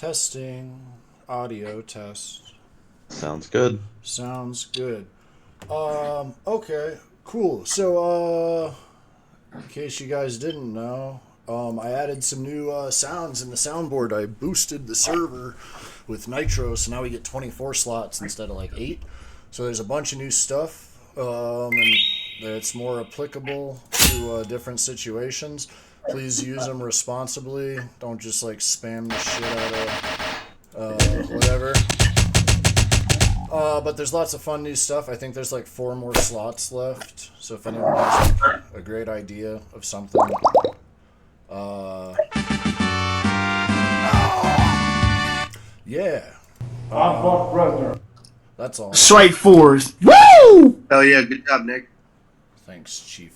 Testing. Audio test. Sounds good. Sounds good. Okay. Cool. So, in case you guys didn't know, I added some new sounds in the soundboard. I boosted the server with Nitro, so now we get 24 slots instead of like 8. So there's a bunch of new stuff, and it's more applicable to different situations. Please use them responsibly. Don't just like spam the shit out of whatever. But there's lots of fun new stuff. I think there's like 4 more slots left. So if anyone has a great idea of something, yeah, I'm Buck Bresner. that's all. Straight fours. Woo! Hell yeah, good job, Nick. Thanks, Chief.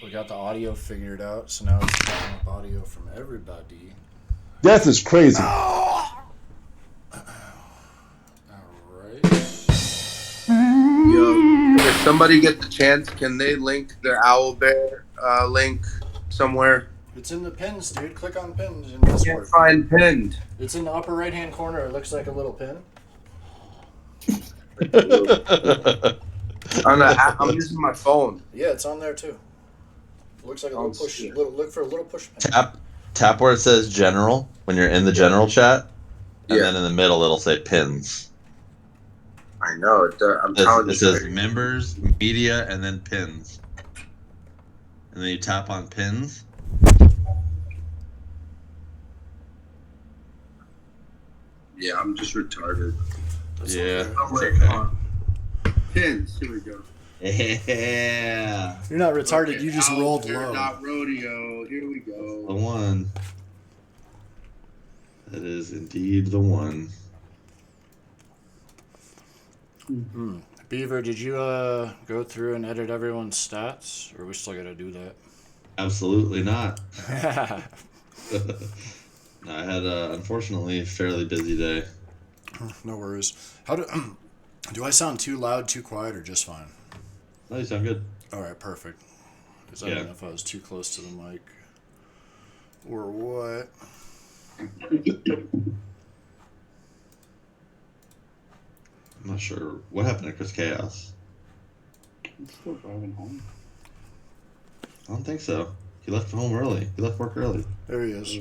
We got the audio figured out, so now it's picking up audio from everybody. Death is crazy. Alright. Yo, if somebody gets the chance, can they link their Owlbear link somewhere? It's in the pins, dude. Click on pins in Can't Discord. find pinned. It's in the upper right-hand corner. It looks like a little pin. I'm using my phone. Yeah, it's on there too. It looks like a little push. Look for a little push pin. Tap where it says general when you're in the general chat, and Yeah. then in the middle it'll say pins. I know. I'm telling you. It says members, media, and then pins. And then you tap on pins. Yeah, I'm just retarded. That's Yeah. okay. It's okay. Pins. Here we go. Yeah. You're not retarded. You just rolled Owlbear low. dot rodeo. Here we The go. one. That is indeed the one. Beaver, did you go through and edit everyone's stats, or are we still gotta do Absolutely not. that? I had a unfortunately fairly busy day. No worries. How do I sound too loud, too quiet, or just fine? No, you sound good. All right, perfect. Because I Yeah. don't know if I was too close to the mic or what. I'm not sure what happened to Chris Chaos. He's still driving home. I don't think so. He left home early. He left work early. There he is.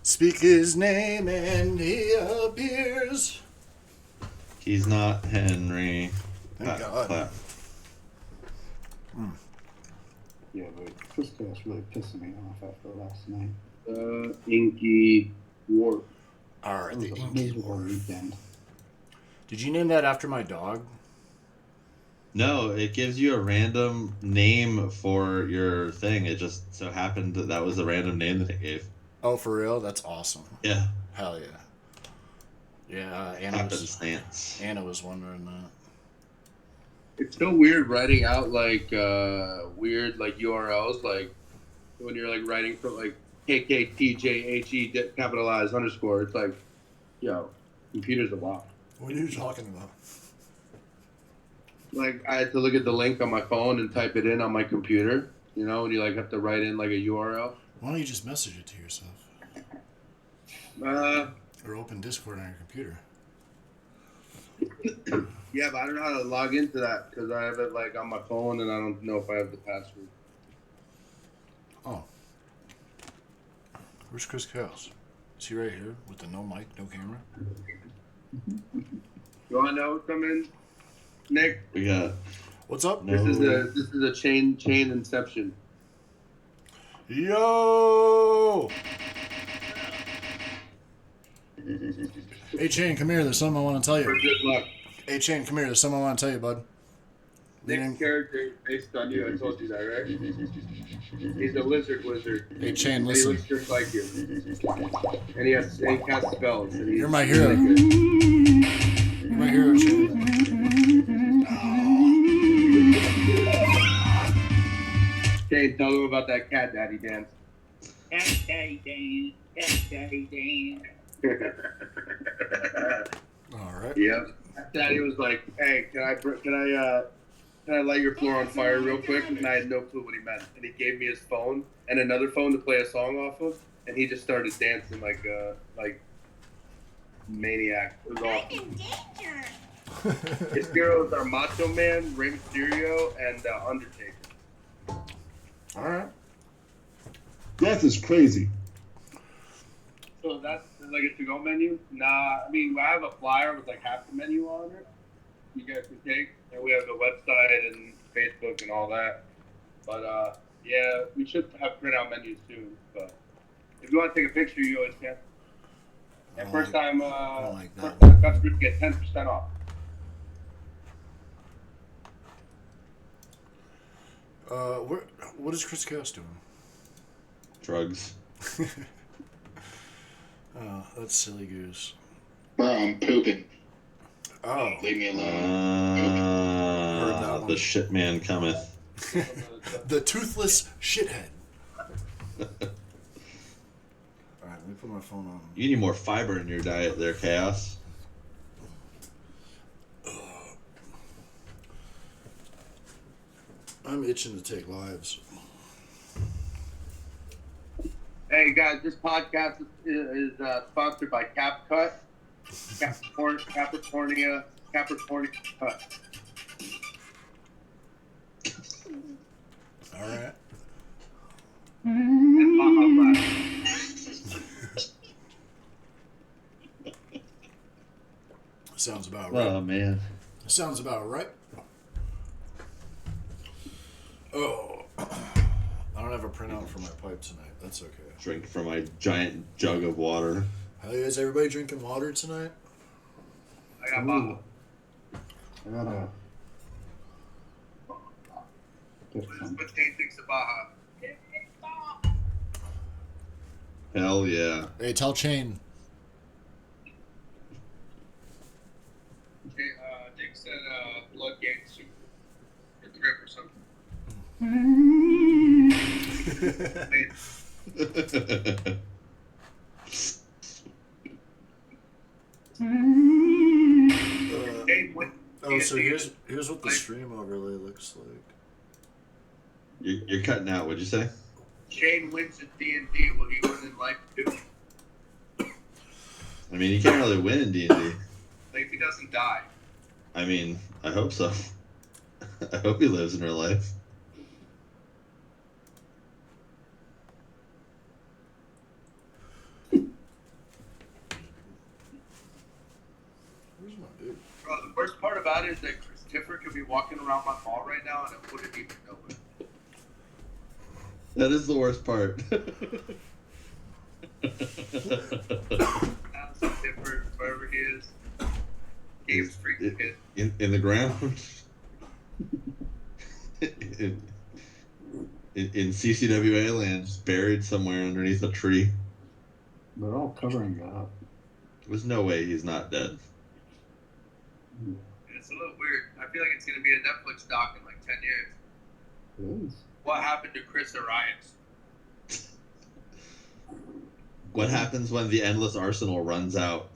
Speak his name and he appears. He's not Henry. Thank God. Clap. Yeah, but Chris Chaos really pissing me off after last night. Inky Warp. All right, It the was a Inky miserable War. weekend. Did you name that after my dog? No, it gives you a random name for your thing. It just so happened that that was the random name that it gave. Oh, for real? That's awesome. Yeah. Hell yeah. Yeah, Happenstance. Anna was wondering that. It's so weird writing out like weird like URLs, like when you're like writing for like KKTJHE capitalized underscore. It's like, yo, computer's a lot. What are you talking about? Like I had to look at the link on my phone and type it in on my computer. You know, when you like have to write in like a URL. Why don't you just message it to yourself? Or open Discord on your computer? Yeah, but I don't know how to log into that because I have it like on my phone and I don't know if I have the password. Oh. Where's Chris Chaos? Is he right here with the no mic, no camera? You want to know something, Nick? We got What's up? no. This is a chain inception. Yo! Hey, Shane, come here. There's something I want to tell For you. good luck. Hey, Shane, come here. There's something I want to tell you, bud. Nick's character is based on you. I told you that, right? He's a lizard wizard. Hey, Shane, And he listen. looks just like you. And he casts spells. And he's You're my hero. really good. You're my hero, Shane. Shane, tell them about that cat daddy dance. Cat daddy dance, cat daddy dance. All right. Yep. Daddy was like, "Hey, can I light your floor on fire real quick?" And I had no clue what he meant. And he gave me his phone and another phone to play a song off of. and he just started dancing like maniac. It was I'm awesome. in danger. His heroes are Macho Man, Rey Mysterio, and Undertaker. All right. Death is crazy. So that's like a to-go menu? Nah, I mean, I have a flyer with like half the menu on it. You guys can take, and we have the website and Facebook and all that. But yeah, we should have printout menus soon. But if you want to take a picture, you always can. And first time customers get 10% off. What is Chris Chaos doing? Drugs. Oh, that's silly goose. Bro, I'm pooping. Oh, Leave me alone. Heard that one. The shit man cometh. the toothless shithead. All right, let me put my phone on. You need more fiber in your diet there, Chaos. I'm itching to take lives. Hey guys, this podcast is sponsored by CapCut, Capricornia Cut. All right. And Baja Blast. Sounds about right. Oh man. Sounds about right. Oh, I don't have a printout for my pipe tonight. That's okay. Drink from my giant jug of water. Hey, is everybody drinking water tonight? I got Baja. I gotta get some. What Tate thinks of Baja? Hell yeah. Hey, tell Chain. Dick said blood gang soup or drip or something. So here's what the stream overlay looks like. You're cutting out. What'd you say? Shane wins at D&D. Will he win in life too? I mean, you can't really win in D&D. Like if he doesn't die. I mean, I hope so. I hope he lives in real life. Where's my dude? Bro, the worst part about it is that Chris Tiffer could be walking around my mall right now and I wouldn't even know it. That is the worst part. That's so Tiffer, wherever he is. Gabe's freaking kid. In the ground. in CCWA land, just buried somewhere underneath a tree. They're all covering it up. There's no way he's not dead. It's a little weird. I feel like it's going to be a Netflix doc in like 10 years. It is. What happened to Chris Arias? What happens when the endless arsenal runs out?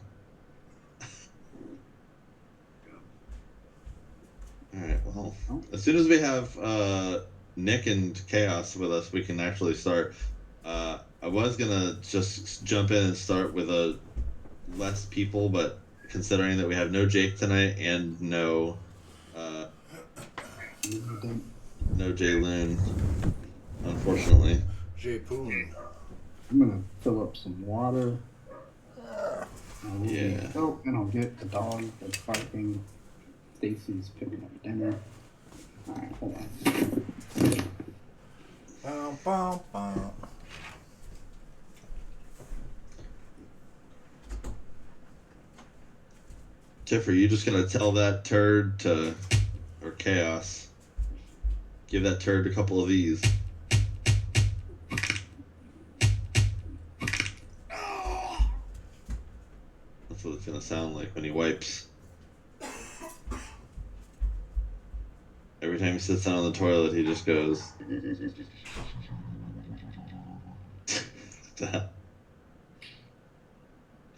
Alright, well, as soon as we have Nick and Chaos with us, we can actually start. I was gonna just jump in and start with less people, but considering that we have no Jake tonight and no Jay Loon, unfortunately. Jay Poon. I'm gonna fill up some water. Yeah. Oh, and I'll get the dog that's barking. Stacy's picking up dinner. Alright, hold on. Bow, bow, bow. Tiff, are you just gonna tell that turd to, or Chaos, give that turd a couple of these? That's what it's gonna sound like when he wipes. Every time he sits down on the toilet, he just goes. That.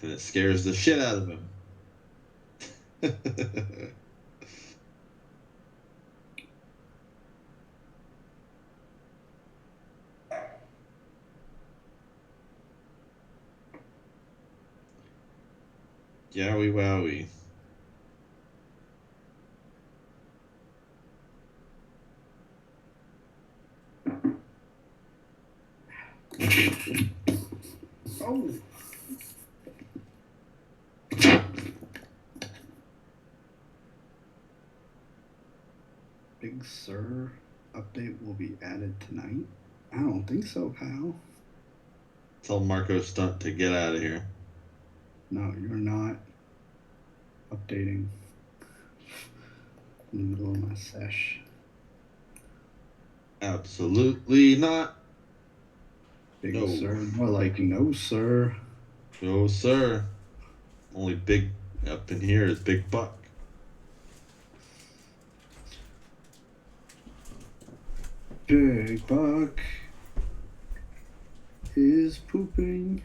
And it scares the shit out of him. Yowie wowie. Oh. Big Sur update will be added tonight? I don't think so, Kyle. Tell Marco Stunt to get out of here. No, you're not updating in the middle of my sesh. Absolutely not. Big No. Sur, more like no, sir. No, sir. Only big up in here is Big Buck. Big Buck is pooping.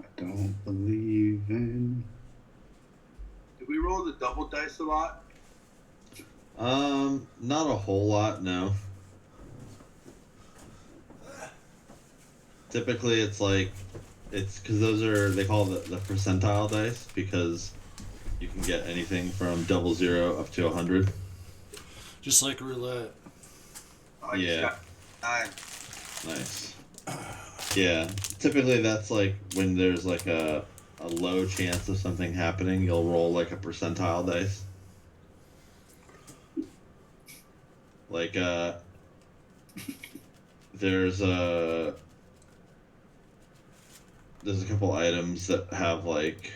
I don't believe in. Did we roll the double dice a lot? Not a whole lot, no. Typically, it's because those are, they call it the percentile dice, because you can get anything from 00 up to 100. Just like roulette. Oh, I Yeah. just got 9. Nice. Yeah, typically that's like when there's like a low chance of something happening, you'll roll like a percentile dice. Like there's a couple items that have like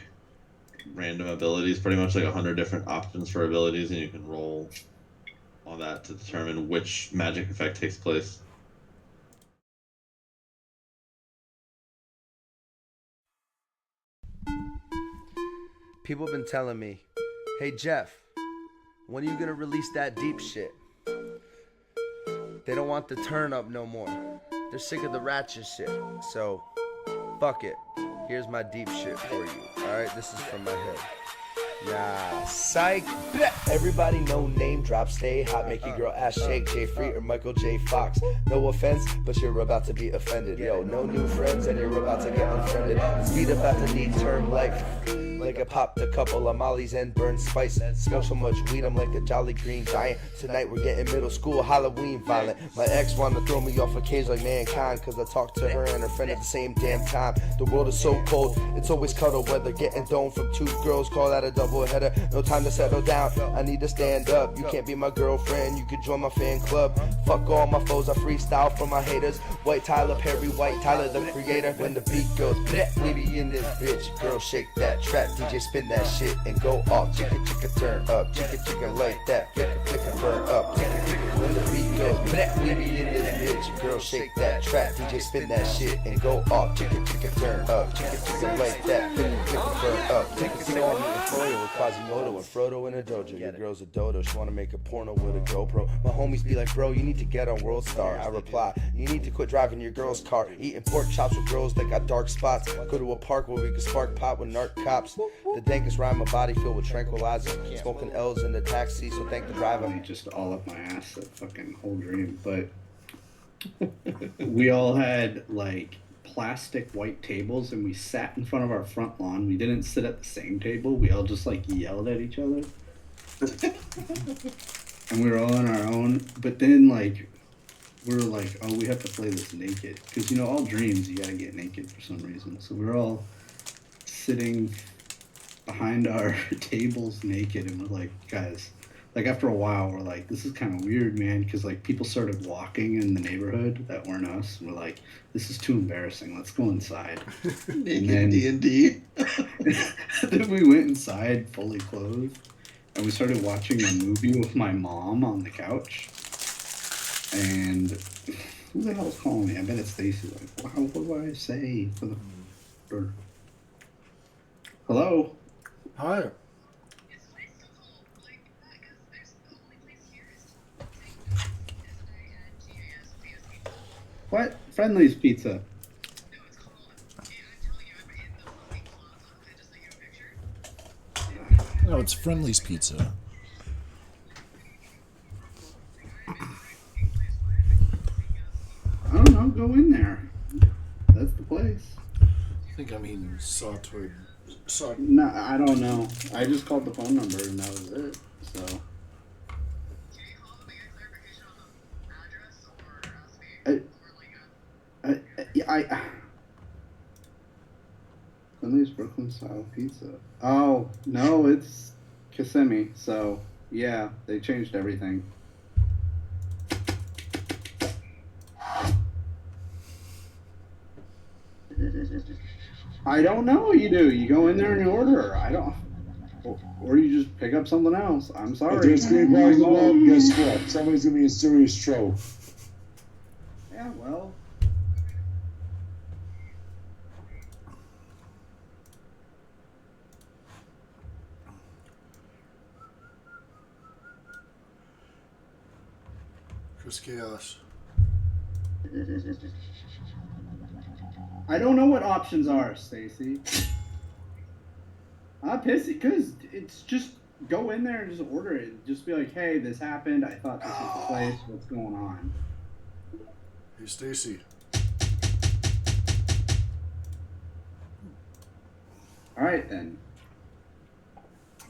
random abilities, pretty much like 100 different options for abilities, and you can roll on that to determine which magic effect takes place. People have been telling me, hey Jeff, when are you gonna release that deep shit? They don't want the turn up no more. They're sick of the ratchet shit. So, fuck it. Here's my deep shit for you. Alright, this is from my head. Nah, psych. Everybody know name drop, stay hot, make your girl ass shake. Jay Free or Michael J. Fox. No offense, but you're about to be offended. Yo, no new friends and you're about to get unfriended. Speed up at the need term life. Like I popped a couple of mollies and burned spice. Smell so much weed, I'm like a jolly green giant. Tonight we're getting middle school Halloween violent. My ex wanna throw me off a cage like mankind, cause I talked to her and her friend at the same damn time. The world is so cold, it's always cuddle weather. Getting domed from 2 girls, call that a double header. No time to settle down, I need to stand up. You can't be my girlfriend, you could join my fan club. Fuck all my foes, I freestyle for my haters. White Tyler Perry, White Tyler the creator. When the beat goes, bleh, we be in this bitch. Girl shake that trap, DJ spin that shit and go off. Chicka chicka turn up, chicka chicka like that. Flicka flicka burn up, chicka chicka. When the beat goes, bleh, we be in this bitch. Girl shake that trap, DJ spin that shit and go off. Chicka chicka turn up, chicka chicka like that. Flicka flicka burn up. Chicka chicka on the Froyo with Quasimodo and Frodo in a dojo. Your girl's a dodo, she wanna make a porno with a GoPro. My homies be like, bro, you need to get on World Star. I reply, you need to quit driving your girl's car. Eating pork chops with girls that got dark spots. Go to a park where we can spark pot with narc cops. The dankest rhyme, my body filled with tranquilizers. Smoking L's in the taxi, so thank the driver. Just all up my ass, that fucking whole dream. But we all had like plastic white tables and we sat in front of our front lawn. We didn't sit at the same table. We all just like yelled at each other. And we were all on our own. But then like we were like, oh, we have to play this naked. Because you know, all dreams you gotta get naked for some reason. So we were all sitting behind our tables naked and we're like, guys, like after a while we're like, this is kind of weird, man, because like people started walking in the neighborhood that weren't us, and we're like, this is too embarrassing, let's go inside. Naked D&D. Then we went inside fully clothed and we started watching a movie with my mom on the couch. And who the hell's calling me? I bet it's Stacy. Like, wow, what do I say for the bird? Hello? Hi. What? Friendly's Pizza. No, it's Friendly's Pizza. I don't know, go in there. That's the place. think I mean Sawtwood. No, I don't know. I just called the phone number and that was it. So. I Finley's Brooklyn style pizza. Oh no, it's Kissimmee. So yeah, they changed everything. I don't know what you do. You go in there and you order. I don't. Or you just pick up something else. I'm sorry. If there's 3 bars alone, guess what? Somebody's gonna be in serious trouble. Yeah, well. Chris Chaos. I don't know what options are, Stacy. I'm pissed because it's just go in there and just order it. Just be like, hey, this happened. I thought this was the place. What's going on? Hey, Stacy. All right, then.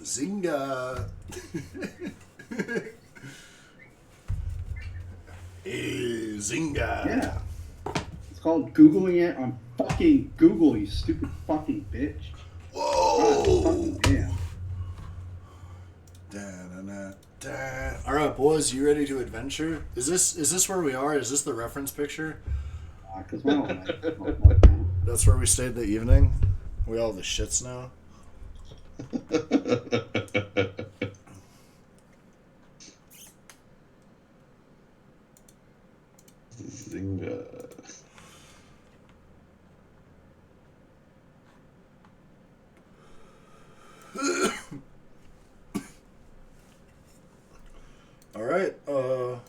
Zynga. Hey, Zynga. Yeah. It's called Googling it on fucking Google, you stupid fucking bitch. Whoa. Fucking damn. All right, boys, you ready to adventure? Is this where we are? Is this the reference picture? Because my own life. That's where we stayed the evening. We all the shits now. Zynga. All right. Are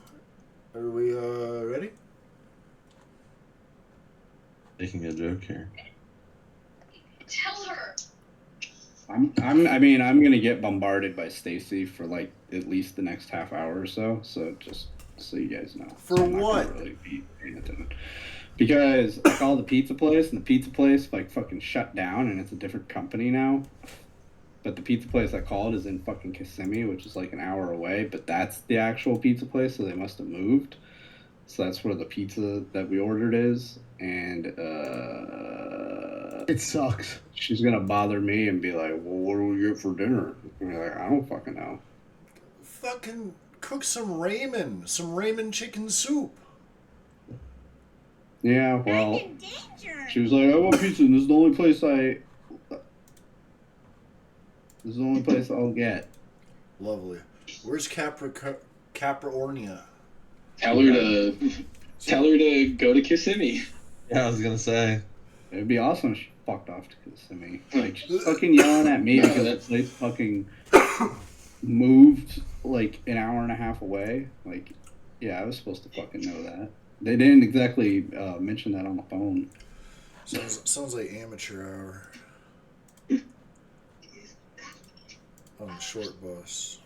we ready? Making a joke here. Tell her. I'm gonna get bombarded by Stacy for like at least the next half hour or so. So just so you guys know. For So I'm not gonna what? really be paying attention. Because I called the pizza place and the pizza place like fucking shut down and it's a different company now. But the pizza place I called is in fucking Kissimmee, which is like an hour away. But that's the actual pizza place, so they must have moved. So that's where the pizza that we ordered is, and It sucks. she's gonna bother me and be like, "Well, what do we get for dinner?" And be like, "I don't fucking know." Fucking cook some ramen chicken soup. Yeah, well, I'm in danger. she was like, "I want pizza, and this is the only place I'll get." Lovely. Where's Capricornia? Tell her to go to Kissimmee. Yeah, I was gonna say. It'd be awesome if she fucked off to Kissimmee. Like, she's fucking yelling at me because that place fucking moved like an hour and a half away. Like, yeah, I was supposed to fucking know that. They didn't exactly mention that on the phone. Sounds like amateur hour. On the short bus.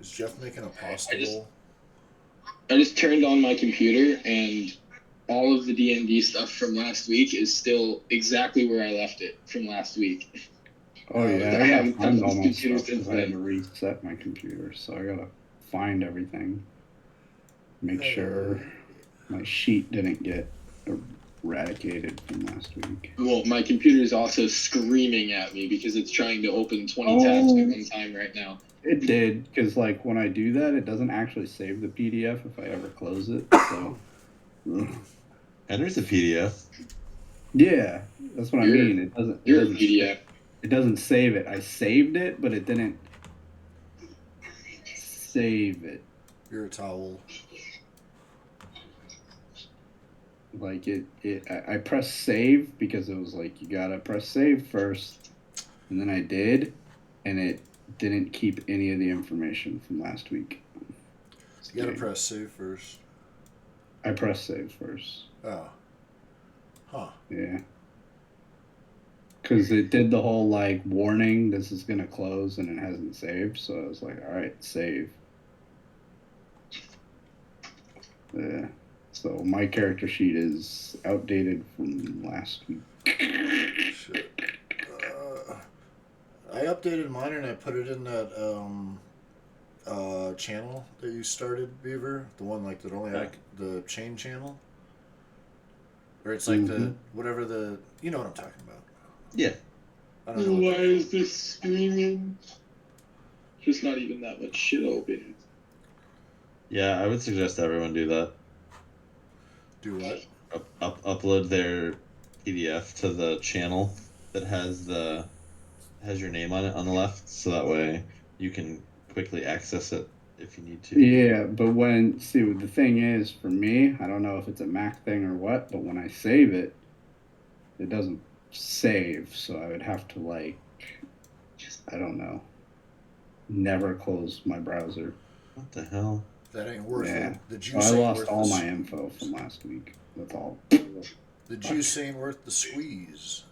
Is Jeff making a pasta bowl? I just turned on my computer and all of the D&D stuff from last week is still exactly where I left it from last week. Oh yeah, I I haven't gotta find touched all this my computer stuff 'cause since I had then. to reset my computer, so I gotta find everything. Make sure my sheet didn't get eradicated from last week. Well, my computer is also screaming at me because it's trying to open 20 tabs at one time right now. It did, because like when I do that, it doesn't actually save the PDF if I ever close it. So And there's a PDF. yeah, that's what I mean. It doesn't. You're a PDF. It doesn't save it. I saved it, but it didn't save it. You're a towel. Like I pressed save because it was like you gotta press save first, and then I did, and it didn't keep any of the information from last week. You gotta press save first. I pressed save first. Oh. Huh. Yeah. Because it did the whole like warning, this is gonna close, and it hasn't saved. So I was like, all right, save. Yeah. So my character sheet is outdated from last week. Shit. I updated mine and I put it in that channel that you started, Beaver. The one like that only Yeah. the chain channel. Or it's like the Mhm. whatever the you know what I'm talking about. Yeah. I don't know. Why What is this screaming? Just not even that much shit open. Yeah, I would suggest everyone do that. do what? Upload their PDF to the channel that has your name on it on the left, so that way you can quickly access it if you need to. Yeah, but the thing is, for me, I don't know if it's a Mac thing or what, but when I save it, it doesn't save, so I would have to I don't know, never close my browser. What the hell? That ain't worth Yeah. it. The So juice I ain't lost worth all the my info from last week. That's all. The juice ain't worth the squeeze.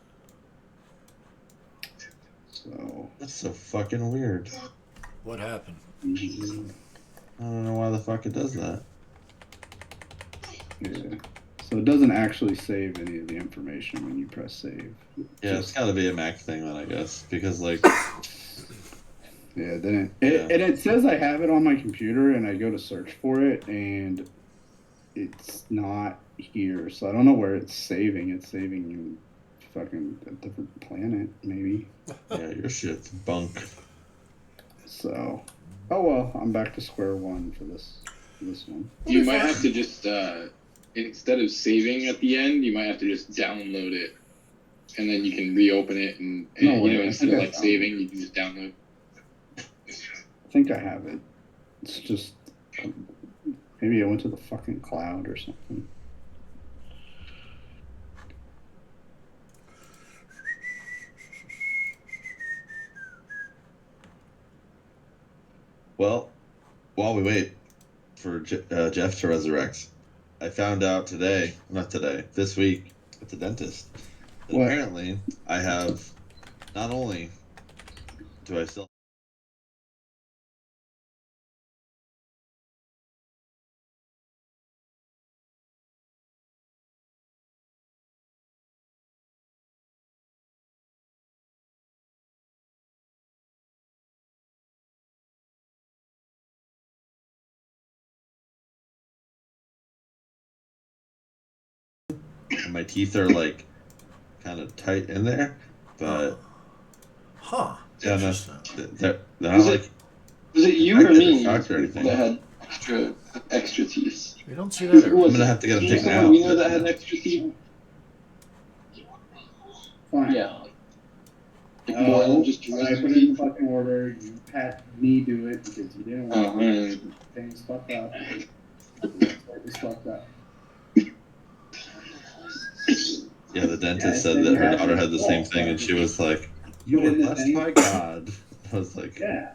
So That's so fucking weird. What happened? I don't know why the fuck it does that. yeah. So it doesn't actually save any of the information when you press save. Yeah, it's gotta be a Mac thing then, I guess, because Yeah, then it says I have it on my computer, and I go to search for it, and it's not here. So I don't know where it's saving. It's saving in fucking a different planet, maybe. yeah, your shit's bunk. So, oh well, I'm back to square one for this one. You might have to just instead of saving at the end, you might have to just download it, and then you can reopen it, and No way, I instead think of I saving, you can just download. I think I have it. It's just maybe I went to the fucking cloud or something. Well, while we wait for Jeff to resurrect, I found out this week at the dentist, that What? apparently I have, not only do I still and my teeth are like kind of tight in there, but Huh. yeah, no, Interesting. they're not Was like it you or infected me shocked or anything. that had extra teeth? You don't see that Who every was I'm gonna it? have to get them You know taken someone out, we know but, that you had know. extra teeth? Fine. Yeah. Like more No, than just when I rest put in the teeth? fucking order, you had me do it because you didn't Oh, want man. things fucked up. It's fucked up. Yeah, the dentist Yeah, said that you her had daughter to had the same walk, thing, and she was like, "You Put were in the blessed thing. by God." I was like, Yeah,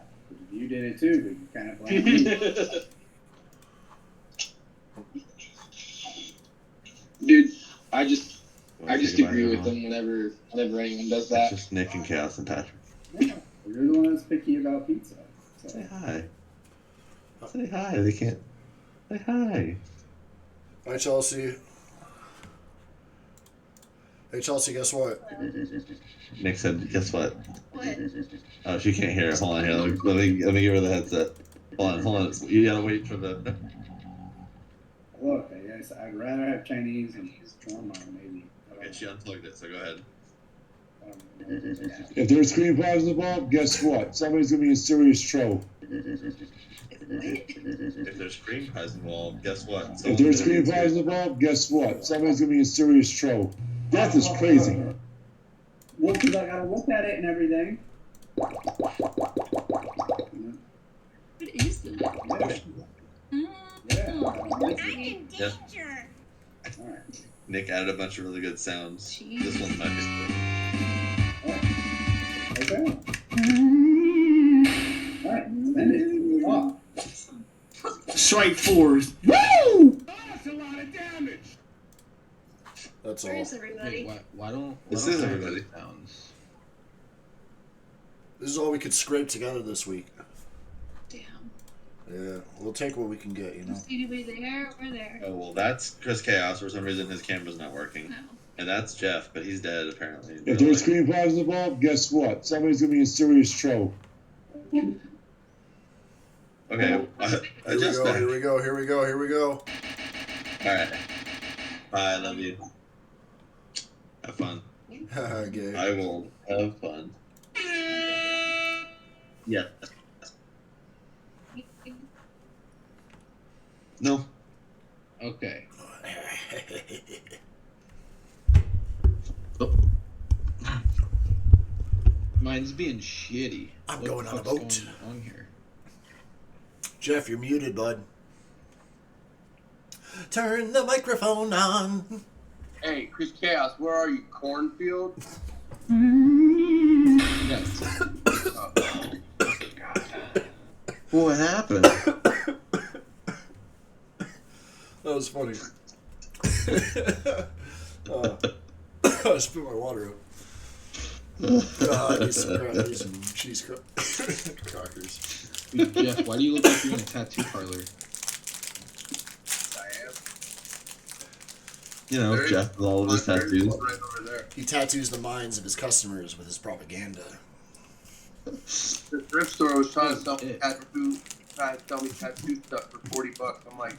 you did it too, but you kind of blamed me. Dude, I just "Wanna say goodbye agree to with everyone?" them whenever anyone does It's that. just Nick and Chaos and Patrick. Yeah, you're the one that's picky about pizza. So. Say hi. Say hi. They can't. Say hi. Hi, Chelsea. Hey, Chelsea, guess what? Nick said, "Guess what?" What? Oh, she can't hear. Hold on here. Let me give her the headset. Hold on. You gotta wait for the. Look, I guess I'd rather have Chinese and shawarma, maybe. Okay, she unplugged it, so go ahead. If there's screen problems involved, guess what? Somebody's gonna be in serious trouble. If there's cream pies involved, guess what? If Someone's there's gonna be screen problems involved, guess what? Somebody's gonna be in serious trouble. Death is crazy. Well, because I gotta look at it and everything. What is that? Yeah. I'm in danger. All right. Nick added a bunch of really good sounds. Jeez. This one's my favorite. Okay. All right. Send it. Oh. Strike force. Woo! That's a lot of damage. That's Where all. is everybody? Why don't This why is don't everybody. sounds? This is all we could scrape together this week. Damn. Yeah, we'll take what we can get, you know. Is anybody there? We're there. Oh well, that's Chris Chaos. For some reason, his camera's not working, No. and that's Jeff, but he's dead apparently. If there's screen problems involved, guess what? Somebody's gonna be in serious trouble. Okay, I Here we just go, here we go, here we go, here we go. All right. Bye. I love you. Have fun. Gay. I will have fun. Yeah. No. Okay. Oh. Mine's being shitty. I'm What going the on a fuck's boat. going on here? Jeff, you're muted, bud. Turn the microphone on. Hey, Chris Chaos, where are you? Cornfield? Yes. What happened? That was funny. I spit my water out. I need some cheese crackers. Wait, Jeff, why do you look like you're in a tattoo parlor? I am. You know, There is- Jeff with all of his tattoos. Right over there. He tattoos the minds of his customers with his propaganda. The thrift store was trying to sell me It. tattoo stuff for $40. I'm like,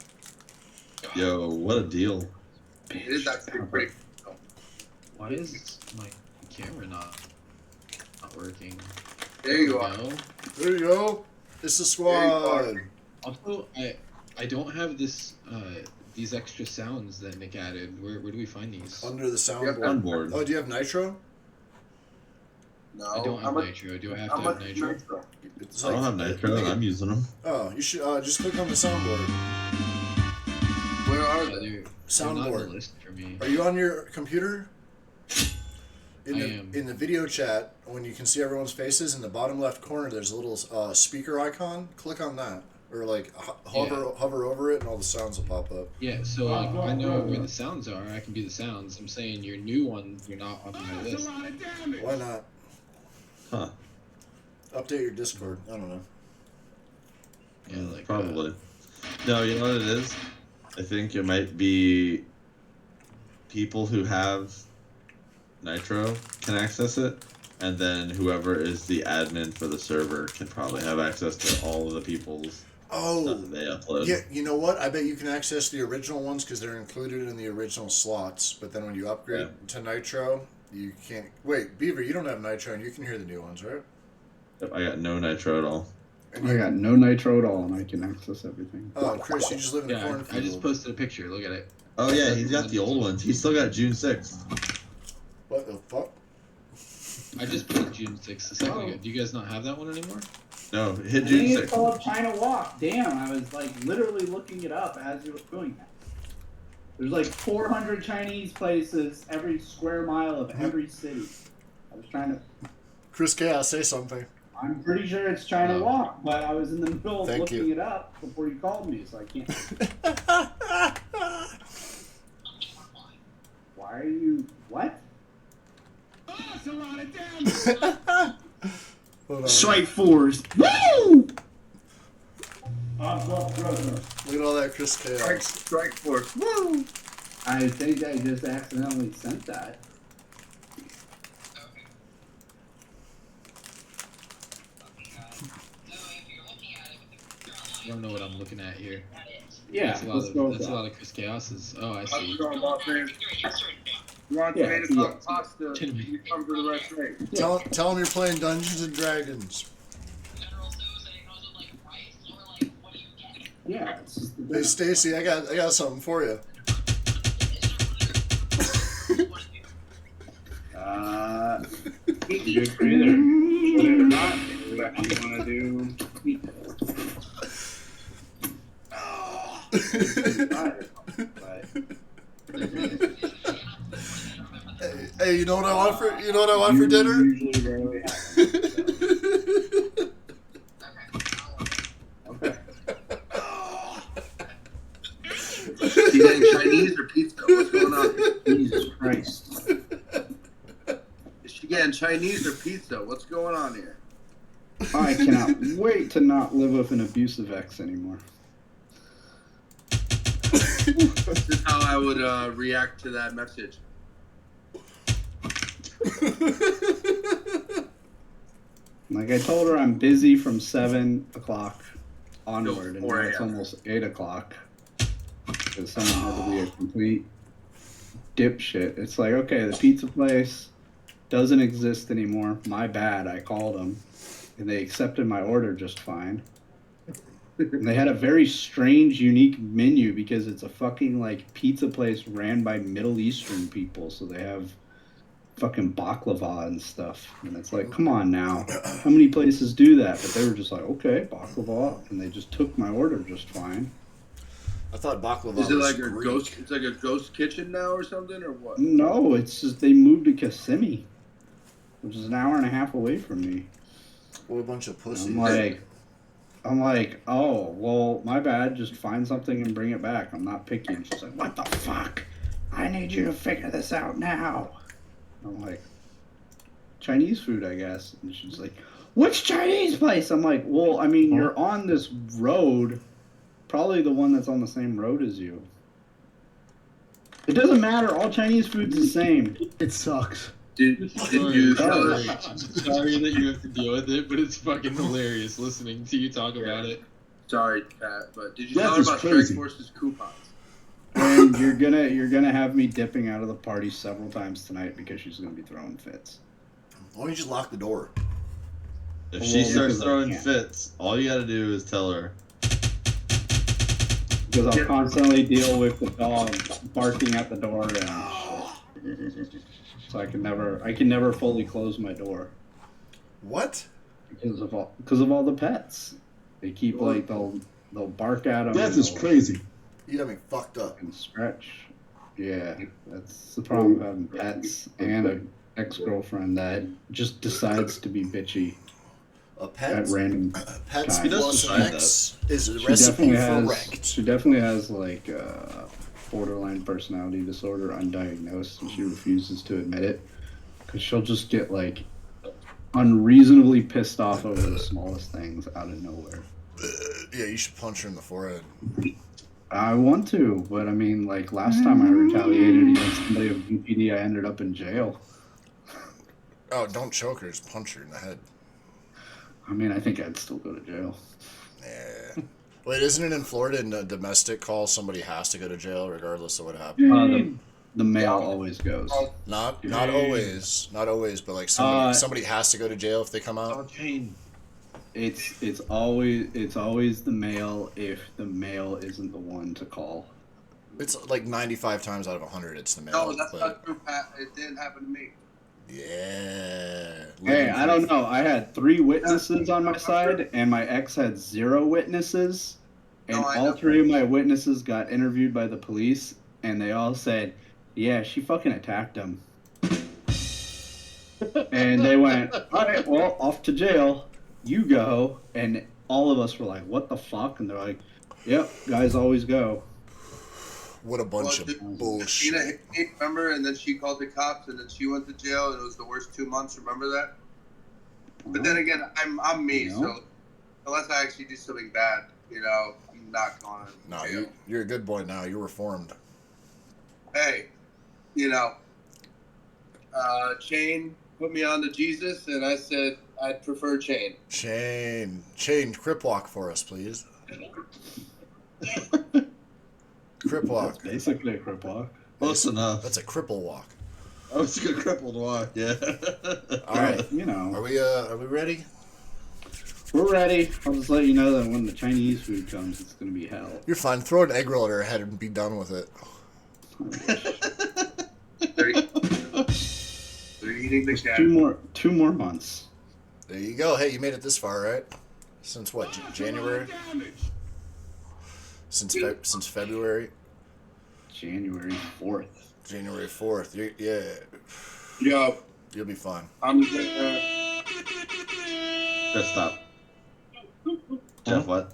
Yo, what a deal. it is actually pretty. Why is my camera not working? There you are. No. There you go. It's the squad. Also, I don't have this these extra sounds that Nick added. Where do we find these? Under the Yep. soundboard. On board. Oh, do you have nitro? No, I don't how have much? nitro. Do I have How to have much nitro? nitro? It's I don't have nitro, and I'm using them. Oh, you should just click on the soundboard. Where are Yeah, they? they're not on the Soundboard. list for me. Are you on your computer? I am. In the video chat, when you can see everyone's faces, in the bottom left corner, there's a little speaker icon. Click on that, or like hover over it, and all the sounds will pop up. Yeah, so like, I know where the sounds are. I can be the sounds. I'm saying your new one, you're not on my list. Why not? Huh. Update your Discord. I don't know. Yeah, like Probably. No, you know what it is? I think it might be people who have Nitro can access it, and then whoever is the admin for the server can probably have access to all of the people's Oh, stuff that they upload. yeah. You know what? I bet you can access the original ones because they're included in the original slots. But then when you upgrade to Nitro, you can't. Wait, Beaver, you don't have Nitro, and you can hear the new ones, right? Yep, I got no Nitro at all. And I got no nitro at all, and I can access everything. Oh, Chris, you just live in the Yeah, cornfield. I just posted a picture. Look at it. Oh yeah, he's got the old ones. He's still got June 6th. What the fuck? I just put June 6th a second ago. Do you guys not have that one anymore? No, hit I June think it's 6th. called China Walk. Damn, I was like literally looking it up as you were doing that. There's like 400 Chinese places every square mile of every city. I was trying to. Chris Chaos, say something. I'm pretty sure it's China Oh. Walk, but I was in the middle of Thank looking you. it up before you called me, so I can't. Why are you? What? Hold on. Strike force. Woo! Look at all that Chris Chaos. Strike force. Woo! I think I just accidentally sent that. I don't know what I'm looking at here. Yeah, That's a lot let's of go with that's a that. lot of Chris Chaoses. Oh, I I'm see. talking about this. You want Yeah, tomato yeah. sauce pasta? You come to the restaurant. Tell him you're playing Dungeons and Dragons. Yeah, it's just the Hey Stacy, I got something for you. You're good for either. Believe it or not, what you want to do? Hey, you know what I want for dinner? Usually rarely happens. Okay. You getting Chinese or pizza? What's going on? Jesus Christ. Is she getting Chinese or pizza? What's going on here? I cannot wait to not live with an abusive ex anymore. This is how I would react to that message. Like I told her, I'm busy from 7 o'clock onward, and now 4 it's a.m. almost 8 o'clock. Because someone had to be a complete dipshit. It's like, okay, the pizza place doesn't exist anymore. My bad. I called them, and they accepted my order just fine. And they had a very strange, unique menu because it's a fucking like pizza place ran by Middle Eastern people, so they have fucking baklava and stuff. And it's like, come on now, how many places do that? But they were just like, okay, baklava, and they just took my order just fine. I thought baklava Is it was like a Greek. ghost? It's like a ghost kitchen now or something, or what? No, it's just they moved to Kissimmee, which is an hour and a half away from me. What a bunch of pussies. I'm like, oh, well, my bad. Just find something and bring it back. I'm not picky. And she's like, what the fuck? I need you to figure this out now. I'm like, Chinese food, I guess. And she's like, which Chinese place? I'm like, well, I mean, you're on this road. Probably the one that's on the same road as you. It doesn't matter. All Chinese food's the same. It sucks. Did you tell her? Sorry that you have to deal with it, but it's fucking hilarious listening to you talk about it. Sorry, Pat, but did you That tell her is about crazy. Strike Force's coupons? And you're gonna have me dipping out of the party several times tonight because she's gonna be throwing fits. Why don't you just lock the door? If she starts because I throwing can't. fits, all you gotta do is tell her. Because I'll constantly deal with the dog barking at the door, and so I can never fully close my door What? because of all the pets. They keep like they'll bark at them. Death is crazy. You got me fucked up. And stretch. Yeah, that's the problem with having pets and an ex-girlfriend that just decides to be bitchy A at pet? random Pets times. plus an X is a She recipe definitely for has. wrecked. She definitely has like borderline personality disorder, undiagnosed, and she refuses to admit it because she'll just get like unreasonably pissed off over the smallest things out of nowhere. Yeah, you should punch her in the forehead. I want to, but I mean, like last time I retaliated against somebody with BPD, I ended up in jail. Oh, don't choke her, just punch her in the head. I mean, I think I'd still go to jail. Yeah. Wait, isn't it in Florida in a domestic call somebody has to go to jail regardless of what happened? The male always goes. Not always, but like somebody has to go to jail if they come out. It's always the male if the male isn't the one to call. It's like 95 times out of 100 it's the male. No, that's but not true, Pat. It didn't happen to me. yeah. Hey, I don't know. I had 3 witnesses on my side, and my ex had 0 witnesses. And No, I all know. 3 of my witnesses got interviewed by the police, and they all said, yeah, she fucking attacked him. And they went, all right, well, off to jail. You go. And all of us were like, what the fuck? And they're like, yep, guys always go. What a bunch Well, of bullshit. Tina hit me, remember? And then she called the cops, and then she went to jail, and it was the worst 2 months. Remember that? But then again, I'm me, so unless I actually do something bad, I'm not going to No, jail. you're a good boy now. You're reformed. Hey, Chain put me on to Jesus, and I said I'd prefer Chain. Chain, crip walk for us, please. Crip walk. That's basically a crip walk. Close enough. That's a cripple walk. I was a crippled walk, yeah. All right. Are we ready? We're ready. I'll just let you know that when the Chinese food comes, it's going to be hell. You're fine. Throw an egg roll at her head and be done with it. They're eating the cat. 2 more months. There you go. Hey, you made it this far, right? Since what? January? Since February? January 4th. January 4th. Yeah. Yo. You'll be fine. I'm Just stop. Jeff, what?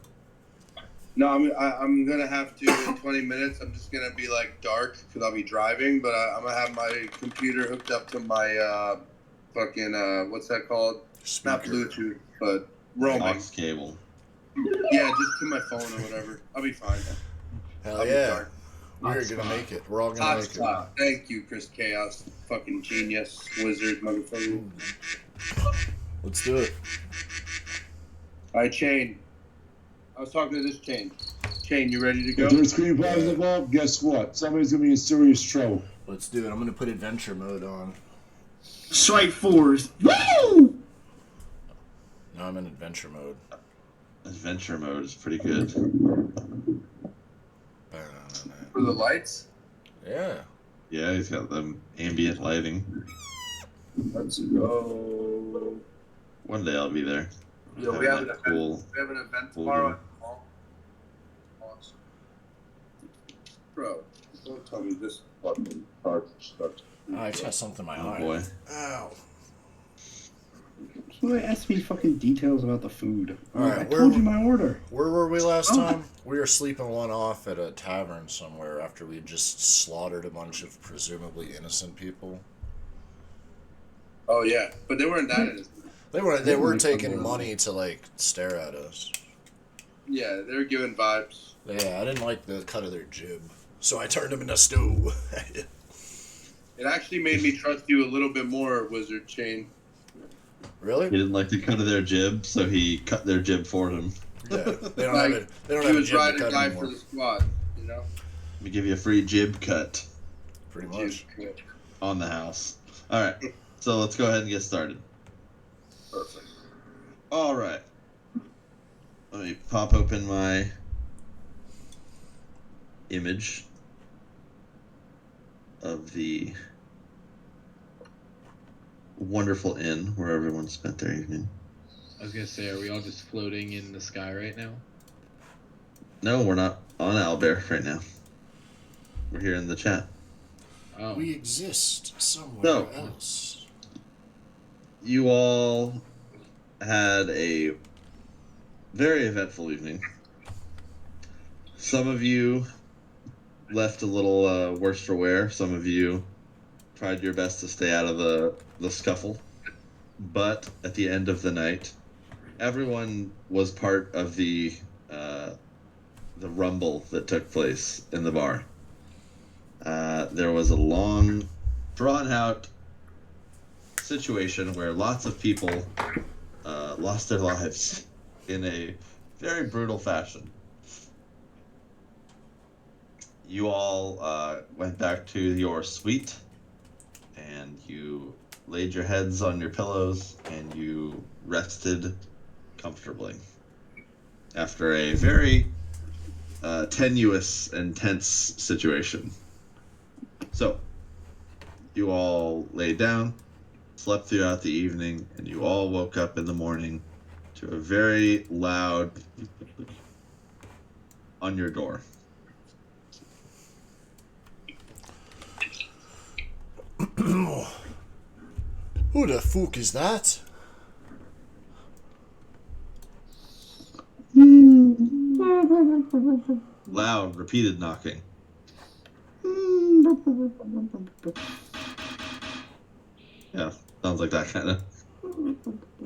No, I'm gonna have to in 20 minutes. I'm just gonna be like dark because I'll be driving, but I'm gonna have my computer hooked up to my fucking what's that called? Speaker. Not Bluetooth, but roaming. Aux cable. Yeah, just to my phone or whatever. I'll be fine. Hell I'll be yeah. fine. We're gonna make it. We're all gonna make it. Hotspot. Thank you, Chris Chaos. Fucking genius. Wizard, motherfucker. Let's do it. Alright, Chain. I was talking to this Chain. Chain, you ready to go? If there's screen problems involved, guess what? Somebody's gonna be in serious trouble. Let's do it. I'm gonna put adventure mode on. Strike force. Woo! No, I'm in adventure mode. Adventure mode is pretty good. For the lights? Yeah. Yeah, he's got the ambient lighting. Let's go. One day I'll be there. Yeah, we have an event. We have an event tomorrow. Awesome. Bro, don't tell me this fucking card stuck. Oh, I just got something in my eye. Boy. Ow. Somebody asked me fucking details about the food. Alright, I told you my order. Where were we last time? We were sleeping one off at a tavern somewhere after we just slaughtered a bunch of presumably innocent people. Oh yeah, but they weren't that innocent. They were taking money to like stare at us. Yeah, they were giving vibes. Yeah, I didn't like the cut of their jib, so I turned them into stew. It actually made me trust you a little bit more, Wizard Chain. Really? He didn't like the cut of their jib, so he cut their jib for him. Yeah, they don't Like, have it. They don't he have a was jib ride to or cut die anymore. for the squad, you know? Let me give you a free jib cut Pretty much. on the house. All right, so let's go ahead and get started. Perfect. All right. Let me pop open my image of the wonderful inn where everyone spent their evening. I was gonna say, are we all just floating in the sky right now? No, we're not on Owlbear right now. We're here in the chat. Oh. We exist somewhere So- else. You all had a very eventful evening. Some of you left a little worse for wear. Some of you tried your best to stay out of the scuffle. But at the end of the night, everyone was part of the rumble that took place in the bar. There was a long, drawn-out situation where lots of people lost their lives in a very brutal fashion. You all went back to your suite, and you laid your heads on your pillows, and you rested comfortably after a very tenuous and tense situation. So, you all laid down, slept throughout the evening, and you all woke up in the morning to a very loud on your door. Who the fuck is that? Loud, repeated knocking. Yeah, sounds like that kind of.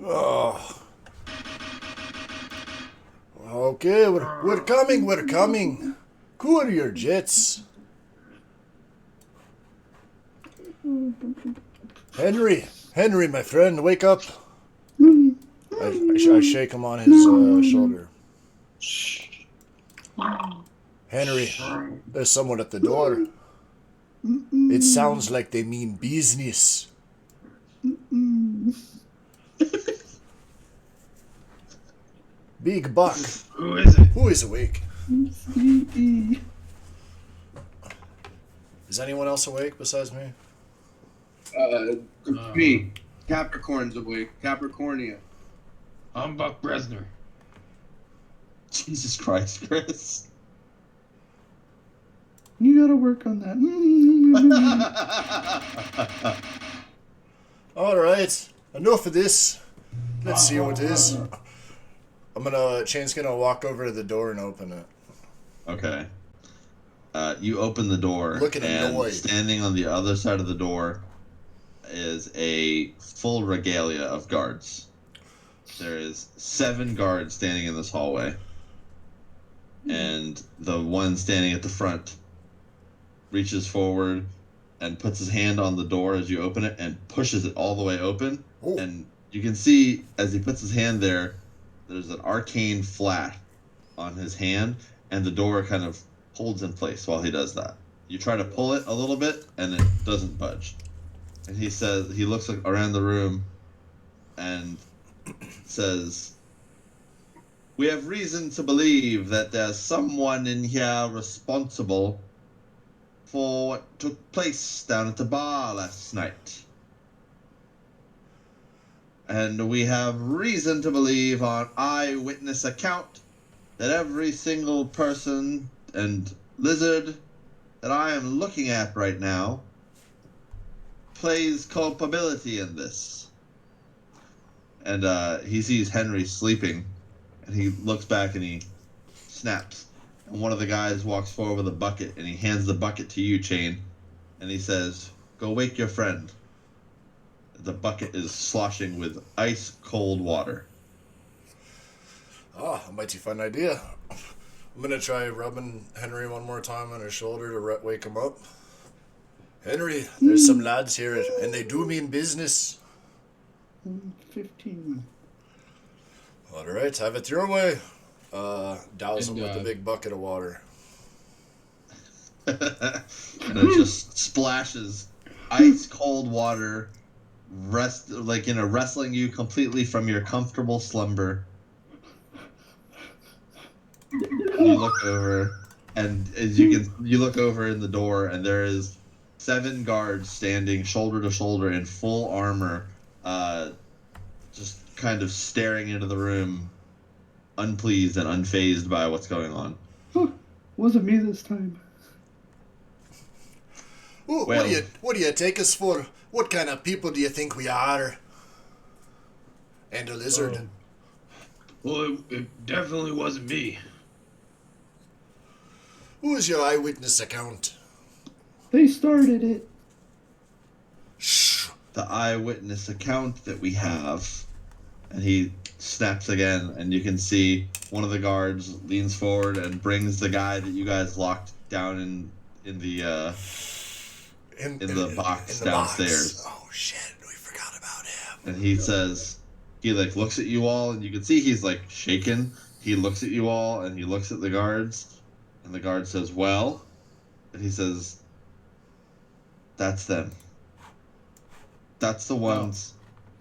Oh. Okay, we're coming, we're coming. Cool your jets. Henry, my friend, wake up. I shake him on his shoulder. Henry, there's someone at the door. It sounds like they mean business. Big Buck. Who is it? Who is awake? Is anyone else awake besides me? Me. Capricorn's awake. Capricornia. I'm Buck Bresner. Jesus Christ, Chris. You gotta work on that. Alright, enough of this. Let's see what it is. Chain's gonna walk over to the door and open it. Okay. You open the door, Looking and annoyed. standing on the other side of the door is a full regalia of guards. there is 7 guards standing in this hallway. And the one standing at the front reaches forward and puts his hand on the door as you open it and pushes it all the way open. Ooh. And you can see as he puts his hand there, there's an arcane flash on his hand, and the door kind of holds in place while he does that. You try to pull it a little bit, and it doesn't budge. And he says, he looks around the room and says, "We have reason to believe that there's someone in here responsible for what took place down at the bar last night. And we have reason to believe on eyewitness account that every single person and lizard that I am looking at right now plays culpability in this." And he sees Henry sleeping, and he looks back and he snaps. And one of the guys walks forward with a bucket, and he hands the bucket to you, Chain, and he says, "Go wake your friend." The bucket is sloshing with ice cold water. Ah, a mighty fun idea. I'm gonna try rubbing Henry one more time on his shoulder to wake him up. Henry, there's some lads here, and they do mean business. 15. All right, have it your way. Douse him And, with a big bucket of water. And it just splashes ice cold water, wrestling you completely from your comfortable slumber. You look over, and as you look over in the door, and there is 7 guards standing shoulder to shoulder in full armor, just kind of staring into the room, unpleased and unfazed by what's going on. Wasn't me this time. Ooh, Well- what do you take us for? What kind of people do you think we are? And a lizard. Well, it definitely wasn't me. Who is your eyewitness account? They started it. Shh. The eyewitness account that we have, and he snaps again, and you can see one of the guards leans forward and brings the guy that you guys locked down in the box downstairs. Box. Oh shit, we forgot about him. And he says, he looks at you all, and you can see he's shaken. He looks at you all, and he looks at the guards, and the guard says, "Well," and he says, "That's them. That's the ones."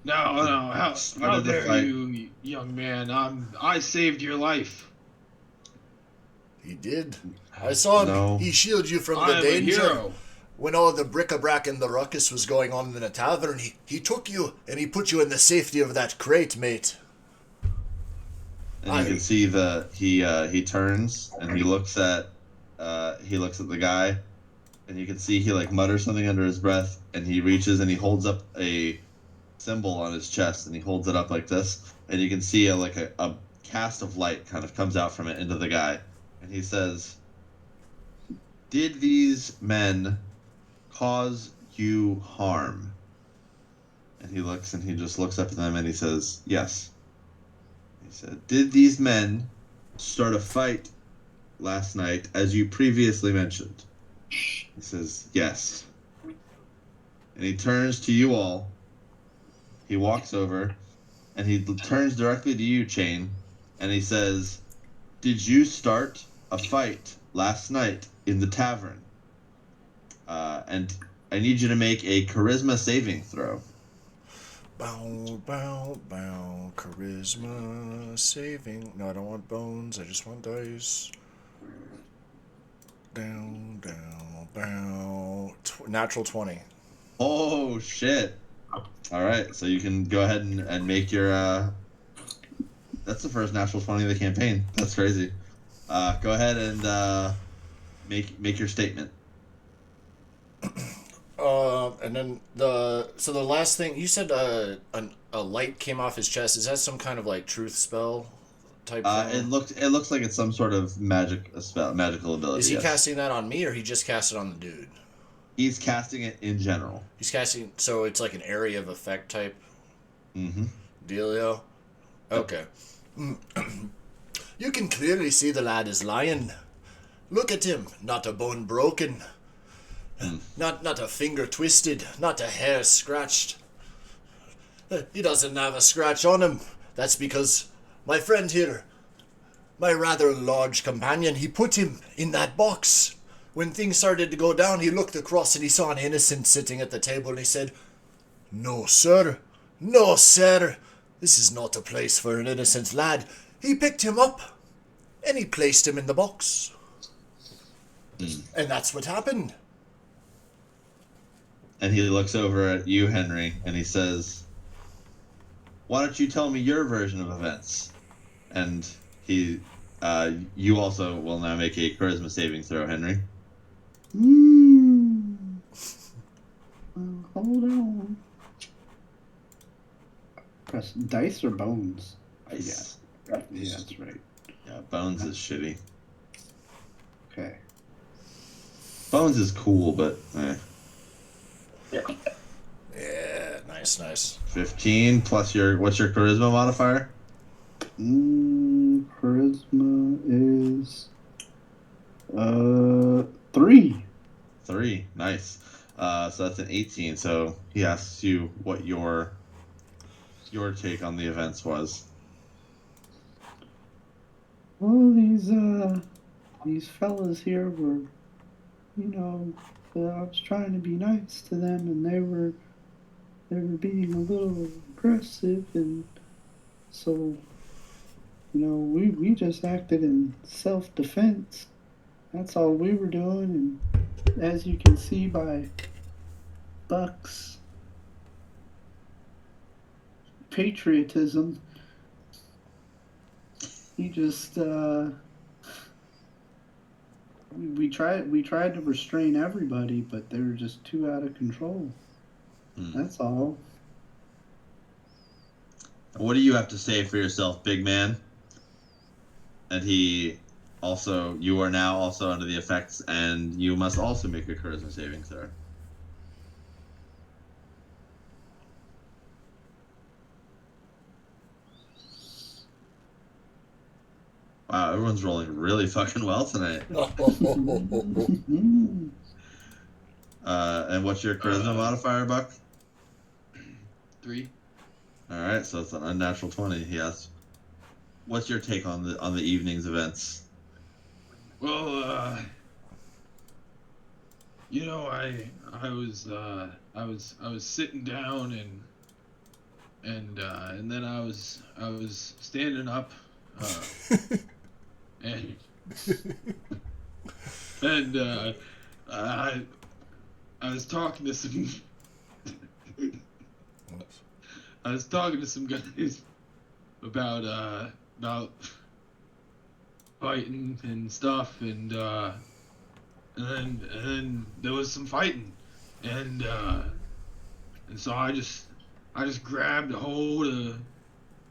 No, how Started the dare fight. you, young man? I saved your life. He did. I saw him. No. He shielded you from the I'm a danger. hero. When all the bric-a-brac and the ruckus was going on in the tavern, he took you and he put you in the safety of that crate, mate. And you can see he turns and he looks at the guy, and you can see he mutters something under his breath, and he reaches and he holds up a symbol on his chest, and he holds it up like this, and you can see a cast of light kind of comes out from it into the guy, and he says, "Did these men cause you harm?" And he looks, and he just looks up at them, and he says, "Yes." He said, "Did these men start a fight last night, as you previously mentioned?" He says, "Yes." And he turns to you all. He walks over, and he turns directly to you, Chain, and he says, "Did you start a fight last night in the tavern? And I need you to make a charisma saving throw." Bow, bow, bow. Charisma saving. No, I don't want bones. I just want dice. Down, down, bow. Natural 20. Oh, shit. All right, so you can go ahead and make your... That's the first natural 20 of the campaign. That's crazy. Go ahead and make your statement. And then the last thing you said, a light came off his chest. Is that some kind of truth spell type thing? It looks like it's some sort of magical ability. Is he yes. casting that on me, or he just cast it on the dude? He's casting it in general. He's casting, so it's like an area of effect type Mm-hmm. dealio. Okay. You can clearly see the lad is lying. Look at him, not a bone broken. Not a finger twisted, not a hair scratched. He doesn't have a scratch on him. That's because my friend here, my rather large companion, he put him in that box. When things started to go down, he looked across and he saw an innocent sitting at the table and he said, "No, sir. No, sir. This is not a place for an innocent lad." He picked him up and he placed him in the box. And that's what happened. And he looks over at you, Henry, and he says, "Why don't you tell me your version of events?" And you also will now make a charisma saving throw, Henry. Hold on. Press dice or bones? Dice. Yeah, that's right. Yeah, bones is shitty. Okay. Bones is cool, but Yeah, nice. 15 plus what's your charisma modifier? Charisma is 3. 3, nice. So that's an 18. So he asks you what your take on the events was. Well, these fellas here were, I was trying to be nice to them, and they were being a little aggressive, and so, we just acted in self-defense. That's all we were doing, and as you can see by Buck's patriotism, he just we tried to restrain everybody, but they were just too out of control. That's all. What do you have to say for yourself, big man? And you are now also under the effects, and you must also make a charisma saving throw. Wow, everyone's rolling really fucking well tonight. And what's your charisma modifier, Buck? 3. All right, so it's an unnatural 20. Yes. What's your take on the evening's events? Well, I was sitting down and then I was standing up, and I was talking to some guys about fighting and stuff, and then there was some fighting, and so I just grabbed a hold of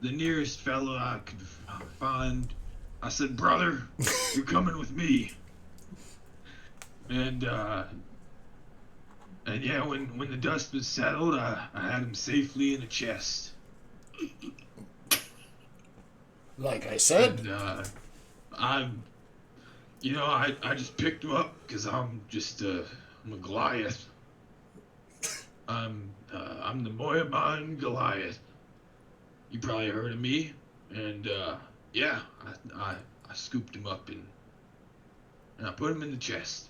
the nearest fellow I could find. I said, "Brother, you're coming with me." And yeah, when the dust was settled, I had him safely in a chest. Like I said. And I just picked him up because I'm a Goliath. I'm the Moyaman Goliath. You probably heard of me, and yeah, I scooped him up and I put him in the chest.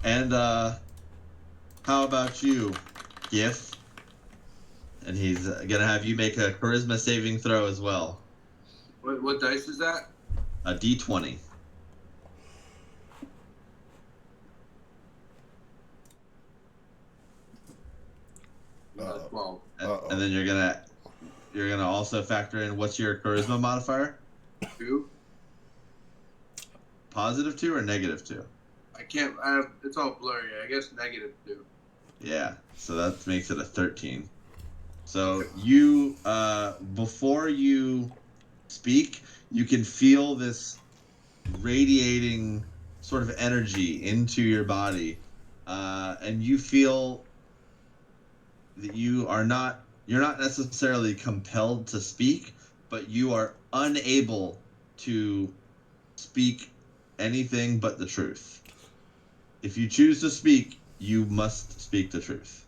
And how about you, Gif? And he's gonna have you make a charisma saving throw as well. What dice is that? A D20. Well, and then you're gonna also factor in what's your charisma modifier? 2. Positive 2 or negative 2? I can't. It's all blurry. I guess negative 2. Yeah, so that makes it a 13. So you, before you speak, you can feel this radiating sort of energy into your body, and you feel that you are not you're not necessarily compelled to speak, but you are unable to speak anything but the truth. If you choose to speak, you must speak the truth.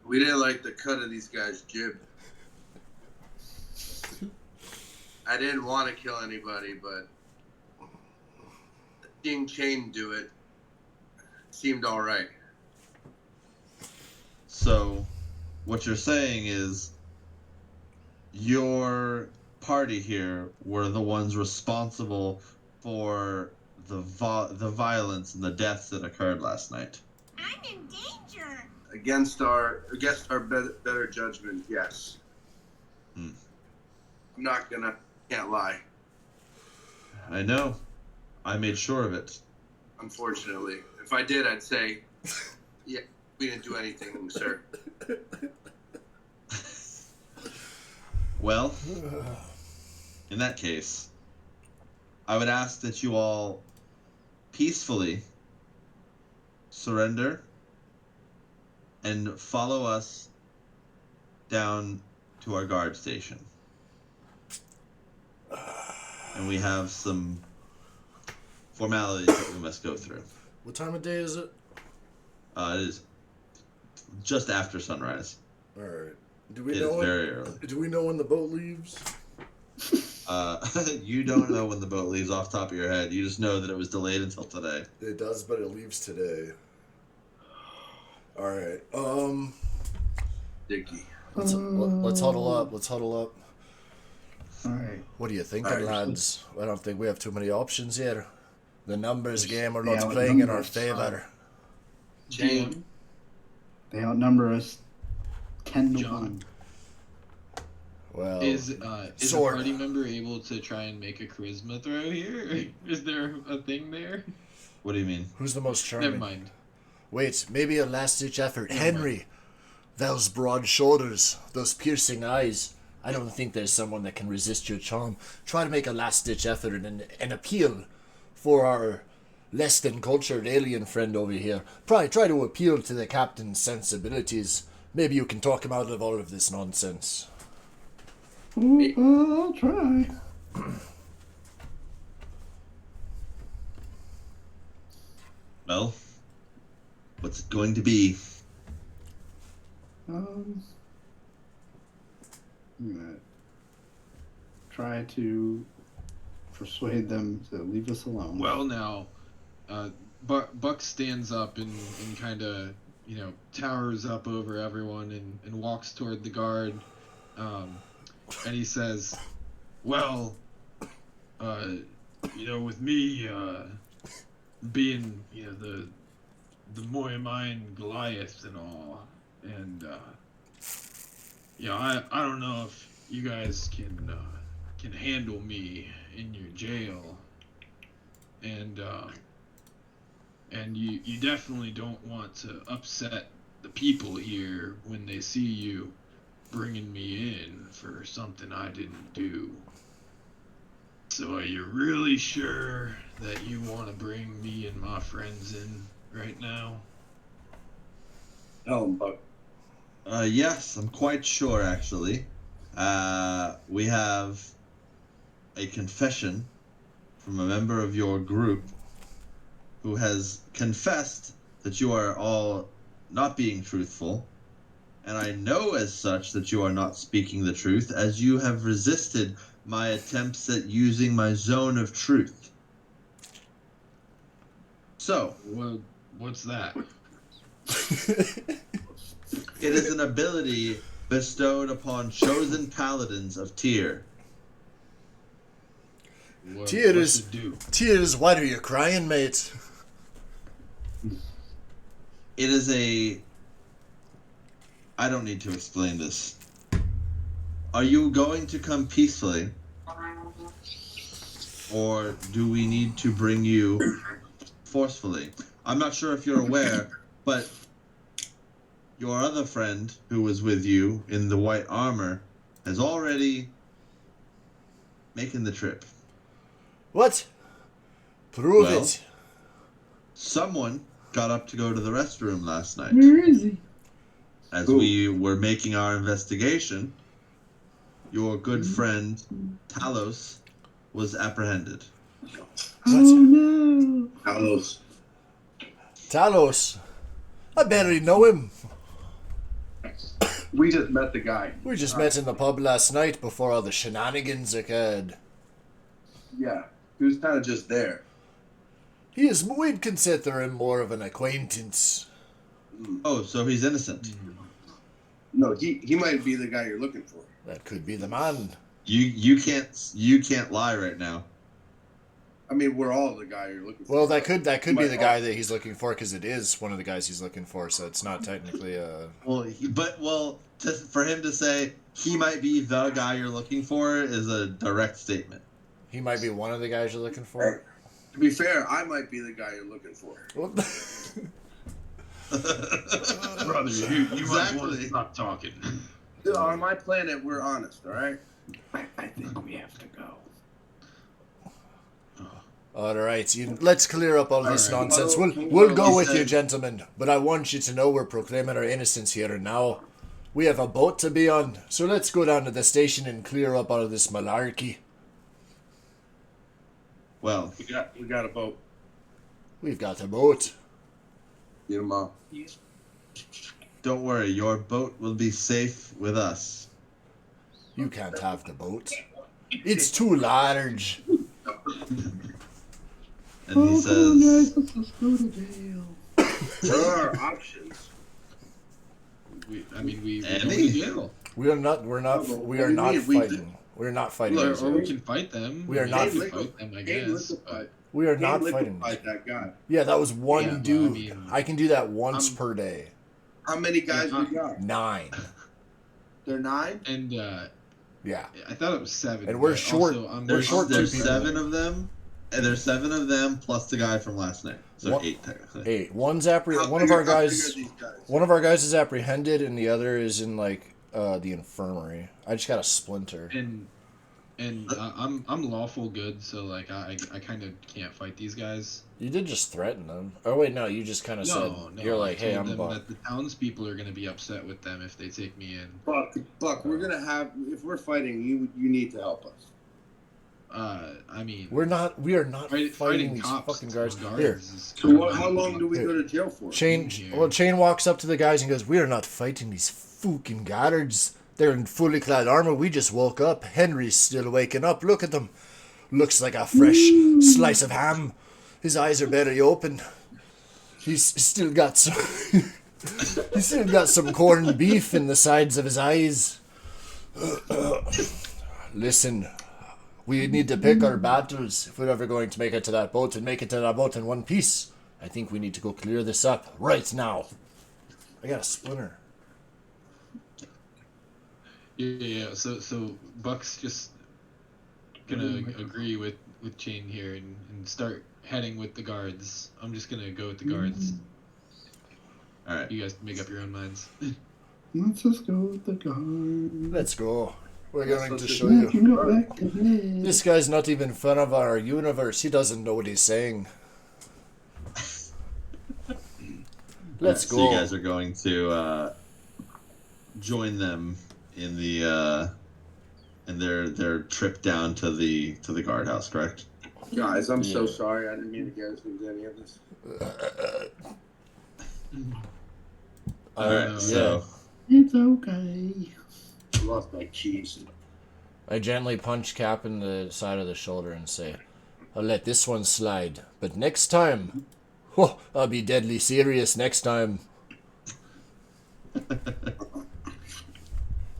We didn't like the cut of these guys' jib. I didn't want to kill anybody, but seeing Chain do it seemed all right. So, what you're saying is your party here were the ones responsible for the violence and the deaths that occurred last night. I'm in danger. Against our better judgment, yes. Hmm. I'm can't lie. I know. I made sure of it. Unfortunately, if I did, I'd say, yeah, we didn't do anything, sir. Well, in that case, I would ask that you all peacefully surrender and follow us down to our guard station. And we have some formalities that we must go through. What time of day is it? It is just after sunrise. All right. Do we It know is when, very early. Do we know when the boat leaves? You don't know when the boat leaves off the top of your head. You just know that it was delayed until today. It does, but it leaves today. All right. Dicky. Let's huddle up. Let's huddle up. All right. What are you thinking, All right. lads? I don't think we have too many options here. The numbers game are Yeah, not with playing in our numbers, favor. Chain. They outnumber us 10 to John. 1. Well, Is a sort of. party member able to try and make a charisma throw here? Is there a thing there? What do you mean? Who's the most charming? Never mind. Wait, maybe a last-ditch effort. Never Henry, those broad shoulders, those piercing eyes. I don't think there's someone that can resist your charm. Try to make a last-ditch effort and an appeal for our less than cultured alien friend over here. Try to appeal to the captain's sensibilities. Maybe you can talk him out of all of this nonsense. I'll try. Well, what's it going to be? I'm gonna try to persuade them to leave us alone. Well, now, Buck stands up and kind of, towers up over everyone and walks toward the guard. And he says, well, with me being, the Moyamine Goliath and all, and, I don't know if you guys can handle me in your jail, and you definitely don't want to upset the people here when they see you bringing me in for something I didn't do. So are you really sure that you want to bring me and my friends in right now? Oh, Buck. Yes, I'm quite sure, actually. We have a confession from a member of your group who has confessed that you are all not being truthful, and I know as such that you are not speaking the truth, as you have resisted my attempts at using my zone of truth. So, Well, what's that? it is an ability bestowed upon chosen paladins of Tyr. Tears. What's it do? Tears, what are you crying, mate? It is I don't need to explain this. Are you going to come peacefully? Or do we need to bring you forcefully? I'm not sure if you're aware, but your other friend who was with you in the white armor has already making the trip. What? Prove Well, it. Someone got up to go to the restroom last night. Where is he? As Who? we were making our investigation, your good friend Talos was apprehended. Oh no! Talos. Talos. I barely know him. We just met the guy. We just met in the pub last night before all the shenanigans occurred. Yeah, he was kind of just there. We'd consider him more of an acquaintance. Oh, so he's innocent. No, he might be the guy you're looking for. That could be the man. You can't lie right now. I mean, we're all the guy you're looking for. Well, that could be the guy all. that he's looking for, because it is one of the guys he's looking for, so it's not technically a... For him to say he might be the guy you're looking for is a direct statement. He might be one of the guys you're looking for. To be fair, I might be the guy you're looking for. Brother, you might want to stop talking. Dude, on my planet, we're honest, all right? I think we have to go. Alright, let's clear up all this All right. nonsense. Well, We'll go he with you, said- gentlemen. But I want you to know we're proclaiming our innocence here and now. We have a boat to be on, so let's go down to the station and clear up all of this malarkey. Well, We got a boat. We've got a boat. Get him off. don't worry, your boat will be safe with us. You can't have the boat. It's too large. And he says, Let's just go to jail. There are options. We Andy? go to jail. We are not fighting. We're not fighting. Look, these Or we guys. can fight them. We are We not- can Hey, fight them, I Hey, guess. liquefy. We are Hey, not liquefy fighting. that guy. Yeah, that was one Yeah, well, dude. I mean, I can do that once I'm- per day. How many guys Yeah, we got? 9. They're 9? And Yeah. I thought it was 7. And we're but short. Also, I'm We're short There's two people. 7 of them, and there's 7 of them plus the guy from last night. So What? 8 technically. 8. One of our How big are guys. these guys? One of our guys is apprehended, and the other is in like the infirmary. I just got a splinter. And I'm lawful good, so like I kind of can't fight these guys. You did just threaten them. Oh wait, no, you just kind of said you're like, hey, I told I'm them Buck. that the townspeople are gonna be upset with them if they take me in. Buck, we're gonna have. If we're fighting, you need to help us. I mean, We are not fighting these cops fucking guards. and Here, is So kind of how long do we Here. go to jail for? Shane. here. Well, Shane walks up to the guys and goes, "We are not fighting these fucking guards. They're in fully clad armor. We just woke up. Henry's still waking up. Look at them. Looks like a fresh slice of ham. His eyes are barely open. He's still got some. He's still got some corned beef in the sides of his eyes. Listen, we need to pick our battles if we're ever going to make it to that boat and make it to that boat in one piece. I think we need to go clear this up right now. I got a splinter. Yeah. So Buck's just gonna agree with Shane here and start heading with the guards. I'm just gonna go with the guards. All right. You guys make up your own minds. Let's just go with the guard. Let's go. We're Yes, going let's to just show go. you. Can go back to bed. This guy's not even fan of our universe. He doesn't know what he's saying. Let's So go. you guys are going to join them in the in their trip down to the guardhouse, correct? Guys, I'm so sorry. I didn't mean to get us into any of this. All right. So It's okay. I lost my keys. I gently punch Cap in the side of the shoulder and say, I'll let this one slide, but next time, I'll be deadly serious next time.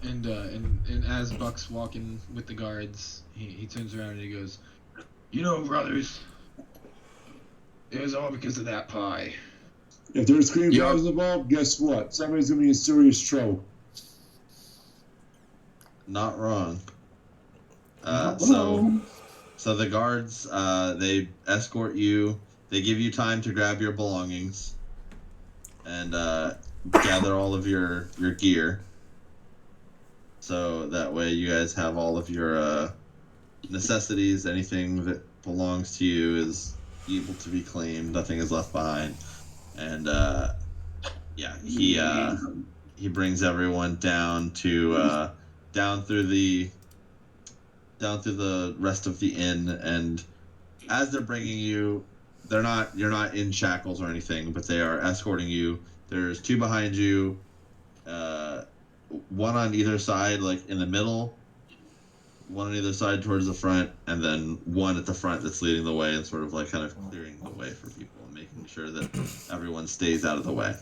And as Buck's walking with the guards, he turns around and he goes, "You know, brothers, it was all because of that pie." If there's cream pies involved, guess what? Somebody's gonna be in serious trouble. not wrong. So the guards they escort you. They give you time to grab your belongings and gather all of your gear. So that way you guys have all of your necessities. Anything that belongs to you is able to be claimed. Nothing is left behind. and he brings everyone down to down through the rest of the inn, and as they're bringing you, you're not in shackles or anything, but they are escorting you. There's two behind you, one on either side, like in the middle, one on either side towards the front, and then one at the front that's leading the way and sort of like kind of clearing the way for people and making sure that everyone stays out of the way.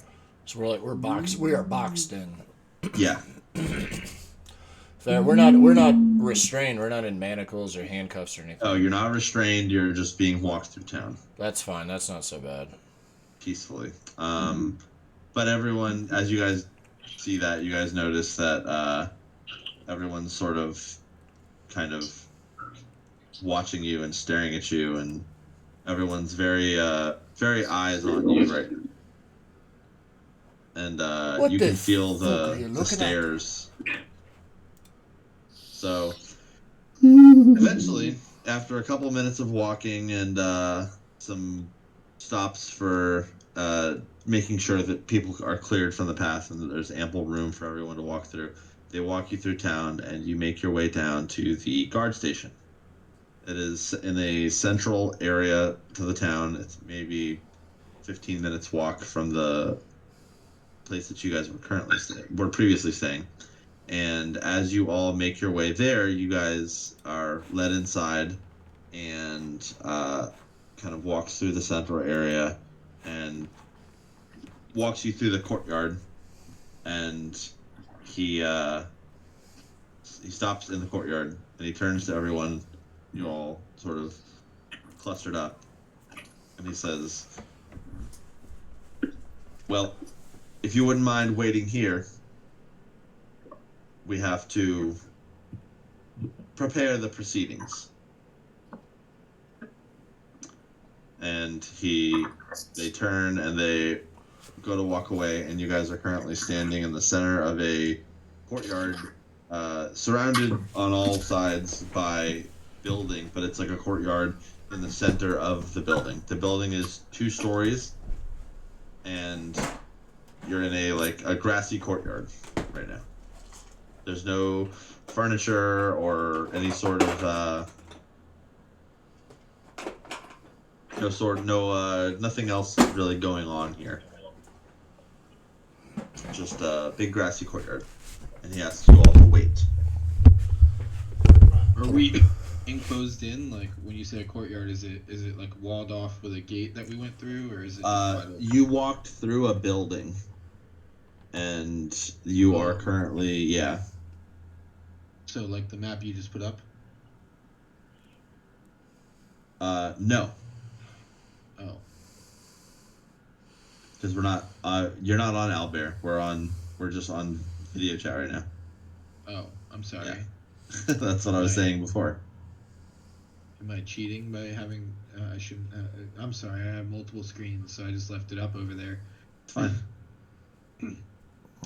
So we are boxed in. Yeah. So we're not restrained. We're not in manacles or handcuffs or anything. Oh, you're not restrained. You're just being walked through town. That's fine. That's not so bad. Peacefully. But everyone, as you guys see that, you guys notice that everyone's sort of kind of watching you and staring at you, and everyone's very eyes on you right now. And you can feel the stares. So eventually, after a couple of minutes of walking and some stops for making sure that people are cleared from the path and that there's ample room for everyone to walk through, they walk you through town and you make your way down to the guard station. It is in a central area to the town. It's maybe 15 minutes walk from the place that you guys were previously staying. And as you all make your way there, you guys are led inside and kind of walks through the central area and walks you through the courtyard. And he stops in the courtyard and he turns to everyone, you all sort of clustered up, and he says, "Well, if you wouldn't mind waiting here, we have to prepare the proceedings." And they turn and they go to walk away, and you guys are currently standing in the center of a courtyard, surrounded on all sides by building, but it's like a courtyard in the center of the building. The building is 2 stories, and you're in a grassy courtyard right now. There's no furniture or any sort of nothing else really going on here. Just a big grassy courtyard, and he asks you all to wait. Are we enclosed in? Like when you say a courtyard, is it like walled off with a gate that we went through, or is it? You walked through a building, and you are currently So like the map you just put up? No. Oh. Because we're not. You're not on Owlbear. We're just on video chat right now. Oh, I'm sorry. Yeah. That's what I was saying before. Am I cheating by having? I shouldn't. I'm sorry. I have multiple screens, so I just left it up over there. It's fine.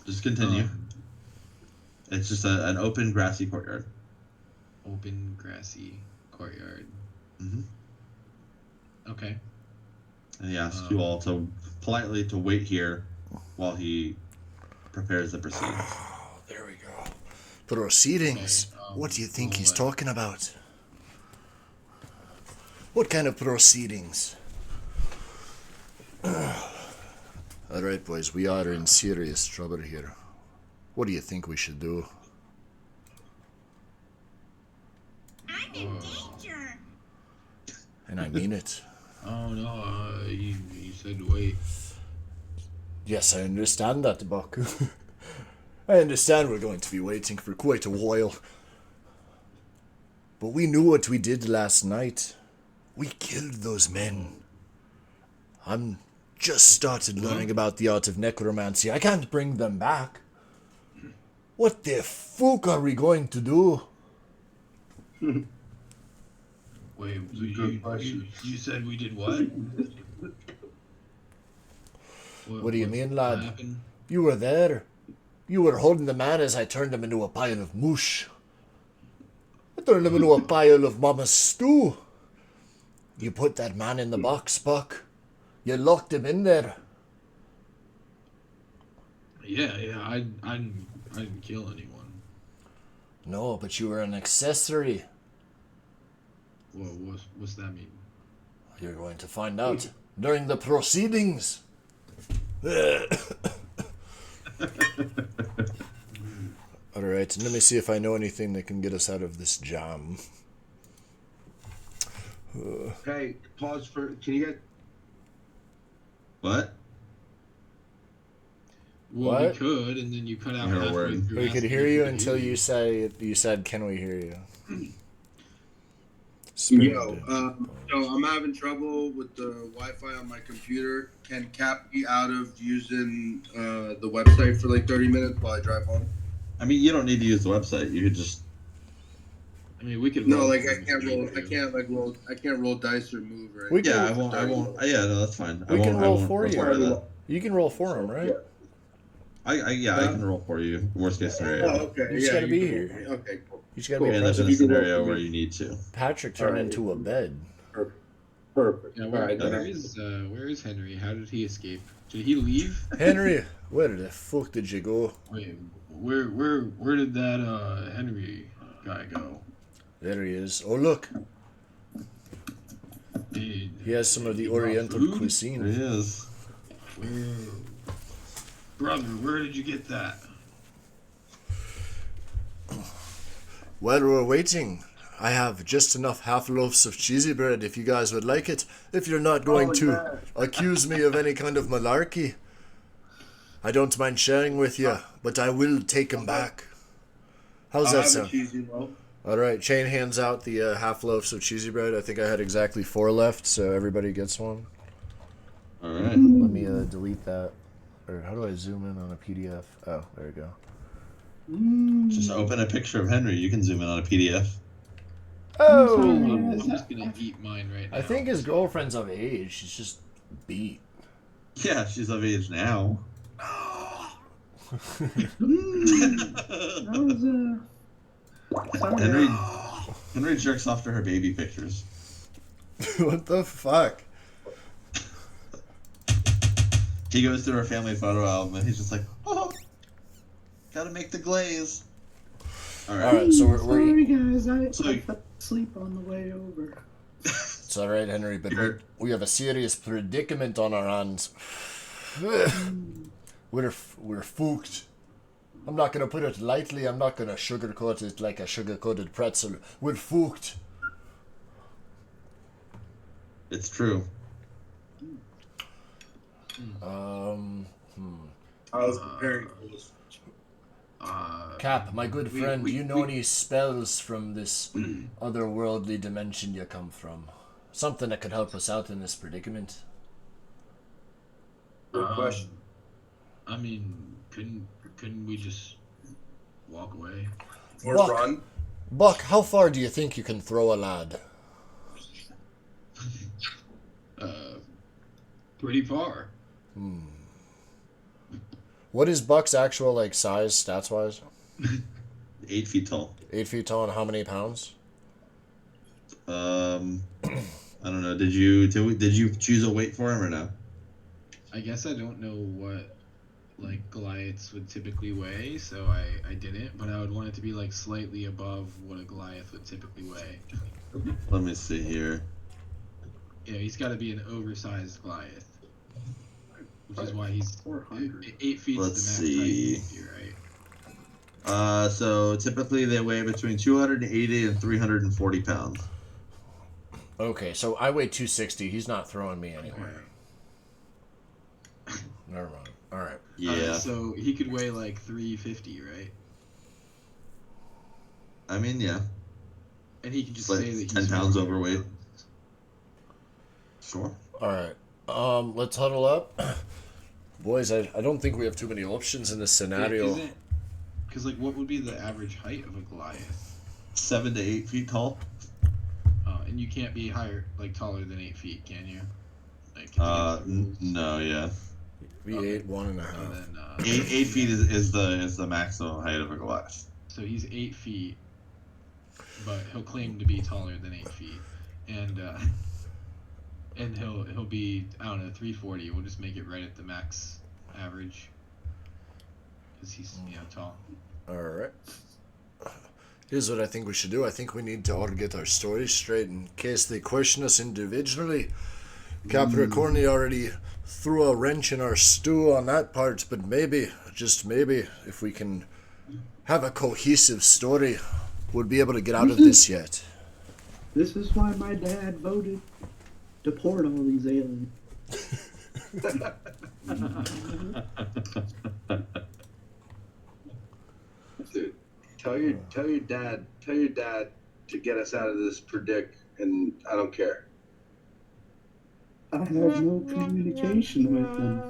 Just continue. It's just an open, grassy courtyard. Open, grassy courtyard. Mm-hmm. Okay. And he asks you all politely to wait here while he prepares the proceedings. There we go. Proceedings? Okay, what do you think he's talking about? What kind of proceedings? Alright, boys, we are in serious trouble here. What do you think we should do? I'm in danger. And I mean it. Oh no, you said to wait. Yes, I understand that, Buck. I understand we're going to be waiting for quite a while. But we knew what we did last night. We killed those men. I'm just started learning about the art of necromancy. I can't bring them back. What the fuck are we going to do? Wait, you said we did what? What do you mean, lad? Happened? You were there. You were holding the man as I turned him into a pile of mush. I turned him into a pile of mama's stew. You put that man in the box, Buck. You locked him in there. Yeah, I didn't kill anyone. No, but you were an accessory. Well, what's that mean? You're going to find out during the proceedings. Alright, let me see if I know anything that can get us out of this jam. Hey, pause for. Can you get? What? Well, What? we could, and then you cut out Your halfway word. through. We could asking hear if you could until hear you said, "Can we hear you?" Yo, so I'm having trouble with the Wi-Fi on my computer. Can Cap be out of using the website for like 30 minutes while I drive home? I mean, you don't need to use the website. You could just. I mean, we could. No, roll like for I him can't if we roll. need I to. can't like roll. I can't roll dice or move or We anything. can- Yeah, I won't. Yeah, no, that's fine. We can roll for report you. that. You can roll for him, right? I can roll for you. Worst case scenario. Oh, okay. You just Yeah, gotta you be can roll here. for me. Okay, cool. You just gotta We be end up in a present. scenario where you need to. Patrick turned Alright. into a bed. Perfect. Yeah, All where, right, then where is Henry? How did he escape? Did he leave? Henry, where the fuck did you go? Wait, where did that Henry guy go? There he is. Oh look, Did he has some of the he brought Oriental food? There cuisine. he is. Brother, where did you get that? While we're waiting, I have just enough half loaves of cheesy bread if you guys would like it. If you're not going to accuse me of any kind of malarkey, I don't mind sharing with you, but I will take them back. How's I'll that have a sound? cheesy loaf. Alright, Shane hands out the half loaves of cheesy bread. I think I had exactly 4 left, so everybody gets one. Alright. Let me delete that. Or how do I zoom in on a PDF? Oh, there we go. Just open a picture of Henry. You can zoom in on a PDF. Oh! I'm just gonna eat mine right now. I think his girlfriend's of age. She's just beat. Yeah, she's of age now. Henry, Henry jerks off to her baby pictures. What the fuck? He goes through her family photo album and he's just like, oh, gotta make the glaze. Alright, so we're Sorry guys, I So- fell asleep on the way over. it's alright, Henry, but we have a serious predicament on our hands. we're fooked. I'm not gonna put it lightly. I'm not gonna sugarcoat it like a sugar-coated pretzel. We're fooked. It's true. I was preparing for this. Cap, my good friend, do you know any spells from this otherworldly dimension you come from? Something that could help us out in this predicament? Good question. I mean, couldn't we just walk away? Or Buck. run? Buck, how far do you think you can throw a lad? Pretty far. What is Buck's actual size, stats wise? 8 feet tall. 8 feet tall and how many pounds? I don't know. Did you choose a weight for him or no? I guess I don't know what Goliaths would typically weigh, so I didn't, but I would want it to be slightly above what a Goliath would typically weigh. Let me see here. Yeah, he's got to be an oversized Goliath, which is why he's 400. 8 feet. Let's the max see. height, you're right. So typically they weigh between 280 and 340 pounds. Okay, so I weigh 260. He's not throwing me anywhere. Never mind. Alright. Yeah. So he could weigh 350, right? I mean, yeah. And he could just Like say that he's 10 pounds 400 overweight. pounds. Sure. Alright. Let's huddle up. Boys, I don't think we have too many options in this scenario. Because what would be the average height of a Goliath? 7 to 8 feet tall. And you can't be taller than 8 feet, can you? No, yeah. Be 8, 1.5. Then, 8 feet is the maximum height of a Goliath. So he's 8 feet, but he'll claim to be taller than 8 feet, and he'll be, I don't know, 340. We'll just make it right at the max average. because he's tall. All right. Here's what I think we should do. I think we need to all get our stories straight in case they question us individually. Capricorni already threw a wrench in our stew on that part, but maybe, just maybe, if we can have a cohesive story, we'll be able to get out of this yet. This is why my dad voted to deport all these aliens. Dude, tell your dad to get us out of this predict, and I don't care. I have no communication with them.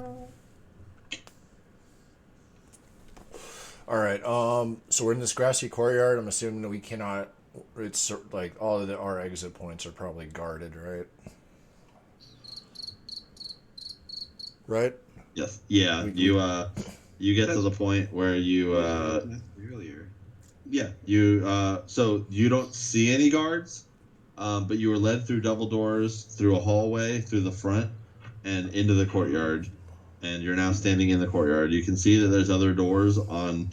All right. So we're in this grassy courtyard. I'm assuming that we cannot. It's like all of our exit points are probably guarded, right? Right. Yes. Yeah. You get to the point where you earlier. Yeah. So you don't see any guards, but you were led through double doors, through a hallway, through the front, and into the courtyard. And you're now standing in the courtyard. You can see that there's other doors on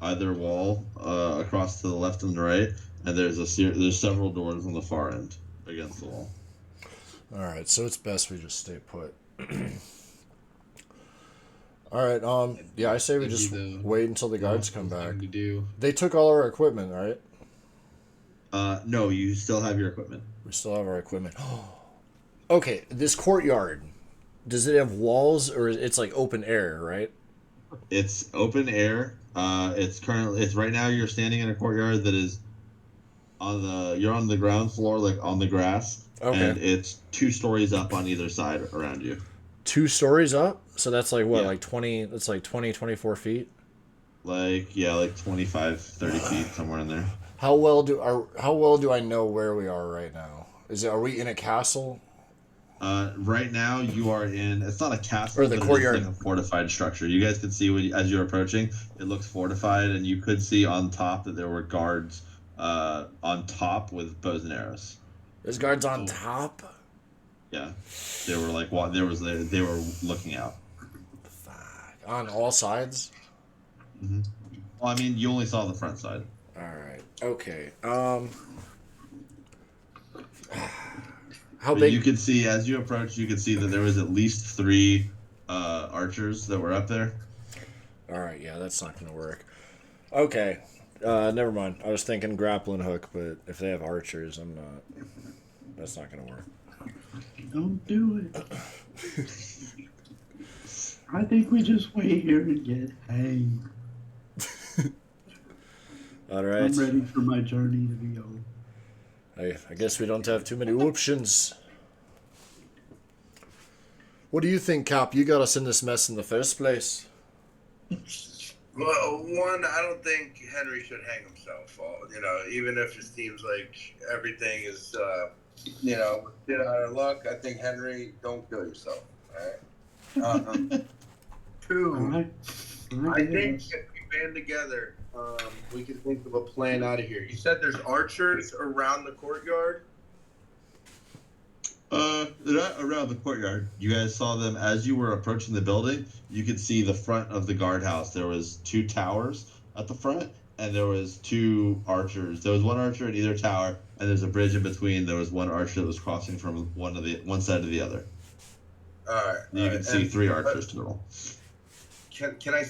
either wall, across to the left and the right, and there's several doors on the far end against the wall. All right, so it's best we just stay put. All right, yeah, I say we just wait until the guards come back. They took all our equipment, right? No, you still have your equipment. We still have our equipment. Okay, this courtyard, does it have walls or it's like open air, right? It's open air. It's right now you're standing in a courtyard that is you're on the ground floor, like on the grass. Okay. And it's 2 stories up on either side around you. 2 stories up? So that's like what, Yeah. like 20, that's like 20, 24 feet? Like 25, 30 feet, somewhere in there. How well do I know where we are right now? Are we in a castle? Right now you are in, it's not a castle, Or the but courtyard. it's like a fortified structure. You guys can see as you're approaching, it looks fortified, and you could see on top that there were guards on top with bows and arrows. There's guards on top? Yeah. They were like, they were looking out. Fuck. On all sides? Mm-hmm. Well, I mean, you only saw the front side. Alright. Okay. How But big? you could see, as you approach, you could see that there was at least 3 archers that were up there. Alright, yeah, that's not going to work. Okay. Never mind. I was thinking grappling hook, but if they have archers, that's not going to work. Don't do it. I think we just wait here and get hanged. Alright. I'm ready for my journey to be over. I guess we don't have too many options. What do you think, Cap? You got us in this mess in the first place. Well, one, I don't think Henry should hang himself. Even if it seems like everything is, shit out of luck, I think Henry, don't kill yourself. All right. 2, I think if we band together, we can think of a plan out of here. You said there's archers around the courtyard. They're not around the courtyard. You guys saw them as you were approaching the building. You could see the front of the guardhouse. There was 2 towers at the front, and there was 2 archers. There was 1 archer at either tower, and there's a bridge in between. There was 1 archer that was crossing from one side to the other. All right. You can see 3 archers total. Can I?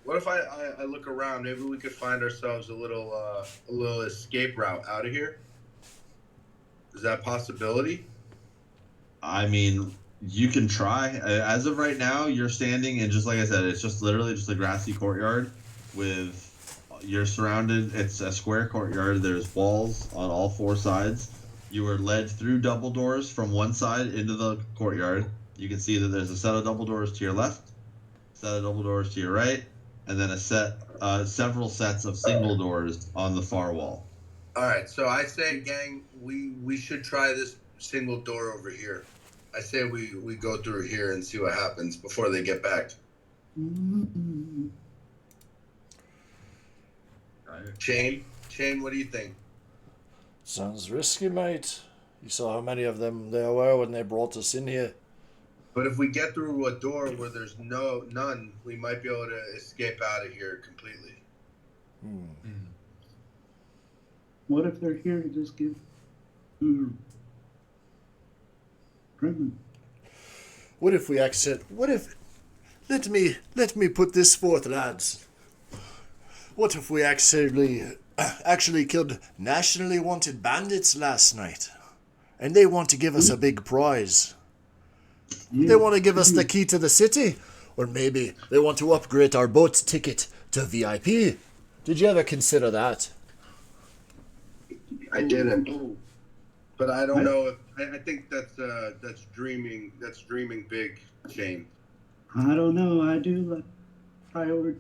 What if I look around? Maybe we could find ourselves a little escape route out of here. Is that a possibility? I mean, you can try. As of right now, you're standing in, just like I said, it's just literally just a grassy courtyard you're surrounded. It's a square courtyard. There's walls on all 4 sides. You were led through double doors from one side into the courtyard. You can see that there's a set of double doors to your left, set of double doors to your right, and then several sets of single doors on the far wall. All right, so I say, gang, we should try this single door over here. I say we go through here and see what happens before they get back. Shane, what do you think? Sounds risky, mate. You saw how many of them there were when they brought us in here. But if we get through a door where there's none, we might be able to escape out of here completely. What if they're here to just give present? What if we exit? What if? Let me put this forth, lads. What if we actually killed nationally wanted bandits last night, and they want to give us a big prize? They want to give us the key to the city, or maybe they want to upgrade our boat ticket to VIP. Did you ever consider that? I didn't, but I don't know. I think that's dreaming. That's dreaming big, Shane. I don't know. I do like priority.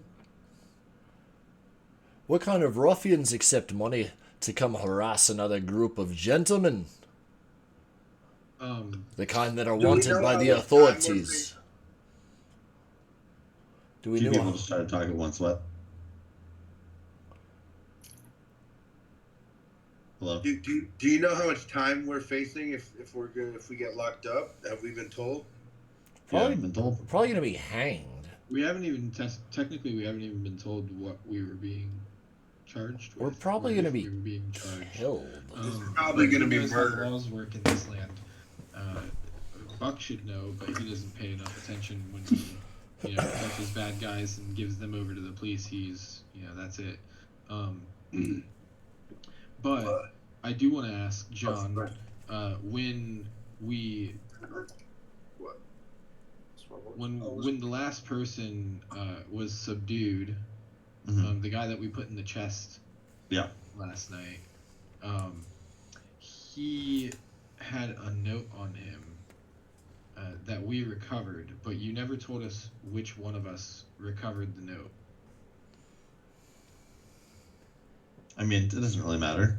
What kind of ruffians accept money to come harass another group of gentlemen? The kind that are wanted by the authorities. Do we Two know? people just try to talk at once. What? Hello. Do you know how much time we're facing if we get locked up? Have we been told? Probably been told. Probably gonna be hanged. We haven't even technically we haven't even been told what we were being charged with. We're probably gonna be we were being charged. killed. Probably gonna be knows murder. How laws work in this land. Buck should know, but he doesn't pay enough attention when he, catches bad guys and gives them over to the police. He's, that's it. But I do want to ask John, when the last person was subdued, the guy that we put in the chest, last night, he had a note on him that we recovered, but you never told us which one of us recovered the note. I mean, it doesn't really matter.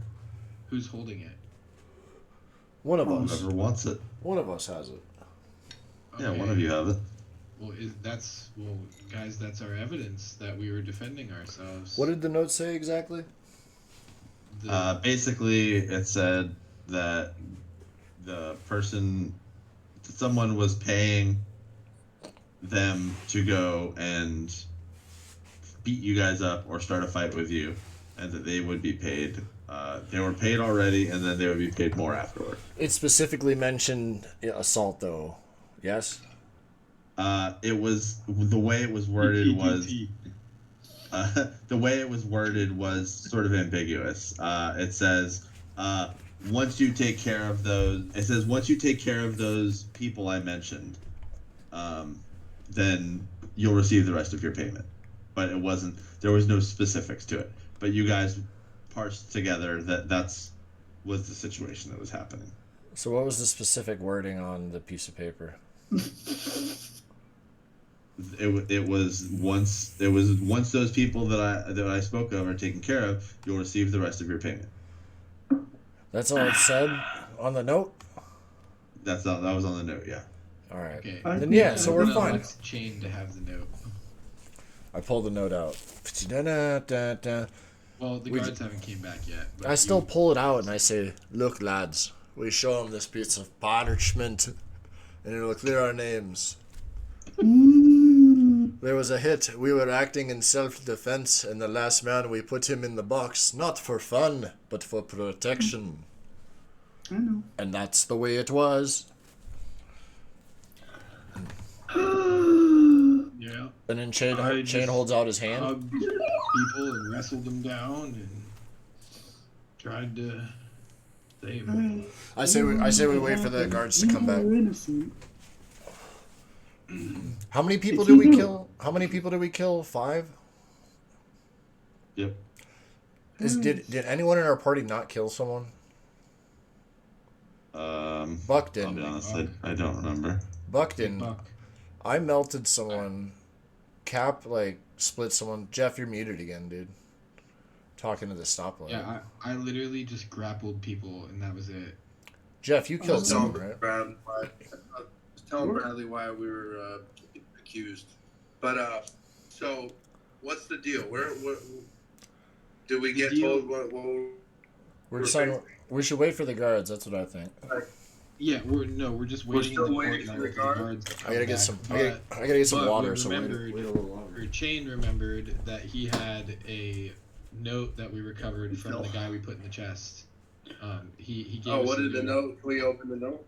Who's holding it? One of us. Whoever wants it. One of us has it. Yeah, one of you have it. Well, guys, that's our evidence that we were defending ourselves. What did the note say exactly? Basically, it said that someone was paying them to go and beat you guys up or start a fight with you, and that they would be paid. They were paid already, and then they would be paid more afterward. It specifically mentioned assault, though. Yes. It was the way it was worded was. The way it was worded was sort of ambiguous. It says, once you take care of those. It says once you take care of those people I mentioned, then you'll receive the rest of your payment. But it wasn't. There was no specifics to it. But you guys parsed together that's was the situation that was happening. So what was the specific wording on the piece of paper? It was once those people that I spoke of are taken care of, you'll receive the rest of your payment. That's all it said on the note? That was on the note, yeah. All right. Okay. Then yeah, so we're fine. Alex Chain to have the note. I pulled the note out. Well, the guards haven't came back yet. I still pull it out and I say, "Look, lads, we show them this piece of parchment, and it'll clear our names. There was a hit. We were acting in self-defense, and the last man, we put him in the box, not for fun, but for protection. I know. And that's the way it was." Yeah. And then Chain just holds out his hand. Hugged people and wrestled them down and tried to save them. I say we wait for the guards to come back. How many people did we kill? How many people did we kill? 5? Yep. Did anyone in our party not kill someone? Buck didn't. I'll be honest, I don't remember. Buck didn't. Buck. I melted someone. Cap split someone. Jeff, you're muted again, dude. Talking to the stoplight. Yeah, I literally just grappled people and that was it. Jeff, you killed someone, right? Tell Bradley why we were accused. But so what's the deal? Where did we get told what We're deciding. We should wait for the guards. That's what I think. Yeah, we're just We're waiting still in the waiting courtyard for for the the guard? guards. To I gotta come get back, some. but- I gotta get some but water. we So wait remembered- a little longer. Or Chain remembered that he had a note that we recovered from the guy we put in the chest. He gave Oh, us what a did the note? Can we open the note?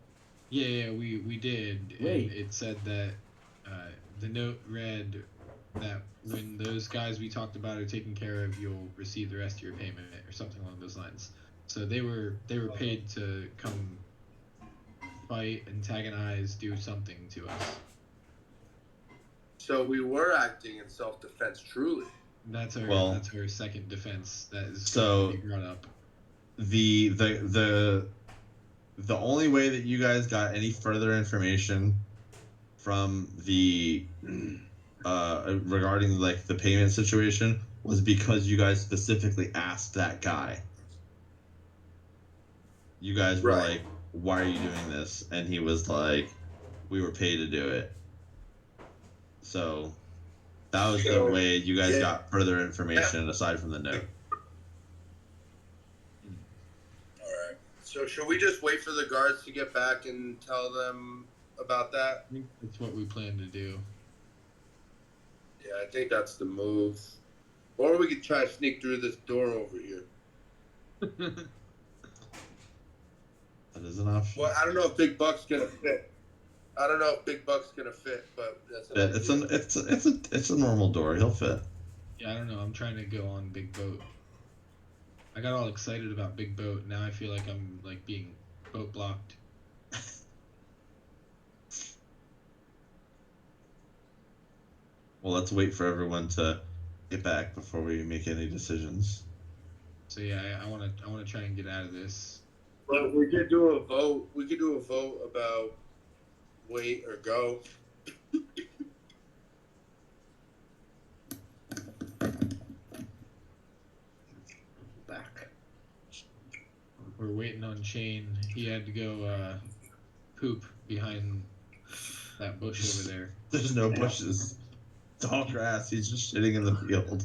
Yeah, we did. Wait. And it said that the note read that when those guys we talked about are taken care of, you'll receive the rest of your payment or something along those lines. So they were paid to come fight, antagonize, do something to us. So we were acting in self-defense, truly. That's Well- our second defense that is So- going to be brought up. The only way that you guys got any further information from the regarding like the payment situation was because you guys specifically asked that guy. You guys were Right. like, "Why are you doing this?" And he was like, "We were paid to do it." So that was the So, way you guys yeah. got further information aside from the note. All right. So should we just wait for the guards to get back and tell them about that? I think that's what we plan to do. Yeah, I think that's the move. Or we could try to sneak through this door over here. That is an option. Well, I don't know if Big Buck's gonna fit. I don't know if Big Buck's gonna fit, but that's an idea. It's a normal door. He'll fit. Yeah, I don't know. I'm trying to go on Big Boat. I got all excited about Big Boat. Now I feel like I'm like being boat blocked. Well, let's wait for everyone to get back before we make any decisions. So yeah, I want to try and get out of this. But we could do a vote. We could do a vote about wait or go. Back. We're waiting on Shane. He had to go poop behind that bush over there. There's no bushes. It's all grass. He's just shitting in the field.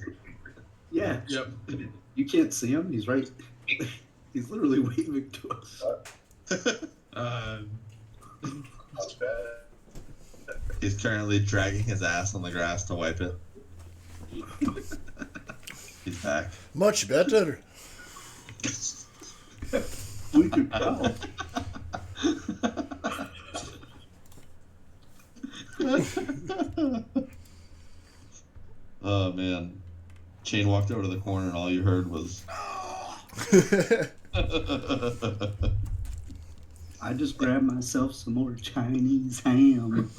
Yeah. Yep. You can't see him. He's right. He's literally waving to us. Not bad. He's currently dragging his ass on the grass to wipe it. He's back. Much better. We could go. Oh man. Chain walked over to the corner and all you heard was I just grabbed myself some more Chinese ham.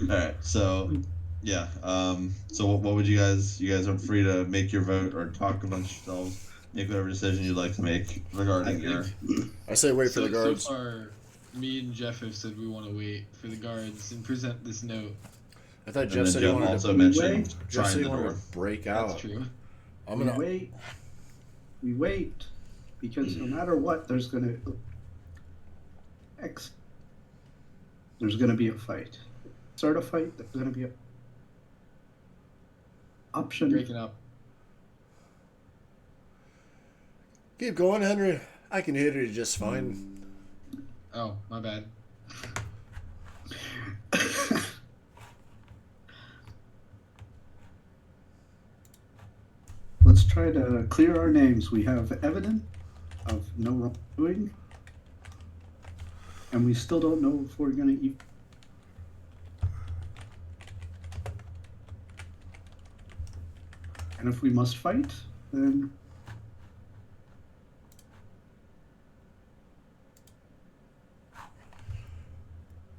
Alright, so yeah. So what would you guys are free to make your vote or talk amongst yourselves, make whatever decision you'd like to make regarding your I say wait for the guards. So far, me and Jeff have said we want to wait for the guards and present this note. I thought and Jeff then said he Jeff wanted also to. mentioned Jeff said trying he the wanted door. to break That's out. true. I'm We gonna. wait. We wait. Because no matter what, there's gonna there's gonna be a fight. Start a fight, there's gonna be a option. Breaking up. Keep going, Henry. I can hear you just fine. Oh, my bad. Let's try to clear our names. We have evidence of no wrongdoing, and we still don't know if we're gonna eat. And if we must fight, then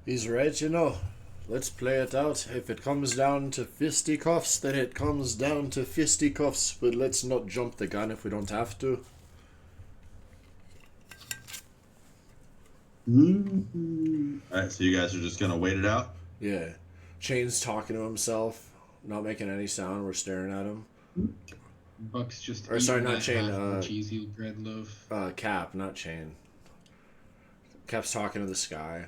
He's right, you know. Let's play it out. If it comes down to fisticuffs, then it comes down to fisticuffs. But let's not jump the gun if we don't have to. Alright, so you guys are just gonna wait it out? Yeah. Chain's talking to himself, not making any sound. We're staring at him. Buck's just Or sorry, eating not that Chain, half of the cheesy bread loaf. Cap, not Chain. Cap's talking to the sky.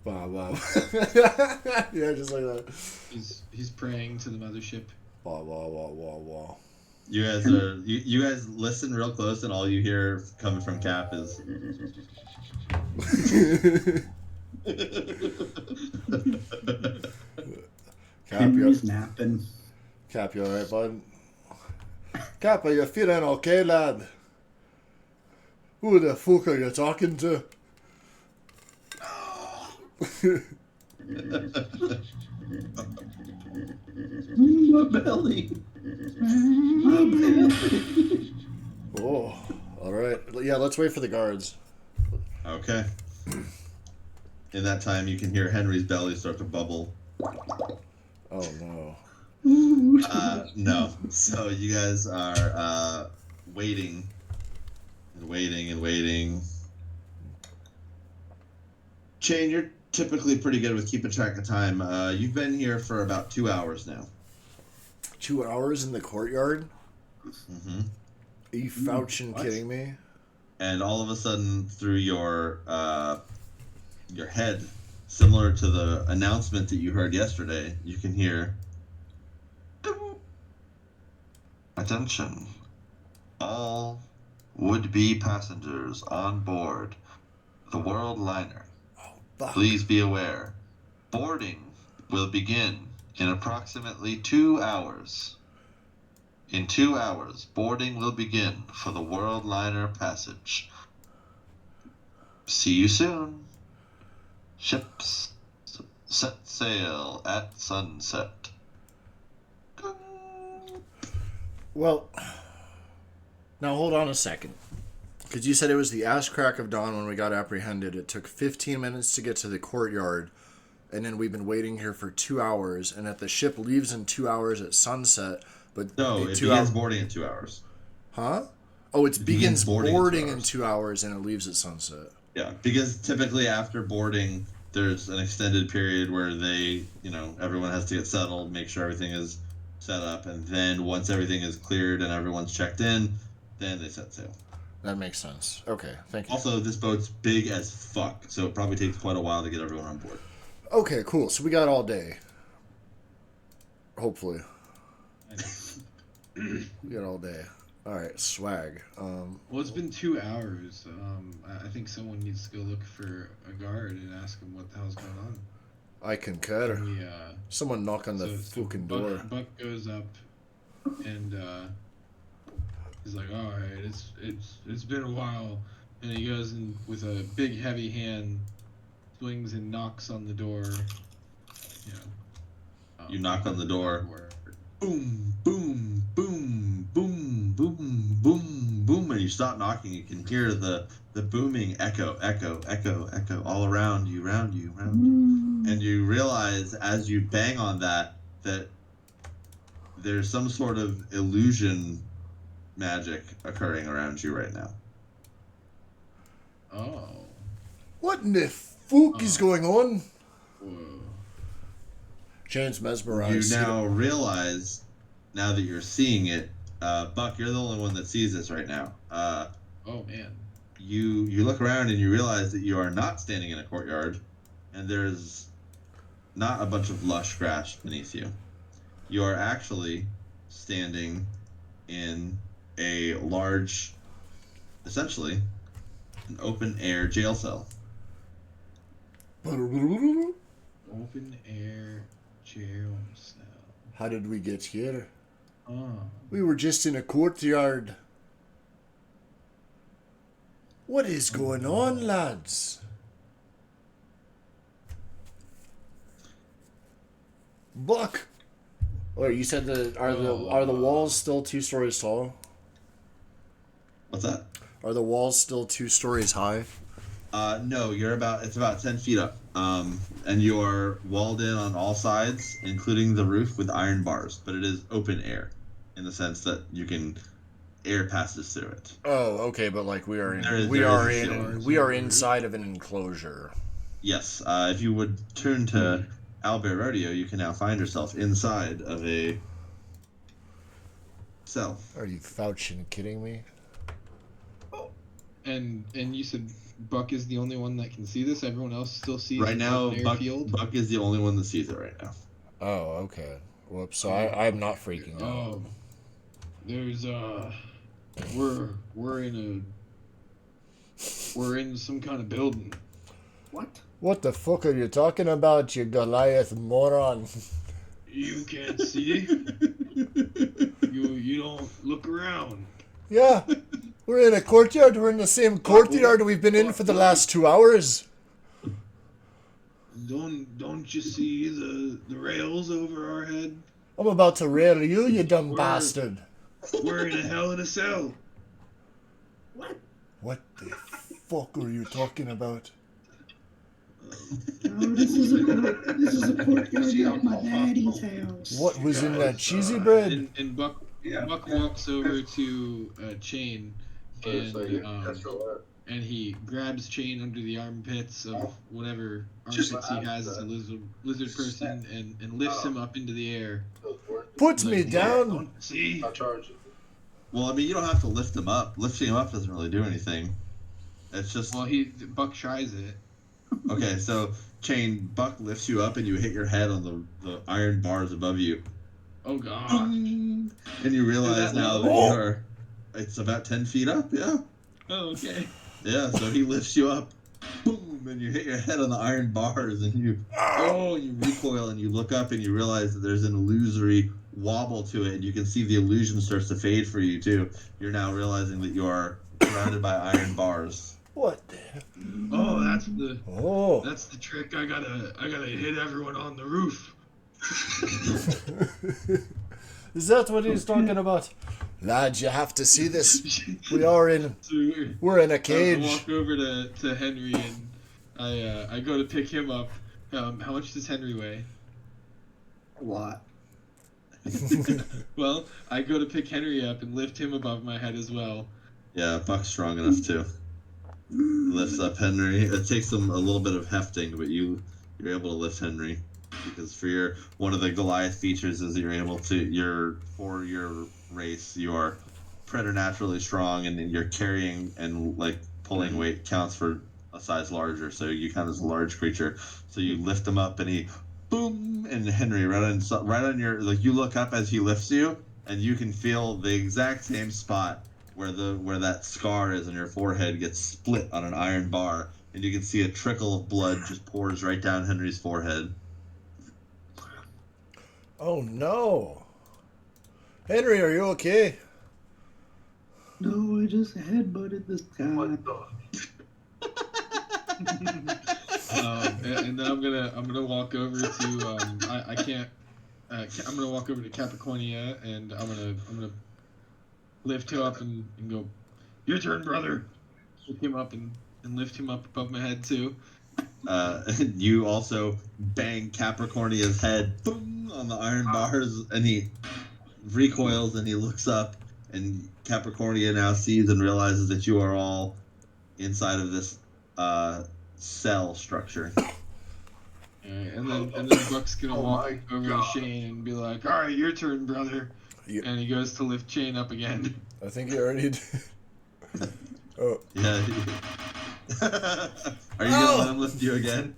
Wow, wow. Yeah, just like that. He's praying to the mothership. Wow, wow, wow, wow, wow. You guys listen real close, and all you hear coming from Cap is. Henry's napping. Cap, you alright, bud? Cap, are you feeling okay, lad? Who the fuck are you talking to? My belly. My belly. Oh, alright. Yeah, let's wait for the guards. Okay. In that time, you can hear Henry's belly start to bubble. Oh, no. No. So you guys are waiting and waiting and waiting. Shane, you're typically pretty good with keeping track of time. You've been here for about 2 hours now. 2 hours in the courtyard? Mm-hmm. Are you Fouchin' kidding me? And all of a sudden, through your head, similar to the announcement that you heard yesterday, you can hear, "Attention, all would-be passengers on board the World Liner. Please be aware, boarding will begin in approximately 2 hours. In 2 hours, boarding will begin for the World Liner passage. See you soon. Ships set sail at sunset." Well, now hold on a second. Because you said it was the ass crack of dawn when we got apprehended. It took 15 minutes to get to the courtyard. And then we've been waiting here for 2 hours. And that the ship leaves in 2 hours at sunset. But No, it begins boarding in 2 hours. Huh? Oh, it begins boarding in 2 hours. hours and it leaves at sunset. Yeah, because typically after boarding, there's an extended period where everyone has to get settled, make sure everything is set up, and then once everything is cleared and everyone's checked in, then they set sail. That makes sense. Okay, thank you. Also, this boat's big as fuck, so it probably takes quite a while to get everyone on board. Okay, cool. So we got all day. Hopefully. We got all day. All right, swag. Well, it's been 2 hours. I think someone needs to go look for a guard and ask him what the hell's going on. I concur. We, Someone knock on the fucking door. Buck goes up and he's like, "All right, it's been a while," and he goes in with a big heavy hand, swings and knocks on the door. You knock on the door. Boom, boom, boom, boom, boom, boom, boom, and you stop knocking. You can hear the booming echo all around you, and you realize as you bang on that there's some sort of illusion magic occurring around you right now. Oh. What in the fuck is going on? Jane's mesmerized. You now realize, now that you're seeing it, Buck, you're the only one that sees this right now. Oh man. You look around and you realize that you are not standing in a courtyard, and there's not a bunch of lush grass beneath you. You are actually standing in a large, essentially, an open-air jail cell. Open air jail cell. How did we get here? Oh. We were just in a courtyard. What is going on, lads? Buck. Oh, you said are the walls still 2 stories tall? What's that? Are the walls still 2 stories high? No, it's about 10 feet up. And you're walled in on all sides, including the roof with iron bars, but it is open air in the sense that air passes through it. Oh, okay, but like we are inside of an enclosure. Yes. If you would turn to Albert Radio, you can now find yourself inside of a cell. Are you Fouchin' kidding me? And you said Buck is the only one that can see this? Everyone else still sees right now, airfield? Buck is the only one that sees it right now. Oh, okay. Whoops. So I'm not freaking out. There's we're in some kind of building. What? What the fuck are you talking about, you Goliath moron? You can't see. You don't look around. Yeah, we're in a courtyard. We're in the same courtyard we've been in for the last 2 hours. Don't you see the rails over our head? I'm about to rail you, you dumb We're- bastard. We're in a hell in a cell. What the fuck are you talking about? No, this is a courtyard at my daddy's house. What was in that cheesy bread? And Buck walks over to Chain and he grabs Chain under the armpits of whatever armpits he has as a lizard person and lifts him up into the air. Put me down. See? I'll charge you. Well, I mean, you don't have to lift him up. Lifting him up doesn't really do anything. It's just Well, Buck tries it. okay. So, Chain, Buck lifts you up, and you hit your head on the iron bars above you, Oh god. and you realize that now that low? you're. It's about 10 feet up. Yeah. Oh, okay. Yeah. So he lifts you up, boom, and you hit your head on the iron bars, and you you recoil, and you look up, and you realize that there's an illusory wobble to it, and you can see the illusion starts to fade for you too. You're now realizing that you are surrounded by iron bars. What the? Oh, that's Oh. the trick. I gotta hit everyone on the roof. Is that what he's talking about? Lads, you have to see this. We're in a I cage. walk over to Henry and I go to pick him up. How much does Henry weigh? A lot. Well, I go to pick Henry up and lift him above my head as well. Yeah, Buck's strong enough too. Lifts up Henry. It takes him a little bit of hefting, but you're able to lift Henry because for one of the Goliath features is that you're able to for your race you are preternaturally strong, and you're carrying and like pulling weight counts for a size larger, so you count as a large creature. So you lift him up and he boom, and Henry right on your, like, you look up as he lifts you and you can feel the exact same spot where that scar is on your forehead gets split on an iron bar, and you can see a trickle of blood just pours right down Henry's forehead. Oh no. Henry, are you okay? No, I just headbutted this guy. And then I'm gonna walk over to I can't I'm gonna walk over to Capricornia and I'm gonna lift him up and go, your turn, brother. Pick him up and lift him up above my head too. You also bang Capricornia's head boom on the iron bars, and he recoils and he looks up, and Capricornia now sees and realizes that you are all inside of this cell structure. And then Buck's gonna walk over to Shane and be like, all right, your turn, brother. And he goes to lift Shane up again. I think he already did. Oh. Yeah. Are you gonna let him lift you again?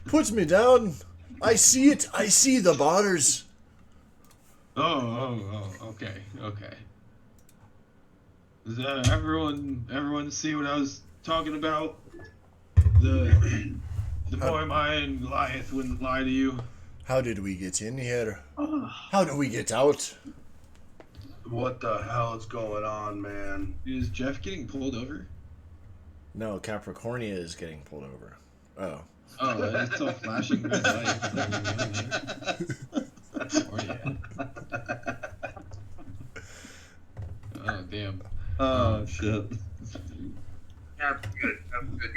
Put me down. I see it. I see the bars. Oh, okay. Does everyone see what I was talking about? The boy and Goliath wouldn't lie to you. How did we get in here? How do we get out? What the hell is going on, man? Is Jeff getting pulled over? No, Capricornia is getting pulled over. Oh. Oh, it's all flashing red light. Oh, damn. Oh, shit. I'm good.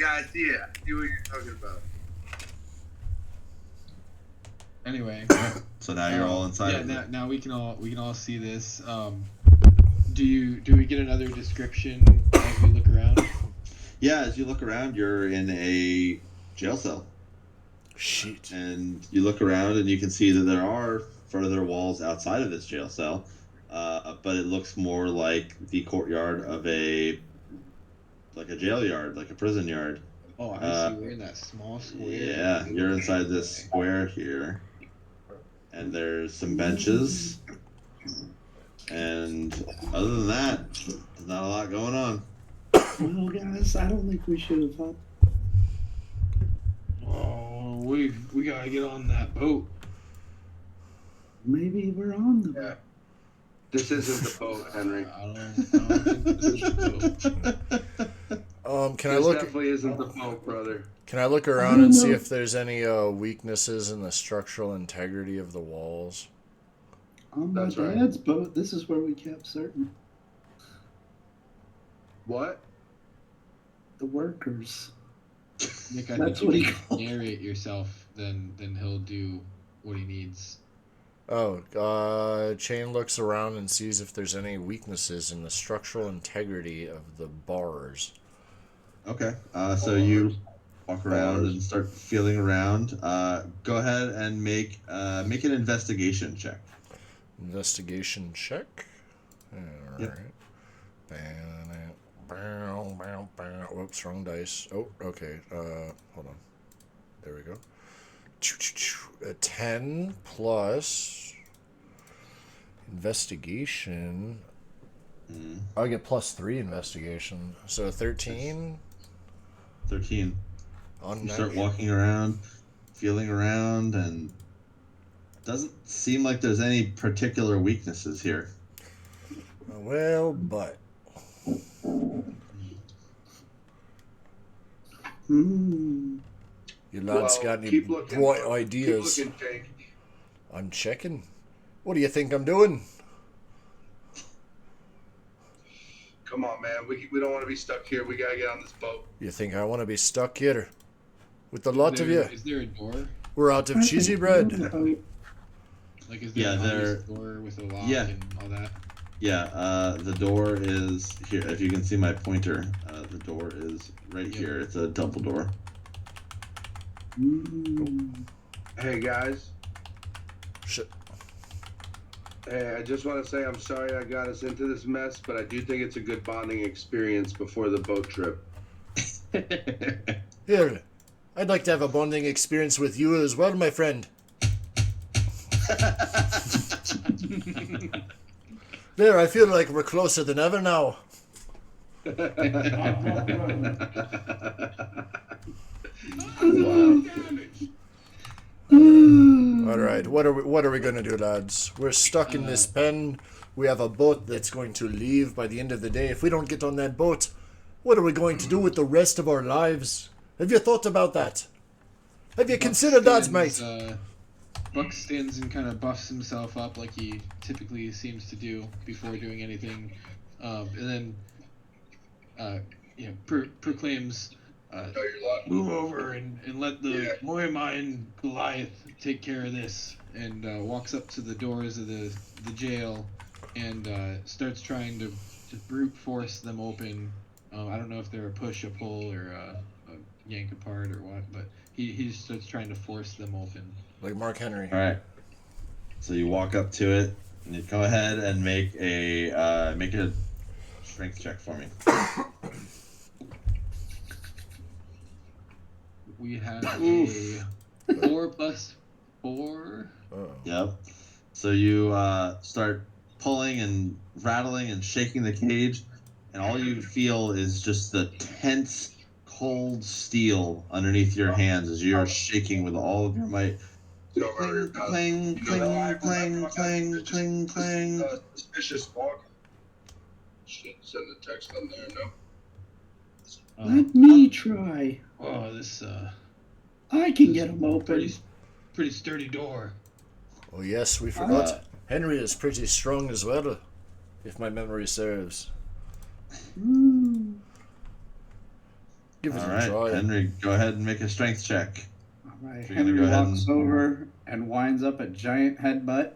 Yeah, I see it. I see what you're talking about. Anyway. So now you're all inside of it. Now we can all see this. Do we get another description as we look around? Yeah, as you look around, you're in a jail cell. Shit. And you look around and you can see that there are further walls outside of this jail cell, but it looks more like the courtyard of a jail yard, like a prison yard. Oh, I see. We're in that small square. Yeah, you're inside this square here, and there's some benches, And other than that, there's not a lot going on. Well, guys, I don't think we should have. Oh, we gotta get on that boat. Maybe we're on the boat. This isn't the boat, Henry. I don't think this is the boat. Can I This look? definitely isn't the boat, brother. Can I look around and see if there's any weaknesses in the structural integrity of the walls? On my That's right. dad's boat, this is where we kept certain What? the workers. Nick, I That's think what if he you called. narrate yourself, then he'll do what he needs. Oh, Chain looks around and sees if there's any weaknesses in the structural integrity of the bars. Okay. So you walk around and start feeling around. Go ahead and make an investigation check. Investigation check. All Yep. right. Whoops, wrong dice. Oh, okay. Hold on. There we go. A 10 plus investigation. I get +3 investigation, so 13. 13. On You start walking around, feeling around, and doesn't seem like there's any particular weaknesses here. Well, but you lads got any keep looking, bright bro. ideas? Keep looking, Jake. I'm checking. What do you think I'm doing? Come on, man. We don't want to be stuck here. We gotta get on this boat. You think I want to be stuck here with the lot of you? Is there a door? We're out of cheesy bread. Like, is there Yeah, an there- obvious door with a lock Yeah. and all that? Yeah, the door is here. If you can see my pointer, the door is right here. It's a double door. Hey, guys. Shit. Hey, I just want to say I'm sorry I got us into this mess, but I do think it's a good bonding experience before the boat trip. Here, I'd like to have a bonding experience with you as well, my friend. There, I feel like we're closer than ever now. Wow. All right, what are we gonna do, lads? We're stuck in this pen. We have a boat that's going to leave by the end of the day. If we don't get on that boat, what are we going to do with the rest of our lives? Have you thought about that? Have you considered that, mate? Buck stands and kind of buffs himself up like he typically seems to do before doing anything, and then proclaims, "Move over and let the Moyamine Goliath take care of this." And walks up to the doors of the jail and starts trying to brute force them open. I don't know if they're a push, a pull, or a yank apart or what, but he starts trying to force them open. Like Mark Henry. All right. So you walk up to it, and you go ahead and make a strength check for me. We have a 4 plus 4. Yep. So you start pulling and rattling and shaking the cage, and all you feel is just the tense, cold steel underneath your hands as you're shaking with all of your might. Clang, clang, clang, clang, clang, clang, clang. Suspicious walk. Should send a text on there, no? Let me try. Oh, this I can get them open. pretty sturdy door. Oh yes, we forgot. Henry is pretty strong as well, if my memory serves. Give it All a right, try. Henry, go ahead and make a strength check. All right, So you're gonna Henry go ahead walks over and winds up a giant headbutt.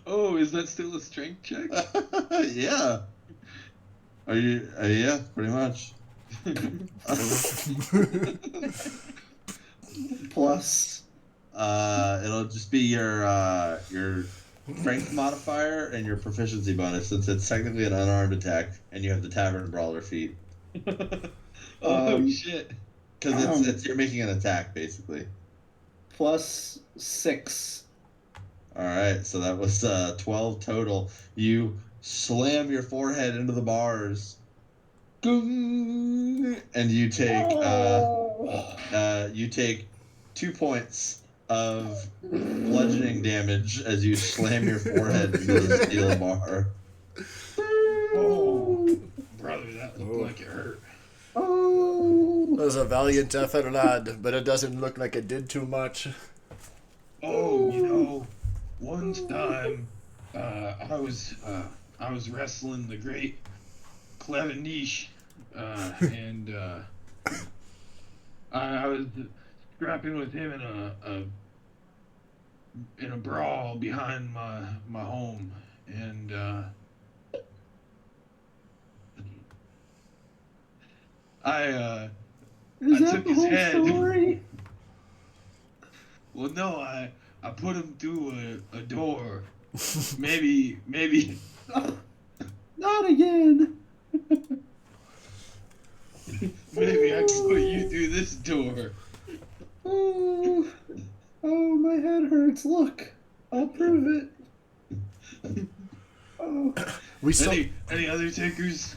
Oh, is that still a strength check? Yeah. Are you? Yeah, pretty much. Plus, It'll just be your strength modifier and your proficiency bonus, since it's technically an unarmed attack, and you have the tavern brawler feat. Oh shit! Because it's you're making an attack basically. plus 6 All right, so that was 12 total. You slam your forehead into the bars. Gung! And you take 2 points of bludgeoning damage as you slam your forehead into the steel bar. Oh, brother, that looked like it hurt. Oh. That was a valiant effort, lad, but it doesn't look like it did too much. Oh, one time, I was wrestling the great Cleveniche, and I was scrapping with him in a brawl behind my home, and I Is that took the his whole head. story? Well, no, I put him through a door. Maybe. Not again. Maybe I can put you through this door. Oh, my head hurts. Look, I'll prove it. Oh. We still Any other takers?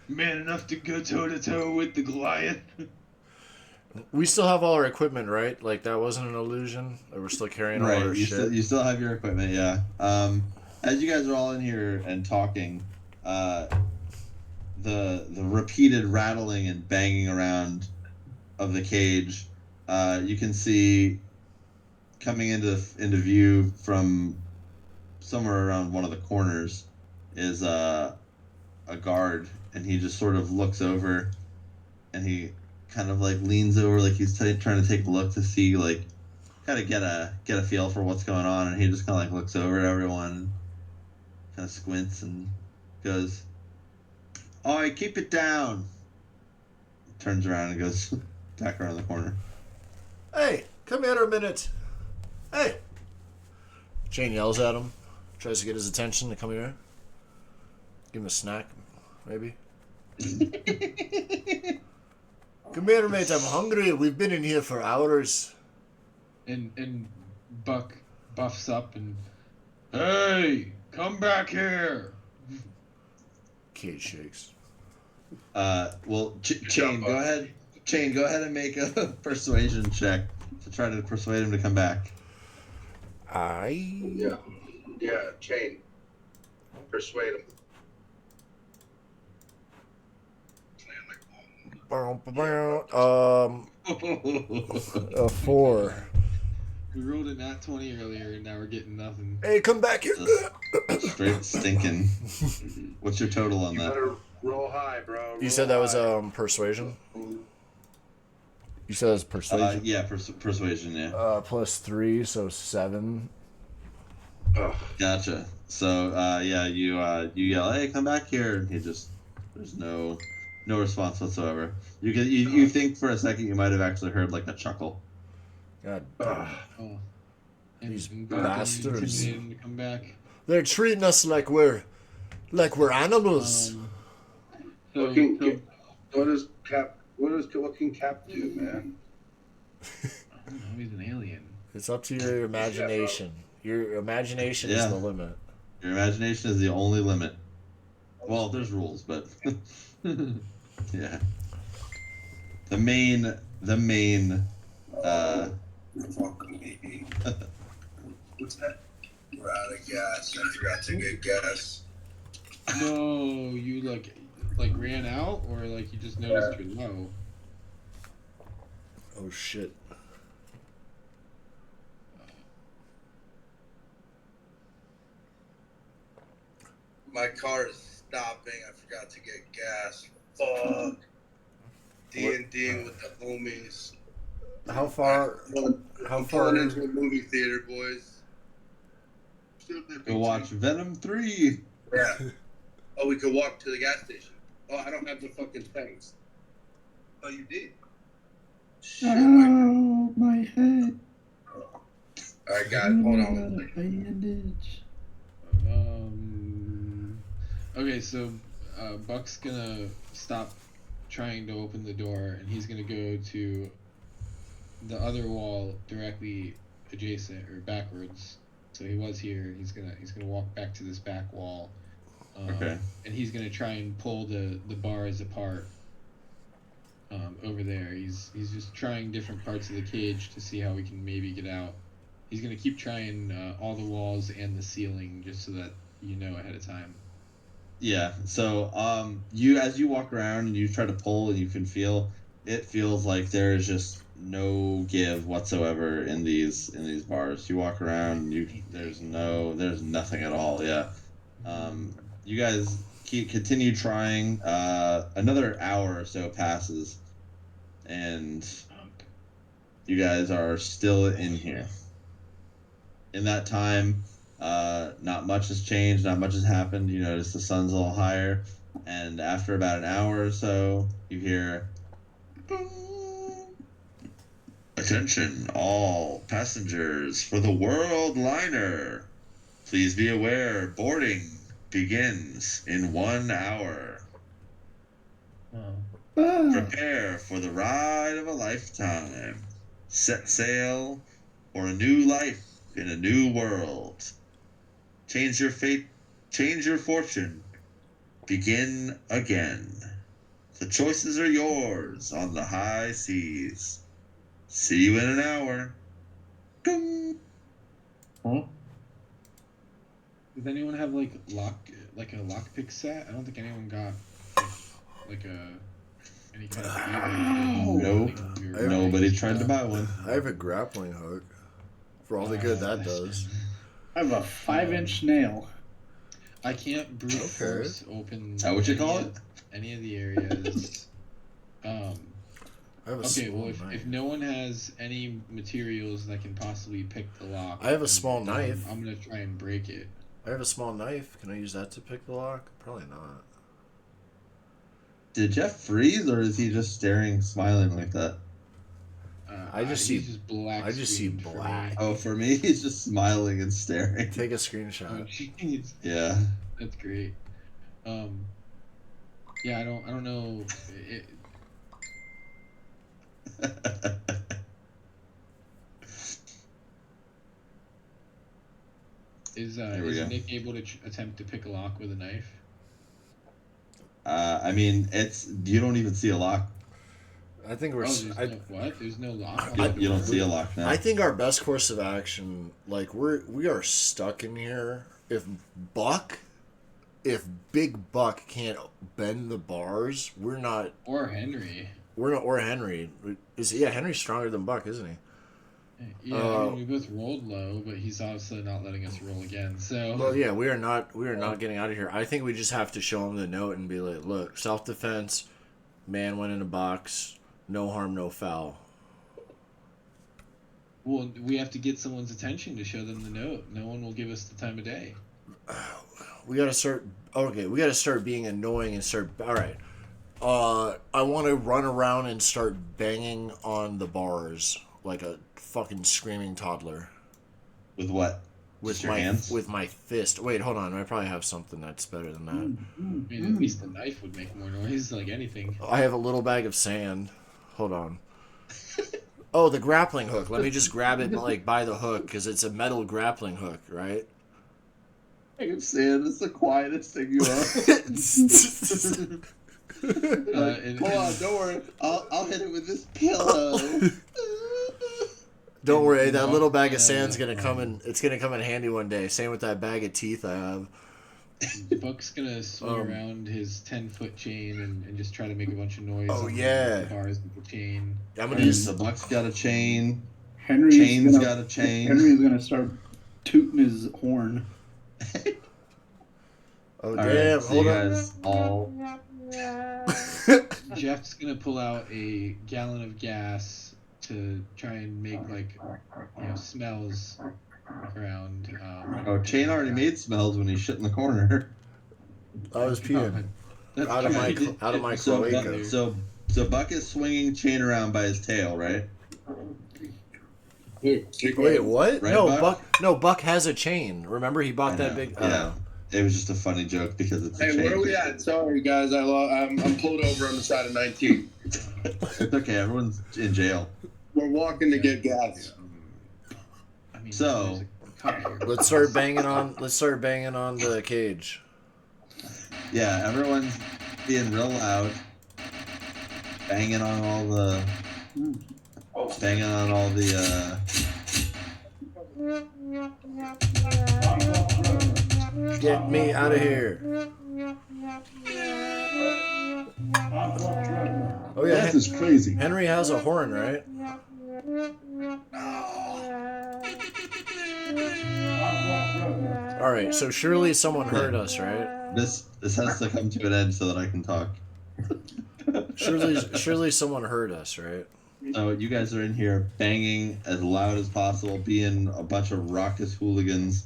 Man enough to go toe to toe with the Goliath? have all our equipment, right? Like that wasn't an illusion. That we're still carrying all our Right, you shit. you still have your equipment, yeah. As you guys are all in here and talking, the repeated rattling and banging around of the cage, you can see coming into view from somewhere around one of the corners is a guard, and he just sort of looks over, and he kind of like leans over like he's trying to take a look to see, like, kind of get a feel for what's going on, and he just kind of like looks over at everyone, kind of squints and goes, "Oi, keep it down." Turns around and goes back around the corner. Hey, come here a minute. Hey. Shane yells at him, tries to get his attention to come here. Give him a snack, maybe. Come here, mate. I'm hungry. We've been in here for hours. And Buck buffs up and, hey, come back here. Cage shakes. Well, Chain, go ahead. Chain, go ahead and make a persuasion check to try to persuade him to come back. Yeah, Chain. Persuade him. A 4. We rolled a nat 20 earlier, and now we're getting nothing. Hey, come back here. Straight stinking. What's your total on You that? better roll high, bro. You said that was persuasion? You said it was persuasion? Yeah, persuasion, yeah. Plus 3, so 7. Gotcha. So, yeah, you yell, "Hey, come back here," and there's no response whatsoever. You think for a second you might have actually heard like a chuckle. God damn. Oh. These And bastards. to come back. They're treating us like we're animals. What can Cap do, man? I don't know, he's an alien. It's up to your imagination. Your imagination is the limit. Your imagination is the only limit. Well, there's rules, but yeah. The main Fuck me. What's that? We're out of gas. I forgot to get gas. No, you like ran out, or like you just noticed you're low. Oh shit. My car is stopping. I forgot to get gas. Fuck. D&D with the homies. How far? I'm pulling into a movie theater, boys. Go watch Venom 3. Yeah. Oh, we could walk to the gas station. Oh, I don't have the fucking things. Oh, you did? Shit, My head. Alright, guys, hold on. A bandage. Okay, so Buck's gonna stop trying to open the door, and he's gonna go to the other wall directly adjacent or backwards So he was here. He's gonna walk back to this back wall. Okay. And he's gonna try and pull the bars apart. Over there, he's just trying different parts of the cage to see how we can maybe get out. He's gonna keep trying all the walls and the ceiling just so that you know ahead of time. Yeah. So you as you walk around and you try to pull and you can feel it feels like there is just no give whatsoever in these bars. You walk around and there's nothing at all. Yeah. You guys continue trying. Another hour or so passes, and you guys are still in here. In that time, not much has changed. Not much has happened. You notice the sun's a little higher, and after about an hour or so, you hear, "Attention, all passengers for the World Liner. Please be aware, boarding begins in 1 hour. Prepare for the ride of a lifetime. Set sail for a new life in a new world. Change your fate, change your fortune. Begin again. The choices are yours on the high seas. See you in an hour." Huh? Does anyone have like a lockpick set? I don't think anyone got like any kind of Nope. Nobody tried to buy one. I have a grappling hook. For all the good that does. I have a 5-inch nail. I can't brute force open. Is that what you call it? Any of the areas. I have a Okay, small well, knife. if no one has any materials that can possibly pick the lock, I have a small knife. I'm gonna try and break it. I have a small knife. Can I use that to pick the lock? Probably not. Did Jeff freeze, or is he just staring, smiling like that? I just see just black. I just see screen for me. black. Oh, for me, he's just smiling and staring. Take a Oh, screenshot. jeez. Yeah. That's great. Yeah, I don't know. Is go. Nick able to attempt to pick a lock with a knife? I mean, you don't even see a lock. I think we're. There's no lock. You don't see a lock now. I think our best course of action, like we are stuck in here. If Big Buck can't bend the bars, we're not. Or Henry. We're not. Or Henry Henry's stronger than Buck, isn't he? Yeah, I mean, we both rolled low, but he's obviously not letting us roll again. So. Well, yeah, we are not getting out of here. I think we just have to show him the note and be like, look, self-defense, man went in a box, no harm, no foul. Well, we have to get someone's attention to show them the note. No one will give us the time of day. We gotta start. Okay, we gotta start being annoying and start. All right. I want to run around and start banging on the bars like a fucking screaming toddler. With what? With your my hands? with my fist. Wait, hold on. I probably have something that's better than that. I mean, at least the knife would make more noise, like anything. I have a little bag of sand. Hold on. Oh, the grappling hook. Let me just grab it like by the hook because it's a metal grappling hook, right? Bag of sand is the quietest thing you are. Hold on, don't worry. I'll hit it with this pillow. Don't worry, that little bag of sand's gonna come in. It's gonna come in handy one day. Same with that bag of teeth I have. Buck's gonna swing around his 10-foot chain and just try to make a bunch of noise. Oh, on yeah. the bars with the chain. I'm gonna use the Buck's got a chain. Henry's got a chain. Henry's gonna start tooting his horn. Oh All damn! right, so Hold you on. guys all. Jeff's gonna pull out a gallon of gas to try and make smells around. Oh, Chain already made smells when he shit in the corner. I was peeing That's out of my good. cloaca. So Buck is swinging Chain around by his tail, right? Wait, what? Right, No, Buck? Buck has a chain. Remember, he bought that big. Yeah. It was just a funny joke because it's a Hey, chain. where are we at? Sorry, guys. I'm pulled over on the side of 19. It's okay. Everyone's in jail. We're walking to get gas. I mean, So, Come here. Let's start banging on the cage. Yeah, everyone's being real loud, banging on all the, Get me out of here. Oh yeah, Death is crazy. Henry has a horn, right? All right, so surely someone heard us, right? This has to come to an end so that I can talk. Surely someone heard us, right? So you guys are in here banging as loud as possible, being a bunch of raucous hooligans,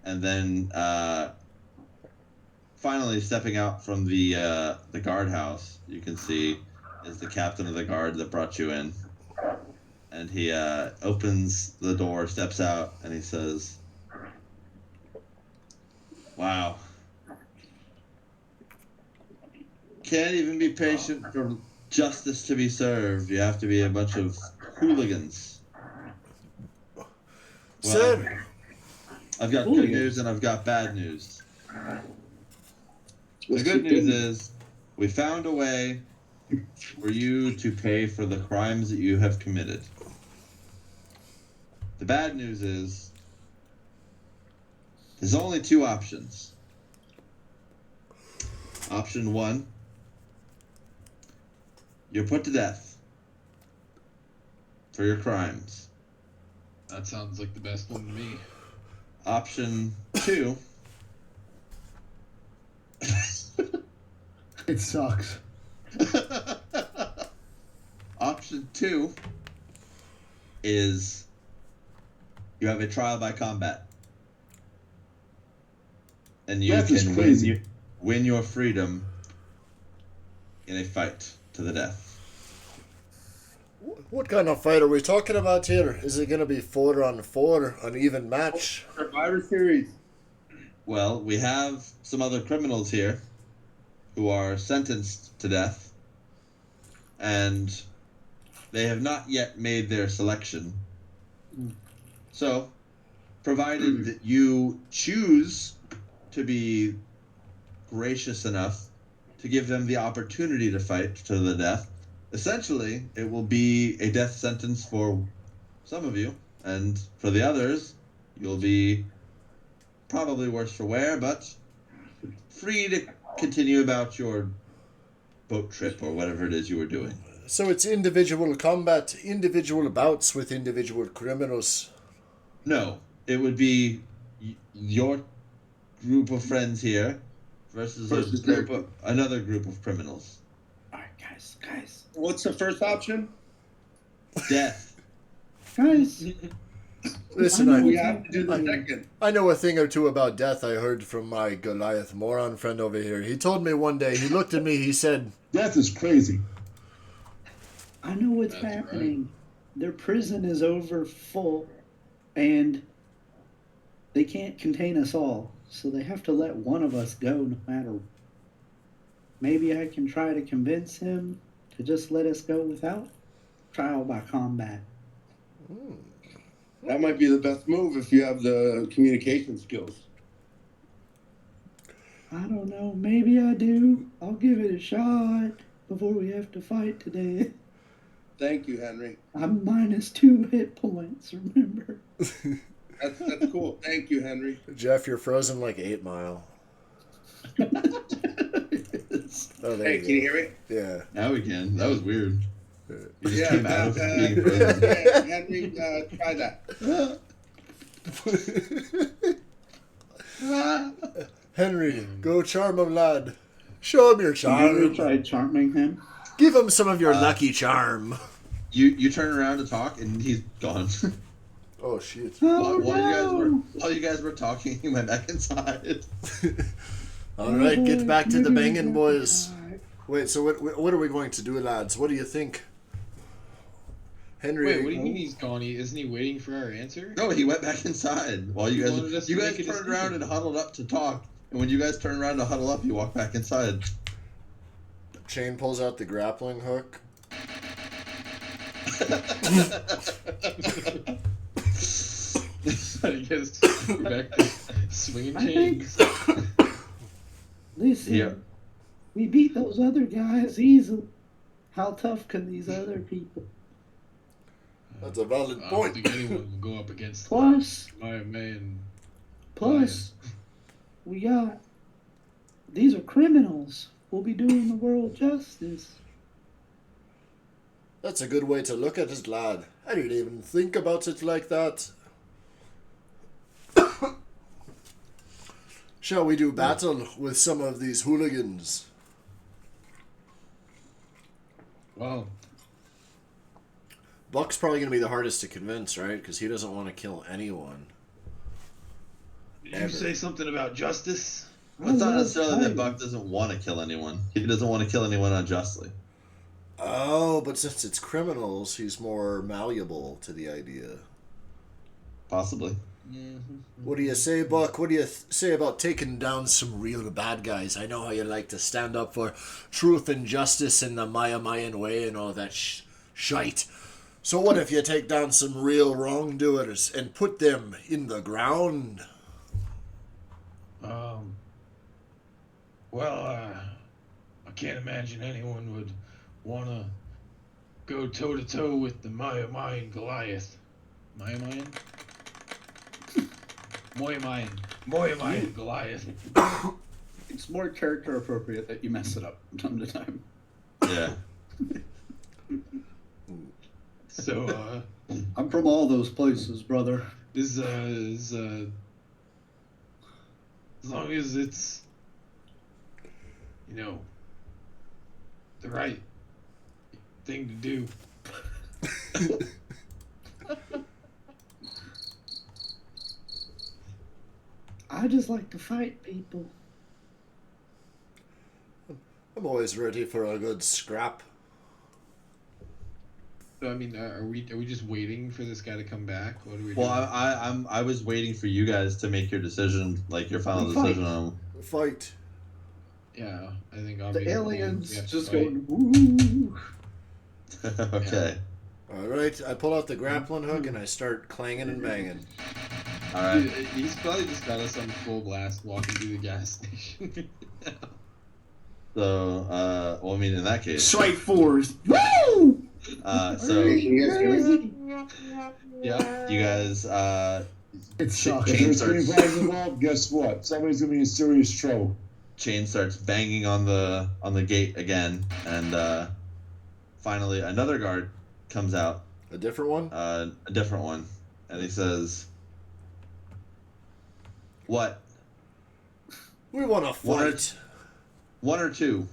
and then finally stepping out from the guardhouse, you can see is the captain of the guard that brought you in, and he opens the door, steps out, and he says, "Wow, can't even be patient for justice to be served. You have to be a bunch of hooligans." Well, Sir, I've got good news and I've got bad news. The good news is we found a way for you to pay for the crimes that you have committed. The bad news is there's only two options. Option one, you're put to death for your crimes. That sounds like the best one to me. Option two, It sucks. option two is you have a trial by combat. And you Death is can crazy. win your freedom in a fight to the death. what kind of fight are we talking about here? Is it gonna be 4-on-4, an even match? Survivor Series. Well, we have some other criminals here who are sentenced to death, and they have not yet made their selection. So, provided that you choose to be gracious enough to give them the opportunity to fight to the death, essentially, it will be a death sentence for some of you, and for the others, you'll be probably worse for wear, but free to continue about your boat trip or whatever it is you were doing. So it's individual combat, individual bouts with individual criminals. No, it would be your group of friends here versus another group of criminals. Alright, guys. What's the first option? Death. Guys. Listen, We have to do the second. I know a thing or two about death. I heard from my Goliath moron friend over here. He told me one day, he looked at me, he said, Death is crazy. I know what's That's happening. Their prison is over full, and they can't contain us all. So they have to let one of us go no matter. Maybe I can try to convince him to just let us go without trial by combat. That might be the best move if you have the communication skills. I don't know. Maybe I do. I'll give it a shot before we have to fight today. Thank you, Henry. I'm -2 hit points, remember? That's cool. Thank you, Henry. Jeff, you're frozen like 8 Mile. Oh, there Hey, you can you go. hear me? Yeah. Now we can. That was weird. You just Yeah, came out of being frozen. yeah, Henry, try that. Henry, go charm him, lad. Show him your Have you charm. tried charming him? Give him some of your lucky charm. You turn around to talk and he's gone. Oh, shit. Oh, While you guys were talking, he went back inside. All right, get back to the banging, boys. Wait, so what are we going to do, lads? What do you think? Henry. Wait, what do you mean he's gone? Isn't he waiting for our answer? No, he went back inside while you wanted us guys to make a turned around decision. and huddled up to talk. And when you guys turned around to huddle up, he walked back inside. Chain pulls out the grappling hook. I guess back to swinging I think- chains. Listen, Yeah. we beat those other guys easily. How tough can these other people? That's a valid I don't point. think anyone will go up against Plus, my man. plus, we got these are criminals. We'll be doing the world justice. That's a good way to look at it, lad. I didn't even think about it like that. Shall we do battle with some of these hooligans? Well, Buck's probably going to be the hardest to convince, right? Because he doesn't want to kill anyone. Did Ever. you say something about justice? Well, it's not necessarily that fighting. Buck doesn't want to kill anyone. He doesn't want to kill anyone unjustly. Oh, but since it's criminals, he's more malleable to the idea. Possibly. What do you say, Buck? What do you say about taking down some real bad guys? I know how you like to stand up for truth and justice in the Mayan way and all that shite. So what if you take down some real wrongdoers and put them in the ground? Well, I can't imagine anyone would want to go toe to toe with the Mayan Goliath. Mayan? Mayan Goliath. It's more character appropriate that you mess it up from time to time. Yeah. So, I'm from all those places, brother. as long as it's, the right thing to do. I just like to fight people. I'm always ready for a good scrap. So, I mean, are we just waiting for this guy to come back? What are we Well, doing? I was waiting for you guys to make your decision, like your final Fight. decision on. Fight. Yeah, I think The obviously we aliens have to just fight. going, ooh. Okay. All right, I pull out the grappling hook and I start clanging and banging. All right. Dude, he's probably just got us on full blast walking through the gas station. So, well, I mean, in that case, Strike force. Woo! so Yeah. you guys, It's Chain shocking. If there's starts- green flags involved, guess what? Somebody's gonna be in serious trouble. Chain starts banging on the gate again, and finally another guard comes out, A different one? a different one, and he says, "What? We want to fight. One or two?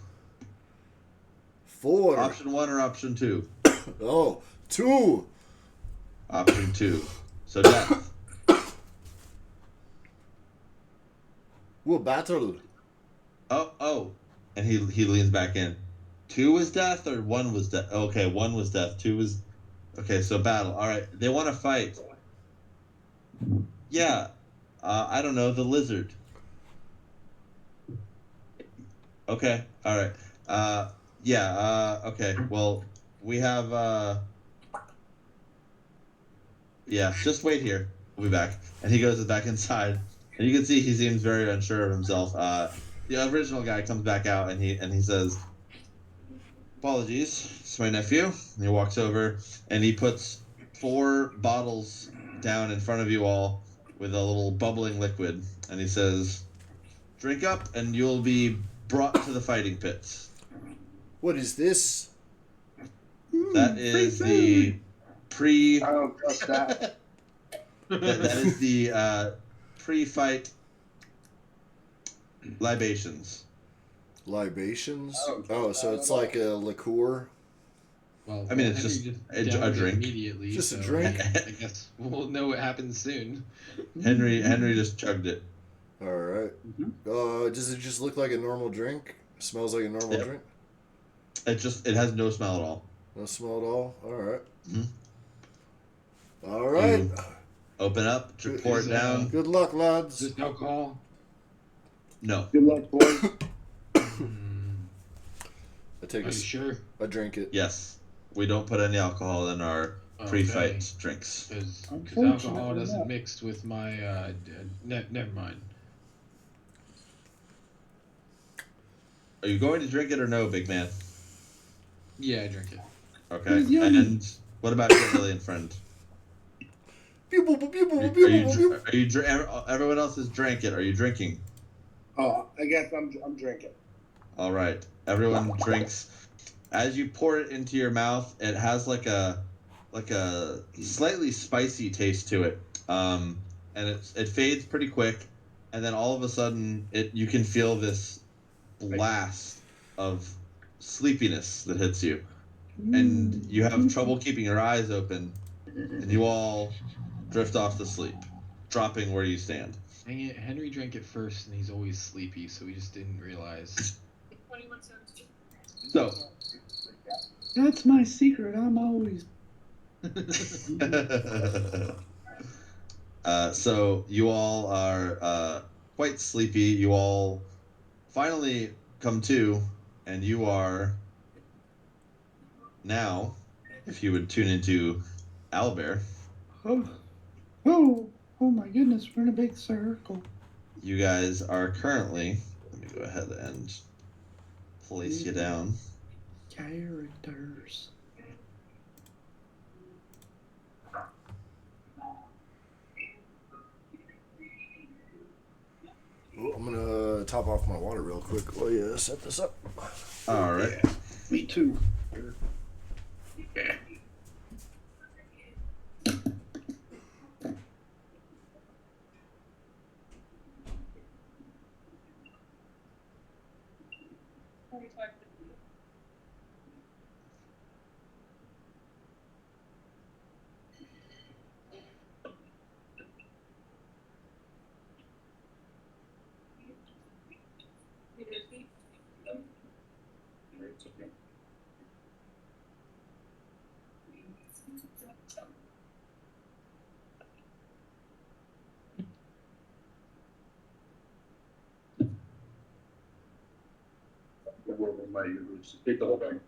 4. Option 1 or option 2? Oh, 2. Option 2. So death. We'll battle. Oh, and he leans back in. 2 was death or 1 was death? Okay, 1 was death. 2 was okay. So battle. All right, they want to fight. Yeah, I don't know, the lizard. Okay, all right. Yeah. Okay. Well, we have. Yeah, just wait here. We'll be back. And he goes back inside, and you can see he seems very unsure of himself. The original guy comes back out, and he says, "Apologies, it's my nephew." And he walks over, and he puts 4 bottles down in front of you all with a little bubbling liquid, and he says, "Drink up, and you'll be brought to the fighting pits." What is this? That is the pre. I don't trust that. That is the pre-fight libations. Libations? Oh, Oh, so it's like a liqueur? Well, I mean, it's Henry just a downed it drink. Immediately, Just a so drink? I guess we'll know what happens soon. Henry just chugged it. All right. Does it just look like a normal drink? Smells like a normal Yep. drink? It has no smell at all. No smell at all? All right. Mhm. All right. You open up, pour it Is, down. Good luck, Is lads. this alcohol? No. Good luck, boy. I take Are you sure? I drink it. Yes. We don't put any alcohol in our pre-fight drinks. Because alcohol Unfortunately, doesn't not. mix with my. Never mind. Are you going to drink it or no, big man? Yeah, I drink it. Okay. He's young. And what about your alien friend? Everyone else has drank it. Are you drinking? Oh, I guess I'm drinking. All right. Everyone drinks. As you pour it into your mouth, it has like a slightly spicy taste to it. And it fades pretty quick, and then all of a sudden you can feel this blast of sleepiness that hits you. And you have trouble keeping your eyes open, and you all drift off to sleep, dropping where you stand. Dang it, Henry drank it first, and he's always sleepy, so we just didn't realize. So, That's my secret. I'm always. so you all are quite sleepy. You all finally come to, and you are now, if you would tune into Owlbear, Oh my goodness, we're in a big circle. you guys are currently, let me go ahead and place you down. Characters. Well, I'm gonna top off my water real quick while you set this up. All right. Me too. Take the whole thing.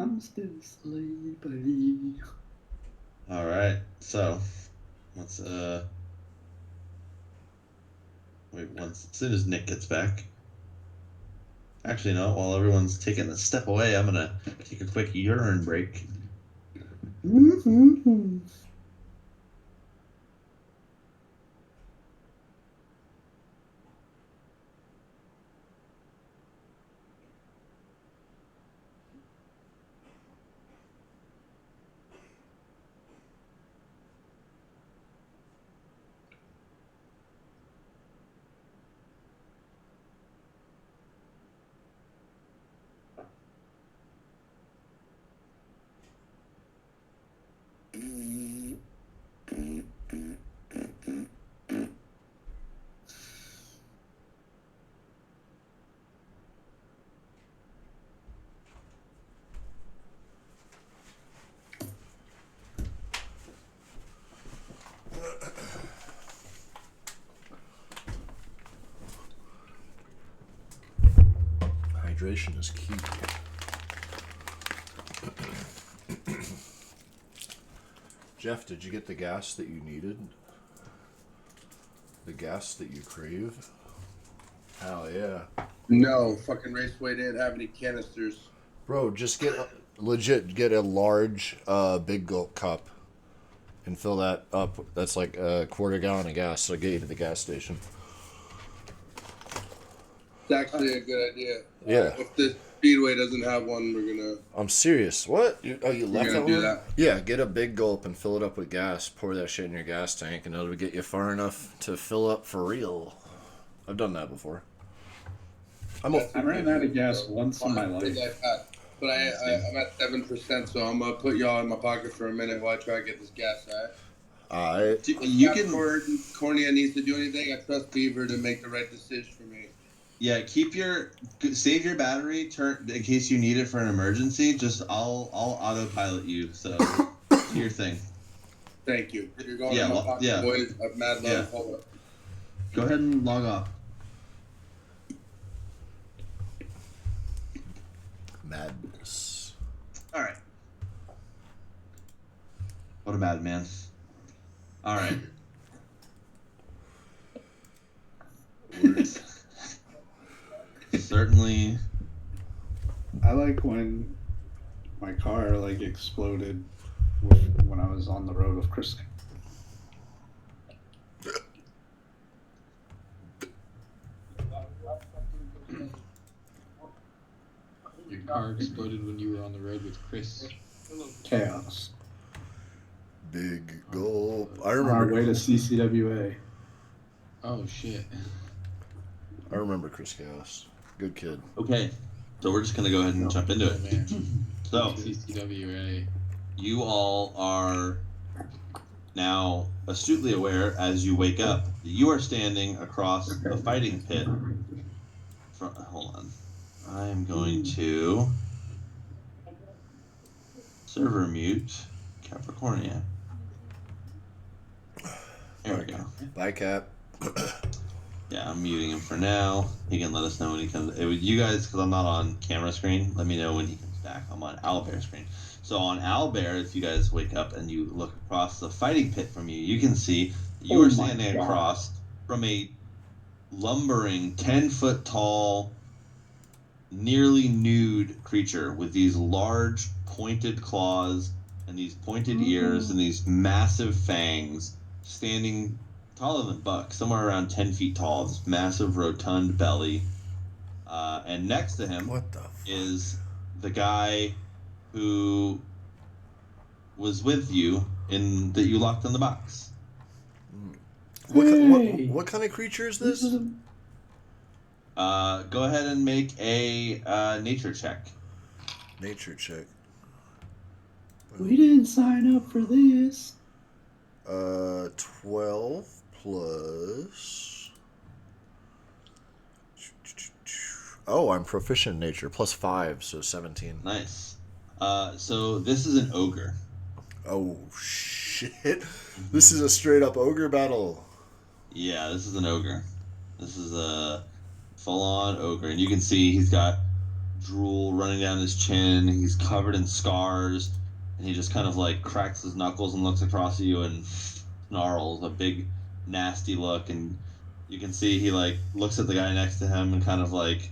I'm still sleepy. All right. So, let's wait once. As soon as Nick gets back. Actually, no. While everyone's taking a step away, I'm gonna take a quick urine break. Hydration is key. Jeff, did you get the gas that you needed? The gas that you crave? Hell yeah. No, fucking Raceway didn't have any canisters. Bro, just get a large big gulp cup and fill that up. That's like a quarter gallon of gas, so get you to the gas station. It's actually a good idea. Yeah. If the Speedway doesn't have one, we're gonna. I'm serious. What? You left gonna that do one? that? Yeah, get a big gulp and fill it up with gas. Pour that shit in your gas tank, and it'll get you far enough to fill up for real. I've done that before. I ran out of gas once in my life. but I'm at 7%, so I'm gonna put y'all in my pocket for a minute while I try to get this gas. All right. You can. Cornea needs to do anything. I trust Beaver to make the right decision for me. Yeah, save your battery. Turn in case you need it for an emergency. Just I'll autopilot you. So do your thing. Thank you. You're going in my pocket, boys. I've mad love. Yeah. Hold up. Go ahead and log off. Madness. All right. What a madman. All right. Certainly. I like when my car like exploded when I was on the road with Chris. Your car exploded when you were on the road with Chris. Chaos. Big gulp. I On remember. our way to CCWA. Oh shit. I remember Chris Chaos. Good kid. Okay, so we're just gonna go ahead and jump into it. So CCWA. you all are now astutely aware as you wake up that you are standing across a fighting pit. Hold on. I am going to server mute Capricornia. There we go. Bye, Cap. Yeah, I'm muting him for now. He can let us know when he comes. You guys, because I'm not on camera screen, let me know when he comes back. I'm on Owlbear screen. So on Owlbear, if you guys wake up and you look across the fighting pit from you, you can see you are standing across from a lumbering 10-foot tall, nearly nude creature with these large pointed claws and these pointed ears and these massive fangs, standing taller than Buck, somewhere around 10 feet tall, this massive rotund belly. And next to him is the guy who was with you that you locked in the box. What kind of creature is this? Go ahead and make a nature check. Nature check. We didn't sign up for this. 12 plus. Oh, I'm proficient in nature. Plus 5, so 17. Nice. So this is an ogre. Oh, shit. This is a straight up ogre battle. Yeah, this is an ogre. This is a full-on ogre. And you can see he's got drool running down his chin. He's covered in scars. And he just kind of like cracks his knuckles and looks across at you and snarls a big, nasty look. And you can see he like looks at the guy next to him and kind of like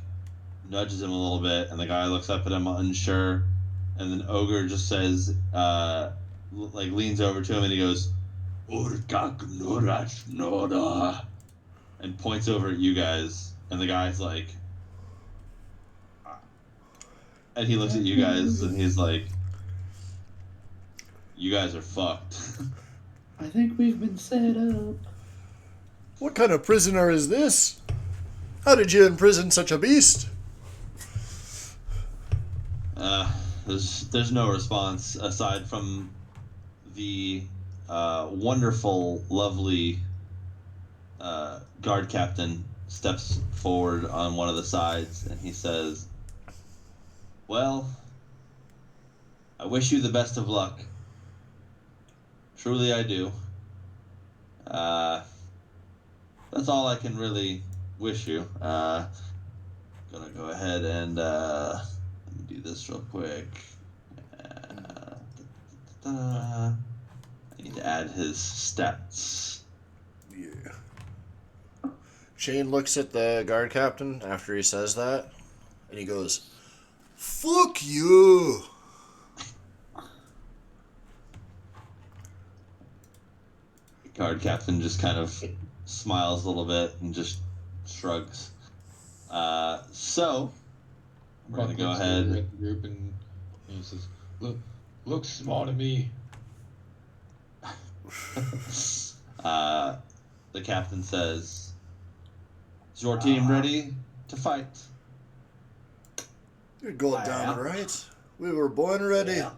nudges him a little bit. And the guy looks up at him unsure. And then ogre just says, like leans over to him and he goes, "Urkak Norash Noda," and points over at you guys. And the guy's like, and he looks at you guys and he's like, "You guys are fucked." I think we've been set up. What kind of prisoner is this? How did you imprison such a beast? There's no response aside from the wonderful, lovely guard captain steps forward on one of the sides and he says, "Well, I wish you the best of luck. Truly I do. That's all I can really wish you. Gonna go ahead and let me do this real quick. I need to add his stats." Yeah. Shane looks at the guard captain after he says that, and he goes, "Fuck you!" Guard captain just kind of smiles a little bit and just shrugs. So we're gonna go ahead. At the group and he says, "Looks small to me." The captain says, "Is your team ready to fight?" You're going down right. We were born ready. Yeah.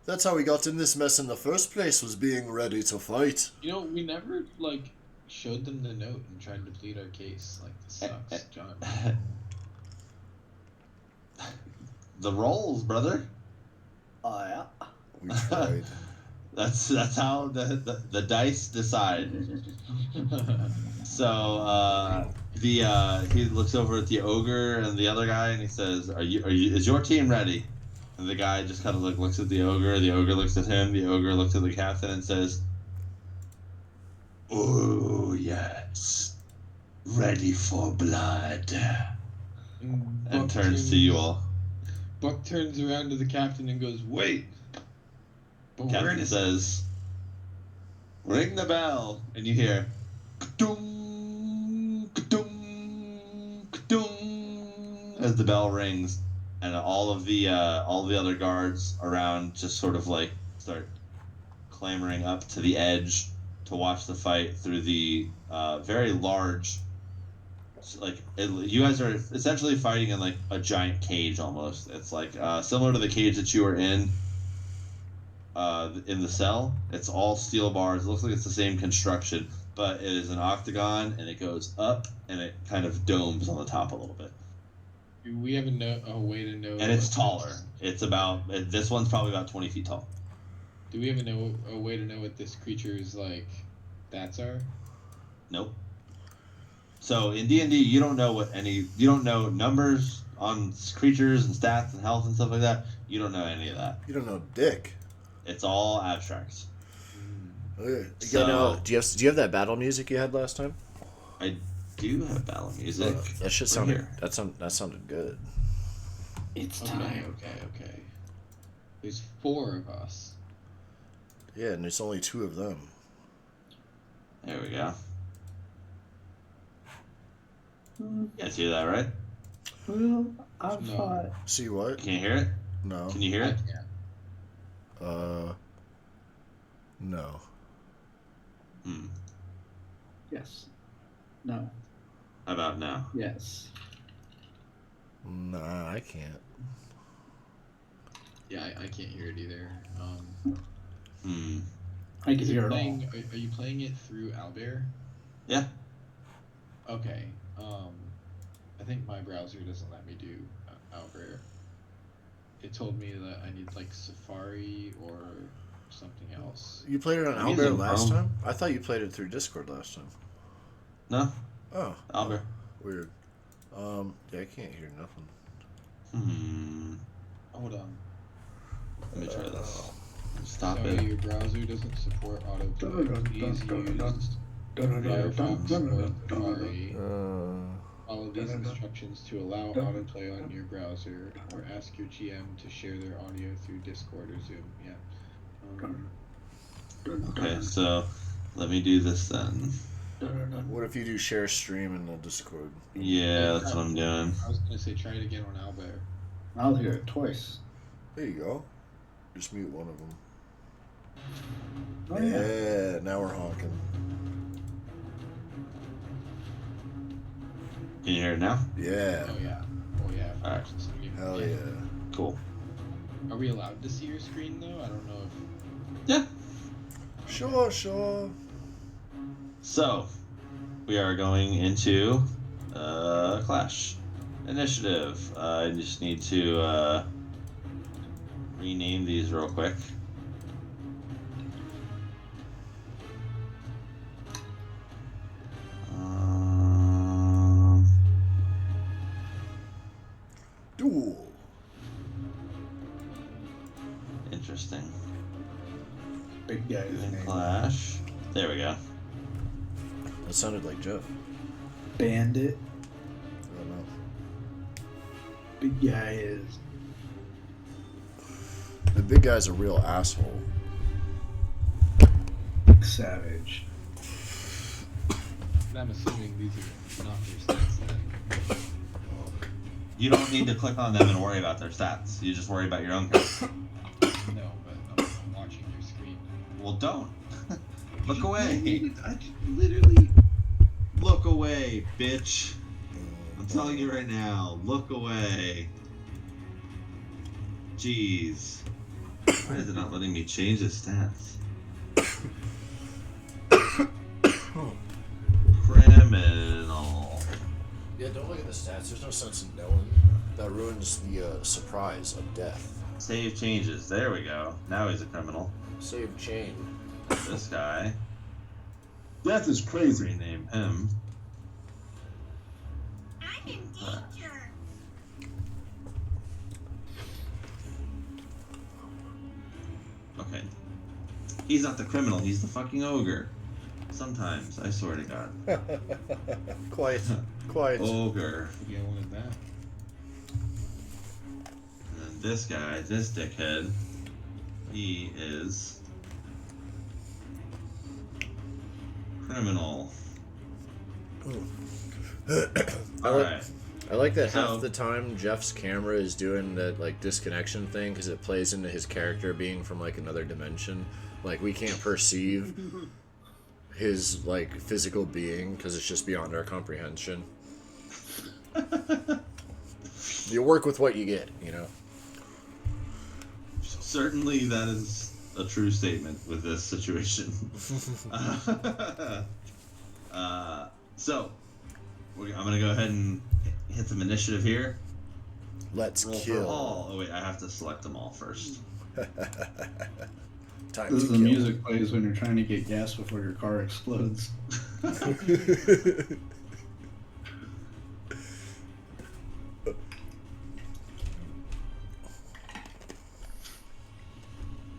That's how we got in this mess in the first place, was being ready to fight. You know, we never like showed them the note and tried to plead our case. Like, this sucks, John. The rolls, brother. Oh, yeah. We tried. That's how the dice decide. So he looks over at the ogre and the other guy and he says, "Are you? Is your team ready?" And the guy just kind of looks at the ogre. The ogre looks at him. The ogre looks at the captain and says, "Oh yes, ready for blood." And turns to you all. Buck turns around to the captain and goes, "Wait." But where Captain does says, "Ring the bell," and you hear, "Ka-dum, ka-dum, ka-dum," as the bell rings, and all the other guards around just sort of like start clamoring up to the edge to watch the fight through the very large. You guys are essentially fighting in like a giant cage almost. It's like similar to the cage that you were in the cell. It's all steel bars. It looks like it's the same construction, but it is an octagon and it goes up and it kind of domes on the top a little bit. Do we have a way to know? And it's taller. It's about this one's probably about 20 feet tall. Do we have a way to know what this creature's like stats are? Nope. So in D&D, you don't know numbers on creatures and stats and health and stuff like that. You don't know any of that. You don't know dick. It's all abstracts. Okay. So, do you have that battle music you had last time? I do have battle music. That shit Right sounded. here. That sounded good. It's time. Okay. There's 4 of us. Yeah, and there's only 2 of them. There we go. You guys hear that, right? Well, I No. thought. See what? You can't hear it? No. Can you hear it? No. Yes. No. How about now? Yes. Nah, I can't. Yeah, I can't hear it either. I can Is it hear it all. playing? Are you playing it through Owlbear? Yeah. Okay. I think my browser doesn't let me do Owlbear. It told me that I need like Safari or something else. You played it on I'm using Albert last Chrome. time? I thought you played it through Discord last time. No? Oh. Albert. Weird. Yeah, I can't hear nothing. Hold on. Let me try this. Stop Sorry, it. your browser doesn't support autoplay. Please use Firefox or Safari. Follow these instructions to allow autoplay on your browser, or ask your GM to share their audio through Discord or Zoom. Yeah. Okay, so let me do this then. What if you do share stream in the Discord? Yeah, that's what I'm doing. I was gonna say try it again on Owlbear. I'll hear it twice. There you go. Just mute one of them. Oh, Yeah, now we're honking. Can you hear it now? Yeah. Oh yeah. All right. Hell yeah. Cool. Are we allowed to see your screen though? I don't know if. Yeah. Sure. So, we are going into Clash Initiative. I just need to rename these real quick. Duel. Interesting. Big guy's Doing name. Clash. There we go. That sounded like Jeff. Bandit. I don't know. Big guy is. The big guy's a real asshole. Savage. And I'm assuming these are not your stats then. You don't need to click on them and worry about their stats. You just worry about your own character. No, but I'm watching your screen. Well, don't. Look away. I literally. Look away, bitch. I'm telling you right now. Look away. Jeez. Why is it not letting me change his stats? Criminal. Yeah, don't look at the stats. There's no sense in knowing. That ruins the surprise of death. Save changes. There we go. Now he's a criminal. Save chain. This guy. Death is crazy. Rename him. I'm in danger. Okay. He's not the criminal, he's the fucking ogre. Sometimes, I swear to God. Quiet. Quiet. Ogre. Yeah, one of that. And then this guy, this dickhead, he is criminal. Alright. I like that So- half the time Jeff's camera is doing that like disconnection thing because it plays into his character being from like another dimension. Like we can't perceive his like physical being because it's just beyond our comprehension. You work with what you get, you know. Certainly that is a true statement with this situation. So, I'm gonna go ahead and hit some initiative here. Let's Roll for kill. all. Oh wait, I have to select them all first. Time This to is the kill. music plays when you're trying to get gas before your car explodes.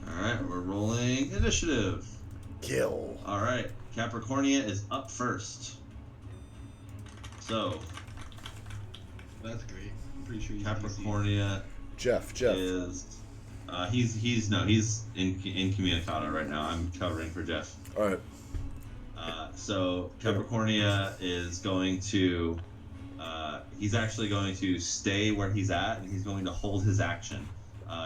Alright, we're rolling initiative. Kill. Alright, Capricornia is up first. So, That's great. I'm pretty sure he's Capricornia Jeff. is he's in Incommunicado right now. I'm covering for Jeff. All right. So Capricornia is going to he's actually going to stay where he's at, and he's going to hold his action.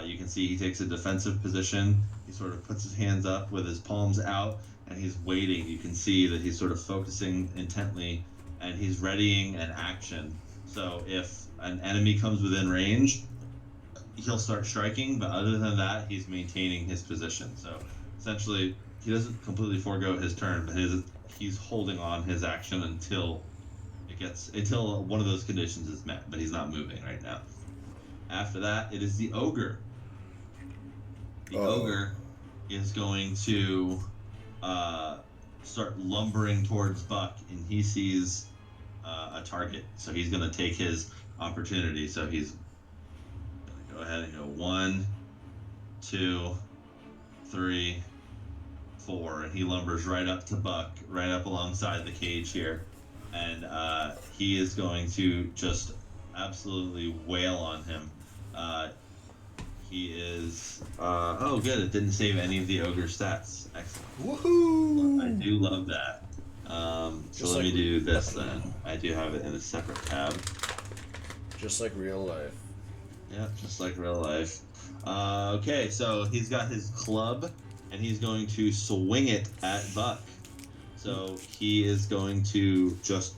You can see he takes a defensive position. He sort of puts his hands up with his palms out, and he's waiting. You can see that he's sort of focusing intently, and he's readying an action. So if an enemy comes within range, he'll start striking, but other than that, he's maintaining his position. So essentially, he doesn't completely forego his turn, but he's holding on his action until one of those conditions is met, but he's not moving right now. After that, it is the ogre. The ogre is going to start lumbering towards Buck, and he sees a target, so he's going to take his opportunity. So he's going to go ahead and go 1, 2, 3, 4, and he lumbers right up to Buck, right up alongside the cage here, and he is going to just absolutely wail on him. He is oh good, it didn't save any of the ogre stats. Excellent. Woohoo! I do love that. So let me do this then. I do have it in a separate tab. Just like real life. Yeah, just like real life. Okay, so he's got his club, and he's going to swing it at Buck. So he is going to just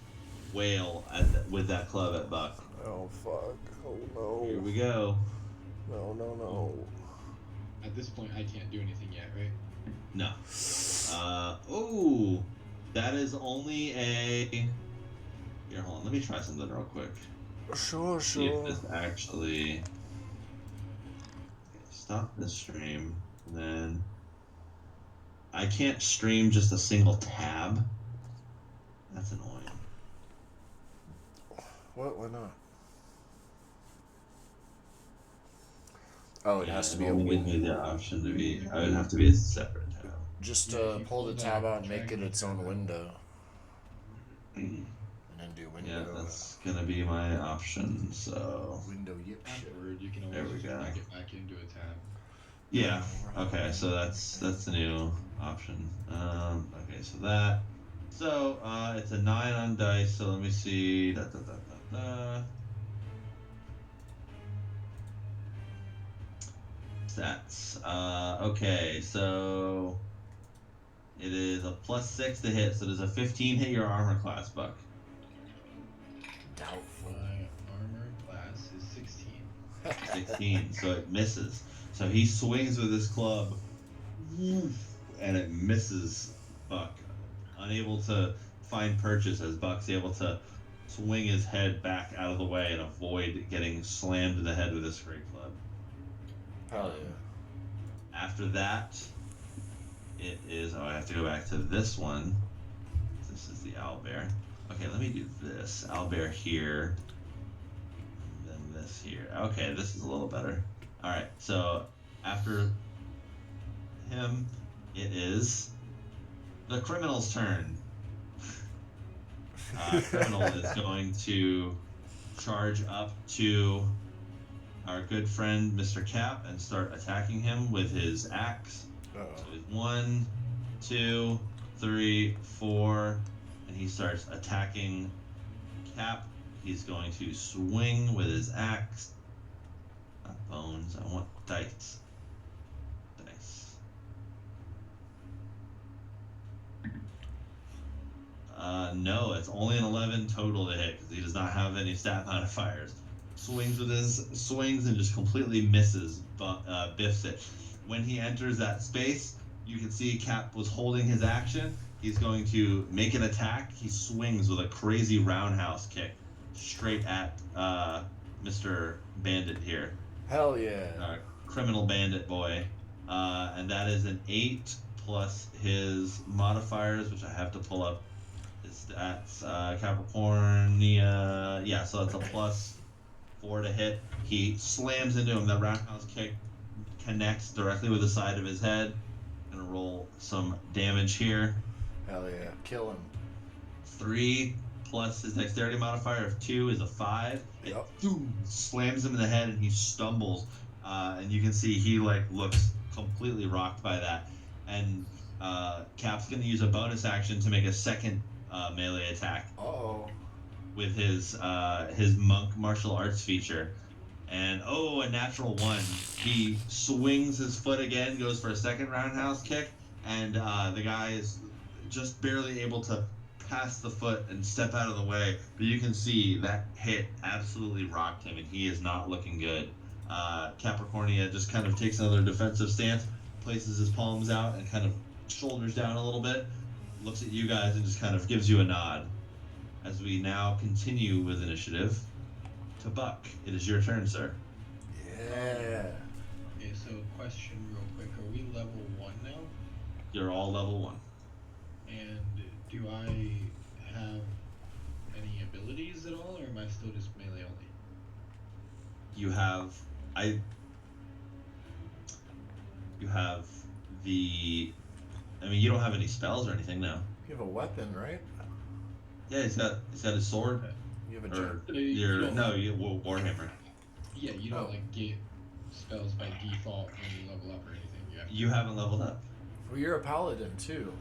wail with that club at Buck. Oh fuck! Oh no! Here we go. No! At this point, I can't do anything yet, right? No. Oh, that is only a. Here, hold on. Let me try something real quick. Sure. See if this actually. Stop this stream. And then. I can't stream just a single tab. That's annoying. What? Why not? Oh, it has to be a won't give me the option to be. I would have to be a separate tab. Just pull the tab out and make it its own window. And then do window. Yeah, that's gonna be my option. So. Window yip shit. Afterward, you can There always we go. drag it back into a tab. Yeah. Okay. So that's the new option. Okay. So that. So it's a 9 on dice. So let me see. Stats. Okay. So it is a +6 to hit. So does a 15 hit your armor class, Buck? Doubtful. My armor class is 16. 16, so it misses. So he swings with his club, and it misses Buck. Unable to find purchase as Buck's able to swing his head back out of the way and avoid getting slammed in the head with his great club. Hell yeah. After that, it is. Oh, I have to go back to this one. This is the owlbear. Okay, let me do this. Owlbear here. Then this here. Okay, this is a little better. Alright, so after him, it is the criminal's turn. Criminal is going to charge up to our good friend Mr. Cap and start attacking him with his axe. So it's 1, 2, 3, 4, and he starts attacking Cap. He's going to swing with his axe. Not bones, I want dice. No, it's only an 11 total to hit because he does not have any stat modifiers. Swings with his swings and just completely misses, biffs it. When he enters that space, you can see Cap was holding his action. He's going to make an attack. He swings with a crazy roundhouse kick straight at Mr. Bandit here. Hell yeah. Criminal bandit boy. And that is an 8 plus his modifiers, which I have to pull up his stats. Capricornia. Yeah, so that's a plus 4 to hit. He slams into him. That roundhouse kick connects directly with the side of his head. Gonna roll some damage here. Hell yeah. Kill him. 3 plus his dexterity modifier of 2 is a 5. It slams him in the head and he stumbles. And you can see he looks completely rocked by that. And Cap's gonna use a bonus action to make a second melee attack. With his monk martial arts feature. And a natural 1. He swings his foot again, goes for a second roundhouse kick, and the guy is just barely able to pass the foot and step out of the way. But you can see that hit absolutely rocked him, and he is not looking good. Capricornia just kind of takes another defensive stance, places his palms out, and kind of shoulders down a little bit, looks at you guys, and just kind of gives you a nod. As we now continue with initiative to Buck. It is your turn, sir. Yeah. Okay, so question real quick. Are we level 1 now? You're all level 1. And do I have any abilities at all, or am I still just melee only? You have the you don't have any spells or anything now. You have a weapon, right? Yeah, he's got his sword. You have a Warhammer. Yeah, you don't get spells by default when you level up or anything. You haven't leveled up. Well, you're a paladin too.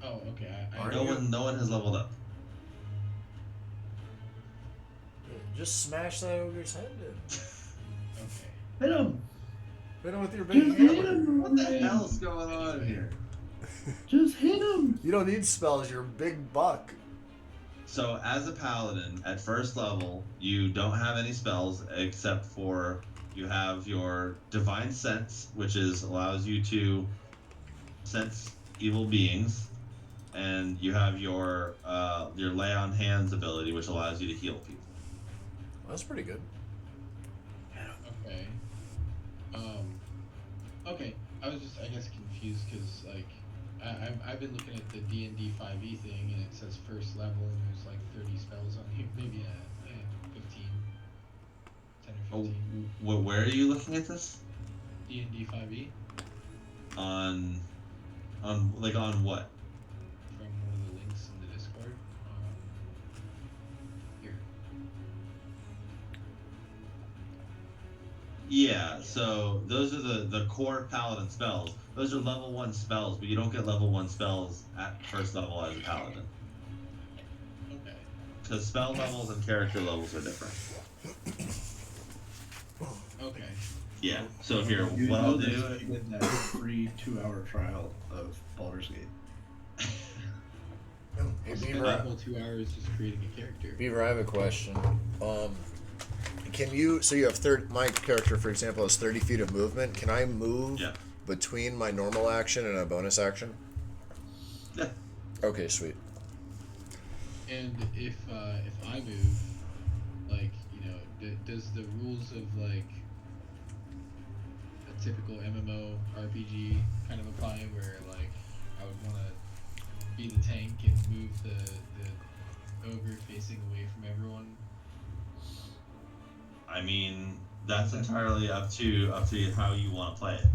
Oh, okay. No one has leveled up. Just smash that ogre's head in. Okay. Hit him! Hit him with your big Just hit hammer. him! What the hell's going on here? Just hit him! You don't need spells, you're a big buck. So as a paladin, at first level, you don't have any spells except for you have your divine sense, which allows you to sense evil beings, and you have your lay on hands ability, which allows you to heal people. That's pretty good. Okay. Okay. I was just, I guess, confused because I've been looking at the D&D 5e thing, and it says first level, and there's 30 spells on here. Maybe 15, 10 or 15. Where are you looking at this? D&D 5e. On what? From one of the links in the Discord. Here. Yeah, so those are the core paladin spells. Those are level 1 spells, but you don't get level 1 spells at first level as a paladin. Okay. Because spell levels and character levels are different. Okay. Yeah, so here, You what know I'll this do... if you get that free 2-hour trial of Baldur's Gate. Hey, Spend Beaver, that whole 2 hours just creating a character. Beaver, I have a question. can you? So you have 30. My character, for example, has 30 feet of movement. Can I move between my normal action and a bonus action? Yeah. Okay, sweet. And if I move, like, you know, does the rules of like a typical MMO RPG kind of apply, where like I would want to be the tank and move the ogre facing away from everyone? I mean, that's entirely up to how you want to play it.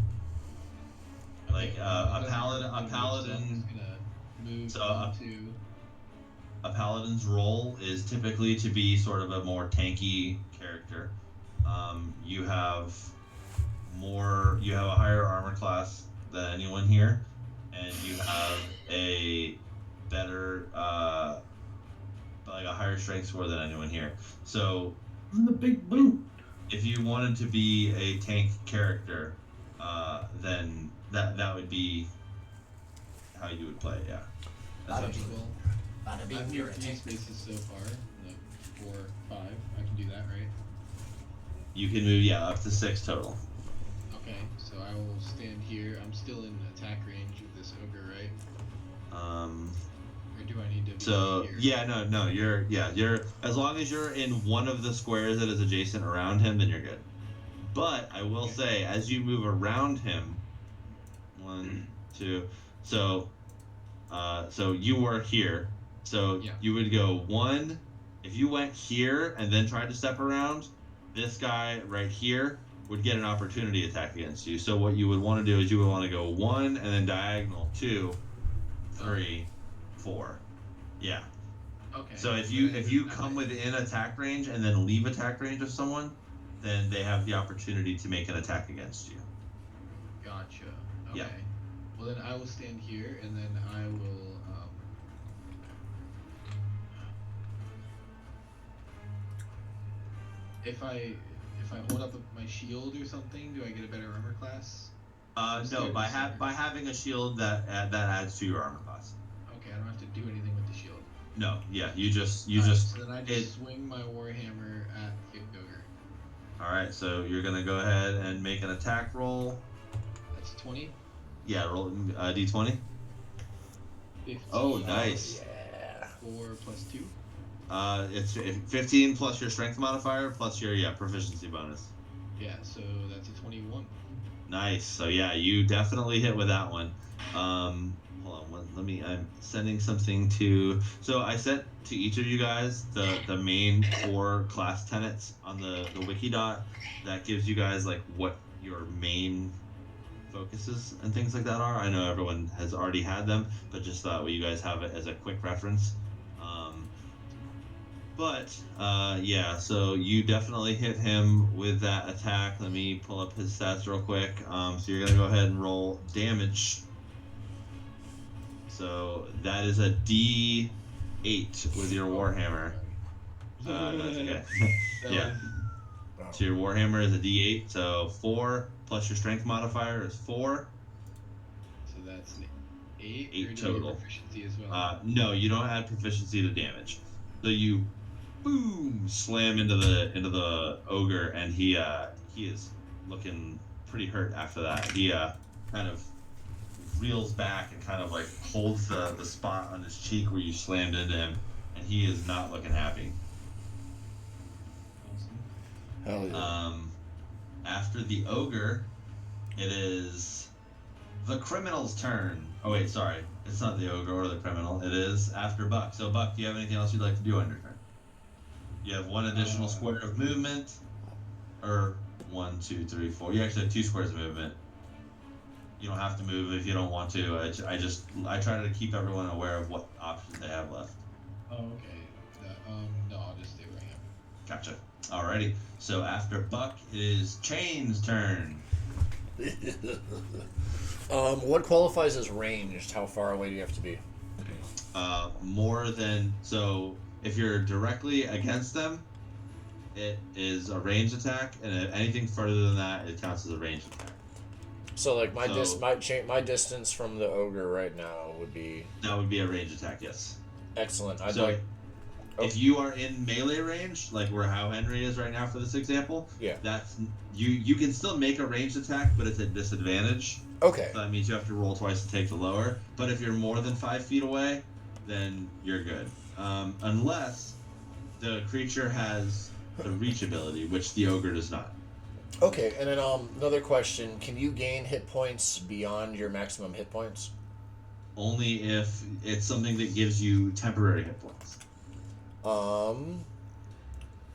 Like a paladin. Move A paladin's role is typically to be sort of a more tanky character. You have a higher armor class than anyone here, and you have a better like a higher strength score than anyone here. So I'm the big boot. if you wanted to be a tank character, then that would be how you would play it, yeah. Essentially. I've moved 3 spaces so far, like 4, 5. I can do that, right? You can move, up to 6 total. Okay, so I will stand here. I'm still in attack range of this ogre, right? Or do I need to be here? You're as long as you're in one of the squares that is adjacent around him, then you're good. But I will say, as you move around him, 1, 2, so you were here. So you would go 1. If you went here and then tried to step around, this guy right here would get an opportunity attack against you. So what you would want to do is you would want to go 1 and then diagonal 2, 3, 4. Yeah. Okay. So if you come within attack range and then leave attack range of someone, then they have the opportunity to make an attack against you. Gotcha. Okay. Yeah. Well, then I will stand here, and then I will. If I hold up my shield or something, do I get a better armor class? No. By having a shield that adds to your armor class. Okay, I don't have to do anything with the shield. No. Yeah. You just. So then I just swing my warhammer at the ogre. All right. So you're gonna go ahead and make an attack roll. That's 20. Yeah. Roll d20. 15. Oh, nice. Yeah. 4 plus 2. It's 15 plus your strength modifier plus your proficiency bonus. Yeah, so that's a 21. Nice. So yeah, you definitely hit with that one. Hold on, I'm sending something to. So I sent to each of you guys the main 4 class tenets on the Wikidot that gives you guys like what your main focuses and things like that are. I know everyone has already had them, but just thought you guys have it as a quick reference. So you definitely hit him with that attack. Let me pull up his stats real quick. So you're gonna go ahead and roll damage. So that is a D8 with your warhammer. That's okay. Yeah. So your warhammer is a D8. So 4 plus your strength modifier is 4. So that's an 8. 8 total. Proficiency as well. No, you don't add proficiency to damage. So you boom slam into the ogre, and he is looking pretty hurt after that. He kind of reels back and kind of like holds the spot on his cheek where you slammed into him, and he is not looking happy. Hell yeah. After the ogre, it is the criminal's turn. Oh wait, sorry, it's not the ogre or the criminal. It is after Buck. So Buck, do you have anything else you'd like to do on your turn? You have 1 additional square of movement, or 1, 2, 3, 4. You actually have 2 squares of movement. You don't have to move if you don't want to. I try to keep everyone aware of what options they have left. Oh, okay. No, I'll just stay where I am. Gotcha. Alrighty. So after Buck, it is Chain's turn. What qualifies as ranged? How far away do you have to be? More than so. If you're directly against them, it is a ranged attack, and if anything further than that, it counts as a ranged attack. So like my distance from the ogre right now would be. That would be a ranged attack. Yes. Excellent. If you are in melee range, like where how Henry is right now for this example, Yeah. that's you can still make a ranged attack, but it's at disadvantage. Okay. So that means you have to roll twice to take the lower. But if you're more than 5 feet away, then you're good. Unless the creature has the reach ability, which the ogre does not. Okay, and then another question: can you gain hit points beyond your maximum hit points? Only if it's something that gives you temporary hit points.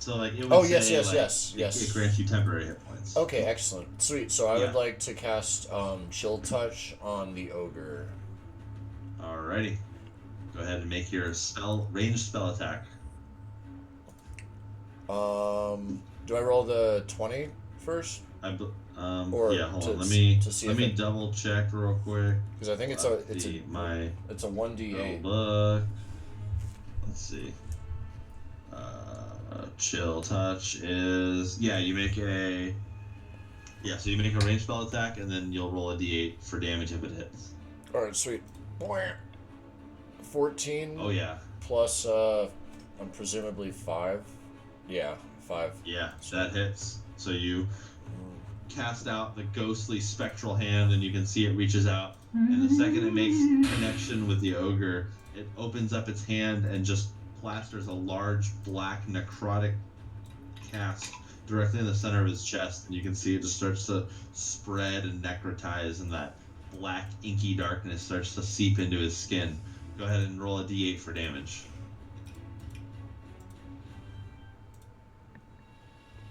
So like it would Oh, say yes. It grants you temporary hit points. Okay, excellent, sweet. So I would like to cast Chill Touch on the ogre. Alrighty, go ahead and make your ranged spell attack. Do I roll the 20 first? Or yeah, hold to, on. Let me let me double check real quick. Because I think it's a 1d8. Look. Let's see. Chill Touch is you make a so you make a ranged spell attack and then you'll roll a d8 for damage if it hits. All right, sweet. 14. Oh yeah. Plus presumably 5. Yeah, 5. Yeah, that hits. So you cast out the ghostly spectral hand and you can see it reaches out, and the second it makes connection with the ogre, it opens up its hand and just plasters a large black necrotic cast directly in the center of his chest, and you can see it just starts to spread and necrotize, and that black inky darkness starts to seep into his skin. Go ahead and roll a d8 for damage.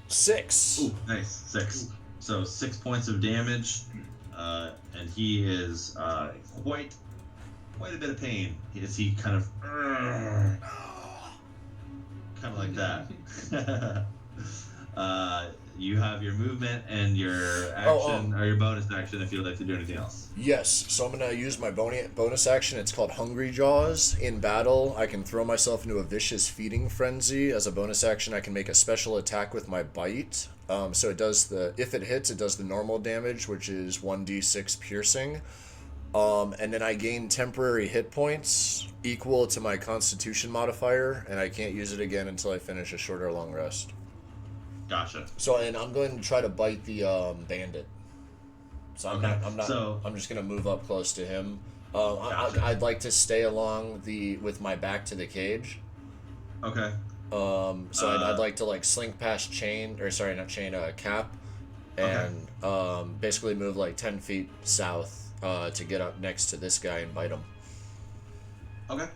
6. Ooh, nice. 6. So 6 points of damage, and he is quite a bit of pain. He kind of like that. You have your movement and your action, or your bonus action if you'd like to do anything else. Yes, so I'm going to use my bonus action. It's called Hungry Jaws. In battle, I can throw myself into a vicious feeding frenzy. As a bonus action, I can make a special attack with my bite. So it does if it hits, it does the normal damage, which is 1d6 piercing. And then I gain temporary hit points equal to my Constitution modifier, and I can't use it again until I finish a short or long rest. Gotcha. So, and I'm going to try to bite the bandit. So I'm just gonna move up close to him. Gotcha. I'd like to stay along with my back to the cage. Okay. So I'd like to slink past Cap, and basically move 10 feet south to get up next to this guy and bite him. Okay.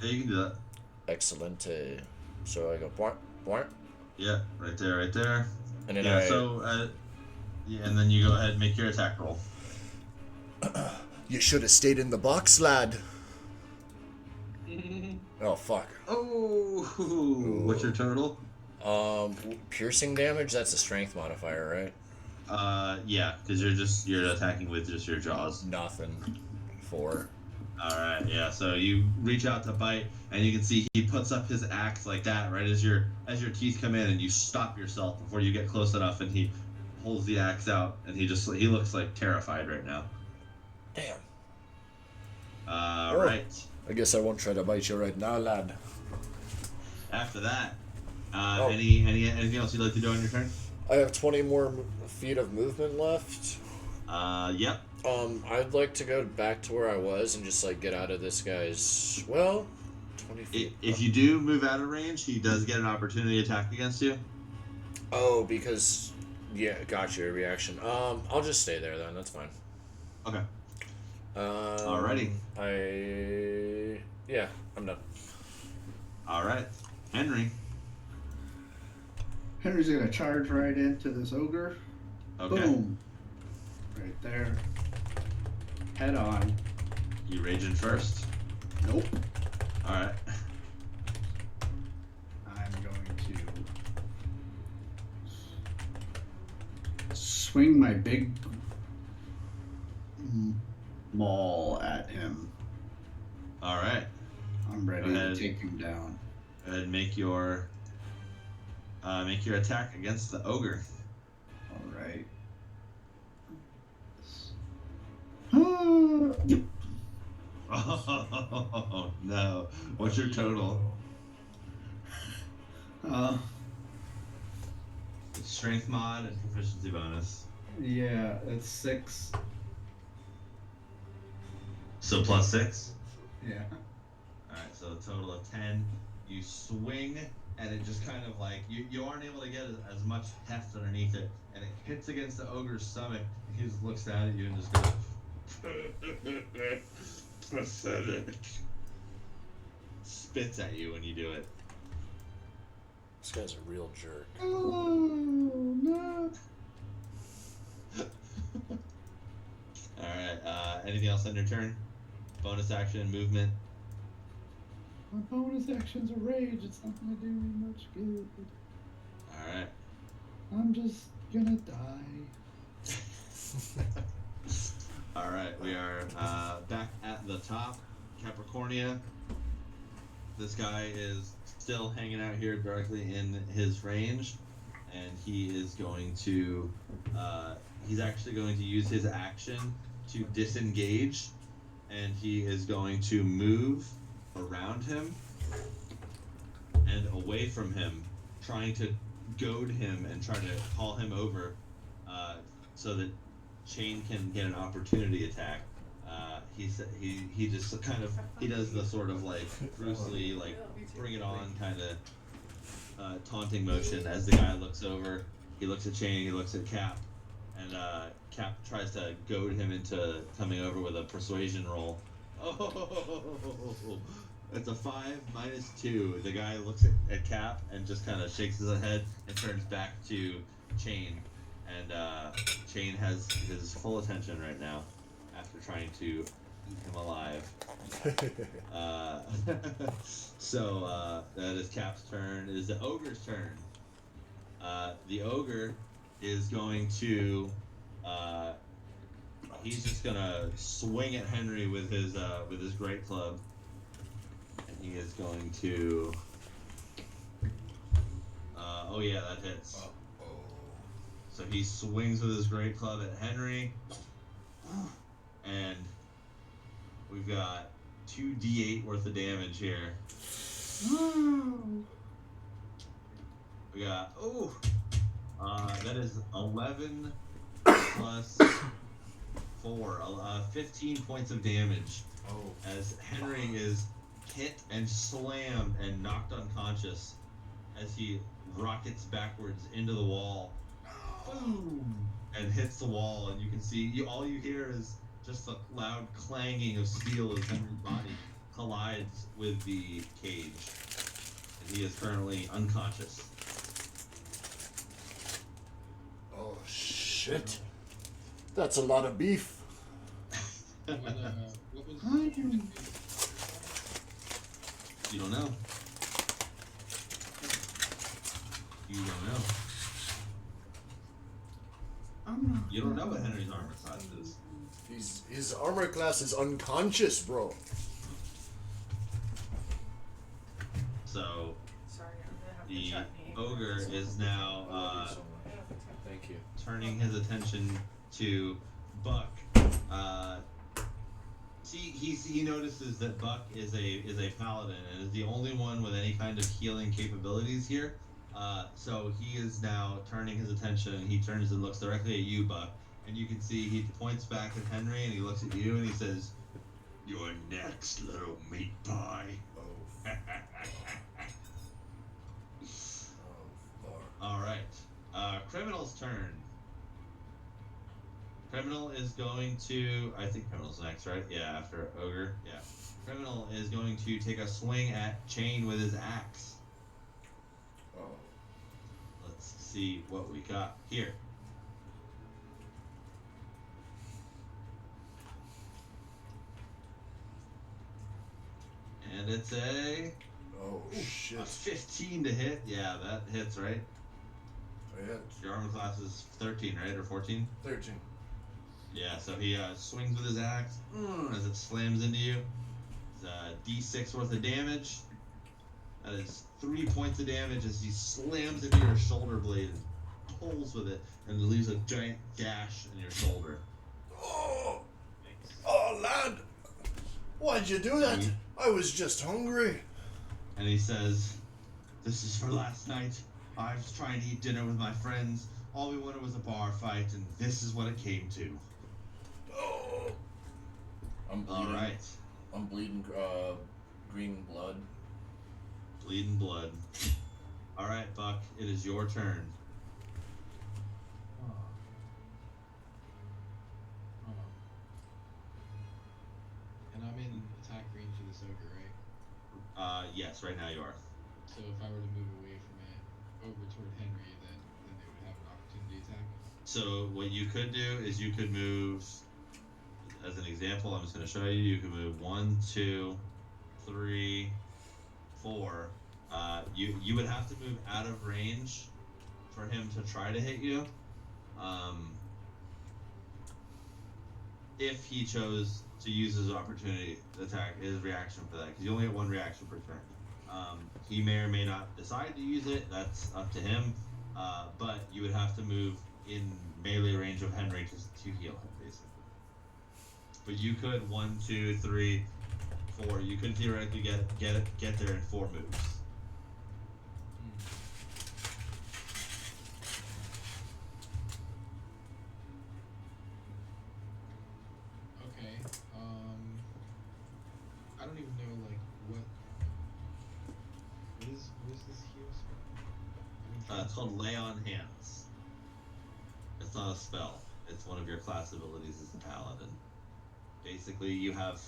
Yeah, you can do that. Excellent. So I go point. Yeah, right there. And then and then you go ahead and make your attack roll. You should have stayed in the box, lad. Oh, fuck. Oh, what's your total? Piercing damage, that's a strength modifier, right? Yeah, because you're attacking with just your jaws. Nothing. 4. Alright, yeah, so you reach out to bite, and you can see he puts up his axe like that, right as your teeth come in, and you stop yourself before you get close enough, and he holds the axe out, and he looks terrified right now. Damn. Right. I guess I won't try to bite you right now, lad. After that, anything else you'd like to do on your turn? I have 20 more feet of movement left. Yep. I'd like to go back to where I was and just get out of this guy's. 20 feet. If you do move out of range, he does get an opportunity attack against you. Oh, because got your reaction. I'll just stay there then. That's fine. Okay. Alrighty. I'm done. All right, Henry's gonna charge right into this ogre. Okay. Boom. Right there. Head on. You raging first? Nope. All right. I'm going to swing my big maul at him. All right. I'm ready to take him down. Go ahead and make your attack against the ogre. All right. Yep. Oh no! What's your total? Strength mod and proficiency bonus. Yeah, it's 6. So +6. Yeah. All right, so a total of 10. You swing, and it just kind of like you aren't able to get as much heft underneath it, and it hits against the ogre's stomach. And he just looks down at you and just goes, pathetic. Spits at you when you do it. This guy's a real jerk. Oh no! All right. Anything else on your turn? Bonus action, movement. My bonus action's a rage. It's not gonna do me much good. All right. I'm just gonna die. All right. We are back at the top, Capricornia. This guy is still hanging out here directly in his range, and he is going to he's actually going to use his action to disengage, and he is going to move around him and away from him, trying to goad him and try to call him over so that Chain can get an opportunity attack. He just kind of he does the sort of like Bruce Lee like bring it on kind of taunting motion as the guy looks over. He looks at Chain, he looks at Cap, and Cap tries to goad him into coming over with a persuasion roll. Oh, it's a 5 minus 2. The guy looks at Cap and just kind of shakes his head and turns back to Chain, and Chain has his full attention right now after trying to eat him alive. So that is Cap's turn. It is the ogre's turn. The ogre is going to he's just gonna swing at Henry with his great club, and he is going to oh yeah, that hits. So he swings with his great club at Henry, and we've got 2d8 worth of damage here. We got that is 11 plus 4, 15 points of damage. As Henry is hit and slammed and knocked unconscious as he rockets backwards into the wall. Boom! And hits the wall, and you can see all you hear is just a loud clanging of steel as Henry's body collides with the cage, and he is currently unconscious. Oh shit! That's a lot of beef. What was You don't know. You don't know. You don't know what Henry's armor class is. His armor class is unconscious, bro. So the ogre is now Thank you. turning his attention to Buck. He notices that Buck is a paladin and is the only one with any kind of healing capabilities here. So he is now turning his attention. He turns and looks directly at you, Buck, and you can see he points back at Henry and he looks at you and he says, "You're next, little meat pie." All right. Criminal's turn. Criminal is going to... I think Criminal's next, right? Yeah, after Ogre. Yeah. Criminal is going to take a swing at Chain with his axe. Let's see what we got here. And it's a... Oh, shit. A 15 to hit. Yeah, that hits, right? Yeah. Your armor class is 13, right? Or 14? 13. Yeah, so he swings with his axe as it slams into you. It's D6 worth of damage. That is 3 points of damage as he slams into your shoulder blade and pulls with it and leaves a giant gash in your shoulder. Oh, lad. Why'd you do that? I was just hungry. And he says, This is for last night. I was trying to eat dinner with my friends. All we wanted was a bar fight, and this is what it came to. Oh, I'm bleeding. All right. I'm bleeding green blood. Bleeding blood. All right, Buck. It is your turn. And I'm in attack range of this ogre, right? Yes. Right now you are. So if I were to move away from it over toward Henry, then they would have an opportunity attack. So what you could do is you could move. As an example, I'm just going to show you. You can move 1, 2, 3, 4. You would have to move out of range for him to try to hit you. If he chose to use his opportunity attack, his reaction for that, because you only get one reaction per turn. He may or may not decide to use it. That's up to him. But you would have to move in melee range of Henry to heal him, basically. But you could 1, 2, 3, 4. You could theoretically get there in 4 moves. Okay. I don't even know like what is this heal spell? It's called Lay on Hands. It's not a spell. It's one of your class abilities as a paladin. Basically, you have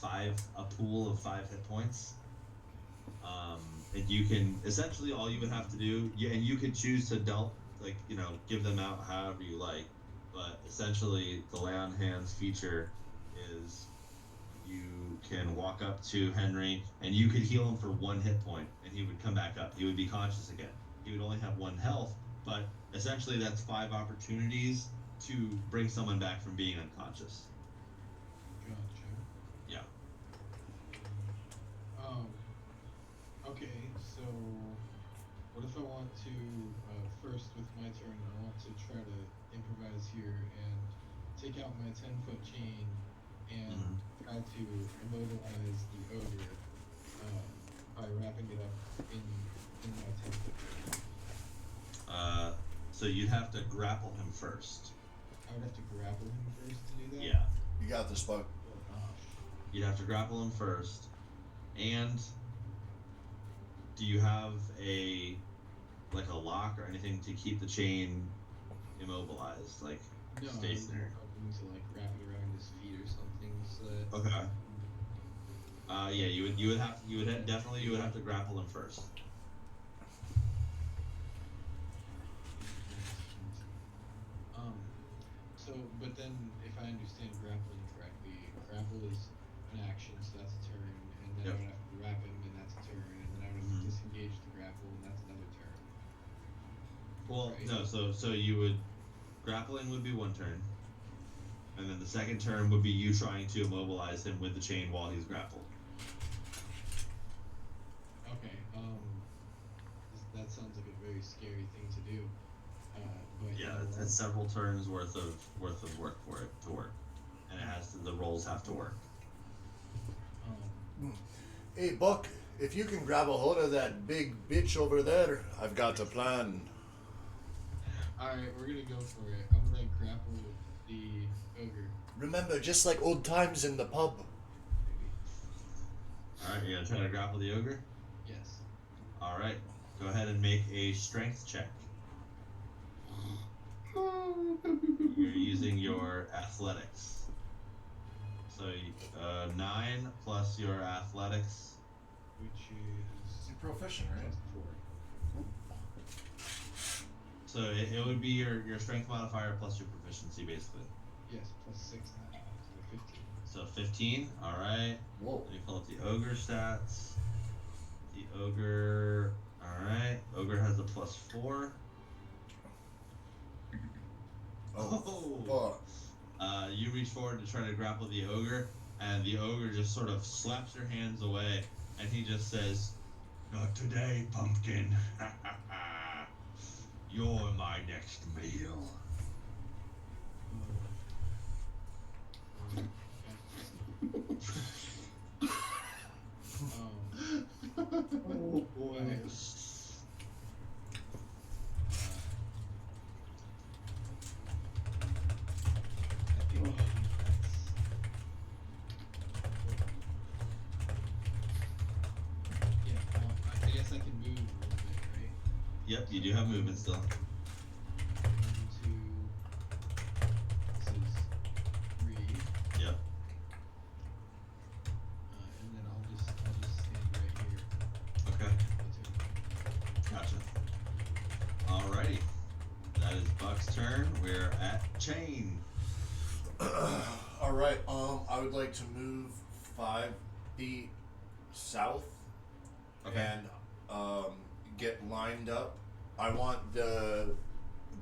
a pool of 5 hit points. And you can, essentially all you would have to do, and you could choose to give them out however you like, but essentially the Lay on Hands feature is you can walk up to Henry and you could heal him for 1 hit point and he would come back up. He would be conscious again. He would only have 1 health, but essentially that's 5 opportunities to bring someone back from being unconscious. Gotcha. Yeah. Okay, so what if I want to, first with my turn, I want to try to improvise here and take out my 10-foot chain and try to immobilize the ogre by wrapping it up in my 10-foot chain. So you'd have to grapple him first. I would have to grapple him first to do that? Yeah. You got this, Buck. You'd have to grapple him first. And do you have a lock or anything to keep the chain immobilized, like No, stationary? I was hoping to like wrap it around his feet or something so that. Okay. Yeah, you would have to grapple him first. So, but then if I understand grappling correctly, grapple is an action, so that's a turn, and then I would have to wrap him, and that's a turn, and then I would have to disengage the grapple, and that's another turn. Well, Right. no, so you would, grappling would be 1 turn, and then the second turn would be you trying to immobilize him with the chain while he's grappled. Okay, that sounds like a very scary thing to do. But Yeah, it's several turns worth of work for it to work, and the rolls have to work. Hey, Buck, if you can grab a hold of that big bitch over there, I've got a plan. Alright, we're gonna go for it. I'm gonna grapple the ogre. Remember, just like old times in the pub. Alright, you're gonna try to grapple the ogre? Yes. Alright, go ahead and make a strength check. You're using your athletics. So 9 plus your athletics. Which is... You're proficient, right? 4. So it would be your strength modifier plus your proficiency, basically. Yes, plus 6 now, so 15. So 15, alright. Whoa. Let me pull up the ogre stats. The ogre, alright. Ogre has a plus 4. Oh, fuck. You reach forward to try to grapple the ogre, and the ogre just sort of slaps your hands away, and he just says, "Not today, pumpkin. You're my next meal." Oh boy. You do have movement still. 1, 2. This is 3. Yep. And then I'll just stand right here. Okay. Gotcha. Alrighty. That is Buck's turn. We're at Chain. All right. I would like to move 5 feet south and get lined up. I want the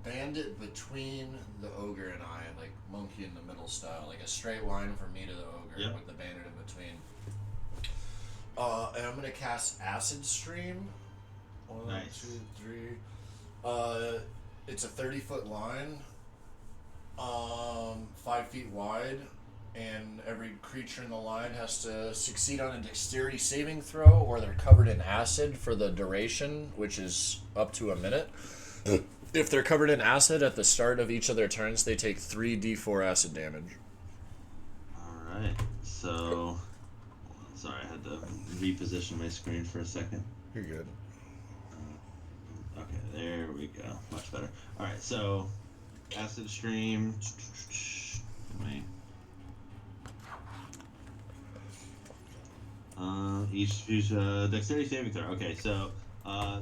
bandit between the ogre and I, like monkey in the middle style, like a straight line from me to the ogre with the bandit in between. And I'm gonna cast Acid Stream. 1, Nice. 2, 3. It's a 30-foot line, 5 feet wide, and every creature in the line has to succeed on a dexterity saving throw, or they're covered in acid for the duration, which is up to a minute. If they're covered in acid at the start of each of their turns, they take 3d4 acid damage. Alright, so... Sorry, I had to reposition my screen for a second. You're good. Okay, there we go. Much better. Alright, so... Acid Stream... Each dexterity saving throw. Okay, so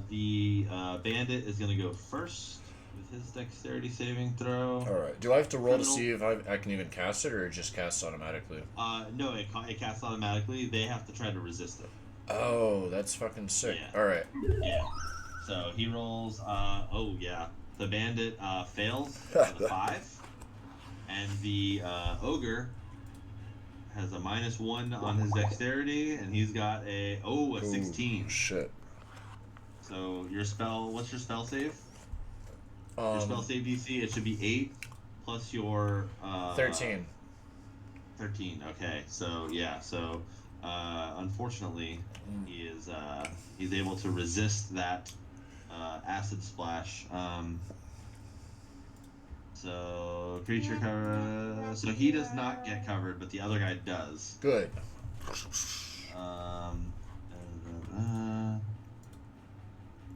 the bandit is gonna go first with his dexterity saving throw. All right. Do I have to roll to see if I can even cast it, or it just casts automatically? No, it casts automatically. They have to try to resist it. Oh, that's fucking sick. Yeah. All right. Yeah. So he rolls. Oh yeah. The bandit fails with a 5, and the ogre has a -1 on his dexterity, and he's got a 16. Shit. So your spell, what's your spell save? Your spell save DC, it should be 8 plus your 13. 13. Okay. So yeah. So unfortunately, he's able to resist that acid splash. So creature cover. So he does not get covered, but the other guy does. Good.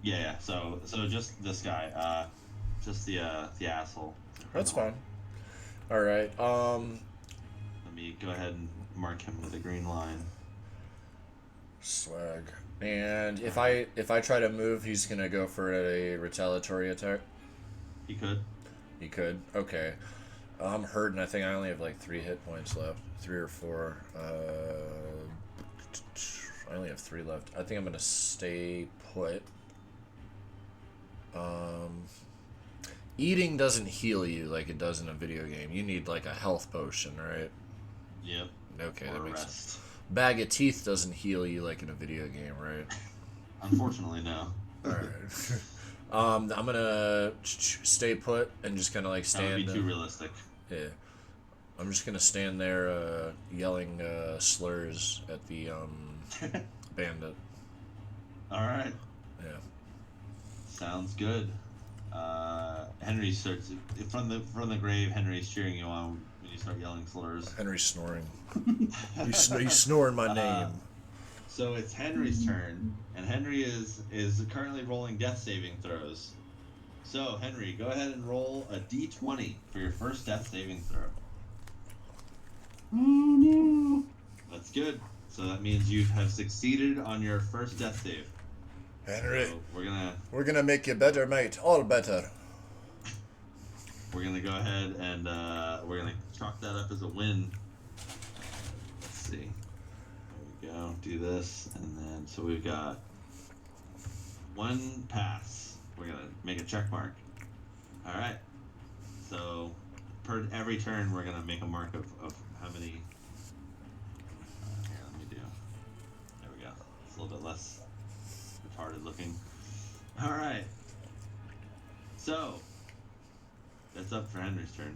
Yeah. So just this guy. Just the asshole. That's fine. All right. Let me go ahead and mark him with a green line. Swag. And if I try to move, he's gonna go for a retaliatory attack. He could. He could. Okay. I'm hurting. I think I only have like 3 hit points left. 3 or 4. I only have 3 left. I think I'm gonna stay put. Eating doesn't heal you like it does in a video game. You need like a health potion, right? Yep. Okay, Or that makes rest. sense. Bag of teeth doesn't heal you like in a video game, right? Unfortunately, no. Alright. I'm gonna stay put and just kind of like stand. That would be too realistic. Yeah. I'm just gonna stand there yelling slurs at the bandit. Alright. Yeah. Sounds good. Henry starts from the grave. Henry's cheering you on when you start yelling slurs. Henry's snoring. He's snoring my name. So it's Henry's turn, and Henry is currently rolling death saving throws. So Henry, go ahead and roll a d20 for your first death saving throw. Oh no! That's good. So that means you have succeeded on your first death save. Henry, So we're gonna make you better, mate. All better. we're gonna go ahead and we're gonna chalk that up as a win. Let's see. There we go. Do this, and then so we've got 1 pass. We're gonna make a check mark. All right. So per every turn, we're gonna make a mark of how many. Here, let me do. There we go. It's a little bit less retarded looking. All right. So that's up for Henry's turn.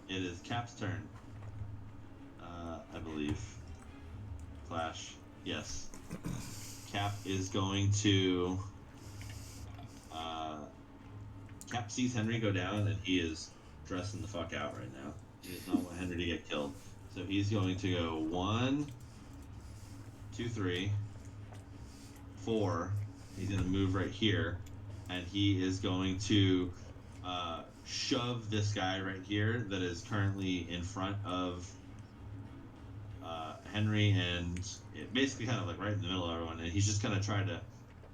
It is Cap's turn. I believe. Flash. Yes. Cap is going to. Cap sees Henry go down, and he is dressing the fuck out right now. He does not want Henry to get killed. So he's going to go 1, 2, 3, 4. He's going to move right here. and he is going to shove this guy right here that is currently in front of Henry, and basically kind of like right in the middle of everyone. And he's just gonna try to.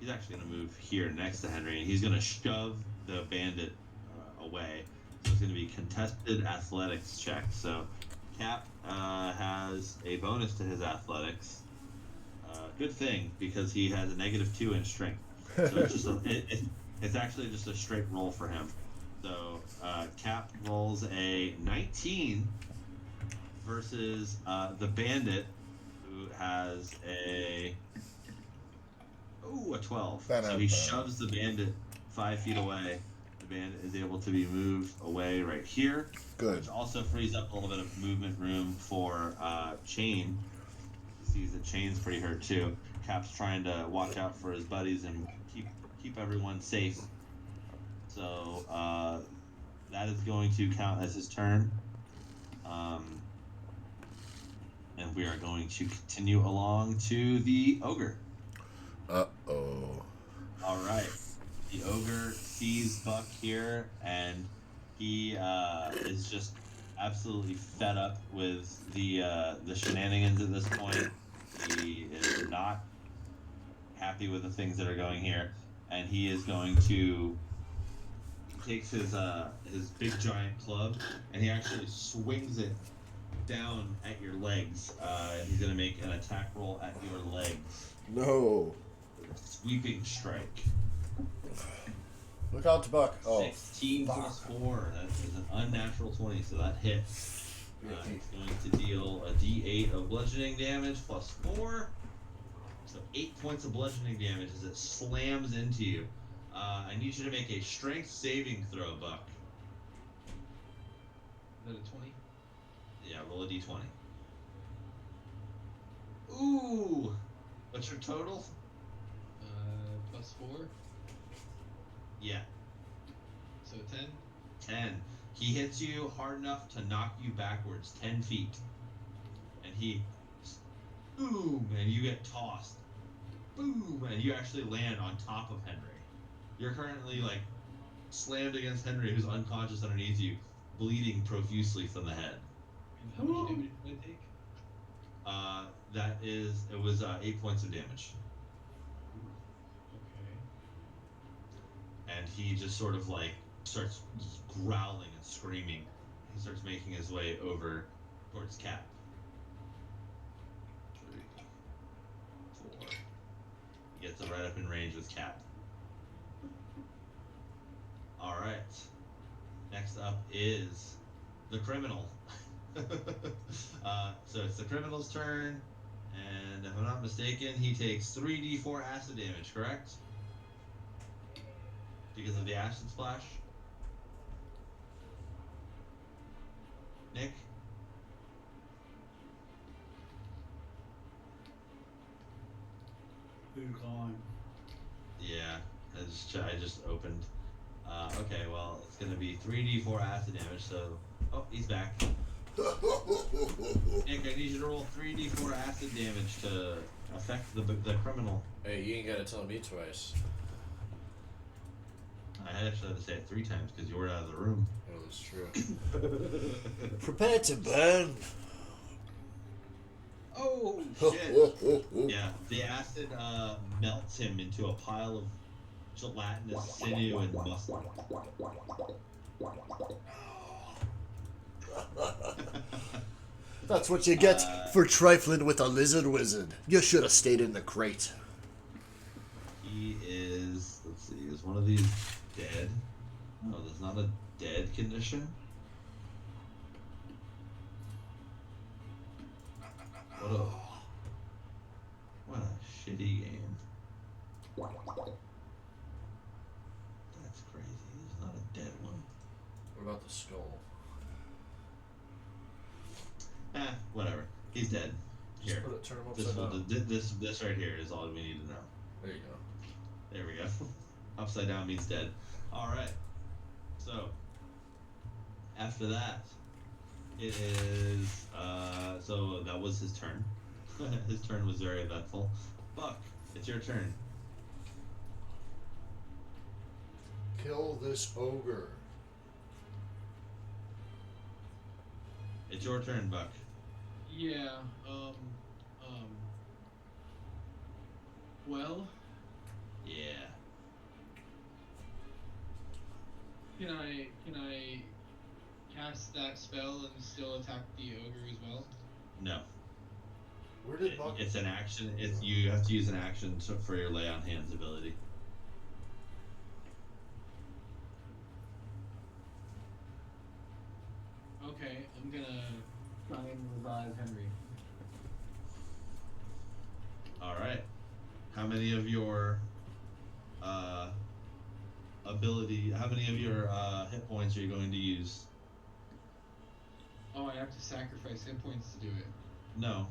He's actually gonna move here next to Henry, and he's gonna shove the bandit away. So it's gonna be contested athletics check. So Cap has a bonus to his athletics. Good thing, because he has a -2 in strength. So it's just it's actually just a straight roll for him. So Cap rolls a 19 versus the bandit, who has a 12. So he shoves the bandit 5 feet away. The bandit is able to be moved away right here. Good. Which also frees up a little bit of movement room for Chain. He sees that Chain's pretty hurt too. Cap's trying to watch out for his buddies and keep everyone safe. So that is going to count as his turn. And we are going to continue along to the ogre. Uh-oh. All right. The ogre sees Buck here, and he is just absolutely fed up with the shenanigans at this point. He is not happy with the things that are going here, and he is going to takes his big giant club, and he actually swings it down at your legs. He's gonna make an attack roll at your legs. No. Sweeping strike. Look out, Buck. Oh. 16 plus 4. That is an unnatural 20, so that hits. It's going to deal a d8 of bludgeoning damage plus 4. So 8 points of bludgeoning damage as it slams into you. I need you to make a strength saving throw, Buck. Is that a 20? Yeah, roll a d20. Ooh! What's your total? Plus 4? Yeah. So 10? 10. He hits you hard enough to knock you backwards 10 feet. And he... Boom! And you get tossed. Boom! And you actually land on top of Henry. You're currently, like, slammed against Henry, who's unconscious underneath you, bleeding profusely from the head. And how much damage did I take? It was 8 points of damage. Okay. And he just sort of, like, starts growling and screaming. He starts making his way over towards Cap. 3, 4. He gets right up in range with Cap. Alright. Next up is the criminal. So it's the criminal's turn, and if I'm not mistaken, he takes 3d4 acid damage, correct? Because of the acid splash? Nick? Who's gone? Yeah, I just opened. Okay, well, it's gonna be 3d4 acid damage, so... Oh, he's back. Nick, I need you to roll 3d4 acid damage to affect the criminal. Hey, you ain't gotta tell me twice. I actually had to say it 3 times because you were out of the room. Oh, that's true. Prepare to burn. Oh, shit. Yeah, the acid melts him into a pile of gelatinous sinew and muscle. That's what you get for trifling with a lizard wizard. You should have stayed in the crate. He is, let's see, is one of these dead? No, there's not a dead condition. What a shitty game. That's crazy. There's not a dead one. What about the skull? Whatever. He's dead. Just Here. put it, turn him upside down. This right here is all we need to know. There you go. There we go. Upside down means dead. Alright. So, after that, it is, so that was his turn. His turn was very eventful. Buck, it's your turn. kill this ogre. It's your turn, Buck. Yeah. Well, Yeah. can I cast that spell and still attack the ogre as well? No. Where did Buck? It's an action. You have to use an action for your lay on hands ability. Okay, I'm gonna try and revive Henry. All right. How many of your how many of your hit points are you going to use? Oh, I have to sacrifice hit points to do it. No.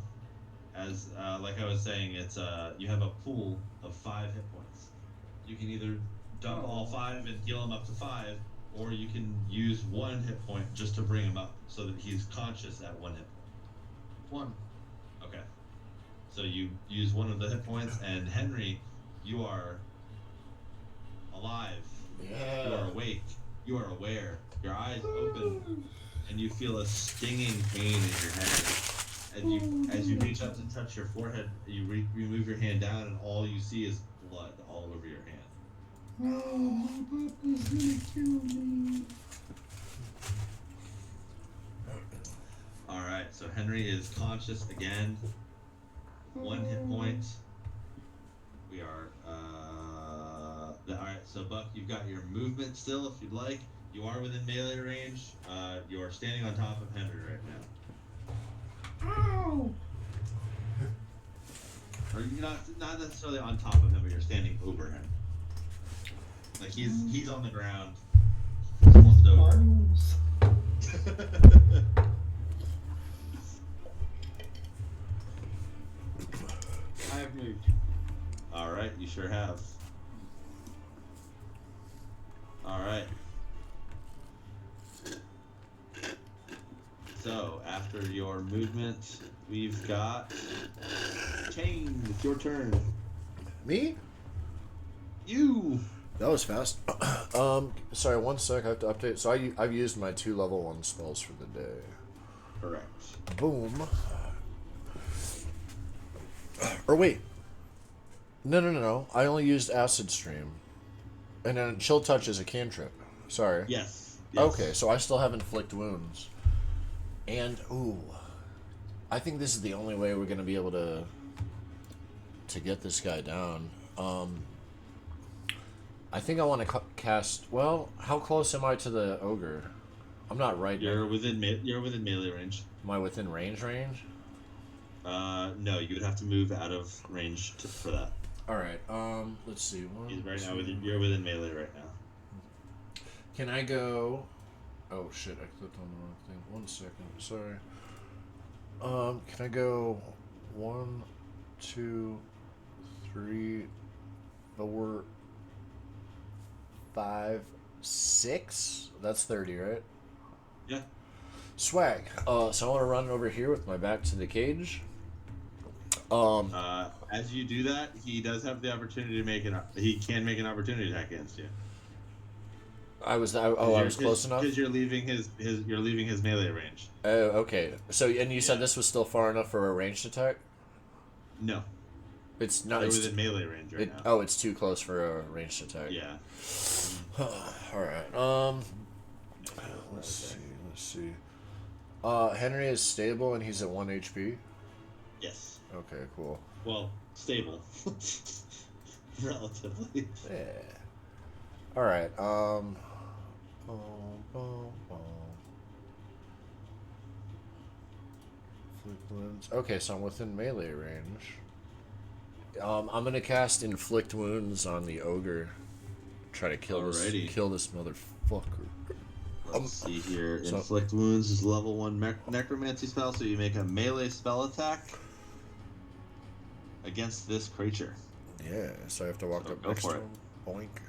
As like I was saying, it's you have a pool of 5 hit points. You can either dump all 5 and heal him up to 5, or you can use 1 hit point just to bring him up so that he's conscious at 1 hit point. 1. Okay. So you use 1 of the hit points, and Henry, you are alive. Yeah. You are awake. You are aware. Your eyes open, and you feel a stinging pain in your head. And as you reach up to touch your forehead, you remove your hand down, and all you see is blood all over your hand. Oh, Papa's gonna kill me. All right. So Henry is conscious again. 1 hit point. We are. All right. So Buck, you've got your movement still, if you'd like. You are within melee range. You are standing on top of Henry right now. Ow! Or you're not necessarily on top of him, but you're standing over him. Like he's on the ground. He's almost over. I have moved. All right, you sure have. All right. So after your movement, we've got Chain. It's your turn. Me? You. That was fast. Sorry, 1 sec. I have to update. So I've used my 2 level 1 spells for the day. Correct. Boom. Or wait. No. I only used Acid Stream. And then Chill Touch is a cantrip. Sorry. Yes. Okay, so I still have Inflict Wounds. And, ooh. I think this is the only way we're going to be able to get this guy down. I think I want to cast... Well, how close am I to the ogre? I'm not right now. You're within melee range. Am I within range? No, you would have to move out of range for that. All right. Let's see. You're within melee right now. Can I go? Oh shit! I clicked on the wrong thing. 1 second. Sorry. Can I go 1, 2, 3, 4, 5, 6? That's 30, right? Yeah. Swag. So I want to run over here with my back to the cage. As you do that, he does have the opportunity to he can make an opportunity attack against you. I was close enough. Because you're leaving his melee range. Oh, okay. So, and you said this was still far enough for a ranged attack? No. It's not. You're It's within melee range right now. Oh, it's too close for a ranged attack. Yeah. All right. Let's see. Henry is stable and he's at 1 HP. Yes. Okay, cool. Well, stable. Relatively. Yeah. All right. Okay, so I'm within melee range. I'm gonna cast Inflict Wounds on the ogre. Try to kill this motherfucker. Let's see here. Inflict Wounds is level 1 necromancy spell, so you make a melee spell attack against this creature. Yeah, so I have to walk up next to him. Boink.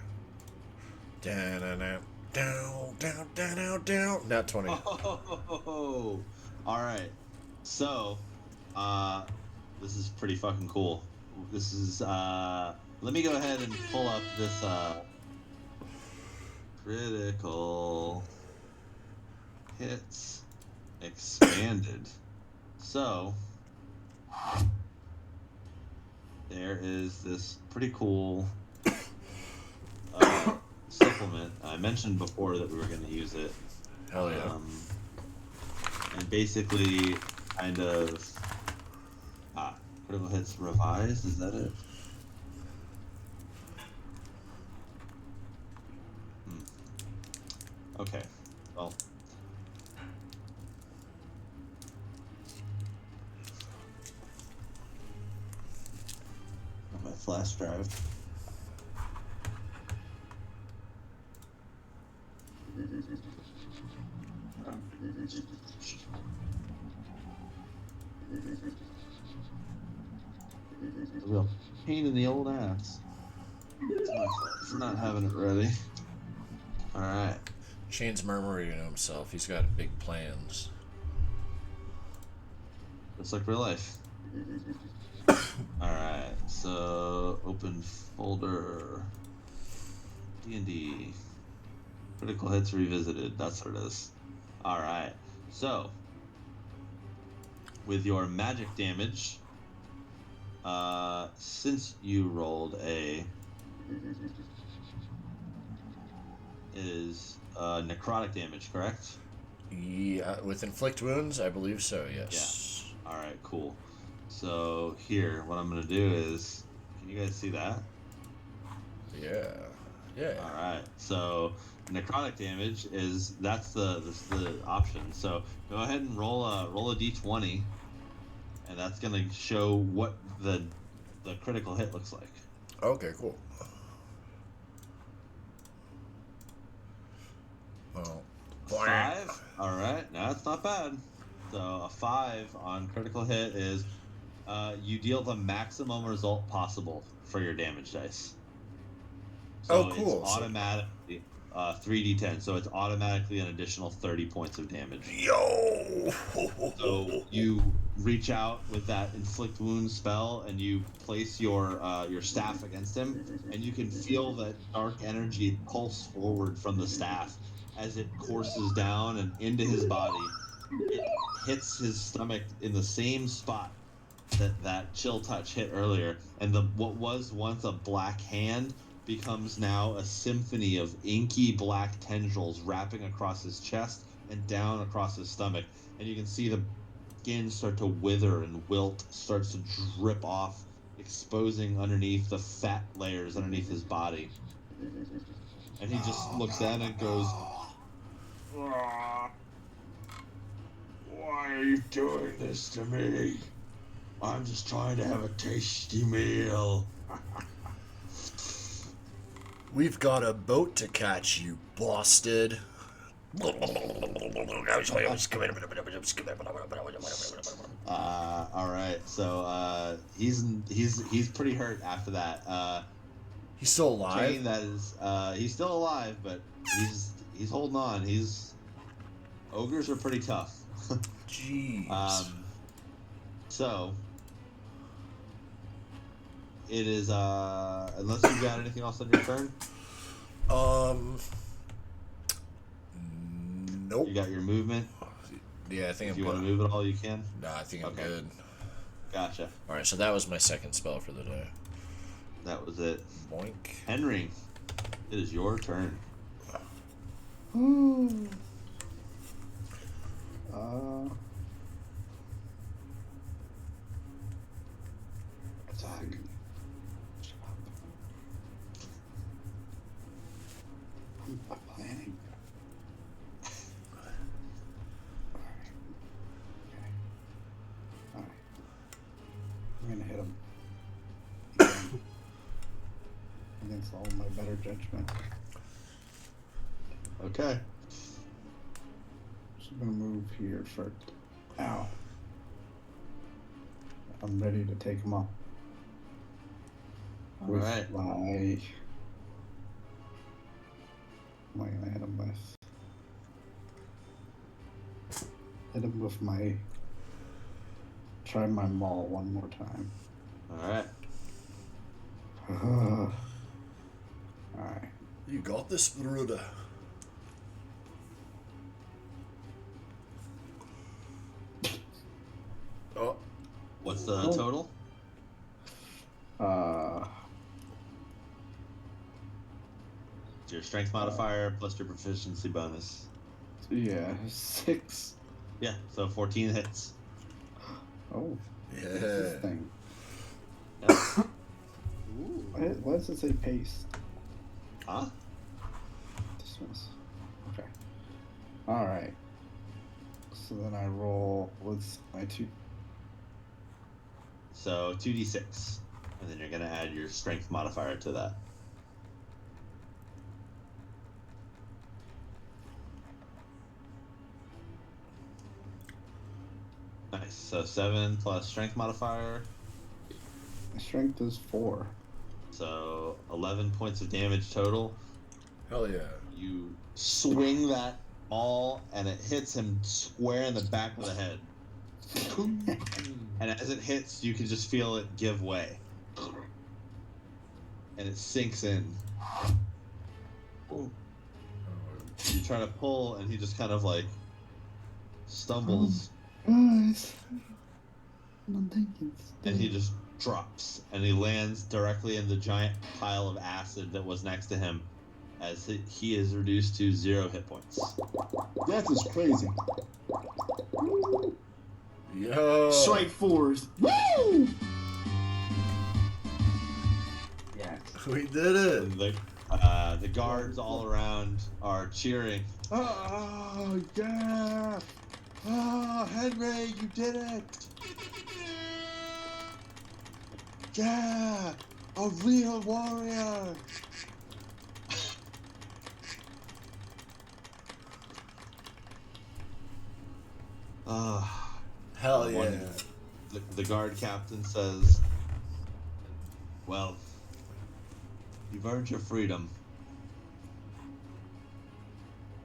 Down. Not 20. Oh, all right. So, this is pretty fucking cool. This is let me go ahead and pull up this Critical hits expanded. So there is this pretty cool supplement. I mentioned before that we were going to use it. Hell yeah. And basically, kind of critical hits revised. Is that it? Okay. Well. On my flash drive. A real pain in the old ass. It's not having it ready. Alright. Shane's murmuring to himself. He's got big plans. Just like real life. Alright, so open folder. D&D. Critical hits revisited. That's what it is. Alright, so with your magic damage, since you rolled a is necrotic damage, correct? Yeah, with inflict wounds, I believe so, yes. Yeah. Alright, cool. So here, what I'm gonna do is, can you guys see that? Yeah. Yeah. Alright, so necrotic damage is that's the option. So go ahead and roll a d20, and that's gonna show what the critical hit looks like. Okay, cool. Well, 5. All right, now it's not bad. So a 5 on critical hit is you deal the maximum result possible for your damage dice. So cool. It's automatically 3d10, so it's automatically an additional 30 points of damage. Yo! So you reach out with that inflict wound spell, and you place your staff against him, and you can feel that dark energy pulse forward from the staff as it courses down and into his body. It hits his stomach in the same spot that chill touch hit earlier, and what was once a black hand becomes now a symphony of inky black tendrils wrapping across his chest and down across his stomach, and you can see the skin start to wither and wilt, starts to drip off, exposing underneath the fat layers underneath his body. And he just looks down and goes, Why are you doing this to me? I'm just trying to have a tasty meal. We've got a boat to catch, you bastard. all right, so he's pretty hurt after that. He's still alive? Shane, that is, he's still alive, but he's holding on. Ogres are pretty tough. Jeez. So it is unless you've got anything else on your turn. Nope. You got your movement. Yeah, I think if you want to move at all, you can. No, I think I'm good. Gotcha. All right, so that was my second spell for the day. That was it. Boink. Henry, it is your turn. Attack. I'm planning. Alright. I'm gonna hit him. Against all my better judgment. Okay. So I'm gonna move here for. Ow. I'm ready to take him off. All right. What am I gonna hit him with? Hit him with my. Try my maul one more time. All right. Alright. You got this, brother. What's the Oh. total? It's your strength modifier plus your proficiency bonus. Yeah, 6. Yeah, so 14 hits. Oh, Yeah. what's this thing? Yeah. Why does it say paste? Huh? Dismiss. Okay. All right. So then I roll. What's my 2? So 2d6. And then you're going to add your strength modifier to that. Nice. So 7 plus strength modifier. My strength is 4. So 11 points of damage total. Hell yeah. You swing that maul, and it hits him square in the back of the head. And as it hits, you can just feel it give way. And it sinks in. You try to pull, and he just kind of like stumbles, Guys, I'm thinking. and he just drops, and he lands directly in the giant pile of acid that was next to him, as he is reduced to 0 hit points. That is crazy. Yo. Strike 4s. Woo! Yes. We did it. And the guards all around are cheering. Oh, yeah! Oh, Henry, you did it! Yeah! A real warrior! Hell yeah. The guard captain says, well, you've earned your freedom.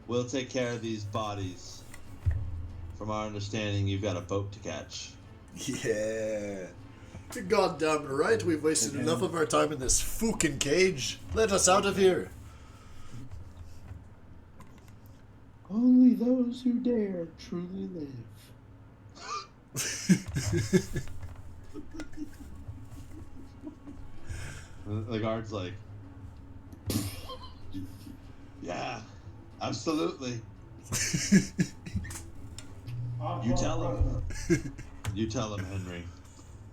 We'll take care of these bodies. From our understanding, you've got a boat to catch. Yeah. You're goddamn right. We've wasted enough of our time in this fucking cage. Let us out of here. Only those who dare truly live. The guard's like, yeah, absolutely. You tell him. You tell him, Henry.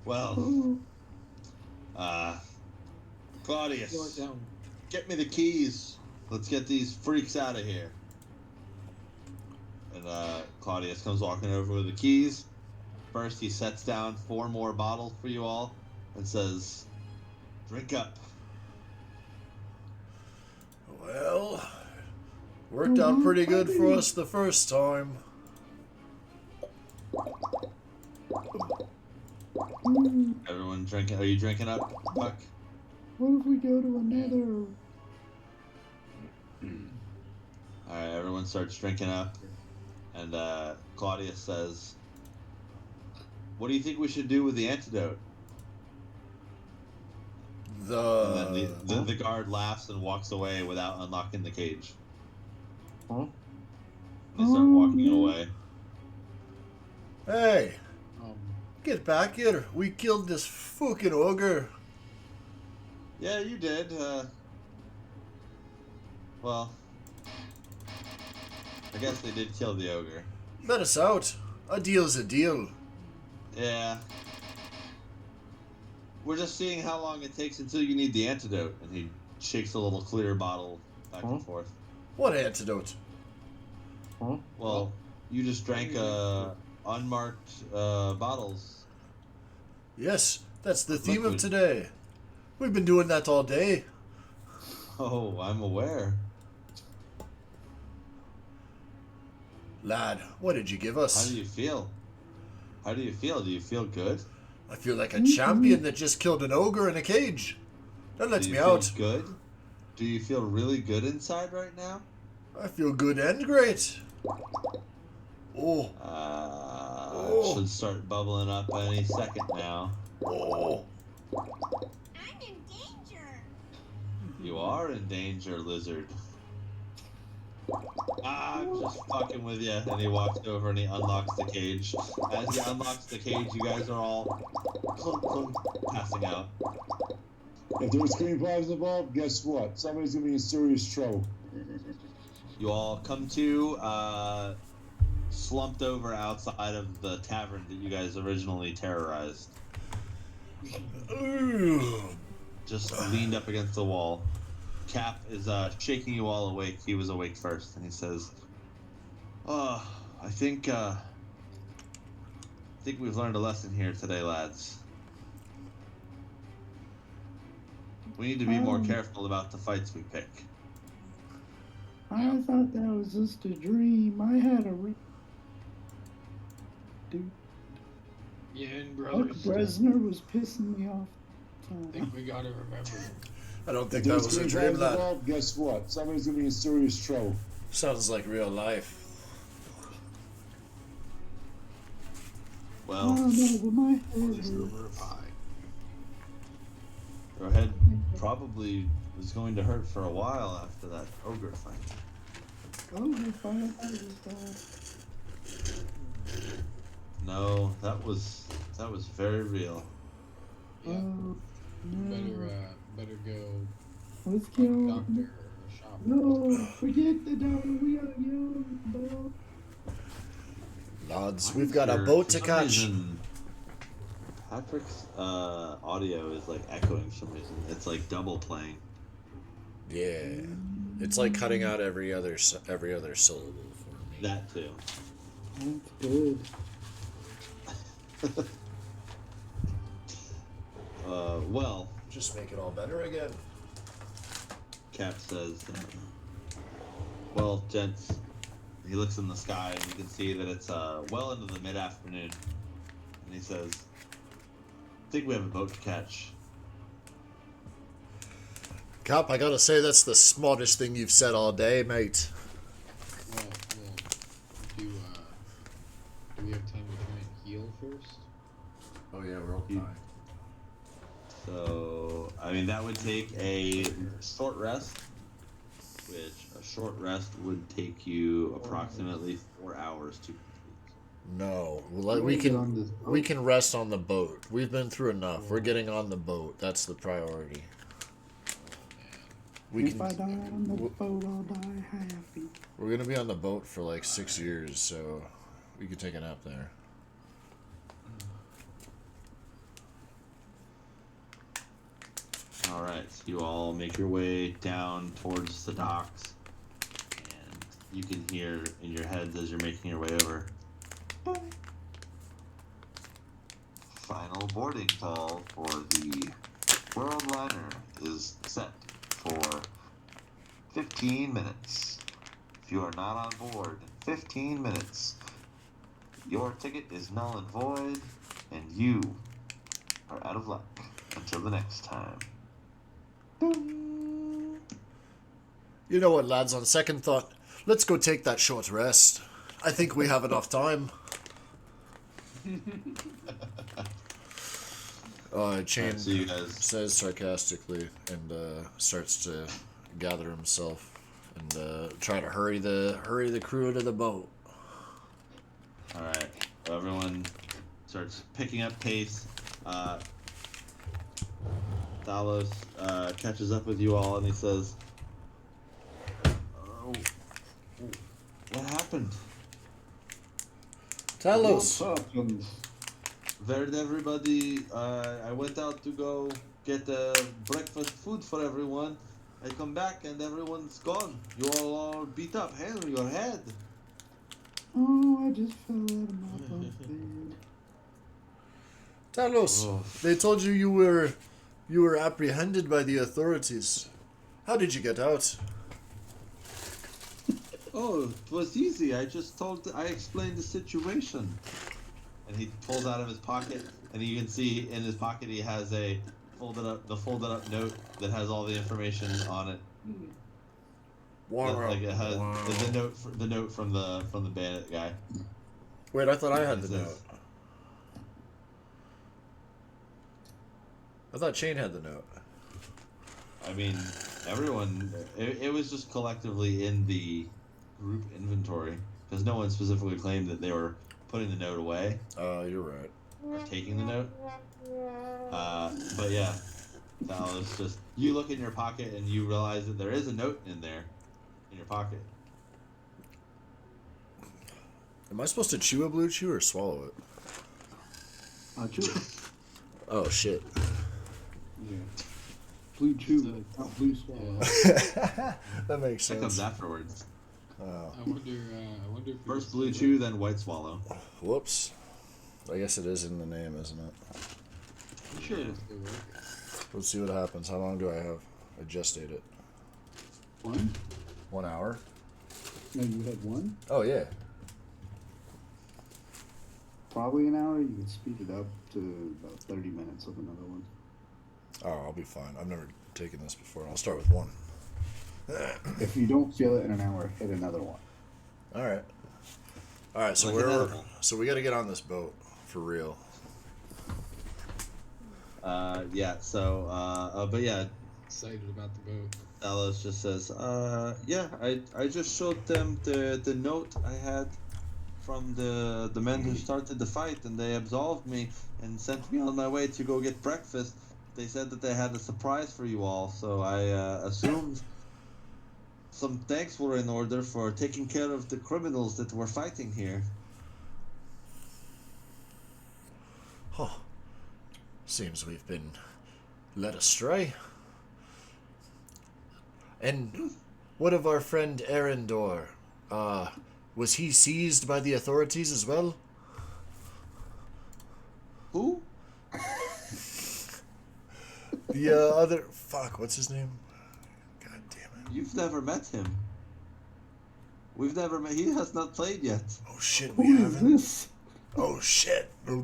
Well, Claudius, get me the keys. Let's get these freaks out of here. And Claudius comes walking over with the keys. First, he sets down 4 more bottles for you all and says, drink up. Well, worked out pretty good for us the first time. Everyone drinking? Are you drinking up, Buck? What if we go to another? Alright, everyone starts drinking up. And Claudius says, what do you think we should do with the antidote? And then the guard laughs and walks away without unlocking the cage. Huh? They start walking away. Hey, get back here. We killed this fucking ogre. Yeah, you did. Well, I guess they did kill the ogre. Let us out. A deal's a deal. Yeah. We're just seeing how long it takes until you need the antidote. And he shakes a little clear bottle back and forth. What antidote? Well, you just drank unmarked bottles. Yes, that's the theme of today. We've been doing that all day. Oh, I'm aware. Lad, what did you give us? How do you feel? How do you feel? Do you feel good? I feel like a champion that just killed an ogre in a cage. That lets me out. Good? Do you feel really good inside right now? I feel good and great. Oh. It should start bubbling up any second now. Oh. I'm in danger. You are in danger, lizard. I'm just fucking with you. And he walks over and he unlocks the cage. As he unlocks the cage, you guys are all clunk, clunk, passing out. If there's screen problems involved, guess what? Somebody's gonna be in serious trouble. You all come to slumped over outside of the tavern that you guys originally terrorized. Just leaned up against the wall. Cap is shaking you all awake. He was awake first, and he says, "Oh, I think we've learned a lesson here today, lads. We need to be more careful about the fights we pick." I thought that was just a dream. I had a dude. Yeah, and Buck brothers. Bresner was pissing me off. I think we gotta remember. I don't think If that there's was a screen dream, problems lad. involved, guess what? Somebody's gonna be in serious trouble. Sounds like real life. Well, Oh no, but my head This hurts. number of high. your head probably was going to hurt for a while after that ogre fight. Oh, if I was No, that was very real. Yeah. Oh, no. Better go Let's to a go. doctor or a shop. No, forget the doctor. We are young, bro. Lads, we've got a boat to catch. Patrick's audio is like echoing for some reason. It's like double playing. Yeah, it's like cutting out every other syllable for me. That too. That's good. Well, Just make it all better again. Cap says, well, gents, he looks in the sky and you can see that it's well into the mid-afternoon. And he says, I think we have a boat to catch. Cap, I gotta say that's the smartest thing you've said all day, mate. Well, do we have time to try and heal first? Oh yeah, we're all fine. So, I mean, that would take a short rest, which a short rest would take you approximately 4 hours to complete. No, we can rest on the boat. We've been through enough. We're getting on the boat. That's the priority. If I die on the boat, I'll die happy. We're gonna be on the boat for like 6 years, so we could take a nap there. Alright, so you all make your way down towards the docks, and you can hear in your heads as you're making your way over. Final boarding call for the World Liner is set for 15 minutes. If you are not on board in 15 minutes, your ticket is null and void, and you are out of luck until the next time. You know what, lads, on second thought, let's go take that short rest. I think we have enough time. Chain See you guys. says sarcastically and starts to gather himself and try to hurry the crew to the boat. Alright, everyone starts picking up pace. Talos catches up with you all and he says, oh, what happened? Talos! Where did everybody? I went out to go get breakfast food for everyone. I come back and everyone's gone. You all are beat up. Henry, your head. Oh, I just fell out of my bunk bed. Talos, they told you you were apprehended by the authorities. How did you get out? Oh, it was easy. I explained the situation. And he pulls out of his pocket, and you can see in his pocket he has a folded up note that has all the information on it. Like it has the note from the bandit guy. Wait, I thought I had the note. I thought Chain had the note. I mean, everyone. It was just collectively in the group inventory because no one specifically claimed that they were putting the note away. You're right. Or taking the note. But yeah, Talos just you look in your pocket and you realize that there is a note in there, in your pocket. Am I supposed to chew a blue chew or swallow it? Chew it. Oh shit. Yeah. Blue chew, not blue swallow. That makes That sense. comes afterwards. Oh. I wonder if First blue chew, then white swallow. Whoops. I guess it is in the name, isn't it? I'm sure it'll still work. Let's see what happens. How long do I have? I just ate it. 1? 1 hour? No, you had 1? Oh, yeah. Probably an hour. You can speed it up to about 30 minutes with another one. Oh, I'll be fine. I've never taken this before. I'll start with 1. If you don't feel it in an hour, hit another one. All right. All right, so we got to get on this boat for real. Yeah. So, but yeah, Excited about the boat. Talos just says, yeah, I just showed them the note I had from the men who started the fight, and they absolved me and sent me on my way to go get breakfast. They said that they had a surprise for you all, so I assumed some thanks were in order for taking care of the criminals that were fighting here. Huh. Seems we've been led astray. And what of our friend Arendor? Was he seized by the authorities as well? Who? The other... Fuck, what's his name? God damn it. You've never met him. We've never met... He has not played yet. Oh shit, we Who is haven't. this? Oh shit. He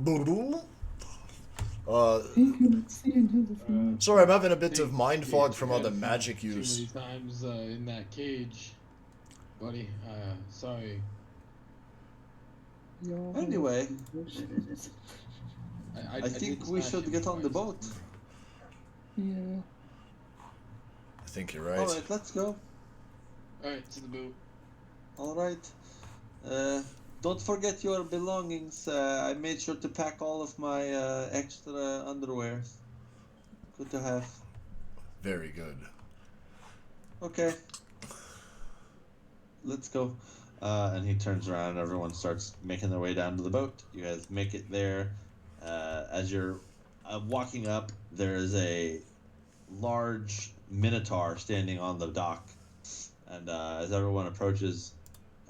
can see into the future. Sorry, I'm having a bit of Think mind fog you from all the had magic too use. many times in that cage, buddy. Sorry. Anyway, I I think did we smash should him get on the twice. boat. Yeah. I think you're right. Alright, let's go. Alright, to the boat. Alright. Don't forget your belongings. I made sure to pack all of my extra underwear. Good to have. Very good. Okay. Let's go. And he turns around and everyone starts making their way down to the boat. You guys make it there. As you're walking up, there is a large minotaur standing on the dock. And as everyone approaches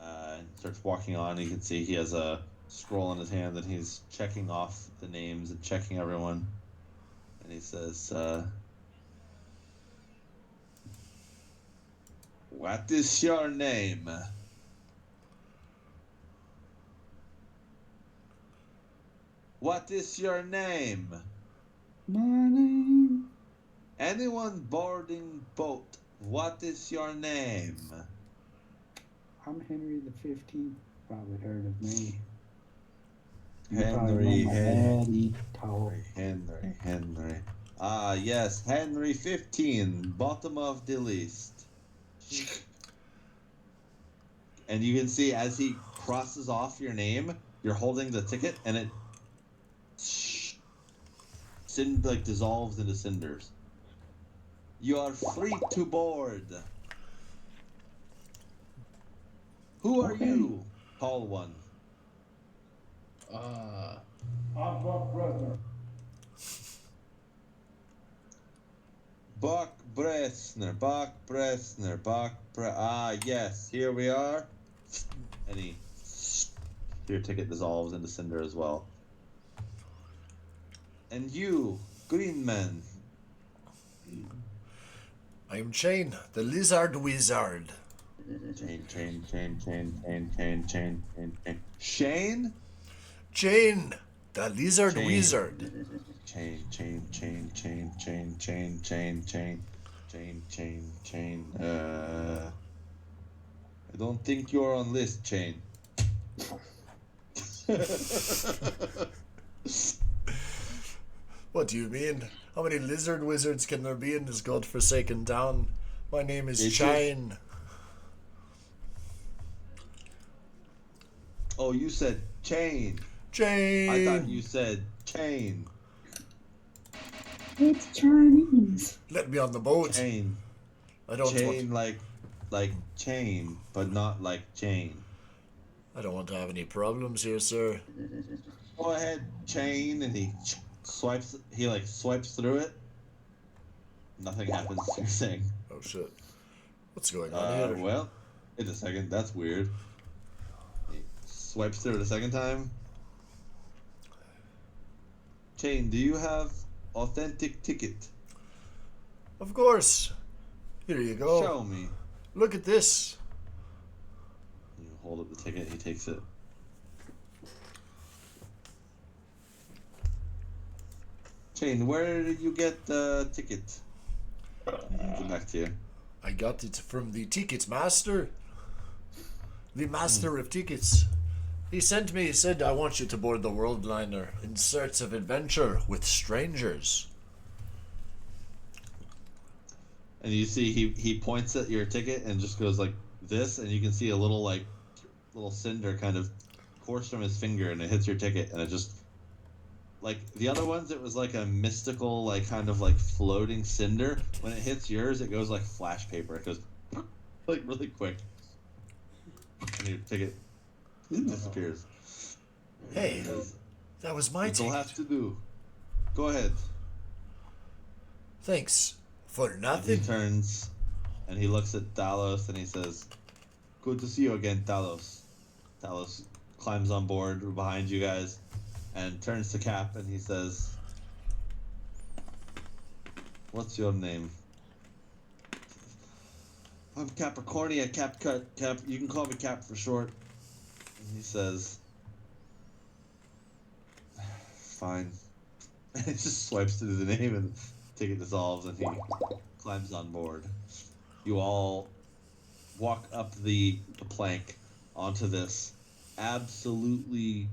and starts walking on, you can see he has a scroll in his hand and he's checking off the names and checking everyone. And he says, what is your name? What is your name? My name. Anyone boarding boat, what is your name? I'm Henry the 15th. Probably heard of me. Henry. Ah, yes, Henry 15, bottom of the list. And you can see as he crosses off your name, you're holding the ticket, and it dissolves into cinders. You are free to board. Who are you? Call one. I'm Buck Brother. Buck Bressner. Ah, yes, here we are. And your ticket dissolves into cinder as well. And you, Green Man. I am Chain, the lizard wizard. Chain. Shane? Chain, the lizard Chain. wizard. Chain. I don't think you're on list, Chain. What do you mean? How many lizard wizards can there be in this godforsaken town? My name is It's Chain. Oh, you said chain. Chain. I thought you said chain. It's Chinese. Let me on the boat. Chain. I don't Chain want. like chain, but not like chain. I don't want to have any problems here, sir. Go ahead, chain, and he swipes. He like swipes through it. Nothing happens. You're saying. Oh shit. What's going on here? Well, wait a second. That's weird. He swipes through it a second time. Chain, do you have authentic ticket? Of course. Here you go. Show me. Look at this. You hold up the ticket. He takes it. Chain, where did you get the ticket? He hands it back to you. I got it from the ticket master. The master of tickets. He sent me, he said, I want you to board the world liner in search of adventure with strangers. And you see he points at your ticket and just goes like this, and you can see a little cinder kind of course from his finger, and it hits your ticket, and it just like the other ones, it was like a mystical, like kind of like floating cinder. When it hits yours, it goes like flash paper. It goes like really quick, and your ticket disappears. Hey, that was my That's all ticket. have to do. Go ahead. Thanks for And nothing. he turns, and he looks at Talos, and he says, "Good to see you again, Talos." Talos climbs on board behind you guys, and turns to Cap, and he says, "What's your name?" "I'm Capricornia, Cap. You can call me Cap for short." And he says, "Fine." And he just swipes through the name, and the ticket dissolves, and he climbs on board. You all walk up the plank onto this absolutely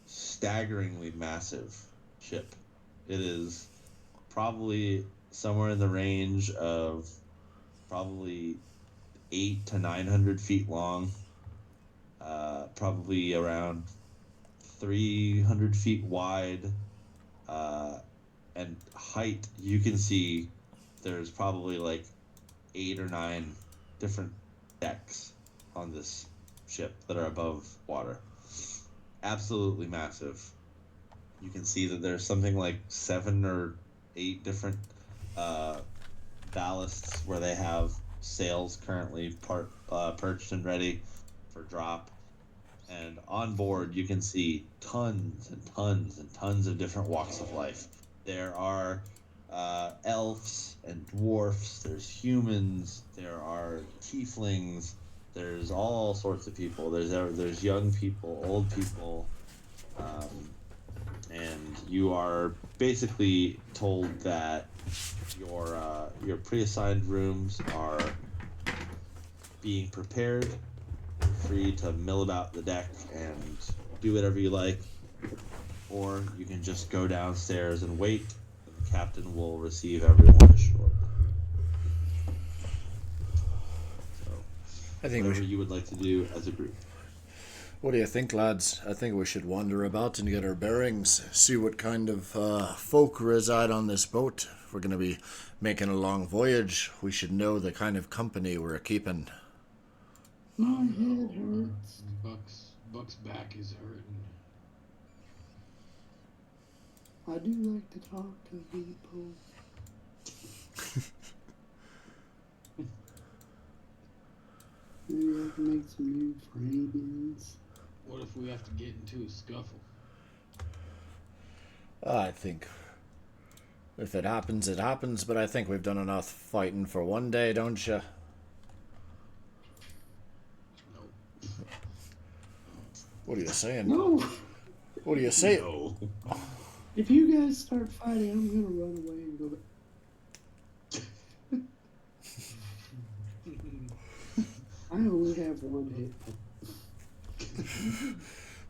staggeringly massive ship. It is probably somewhere in the range of probably 800 to 900 feet long, probably around 300 feet wide, and height. You can see there's probably like 8 or 9 different decks on this ship that are above water. Absolutely massive. You can see that there's something like 7 or 8 different ballasts where they have sails currently perched and ready for drop. And on board, you can see tons and tons and tons of different walks of life. There are elves and dwarfs, there's humans, there are tieflings, there's all sorts of people. There's young people, old people, and you are basically told that your pre-assigned rooms are being prepared. You're free to mill about the deck and do whatever you like, or you can just go downstairs and wait. And the captain will receive everyone ashore. So, I think whatever you would like to do as a group. What do you think, lads? I think we should wander about and get our bearings, see what kind of folk reside on this boat. If we're going to be making a long voyage, we should know the kind of company we're keeping. My head hurts. Buck's back is hurting. I do like to talk to people. Maybe I can make some new friends. What if we have to get into a scuffle? I think if it happens, it happens, but I think we've done enough fighting for one day, don't you? What are you saying? No! What are you saying? No. If you guys start fighting, I'm gonna run away and go back. I only have one hit.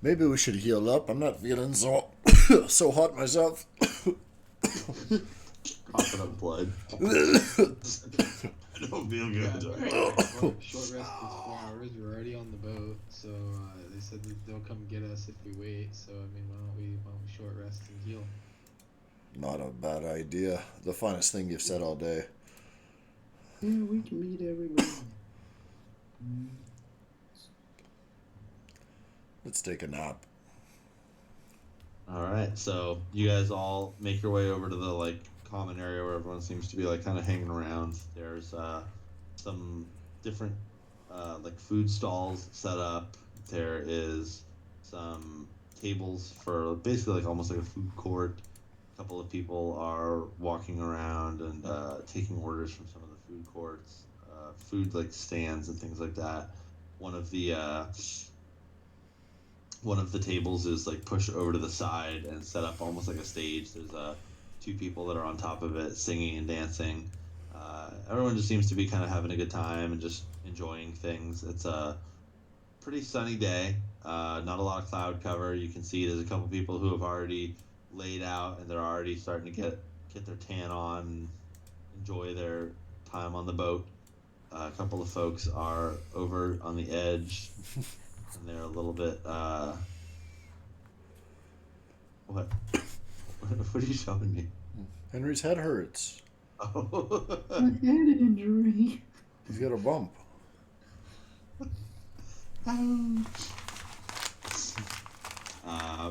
Maybe we should heal up. I'm not feeling so so hot myself. Coughing up blood. I don't feel good. Short rest is 4 hours. We're already on the boat, so They said that they'll come get us if we wait. So I mean, why don't we short rest and heal? Not a bad idea. The finest thing you've said all day. Yeah, we can meet everybody. Let's take a nap. All right, so you guys all make your way over to the like common area where everyone seems to be like kind of hanging around. There's some different like food stalls set up. There is some tables for basically like almost like a food court. A couple of people are walking around and taking orders from some of the food courts, food like stands and things like that. One of the tables is like pushed over to the side and set up almost like a stage. There's two people that are on top of it singing and dancing. Everyone just seems to be kind of having a good time and just enjoying things. It's a pretty sunny day, not a lot of cloud cover. You can see there's a couple people who have already laid out and they're already starting to get their tan on and enjoy their time on the boat. A couple of folks are over on the edge and they're a little bit what are you showing me? Henry's head hurts. Oh. My head injury. He's got a bump.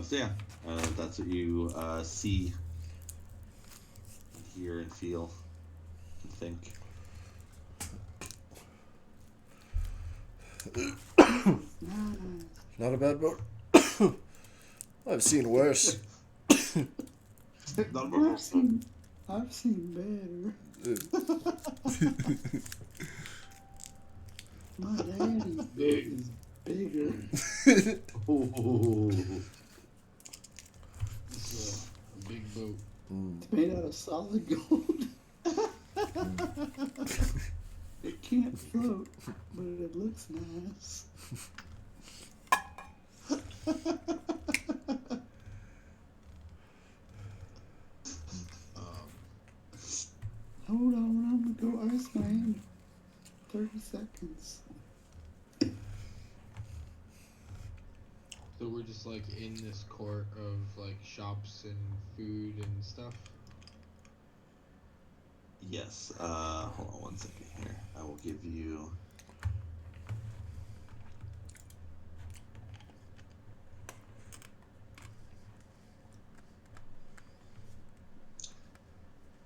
So yeah, that's what you see, and hear, and feel, and think. Not a bad boat. I've seen worse. I've seen better. My daddy's boat is bigger. Oh. It's a big boat. It's made out of solid gold. It can't float, but it looks nice. Hold on, I'm gonna go ice my hand. 30 seconds. So we're just like in this court of like shops and food and stuff. Yes. Hold on one second here. I will give you.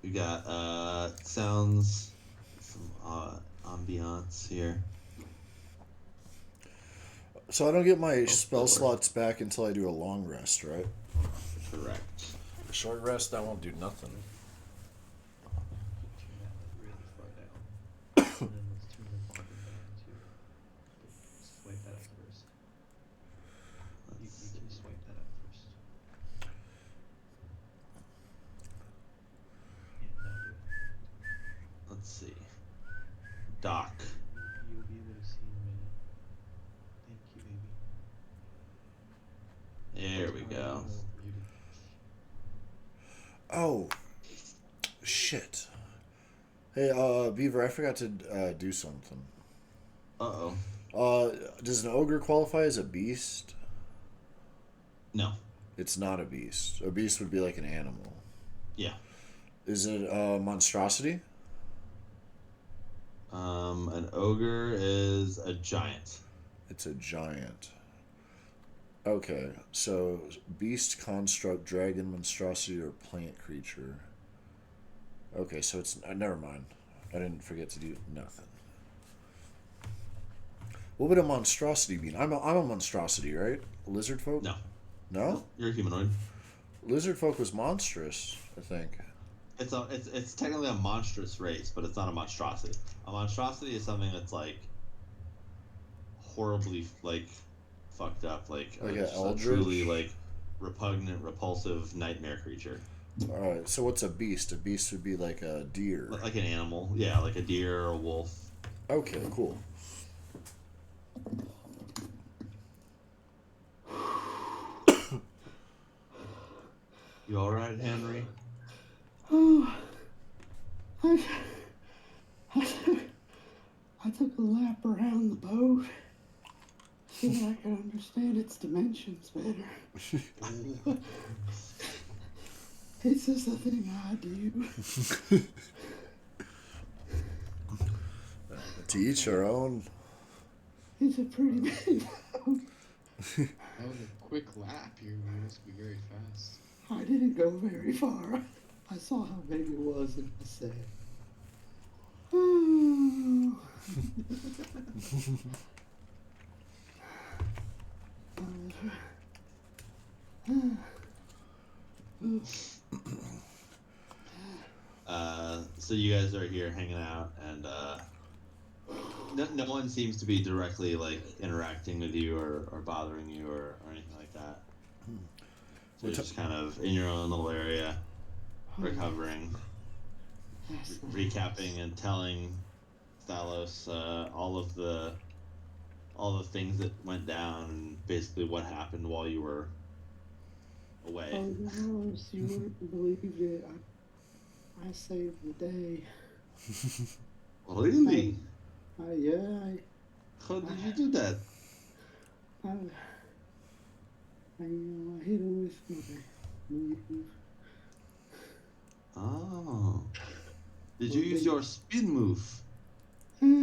We got sounds, some ambiance here. So I don't get my spell slots back until I do a long rest, right? Correct. A short rest, I won't do nothing. Let's see. Doc. You'll be able to see in a minute. Thank you, baby. There we go. Oh, shit. Hey, Beaver, I forgot to do something. Uh-oh. Does an ogre qualify as a beast? No. It's not a beast. A beast would be like an animal. Yeah. Is it a monstrosity? An ogre is a giant. It's a giant. Okay, so beast, construct, dragon, monstrosity, or plant creature. Okay, so it's never mind. I didn't forget to do nothing. What would a monstrosity mean? I'm a monstrosity, right? Lizard folk? No. No? You're a humanoid. Lizard folk was monstrous, I think. It's technically a monstrous race, but it's not a monstrosity. A monstrosity is something that's like horribly like fucked up, like an just a eldritch? truly like repugnant, repulsive nightmare creature. Alright, so what's a beast? A beast would be like a deer. Like an animal, yeah, like a deer or a wolf. Okay, cool. You alright, Henry? Oh, I took a lap around the boat so I could understand its dimensions better. It's just a thing I do. To each our own. It's a pretty big boat. That was a quick lap. You must be very fast. I didn't go very far. I saw how big it was and I said, oh. So you guys are here hanging out, and no one seems to be directly like interacting with you or bothering you or anything like that. So you're just kind of in your own little area, recovering, recapping and telling Thalos all the things that went down and basically what happened while you were away. Oh, Dallas, you wouldn't believe it. I saved the day. Really? Yeah. How did you do that? I hit him with my move. Oh. Did you use your spin move? Yeah.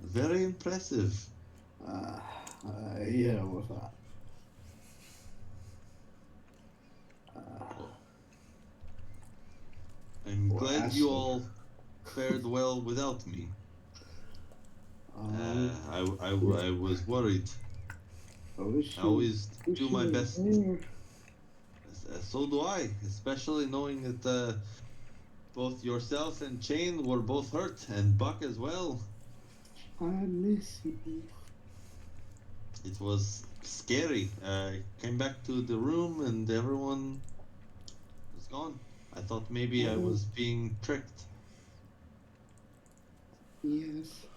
Very impressive. Yeah, with that. I'm glad you all fared well without me. I was worried. I always do my best. So do I, especially knowing that both yourself and Chain were both hurt, and Buck as well. I miss you. It was scary. I came back to the room and everyone was gone. I thought maybe I was being tricked. Yes.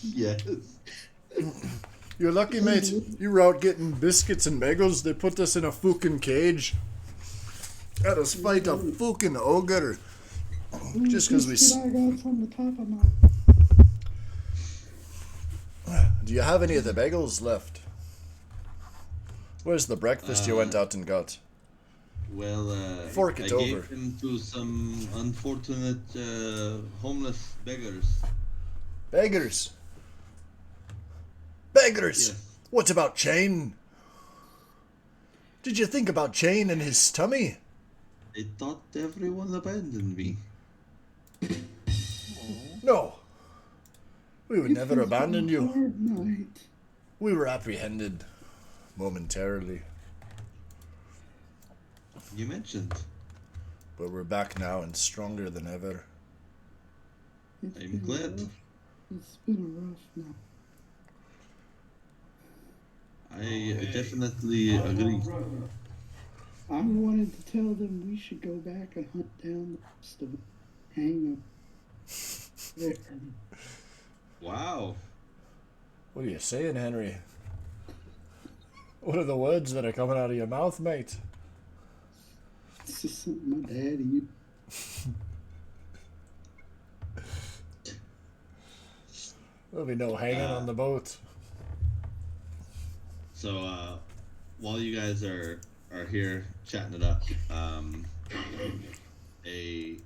Yes. You're lucky, mate. You were out getting biscuits and bagels. They put us in a fucking cage. Had us fight a fucking ogre. Just because we... I got from the top of my... Do you have any of the bagels left? Where's the breakfast you went out and got? Well, Fork it I over. gave them to some unfortunate homeless beggars. Beggars? Beggars! Yes. What about Chain? Did you think about Chain and his tummy? I thought everyone abandoned me. No. We would never abandon you. Hard night. We were apprehended momentarily. You mentioned. But we're back now and stronger than ever. I'm glad. It's been a rough night. I definitely agree. I wanted to tell them we should go back and hunt down the rest of them. Hang them. Wow. What are you saying, Henry? What are the words that are coming out of your mouth, mate? It's just something my daddy used. There'll be no hanging on the boat. So, while you guys are here chatting it up, a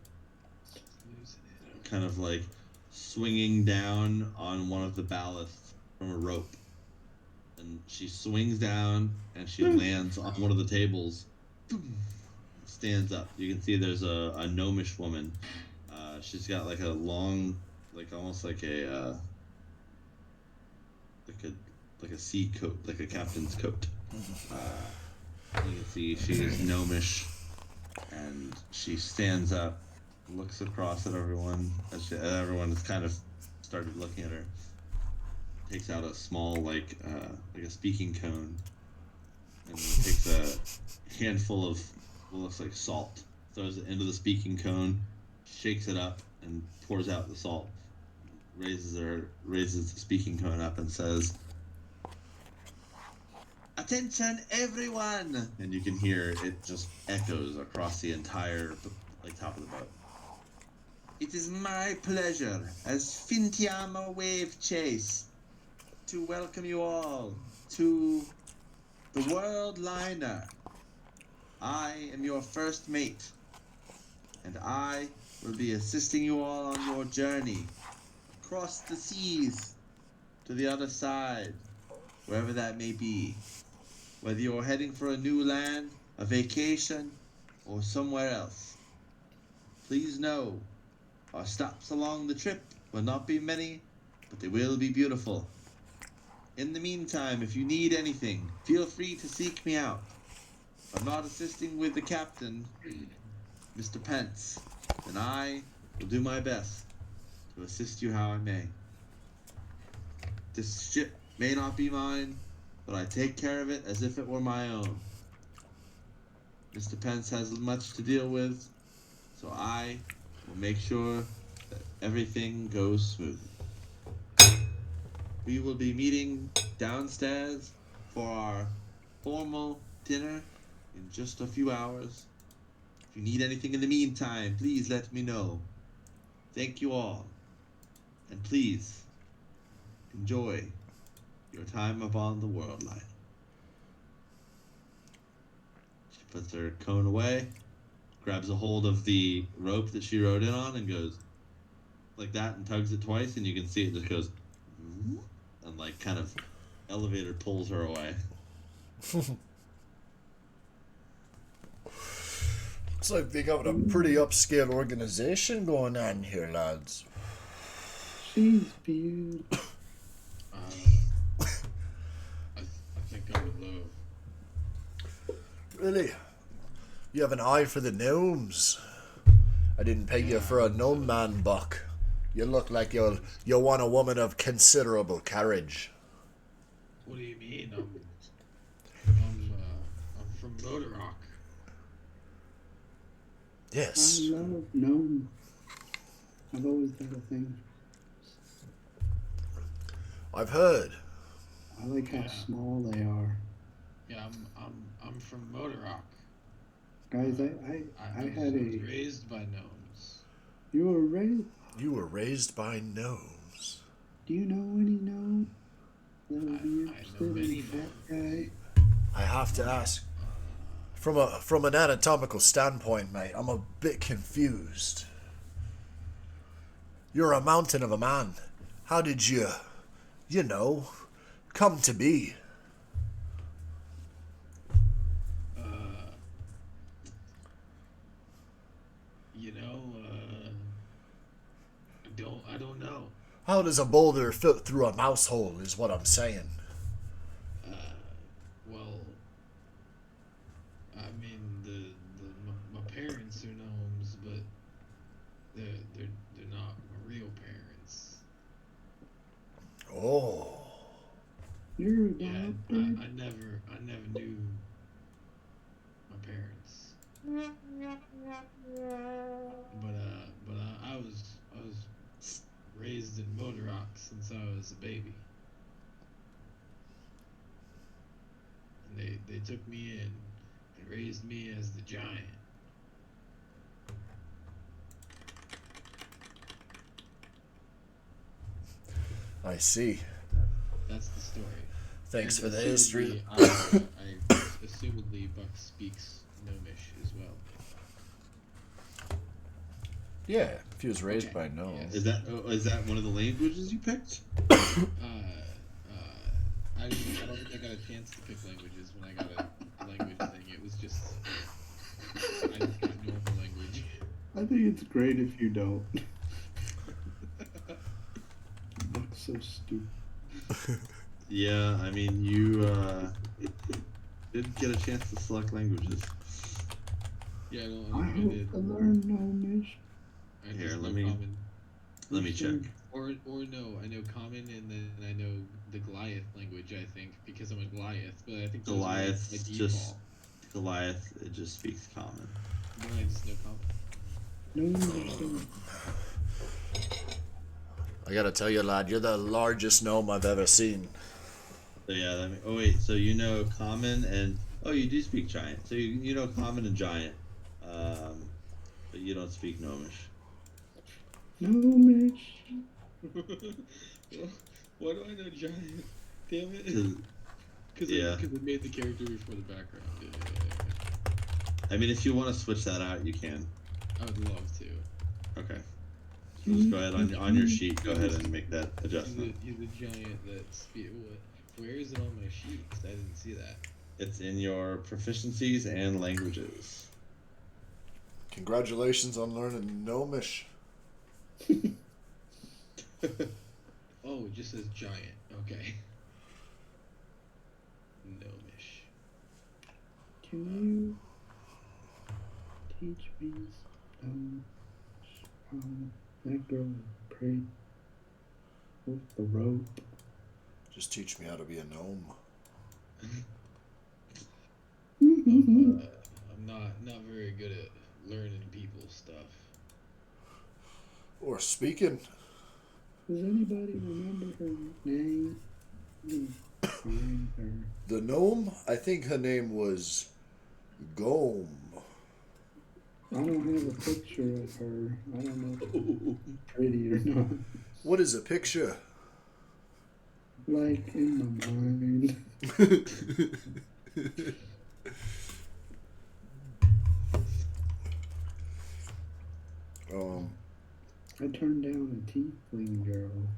kind of like swinging down on one of the ballasts from a rope, and she swings down and she lands on one of the tables. Stands up. You can see there's a gnomish woman. She's got like a long, like almost like a sea coat, like a captain's coat. You can see she is gnomish, and she stands up, looks across at everyone, as everyone has kind of started looking at her. Takes out a small, like a speaking cone, and takes a handful of what looks like salt, throws it into the speaking cone, shakes it up, and pours out the salt. Raises the speaking cone up and says, "At Attention, everyone! And you can hear it just echoes across the entire top of the boat. It is my pleasure as Fintiama Wave Chase to welcome you all to the World Liner. I am your first mate, and I will be assisting you all on your journey across the seas to the other side, wherever that may be. Whether you're heading for a new land, a vacation, or somewhere else. Please know, our stops along the trip will not be many, but they will be beautiful. In the meantime, if you need anything, feel free to seek me out. If I'm not assisting with the captain, Mr. Pence, then I will do my best to assist you how I may. This ship may not be mine, but I take care of it as if it were my own. Mr. Pence has much to deal with, so I will make sure that everything goes smoothly. We will be meeting downstairs for our formal dinner in just a few hours. If you need anything in the meantime, please let me know. Thank you all, and please enjoy your time upon the World Line. She puts her cone away, grabs a hold of the rope that she rode in on, and goes like that and tugs it twice, and you can see it just goes and like kind of elevator pulls her away. Looks like they got a pretty upscale organization going on here, lads. She's beautiful. I think I would love. Really? You have an eye for the gnomes. I didn't pay you for a gnome man buck. You look like you want a woman of considerable carriage. What do you mean? I'm from Motor Rock. Yes. I love gnomes. I've always had a thing. I've heard. I like how small they are. Yeah, I'm from Motor Rock. Guys, I had was a. raised by gnomes. You were raised. You were raised by gnomes. Do you know any gnomes? That would be I know interested many in that guy. I have to ask. From an anatomical standpoint, mate, I'm a bit confused. You're a mountain of a man. How did you come to be? I don't know. How does a boulder fit through a mouse hole is what I'm saying. Well, I mean, my parents are gnomes, but they're not my real parents. Oh. You're Yeah, adopted. I never knew my parents. But I was raised in Motor Rock since I was a baby. And they took me in and raised me as the giant. I see. That's the story. Thanks And for the history. I assumedly Buck speaks Gnomish as well. Yeah, if he was raised by gnomes. Is that one of the languages you picked? I don't think I got a chance to pick languages when I got a language thing. It was just I just got normal language. I think it's great if you don't. Buck's so stupid. Yeah, I mean, you did get a chance to select languages. Yeah, I hope to learn Gnomish. Here, just let know me Common. let me check. Or no, I know Common and then I know the Goliath language. I think because I'm a Goliath, but I think those are by default. Goliath. It just speaks common. No, I just know Common. I gotta tell you, lad, you're the largest gnome I've ever seen. So yeah, oh wait, so you know common and you do speak giant. So you know common and giant, but you don't speak gnomish. Gnomish. Why do I know giant? Damn it. Because Yeah. I made the character before the background. Yeah. I mean, if you want to switch that out, you can. I would love to. Okay. So just go ahead on your sheet. Go ahead and make that adjustment. He's a giant that's what? Where is it on my sheet? 'Cause I didn't see that. It's in your proficiencies and languages. Congratulations on learning Gnomish. Oh, it just says giant. Okay. Gnomish. Can you teach me that girl prayed with the rope? Just teach me how to be a gnome. I'm not very good at learning people's stuff. Or speaking. Does anybody remember her name? Find her. The gnome? I think her name was Gome. I don't have a picture of her. I don't know if she's pretty or not. What is a picture? Like in my mind. I turned down a tiefling girl.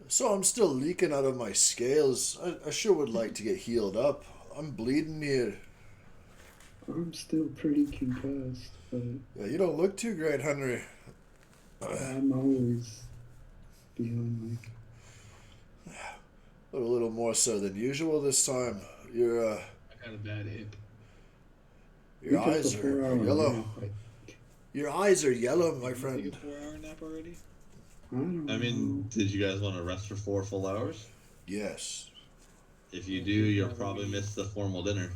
So I'm still leaking out of my scales. I sure would like to get healed up. I'm bleeding here. I'm still pretty concussed, but Yeah, you don't look too great, Henry. I'm always feeling like A little more so than usual this time. Your I got a bad hip. your eyes are yellow. Your eyes are yellow, my Take friend. a 4-hour nap already? I mean, did you guys want to rest for 4 full hours? Yes. If you do, you'll probably miss the formal dinner.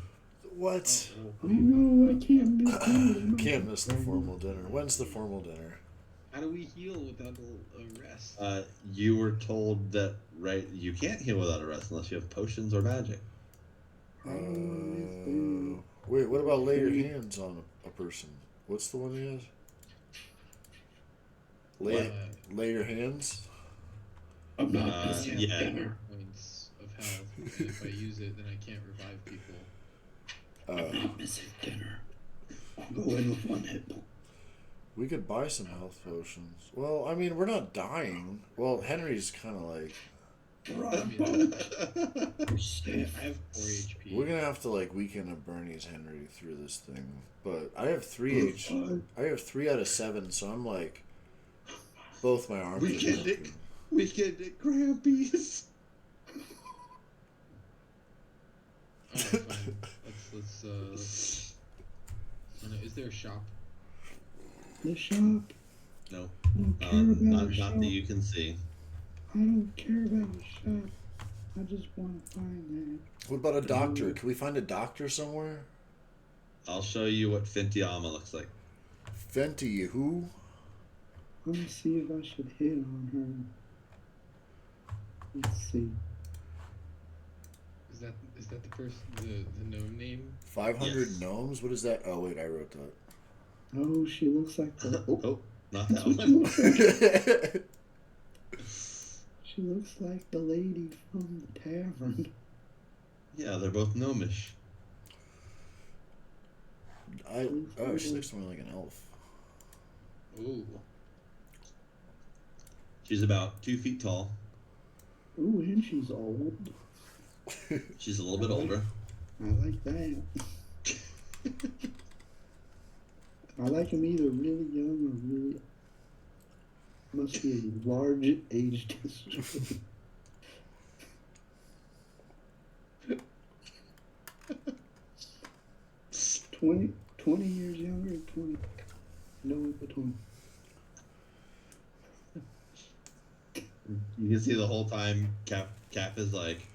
What? Oh no, I can't miss dinner. Can't miss the formal dinner. When's the formal dinner? How do we heal without a rest? You were told that you can't heal without a rest unless you have potions or magic. Wait, what about lay your hands on a person? What's the one he has? Lay your hands? I'm not missing yeah. dinner. Points of health. And if I use it, then I can't revive people. I'm not missing dinner. I'll go in with 1 hit point. We could buy some health potions. Well, I mean, we're not dying. Well, Henry's kind of like... I have 4 HP. We're gonna have to like weekend Bernie's Henry through this thing. But I have 3 I have 3 out of 7, so I'm like... Both my arms are broken. Weekend at Grampy's. Alright, fine. Let's is there a shop? The shop? No. I don't care about Not the shop. that you can see. I don't care about the shop. I just want to find that. What about a doctor? Can we find a doctor somewhere? I'll show you what Fentiama looks like. Fenty, who? Let me see if I should hit on her. Let's see. Is that the person, the gnome name? 500 Yes. gnomes? What is that? Oh, wait, I wrote that. Oh, she looks like the... Not that one. She looks like the lady from the tavern. Yeah, they're both gnomish. Oh, she looks more like an elf. Ooh. She's about 2 feet tall. Ooh, and she's old. She's a little bit older. I like that. I like them either really young or really... Must be a large age difference. 20 years younger, 20. No in between. You can see the whole time Cap is like...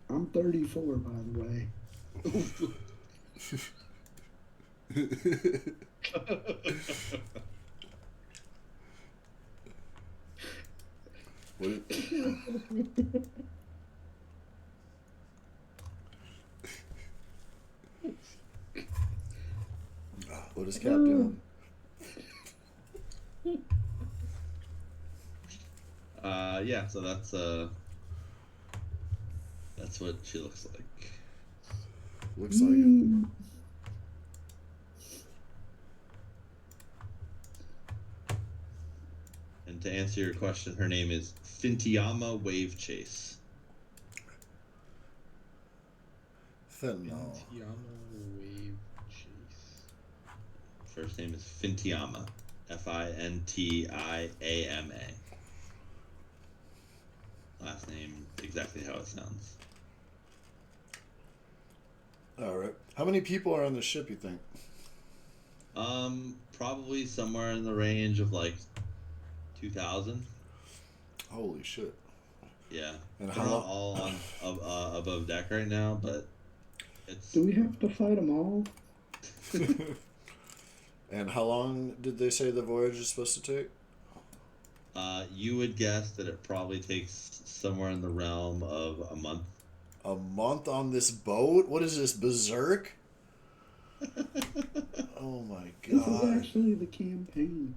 I'm 34, by the way. What is Cap doing? Yeah, so that's what she looks like. Looks like it. And to answer your question, her name is Fintiama Wave Chase. Fentanyl. Fintiama Wave Chase. First name is Fintiama. Fintiama. Last name exactly how it sounds. All right. How many people are on the ship, you think? Probably somewhere in the range of like 2,000. Holy shit. Yeah. And They're how not long? all on above deck right now, but it's. Do we have to fight them all? And how long did they say the voyage is supposed to take? You would guess that it probably takes somewhere in the realm of a month. A month on this boat? What is this, berserk? Oh my This is god. actually the campaign.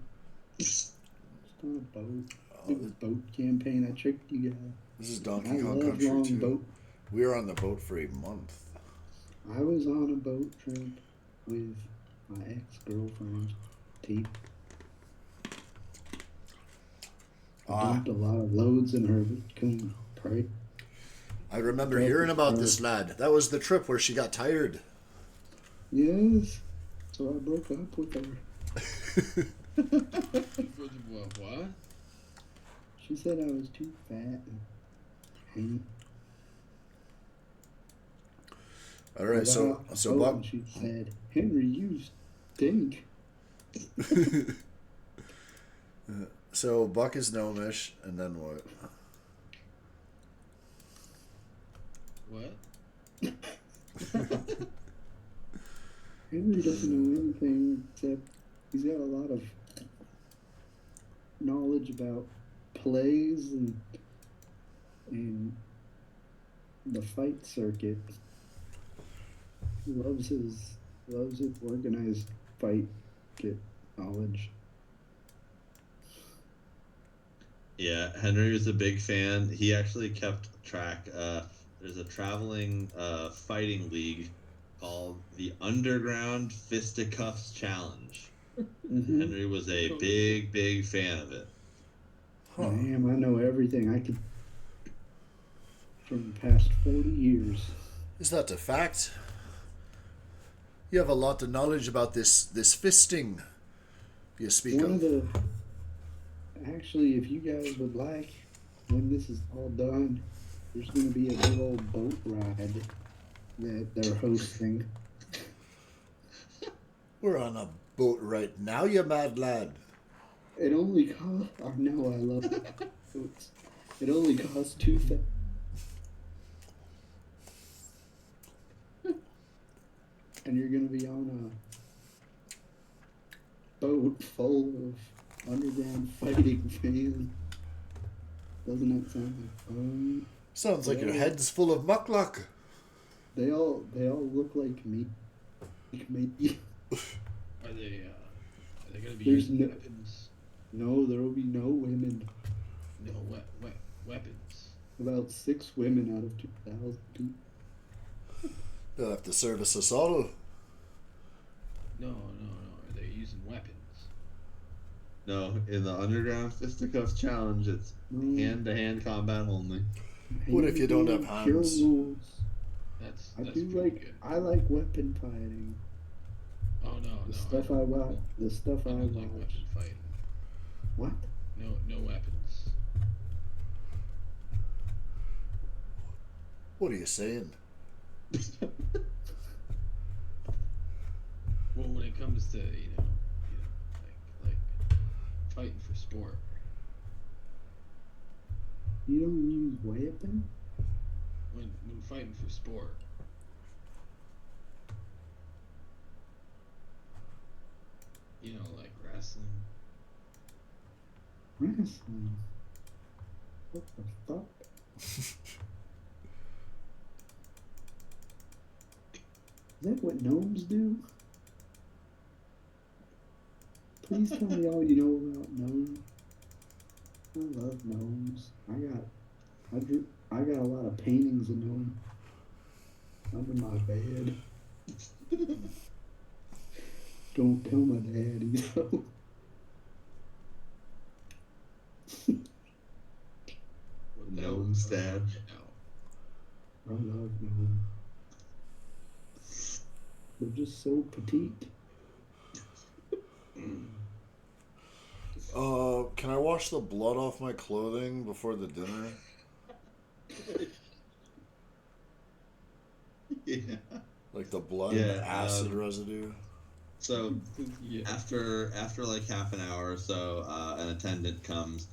It's not a boat. It was boat campaign. I tricked you guys. This is Donkey I Kong love Country long too. boat. We were on the boat for a month. I was on a boat trip with my ex-girlfriend, Tate. I dumped a lot of loads in her, but couldn't pray. I remember hearing about this lad. That was the trip where she got tired. Yes. So I broke up with her. What? She said I was too fat and All right, so Buck. She said, "Henry, you stink." So Buck is gnomish, and then what? What? Henry doesn't know anything except he's got a lot of knowledge about plays and the fight circuit. He loves his organized fight kit knowledge. Yeah, Henry was a big fan. He actually kept track. There's a traveling fighting league called the Underground Fisticuffs Challenge. Mm-hmm. Henry was a big fan of it. Huh. Damn, I know everything I could from the past 40 years. Is that a fact? You have a lot of knowledge about this fisting you speak One of. of the actually, if you guys would like, when this is all done, there's going to be a big old boat ride that they're hosting. We're on a boat right now, you mad lad. It only costs. I know I love boats. It only costs $2,000. And you're going to be on a boat full of underground fighting fans. Doesn't that sound like fun? Sounds like your head's full of muckluck. They all look like me. Like me. Are they gonna be There's using weapons? No, there will be no women. No weapons. About 6 women out of 2,000 people. They'll have to service us all. No. Are they using weapons? No, in the Underground Fisticuffs Challenge, it's hand-to-hand combat only. What if you don't have hands? That's I pretty good. I like weapon fighting. Oh no, The stuff I watch. The stuff I don't like watch. weapon fighting. What? No weapons. What are you saying? Well, when it comes to like fighting for sport. You don't use weapon? When fighting for sport. You know, like wrestling. Wrestling? What the fuck? Is that what gnomes do? Please tell me all you know about gnomes. I love gnomes. I got a lot of paintings of gnomes under my bed. Don't tell my daddy though. Gnomes, Dad. I love gnomes. They're just so petite. Can I wash the blood off my clothing before the dinner? Yeah. Like the blood and the acid residue? So after like half an hour or so, an attendant comes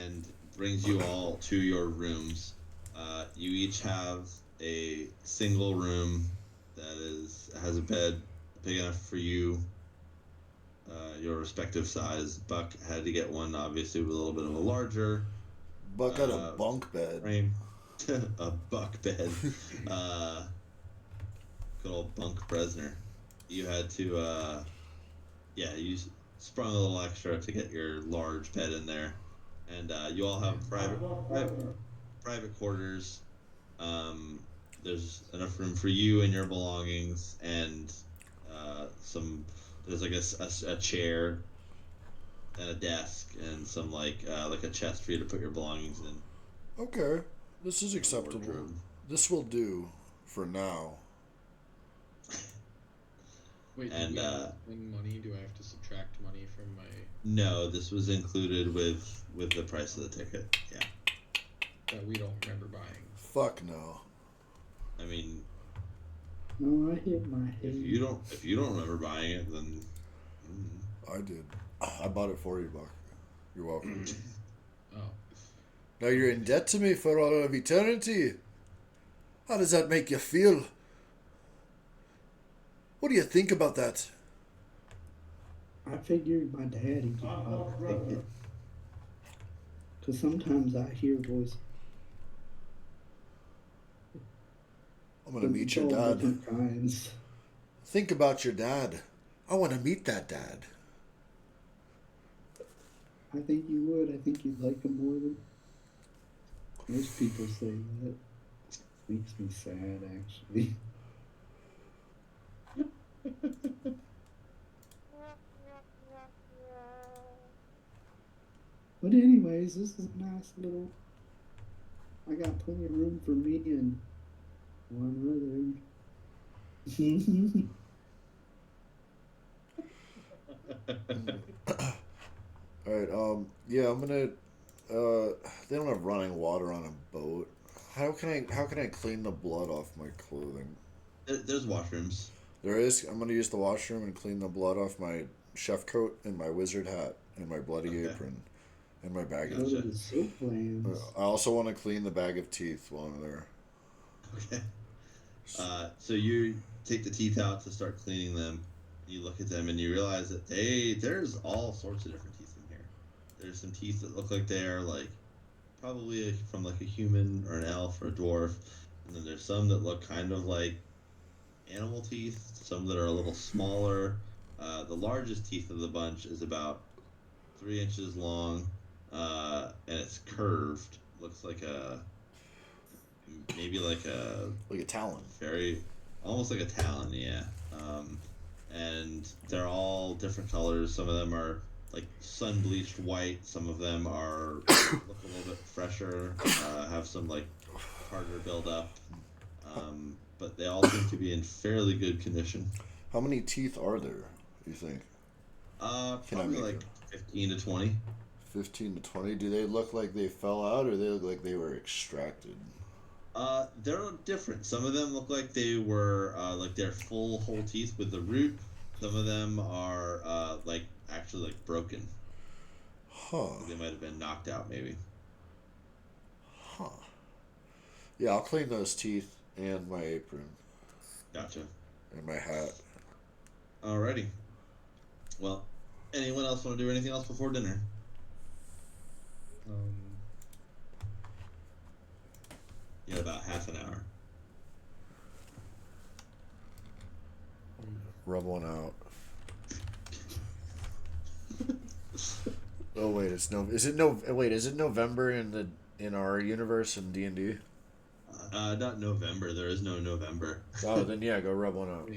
and brings you all to your rooms. You each have a single room that has a bed big enough for you, your respective size. Buck had to get one, obviously, with a little bit of a larger. Buck got a bunk bed. Frame. A buck bed. Good old Bunk Bresner. You had to, you sprung a little extra to get your large bed in there, and you all have private quarters. There's enough room for you and your belongings, and there's like a chair and a desk and some like a chest for you to put your belongings in. Okay, this is acceptable. This will do for now. Wait, and money? Do I have to subtract money from my? No, this was included with the price of the ticket. Yeah. That we don't remember buying. Fuck no. I mean, no, I hit my head. If you don't remember buying it, then I did. I bought it for you, Buck. You're welcome. Oh. Now you're in debt to me for all of eternity. How does that make you feel? What do you think about that? I figured my daddy would take it. Because sometimes I hear voices. I'm going to meet your dad. Different kinds. Think about your dad. I want to meet that dad. I think you would. I think you'd like him more than most people say that. Makes me sad, actually. But anyways, this is a nice little... I got plenty of room for me and one other. Alright, yeah, I'm gonna... they don't have running water on a boat. How can I clean the blood off my clothing? There's washrooms. There is? I'm gonna use the washroom and clean the blood off my chef coat and my wizard hat and my bloody apron and my bag of teeth. I also want to clean the bag of teeth while I'm there. Okay. So you take the teeth out to start cleaning them. You look at them and you realize that there's all sorts of different teeth in here. There's some teeth that look like they're like probably from like a human or an elf or a dwarf, and then there's some that look kind of like animal teeth, some that are a little smaller. The largest teeth of the bunch is about 3 inches long, and it's curved. Looks like maybe like a talon. Almost like a talon, yeah. And they're all different colors. Some of them are like sun bleached white. Some of them are look a little bit fresher, have some like harder build up. But they all seem to be in fairly good condition. How many teeth are there, you think? Probably like 15 to 20. 15 to 20? Do they look like they fell out, or do they look like they were extracted? They're different. Some of them look like they were like they're full whole teeth with the root. Some of them are like actually like broken. Huh. They might have been knocked out, maybe. Huh. Yeah, I'll clean those teeth and my apron. Gotcha. And my hat. Alrighty. Well, anyone else want to do anything else before dinner? Yeah, about half an hour. Rub one out. Oh wait, it's no. Is it no? Wait, is it November in our universe in D&D? Not November. There is no November. Oh, then yeah, go rub one out.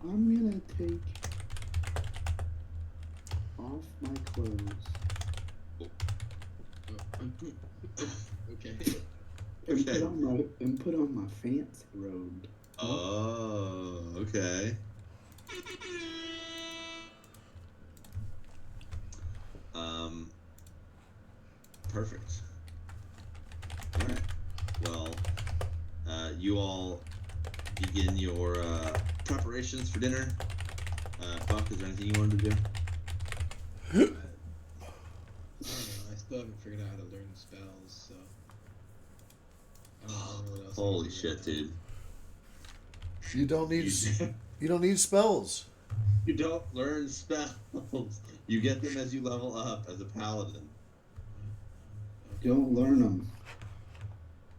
I'm gonna take off my clothes. Okay. And put on my fancy robe. Oh, okay. Perfect. All right. Well, you all begin your preparations for dinner. Buck, is there anything you wanted to do? I don't know. I still haven't figured out how to learn spells, so. I don't know what else. Holy shit, dude! You don't need. You don't need spells. You don't learn spells. You get them as you level up as a paladin. You don't learn them.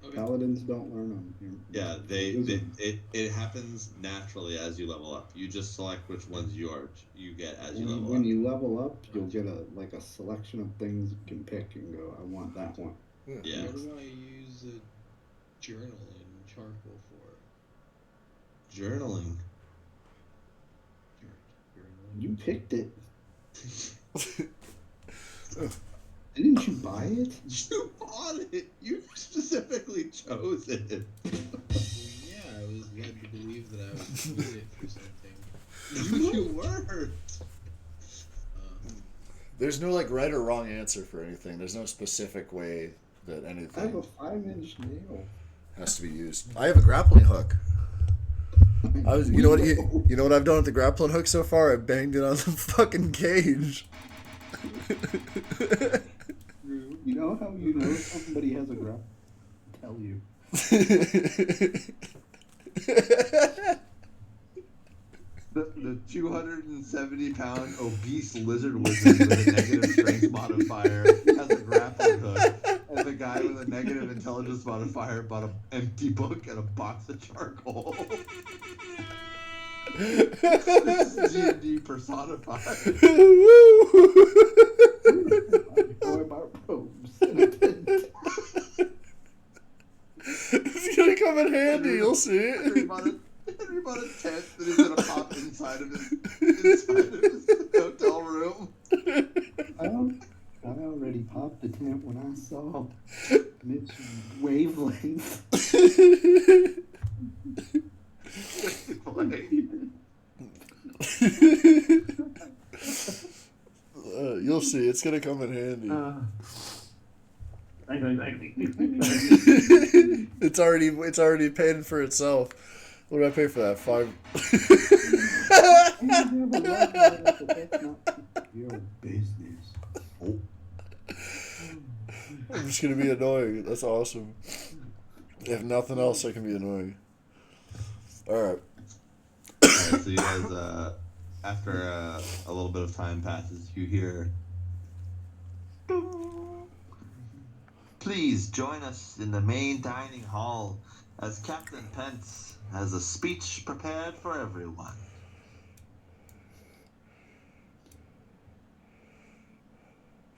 Okay. Paladins don't learn them. Yeah, it happens naturally as you level up. You just select which ones you get as you level When up. you level up, you'll get a selection of things you can pick and go, I want that one. Yeah. What do I use a journal and charcoal for? Journaling. You picked it. Didn't you buy it? You bought it. You specifically chose it. Yeah, I was led to believe that I would need it for something. No, you weren't. There's no like right or wrong answer for anything. There's no specific way that I have anything a 5-inch nail. has to be used. I have a grappling hook. You know what I've done with the grappling hook so far? I banged it on the fucking cage. You know how you know somebody has a grapple? Tell you. The 270-pound obese lizard wizard with a negative strength modifier has a grappling hook, and the guy with a negative intelligence modifier bought an empty book and a box of charcoal. This is D&D personified. It's gonna come in handy, you'll see it. Henry bought a tent that he's gonna pop inside of his hotel room. I already popped the tent when I saw Mitch's wavelength. You'll see, it's gonna come in handy. It's already paying for itself. What did I pay for that? $5. Your business. I'm just gonna be annoying. That's awesome. If nothing else, I can be annoying. Alright. Alright, so you guys, after a little bit of time passes, you hear... Please join us in the main dining hall as Captain Pence has a speech prepared for everyone.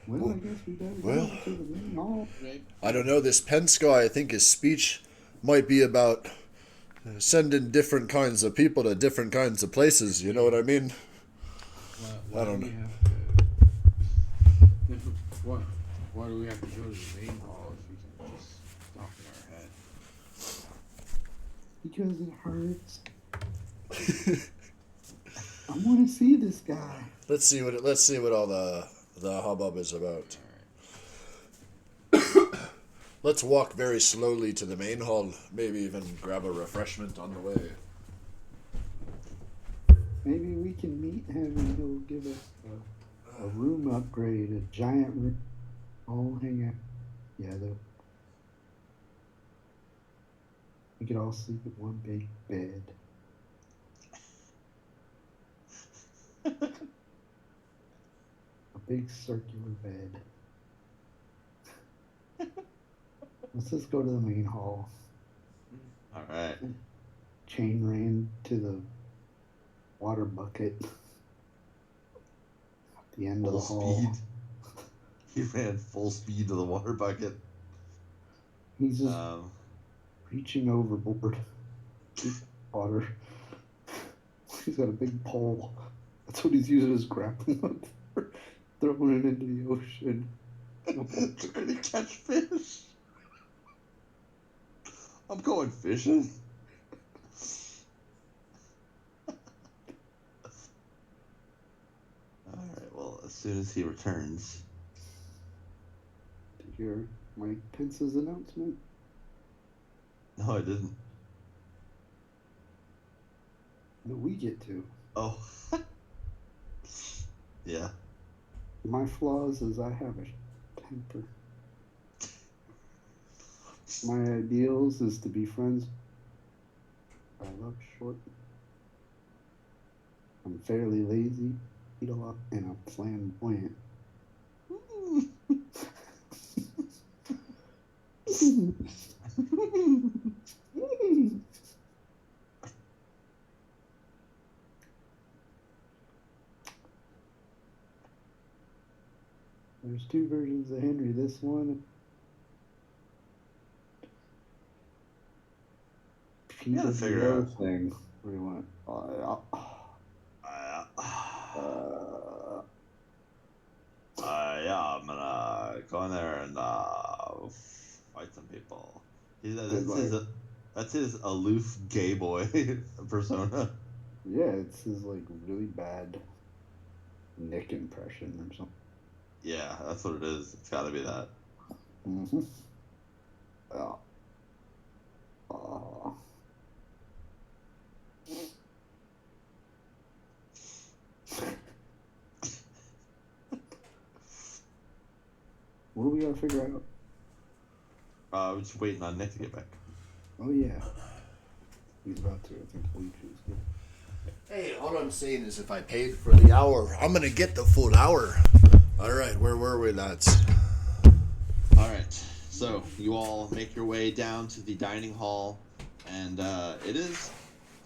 Well, I guess we better go to the main hall. I don't know. This Pence guy, I think his speech might be about sending different kinds of people to different kinds of places. You know what I mean? Why I don't know. Why do we have to go to the main hall if we can just talk in our head? Because it hurts. I want to see this guy. Let's see what all the hubbub is about. Let's walk very slowly to the main hall. Maybe even grab a refreshment on the way. Maybe we can meet him and he'll give us a room upgrade, a giant room. All hang out together. We could all sleep in one big bed. A big circular bed. Let's just go to the main hall. Alright. Chain ran to the water bucket. the end of Full the hall. speed. He ran full speed to the water bucket. He's just reaching overboard. Water. He's got a big pole. That's what he's using as grappling hook for, throwing it into the ocean. Trying to catch fish. I'm going fishing. Alright, well, as soon as he returns. Did you hear Mike Pence's announcement? No, I didn't. That we get to. Oh. Yeah. My flaws is I have a temper. My ideals is to be friends. I love short. I'm fairly lazy, eat a lot, and I'm flamboyant. There's two versions of Henry. This one, he gotta did the figure low out. thing where he went. Yeah, I'm gonna go in there and fight some people. That's his aloof gay boy persona. Yeah, it's his like really bad Nick impression or something. Yeah, that's what it is. It's gotta be that. Mm-hmm. Oh. What do we gotta figure out? We're just waiting on Nick to get back. Oh yeah, he's about to. I think Bleach is good. Hey, all I'm saying is if I paid for the hour, I'm gonna get the full hour. All right, where were we, lads? All right, so you all make your way down to the dining hall, and it is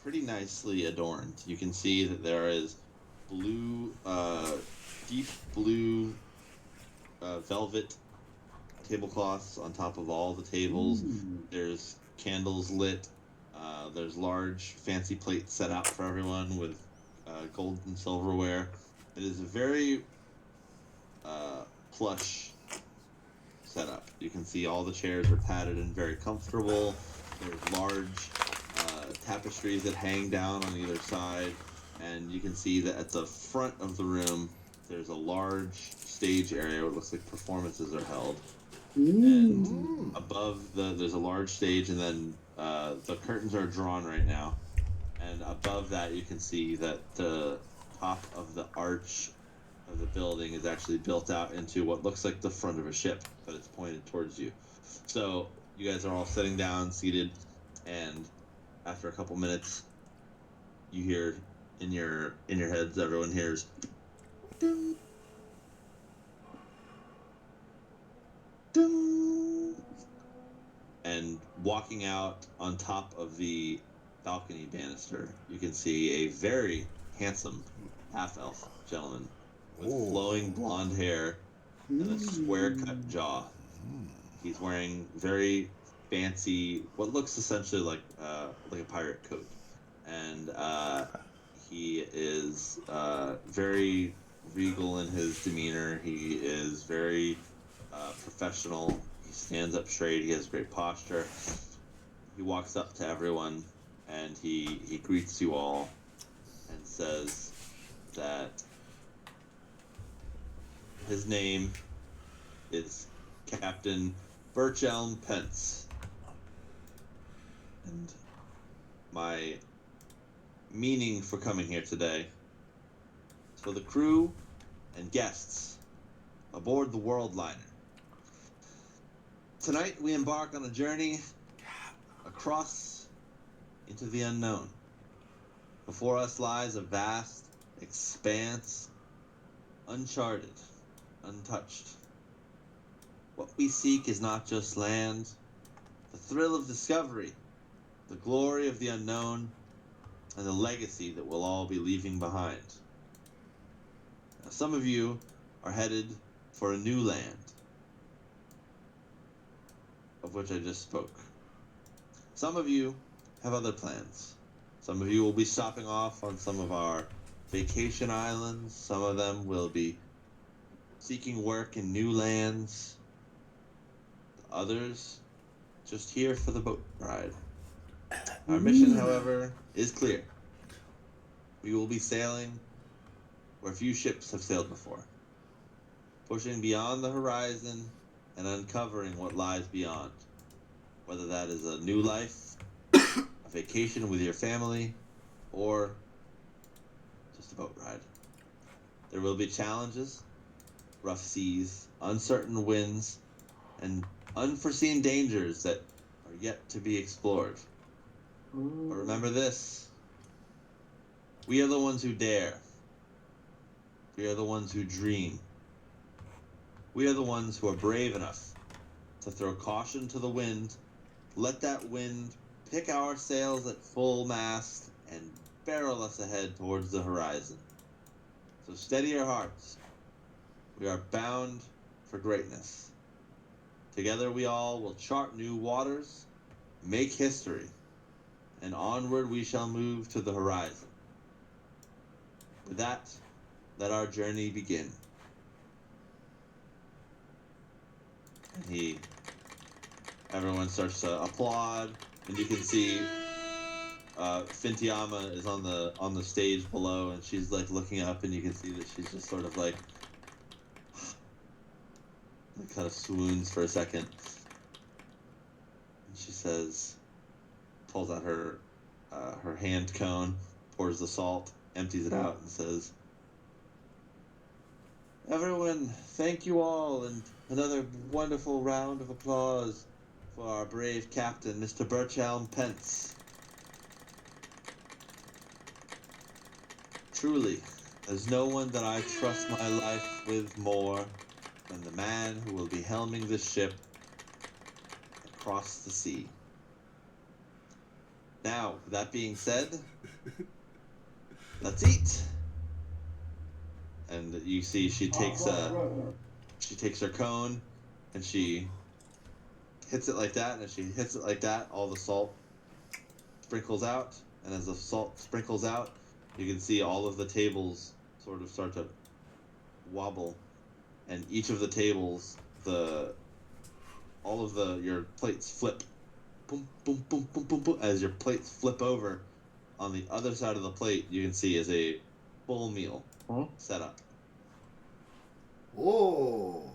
pretty nicely adorned. You can see that there is blue, deep blue velvet tablecloths on top of all the tables. There's candles lit. There's large fancy plates set out for everyone with gold and silverware. It is a very plush setup. You can see all the chairs are padded and very comfortable. There's large tapestries that hang down on either side, and you can see that at the front of the room there's a large stage area where it looks like performances are held. And above there's a large stage, and then the curtains are drawn right now, and above that you can see that the top of the arch of the building is actually built out into what looks like the front of a ship, but it's pointed towards you. So you guys are all sitting down, seated, and after a couple minutes you hear in your heads, everyone hears ding, ding. And walking out on top of the balcony banister, you can see a very handsome half-elf gentleman with flowing blonde hair and a square-cut jaw. He's wearing very fancy, what looks essentially like a pirate coat, and he is very regal in his demeanor. He is very professional. He stands up straight. He has great posture. He walks up to everyone and he greets you all and says that his name is Captain Birchelm Pence, and my meaning for coming here today is for the crew and guests aboard the World Liner. Tonight we embark on a journey across into the unknown. Before us lies a vast expanse, uncharted, untouched. What we seek is not just land, the thrill of discovery, the glory of the unknown, and the legacy that we'll all be leaving behind. Now, some of you are headed for a new land, of which I just spoke. Some of you have other plans. Some of you will be stopping off on some of our vacation islands. Some of them will be seeking work in new lands. Others just here for the boat ride. Our mission, however, is clear. We will be sailing where few ships have sailed before, pushing beyond the horizon and uncovering what lies beyond, whether that is a new life, a vacation with your family, or just a boat ride. There will be challenges, rough seas, uncertain winds, and unforeseen dangers that are yet to be explored. But remember this: we are the ones who dare. We are the ones who dream. We are the ones who are brave enough to throw caution to the wind, let that wind pick our sails at full mast, and barrel us ahead towards the horizon. So steady your hearts. We are bound for greatness. Together we all will chart new waters, make history, and onward we shall move to the horizon. With that, let our journey begin. And everyone starts to applaud, and you can see Fintiama is on the stage below, and she's like looking up, and you can see that she's just sort of like kind of swoons for a second. And she says, pulls out her hand cone, pours the salt, empties it out, and says, "Everyone, thank you all, and another wonderful round of applause for our brave captain, Mr. Birchelm Pence. Truly, there's no one that I trust my life with more than the man who will be helming this ship across the sea. Now, with that being said, let's eat." And you see she takes her cone and she hits it like that, and as she hits it like that, all the salt sprinkles out, and as the salt sprinkles out, you can see all of the tables sort of start to wobble, and each of the tables, your plates flip, boom, boom, boom, boom, boom, boom. As your plates flip over, on the other side of the plate, you can see is a full meal set up. Whoa!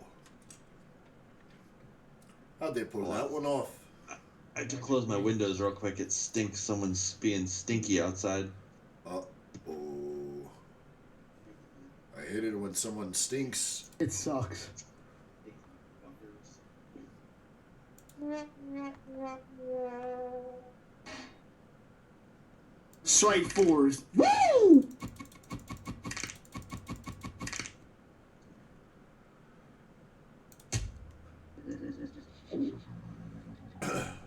How'd they pull that one off? I had to close my windows real quick. It stinks. Someone's being stinky outside. Uh-oh. I hate it when someone stinks. It sucks. Strike fours. Woo!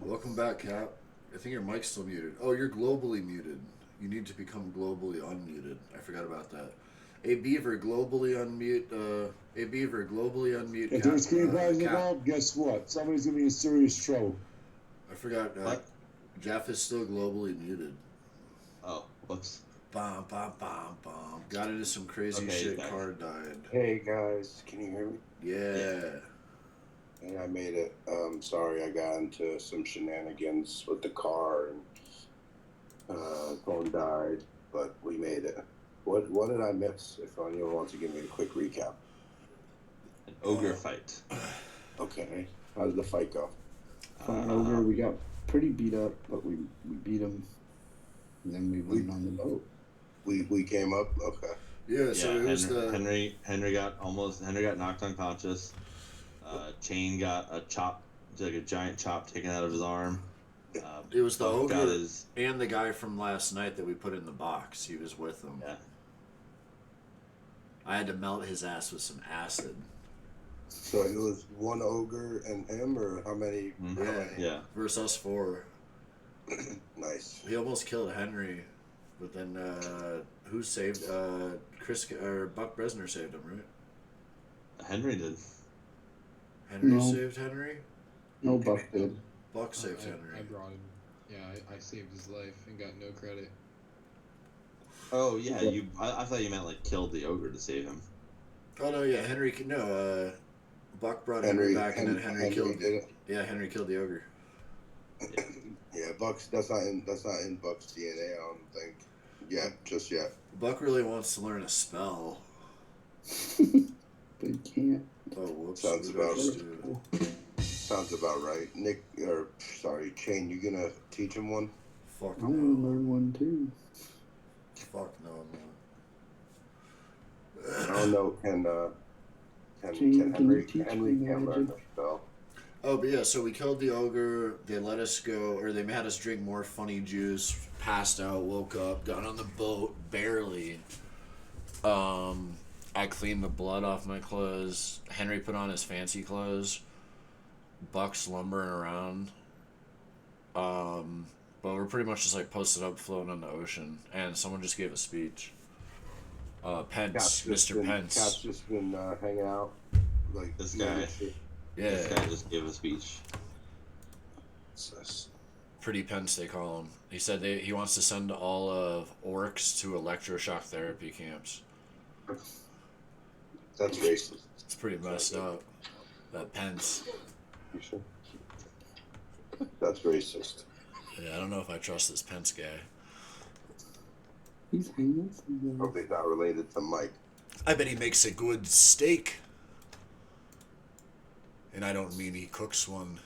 Welcome back, Cap. I think your mic's still muted. Oh, you're globally muted. You need to become globally unmuted. I forgot about that. A Beaver, globally unmute. A Beaver, globally unmute. If there's screen prizes involved, guess what? Somebody's gonna be in serious trouble. I forgot. Jeff is still globally muted. Oh, whoops. Bom, bom, bom, bom. Got into some crazy shit. Card died. Hey guys, can you hear me? Yeah. And I made it. Sorry, I got into some shenanigans with the car and phone died, but we made it. What did I miss? If anyone wants to give me a quick recap. An ogre fight. Okay. How did the fight go? Fine ogre, we got pretty beat up, but we beat him. And then we went on the boat. We came up. Okay. Yeah. So it was Henry got knocked unconscious. Chain got a chop, like a giant chop taken out of his arm. It was the ogre and the guy from last night that we put in the box. He was with him. Yeah. I had to melt his ass with some acid. So it was one ogre and him, or how many? Yeah. Versus us four. Nice. He almost killed Henry, but then Who saved Chris or Buck Bresner saved him, right? Henry did. Henry No. saved Henry? No, Buck did. Buck saved Henry. I brought him. Yeah, I saved his life and got no credit. Oh yeah, you. I thought you meant like killed the ogre to save him. Oh no, yeah, Henry. No, Buck brought Henry back, and then Henry killed. Did it. Yeah, Henry killed the ogre. Yeah, Buck's that's not in Buck's DNA. I don't think. Yeah, just yet. Buck really wants to learn a spell. But can't. Oh, whoops. Sounds about right. Sounds about right. Nick, or sorry, Chain, you gonna teach him one? Fuck I want to learn one too. Fuck no, I don't know. Can Chain, can you Henry teach Henry me can learn magic? the spell? Oh, but yeah, so we killed the ogre. They let us go, or they had us drink more funny juice. Passed out, woke up, got on the boat barely. I cleaned the blood off my clothes. Henry put on his fancy clothes. Buck's lumbering around. But we're pretty much just like posted up, floating on the ocean, and someone just gave a speech. Pence, Mr. Pence. Cap's just been hanging out. Like This guy. Yeah. This guy just gave a speech. Pretty Pence, they call him. He said he wants to send all of orcs to electroshock therapy camps. That's racist. It's pretty messed up. That Pence. You sure? That's racist. Yeah, I don't know if I trust this Pence guy. He's handsome. Hope he's not related to Mike. I bet he makes a good steak. And I don't mean he cooks one.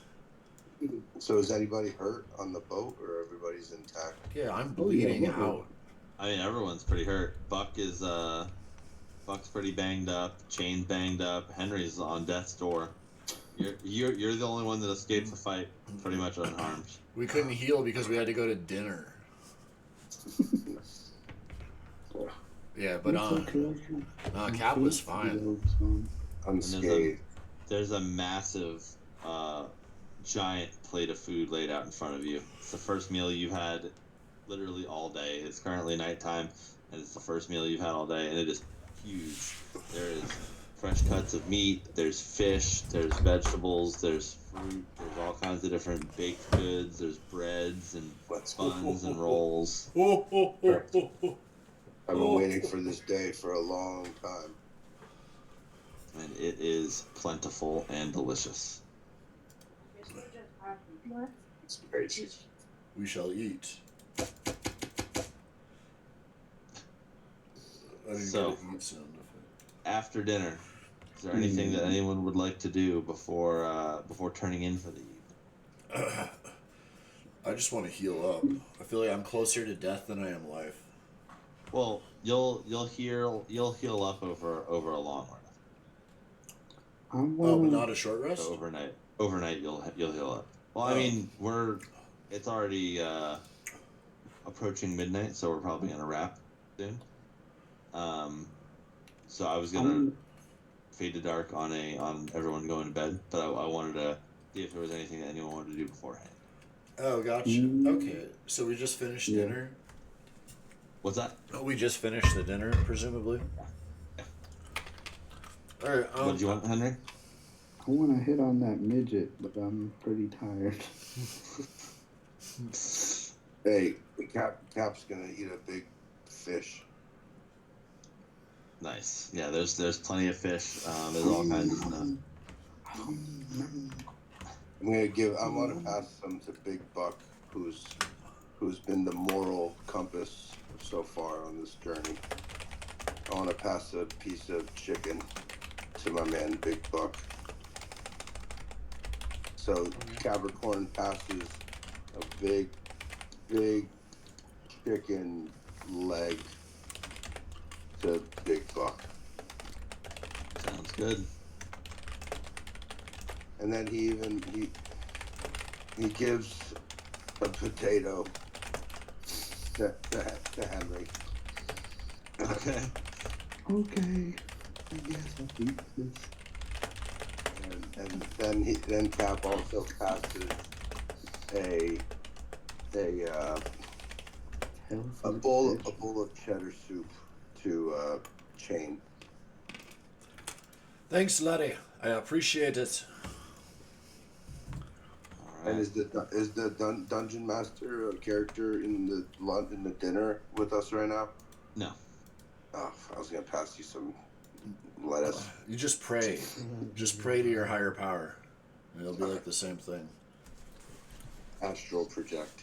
So is anybody hurt on the boat, or everybody's intact? Yeah, I'm bleeding yeah. out. I mean, everyone's pretty hurt. Buck's pretty banged up. Chain's banged up. Henry's on death's door. You're the only one that escaped the fight, pretty much unharmed. We couldn't heal because we had to go to dinner. Yeah, but Cap was fine. Unscathed. There's a massive, giant plate of food laid out in front of you. It's the first meal you've had literally all day. It's currently nighttime, and it's the first meal you've had all day, and it is huge. There is fresh cuts of meat, there's fish, there's vegetables, there's fruit, there's all kinds of different baked goods, there's breads and buns and rolls. I've been waiting for this day for a long time. And it is plentiful and delicious. It's crazy. We shall eat. So, after dinner, is there anything that anyone would like to do before turning in for the evening? I just want to heal up. I feel like I'm closer to death than I am life. Well, you'll heal up over a long rest. Oh, but not a short rest? So overnight you'll heal up. Well, I mean, it's already approaching midnight, so we're probably gonna wrap soon. So I was gonna fade to dark on everyone going to bed, but I wanted to see if there was anything that anyone wanted to do beforehand. Oh, gotcha. Okay, so we just finished dinner. What's that? Oh, we just finished the dinner, presumably. Yeah. All right. What do you want, Henry? I want to hit on that midget, but I'm pretty tired. Hey, Cap's gonna eat a big fish. Nice. Yeah, there's plenty of fish. There's all kinds of stuff. I want to pass some to Big Buck, who's been the moral compass so far on this journey. I want to pass a piece of chicken to my man Big Buck. So Capricorn passes a big chicken leg to Big Buck. Sounds good. And then he gives a potato to Henry. Okay. Okay. I guess I'll eat this. And then Cap also passes a A bowl of cheddar soup to Chain. Thanks, laddie. I appreciate it. And is the dungeon master a character in the dinner with us right now? No. Oh, I was gonna pass you some lettuce. You just pray. Just pray to your higher power. It'll be like the same thing. Astral project.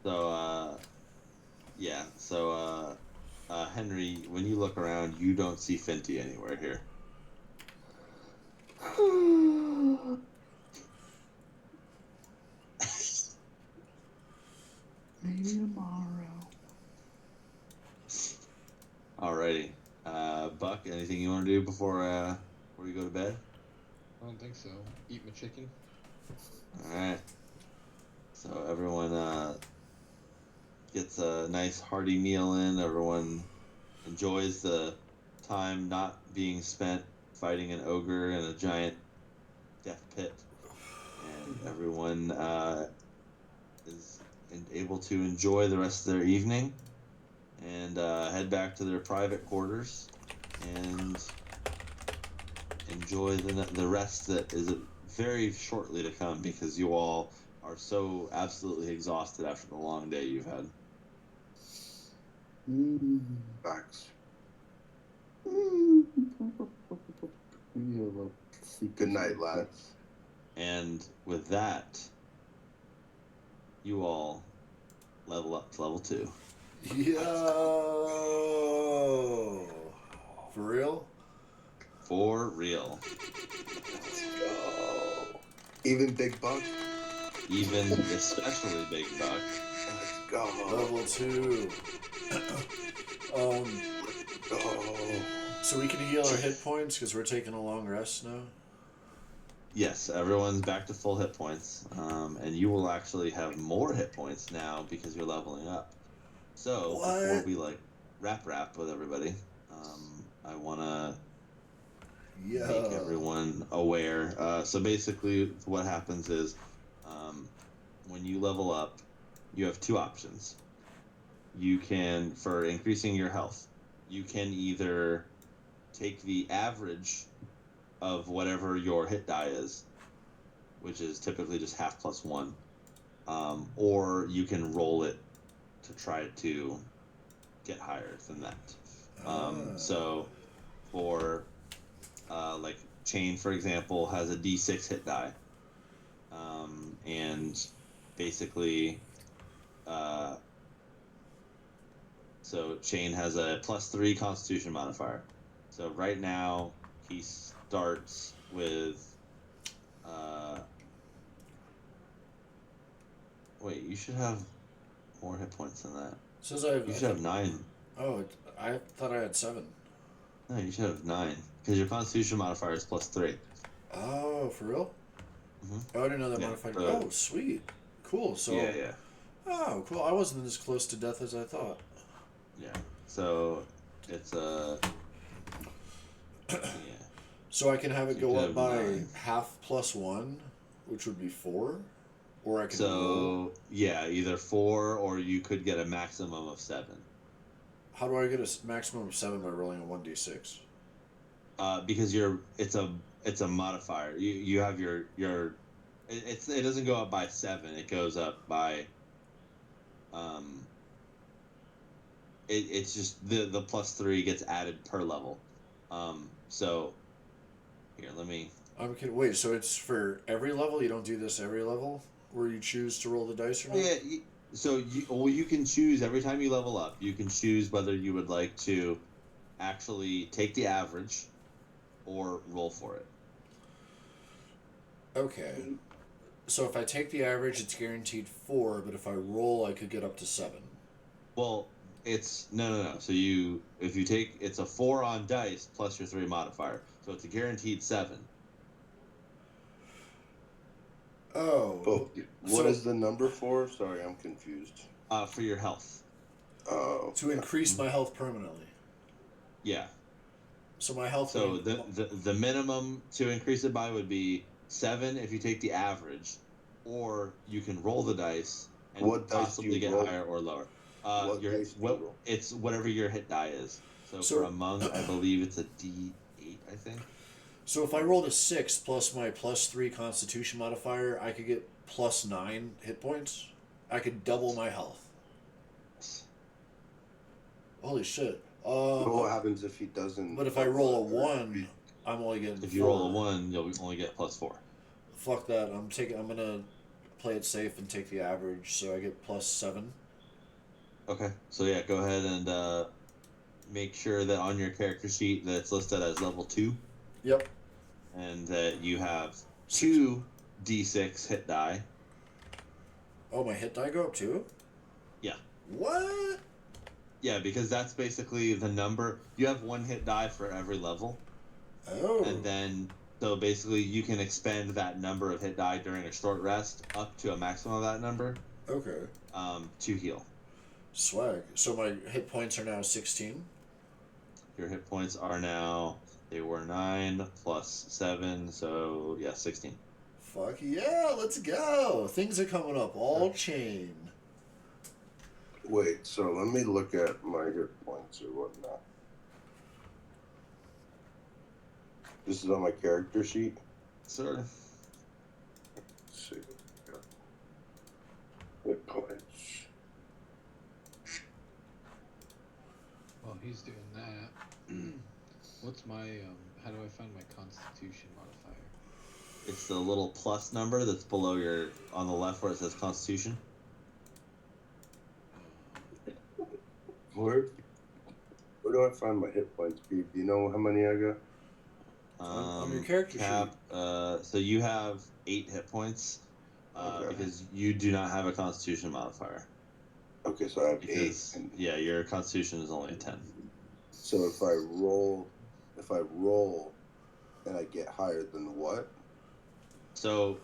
So, yeah. So, Henry, when you look around, you don't see Finty anywhere here. Maybe tomorrow. Alrighty. Buck, anything you want to do before you go to bed? I don't think so. Eat my chicken. Alright. So everyone gets a nice hearty meal in. Everyone enjoys the time not being spent fighting an ogre in a giant death pit. And everyone is able to enjoy the rest of their evening and head back to their private quarters and enjoy the rest that is very shortly to come, because you all are so absolutely exhausted after the long day you've had. Facts. Good Good night, lads. And with that, you all level up to level 2. Yo! For real? For real. Let's go. Even Big Buck? Even especially Big Buck. Let's go. Level 2. Go. So we can heal our hit points because we're taking a long rest now? Yes, everyone's back to full hit points. And you will actually have more hit points now because you're leveling up. So, before we wrap with everybody, I want to make everyone aware. So basically what happens is when you level up, you have 2 options. You can, for increasing your health, you can either take the average of whatever your hit die is, which is typically just half plus 1, or you can roll it to try to get higher than that. So for like Chain, for example, has a D6 hit die, and basically so Chain has a +3 Constitution modifier. So right now he starts with wait, you should have more hit points than that. Says you should have 9. Oh, I thought I had 7. No, you should have 9 because your Constitution modifier is +3. Oh, for real? Mm-hmm. Oh, I didn't know that modifier. Oh, sweet. Cool. So. Yeah. Oh, cool. I wasn't as close to death as I thought. Yeah. So it's yeah. So I can have it go up by 9. half plus 1, which would be 4, or I can roll. So yeah, either 4 or you could get a maximum of 7. How do I get a maximum of 7 by rolling a 1d6? Because it's a modifier. You have your it doesn't go up by 7. It goes up by it's just the +3 gets added per level. So here, let me. I'm kidding. Wait, so it's for every level? You don't do this every level where you choose to roll the dice or not? Yeah. So you can choose every time you level up. You can choose whether you would like to actually take the average or roll for it. Okay. So if I take the average, it's guaranteed 4, but if I roll, I could get up to 7. Well, it's no. So if you take, it's a 4 on dice plus your 3 modifier, so it's a guaranteed 7. Oh. But what is the number for? Sorry, I'm confused. For your health. Oh. To increase my health permanently. Yeah. So my health. So the minimum to increase it by would be 7 if you take the average, or you can roll the dice and what dice possibly get roll? higher or lower. It's whatever your hit die is. So So- for a monk, I believe it's a D8, I think. So if I rolled a 6 plus my +3 Constitution modifier, I could get +9 hit points. I could double my health. Holy shit. But what happens if he doesn't? But if I roll a 1, I'm only getting If you roll a 1, you'll only get +4. Fuck that. I'm gonna play it safe and take the average, so I get +7. Okay. So yeah, go ahead and make sure that on your character sheet that it's listed as level 2. Yep. And that you have 2 D6 hit die. Oh, my hit die go up too? Yeah. What? Yeah, because that's basically the number. You have 1 hit die for every level. Oh. And then, so basically you can expend that number of hit die during a short rest up to a maximum of that number. Okay. To heal. Swag. So my hit points are now 16? Your hit points are now, they were 9 plus 7, so yeah, 16. Fuck yeah, let's go. Things are coming up all chain. Wait, so let me look at my hit points or whatnot. This is on my character sheet? Sir. Let's see. Hit points. While he's doing that, what's my how do I find my Constitution modifier? It's the little plus number that's below your, on the left where it says Constitution. Where do I find my hit points, Pete? Do you know how many I got? On your character Cap, so you have 8 hit points because you do not have a Constitution modifier. Okay, so I have because, 8. Yeah, your Constitution is only a 10. So if I roll and I get higher than what? So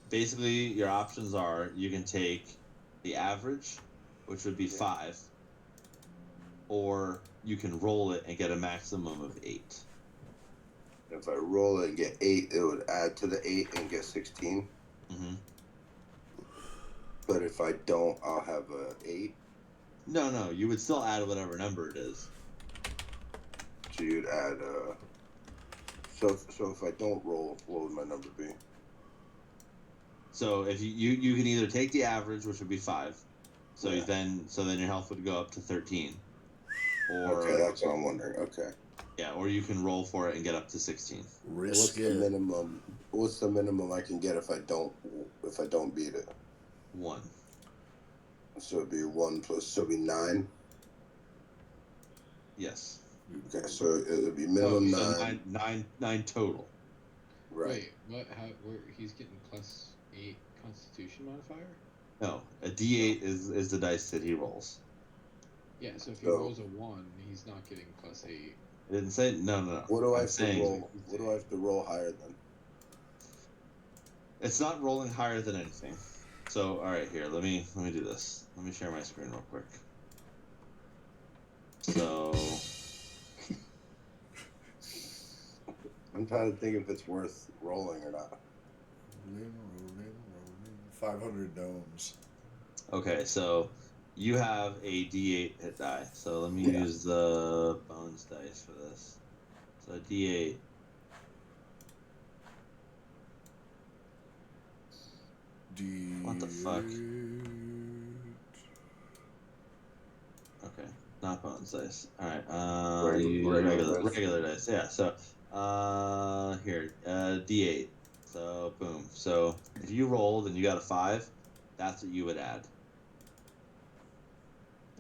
basically your options are you can take the average, which would be 5, or you can roll it and get a maximum of 8. If I roll it and get 8, it would add to the 8 and get 16. Mm-hmm. But if I don't, I'll have a 8. No, you would still add whatever number it is. So you'd add so if I don't roll, what would my number be? So if you can either take the average, which would be 5, so Yeah. then your health would go up to 13, or Okay, that's what I'm wondering. Okay. yeah, or you can roll for it and get up to 16. What's the minimum? What's the minimum I can get if I don't beat it? 1. So it'd be 1 plus. So it'd be 9. Yes. Okay, so it'd be minimum so 9. Nine total. Right. Wait, what? Where he's getting +8 Constitution modifier? No, a D8 is the dice that he rolls. Yeah, so if he rolls a 1, he's not getting +8. I didn't say no. What do I I'm have to saying roll? What do I have to roll higher than? It's not rolling higher than anything. So all right, here, let me do this. Let me share my screen real quick. So I'm trying to think if it's worth rolling or not. Rolling. 500 gnomes. okay, so you have a D8 hit die. So let me use the bones dice for this. So D8. What the fuck? Okay, not bones dice. All right. Regular dice. Yeah. So here, D8. So boom. So if you rolled and you got a 5, that's what you would add.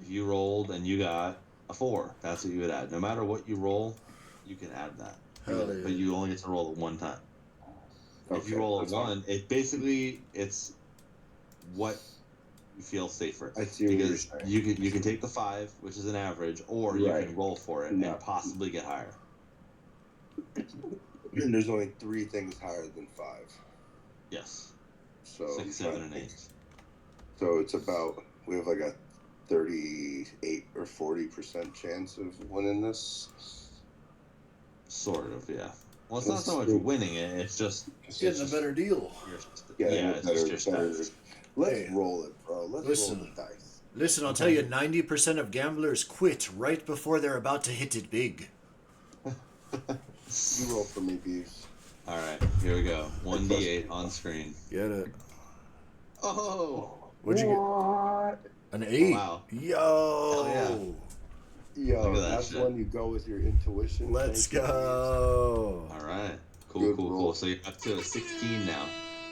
If you rolled and you got a 4, that's what you would add. No matter what you roll, you can add that. Hell yeah. But you only get to roll it 1 time. If you Okay, roll a that's 1, it's what you feel safer. I see what you're because saying. you can take the 5, which is an average, or you Right. can roll for it and possibly get higher. And there's only 3 things higher than 5. Yes. So 6, 7, and 8. So it's about, we have like a 38 or 40% chance of winning this. Sort of, yeah. Well, it's So not so much still- winning it; it's just Getting a better deal. Yeah, it's just your better. stats. Let's Hey, roll it, bro. Let's listen. roll the dice. Listen, I'll tell you, 90% of gamblers quit right before they're about to hit it big. You roll for me, Beefs. All right, here we go. 1d8 on screen. Get it. Oh. What'd you get? An 8. Wow. Yo. Hell yeah. Yo, Look at that that's shit. when you go with your intuition. Let's Thank you, go. All right. Cool, Good cool, roll. cool. So you're up to a 16 now.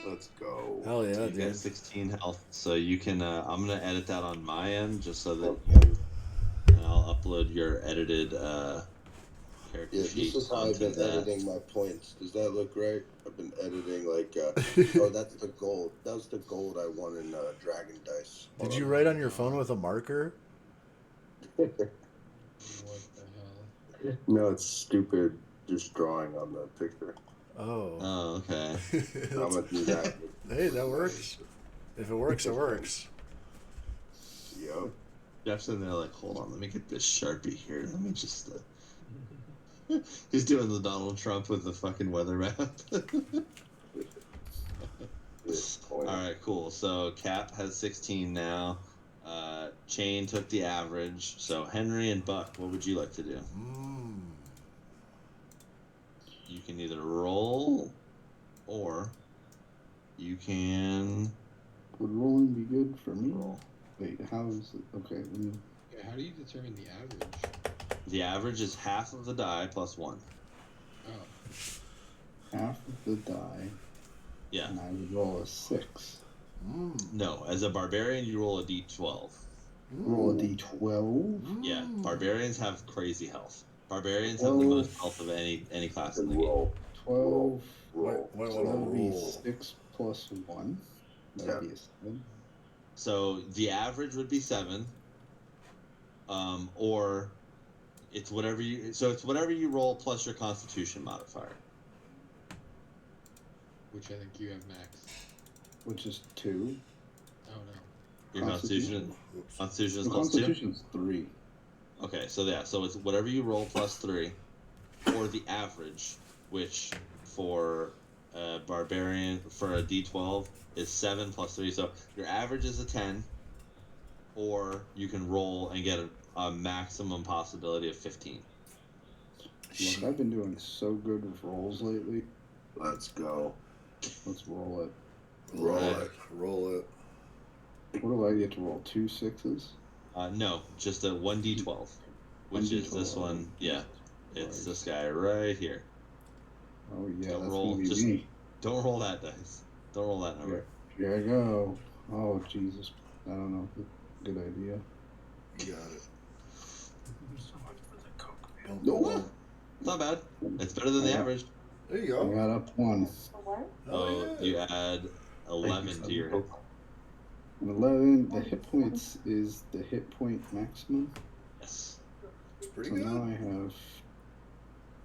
Let's go. Hell yeah, So you dude. got 16 health. So you can, I'm going to edit that on my end just so that Okay. and I'll upload your edited character Yeah, sheet this is how I've been onto that. editing my points. Does that look right? I've been editing like, oh, that's the gold. That was the gold I won in Dragon Dice. Did you write on your phone with a marker? What the hell? No, it's stupid. Just drawing on the picture. Oh. Oh, okay. I'm gonna do that. Hey, that works. If it works, it works. Yo. Jeff's in there like, hold on, let me get this Sharpie here. Let me just... He's doing the Donald Trump with the fucking weather map. Alright, cool. So Cap has 16 now. Chain took the average. So Henry and Buck, what would you like to do? You can either roll or you can... Would rolling be good for me? Roll. Wait, how is it? Okay, let me... Yeah, how do you determine the average? The average is half of the die plus 1. Oh. half of the die. Yeah. And I would roll a 6. No, as a barbarian, you roll a d12. Roll a d12? Yeah, barbarians have crazy health. Barbarians have the most health of any class in the game. 12. Roll. So that would be 6 plus 1. That would be a 7. So the average would be 7. Or it's whatever you. So it's whatever you roll plus your Constitution modifier. Which I think you have max. Which is 2. Oh no. Your Constitution is plus 2. Constitution's 3. Okay, so yeah, so it's whatever you roll plus 3, or the average, which for a barbarian for a d12 is 7 plus 3. So your average is a 10, or you can roll and get a maximum possibility of 15. Look, I've been doing so good with rolls lately. Let's go. Let's roll it. Roll Right. it. Roll it. What do I get to roll? 2 6s? No, just a 1d12, which is this 1d12. one. Yeah, it's this guy right here. Oh yeah, Don't that's roll, gonna be just me. don't roll that dice. Don't roll that number. Here I go. Oh Jesus, I don't know. Good idea. You got it. No. Not bad. It's better than the average. There you I go. got up 1. Oh, you add 11 to your hit. And 11. The hit points is the hit point maximum. Yes. Pretty So good. now I have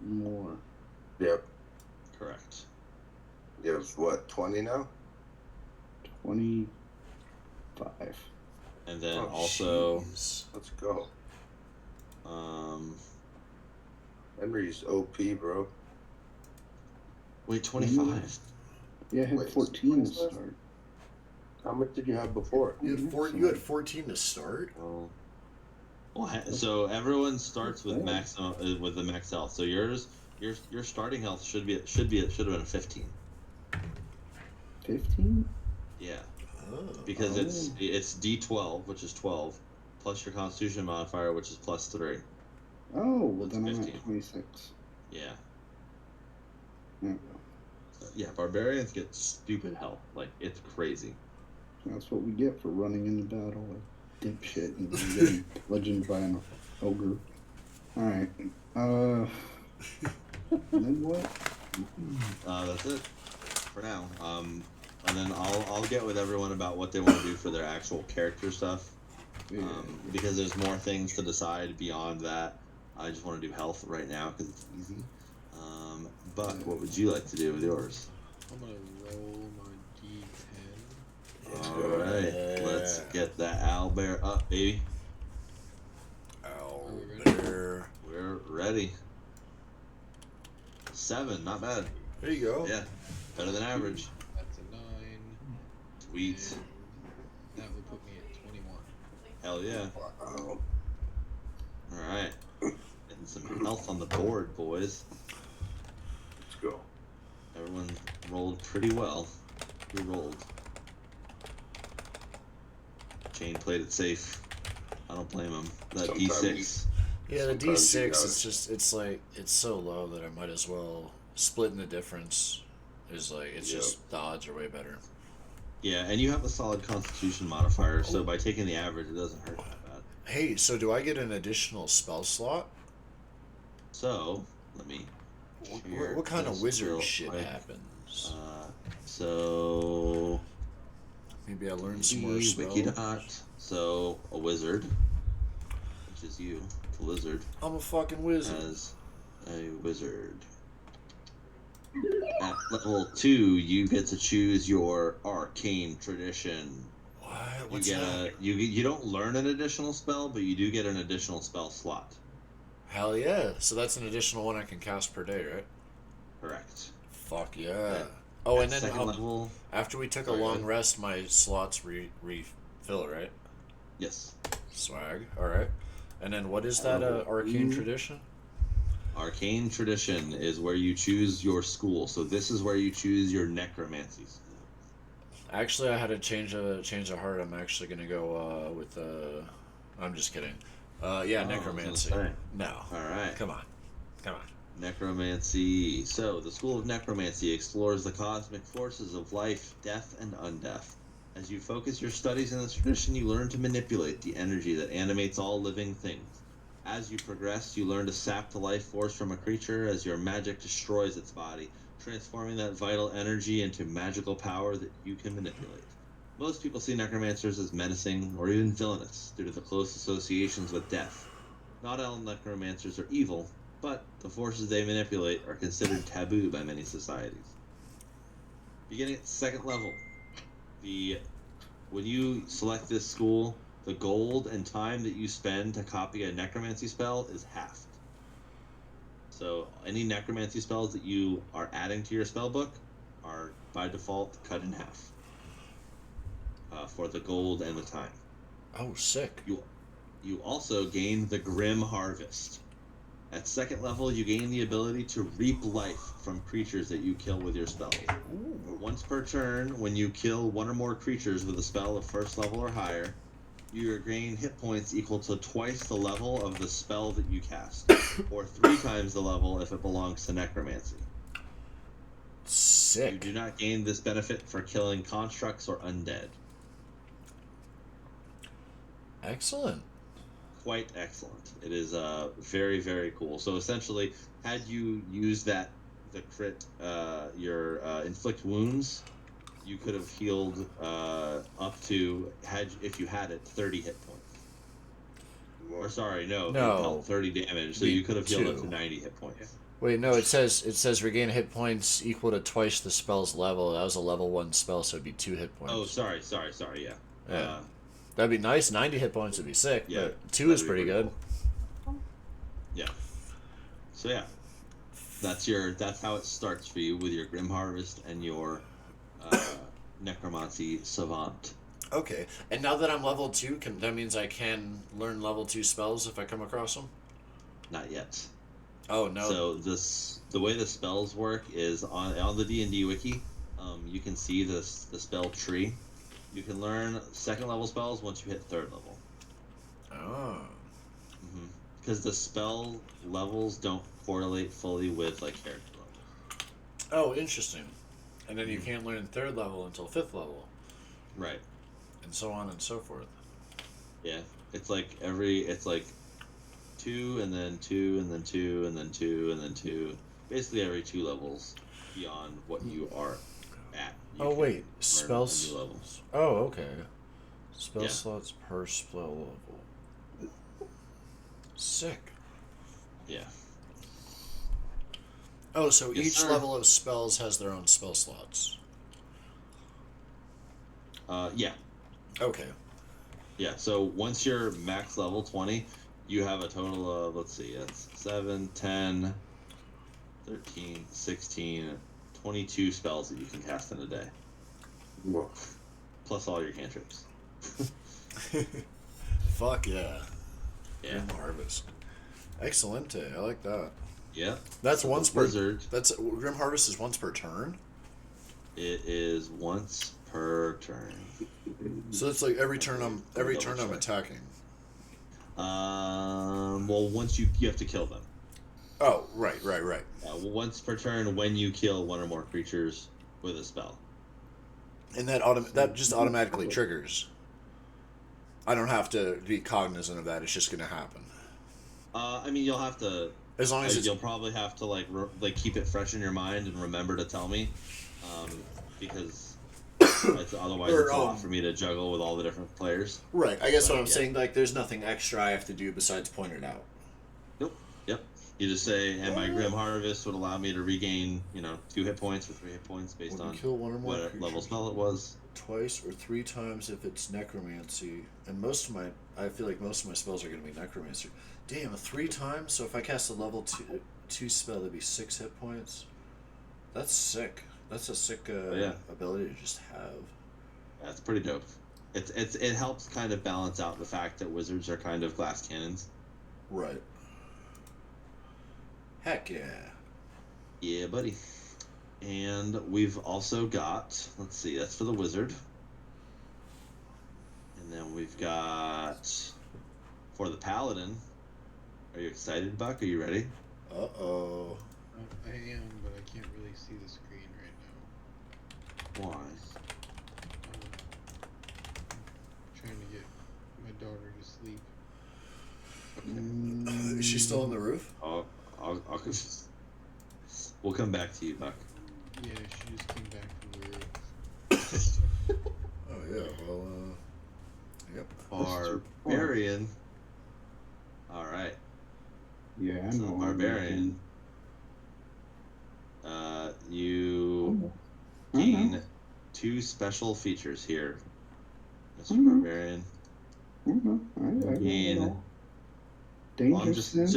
more. Yep. Correct. You have what, 20 now? 25. And then Oh, also, Let's go. um, Henry's OP, bro. wait, 25. Yeah, I had Wait, 14 to so what is start. How much did you have before? You had 14 to start. Oh. Well, so everyone starts with maximum with the max health. So your starting health should have been a 15. 15? Yeah. Oh. Because it's D12, which is 12, plus your Constitution modifier, which is plus 3. Oh, well That's then I'm 15. at 26. Yeah. Yeah, Yeah, barbarians get stupid health. Like, it's crazy. that's what we get for running into battle like dipshit and getting bludgeoned by an ogre. Alright. And then what? That's it for now. And then I'll get with everyone about what they want to do for their actual character stuff. Because there's more things to decide beyond that. I just want to do health right now because it's easy. Buck, what would you like to do with yours? I'm gonna roll my D10. Alright, let's get that owlbear up, baby. Owlbear. We're ready. 7, not bad. There you go. Yeah, better than average. That's a 9. Sweet. And that would put me at 21. Hell yeah. Wow. Alright. Getting some health on the board, boys. Let's go. Everyone rolled pretty well. Who rolled? Shane played it safe. I don't blame him. That Sometimes D6. Yeah, the Sometimes you D6, gotta- it's just, it's like, it's so low that I might as well, splitting the difference is like, it's Yep. just, the odds are way better. Yeah, and you have a solid constitution modifier, so by taking the average, it doesn't hurt that bad. Hey, so do I get an additional spell slot? So, let me. What kind of this wizard real shit quick. happens? So. Maybe I learned some more spells. Wiki.dot. So, a wizard, which is you, the lizard, I'm a fucking wizard. as a wizard. At level 2, you get to choose your arcane tradition. What? You What's get that? you don't learn an additional spell, but you do get an additional spell slot. Hell yeah. So that's an additional one I can cast per day, right? Correct. Fuck yeah. At- Oh, at and then second level. after we took Sorry, a go long ahead. rest, my slots refill, right? Yes. Swag. All right. And then what is that arcane tradition? Arcane tradition is where you choose your school. So this is where you choose your necromancy school. Actually, I had a change of heart. I'm actually gonna go with I'm just kidding. Yeah, Oh, I was gonna necromancy. say. No. All right. Come on. Necromancy. So, the School of Necromancy explores the cosmic forces of life, death, and undeath. As you focus your studies in this tradition, you learn to manipulate the energy that animates all living things. As you progress, you learn to sap the life force from a creature as your magic destroys its body, transforming that vital energy into magical power that you can manipulate. Most people see necromancers as menacing or even villainous due to the close associations with death. Not all necromancers are evil, but the forces they manipulate are considered taboo by many societies. Beginning at second level, when you select this school, the gold and time that you spend to copy a necromancy spell is halved. So any necromancy spells that you are adding to your spell book are by default cut in half for the gold and the time. Oh, sick. You also gain the Grim Harvest. At second level, you gain the ability to reap life from creatures that you kill with your spells. Once per turn, when you kill one or more creatures with a spell of first level or higher, you gain hit points equal to twice the level of the spell that you cast, or 3 times the level if it belongs to necromancy. Sick. You do not gain this benefit for killing constructs or undead. Excellent. Quite excellent. It is very, very cool. So essentially, had you used the crit, your inflict wounds, you could have healed up to, if you had it, 30 hit points. Or sorry, no, it dealt 30 damage, so you could have healed up to 90 hit points. Wait, no, it says regain hit points equal to twice the spell's level. That was a level 1 spell, so it'd be 2 hit points. Oh, sorry, yeah. Yeah. That'd be nice. 90 hit points would be sick, Yeah, but 2 is that'd be pretty pretty good. Yeah. So yeah, that's how it starts for you with your Grim Harvest and your Necromancy Savant. Okay, and now that I'm level 2, that means I can learn level 2 spells if I come across them? Not yet. Oh, no. So the way the spells work is on the D&D wiki, you can see the spell tree. You can learn second level spells once you hit 3rd level. Oh. Because the spell levels don't correlate fully with character levels. Oh, interesting. And then you can't learn 3rd level until 5th level. Right. And so on and so forth. Yeah. It's like 2 and then 2 and then 2 and then 2 and then 2. Basically every 2 levels beyond what you are at. Oh, wait. Spells. Levels. Oh, okay. Spell Yeah. slots per spell level. Sick. Yeah. Oh, so Yes, each sir. level of spells has their own spell slots. Yeah. Okay. Yeah, so once you're max level 20, you have a total of, let's see, it's 7, 10, 13, 16, 22 spells that you can cast in a day. Whoa. Plus all your cantrips. Fuck yeah. Yeah. Grim Harvest. Excelente. I like that. Yeah. That's So once the per. wizard. That's Grim Harvest is once per turn. It is once per turn. So it's like every turn I'm Double check. attacking. Well, once you have to kill them. Oh, right. Once per turn when you kill one or more creatures with a spell. And that just automatically triggers. I don't have to be cognizant of that. It's just going to happen. I mean, you'll have to. As long as you'll probably have to like keep it fresh in your mind and remember to tell me, because otherwise it's a lot for me to juggle with all the different players. Right. I guess what I'm saying, like, there's nothing extra I have to do besides point it out. Nope. Yep. You just say, and my Grim Harvest would allow me to regain, 2 hit points or 3 hit points based on kill one or more what level spell it was. Twice or 3 times if it's necromancy, and I feel like most of my spells are going to be necromancy. Damn, 3 times. So if I cast a level 2 spell, that'd be 6 hit points. That's sick. That's a sick ability to just have. That's pretty dope. It helps kind of balance out the fact that wizards are kind of glass cannons. Right. Heck yeah. Yeah, buddy. And we've also got, let's see, that's for the wizard. And then we've got for the paladin. Are you excited, Buck? Are you ready? Uh-oh. I am, but I can't really see the screen right now. Why? I'm trying to get my daughter to sleep. Is she still on the roof? We'll come back to you, Buck. Yeah, she just came back from the roof. Oh yeah, well, yep. Barbarian. All right. Yeah, I So know. Barbarian. You gain 2 special features here, Mr. Barbarian. Gain. Danger Just sense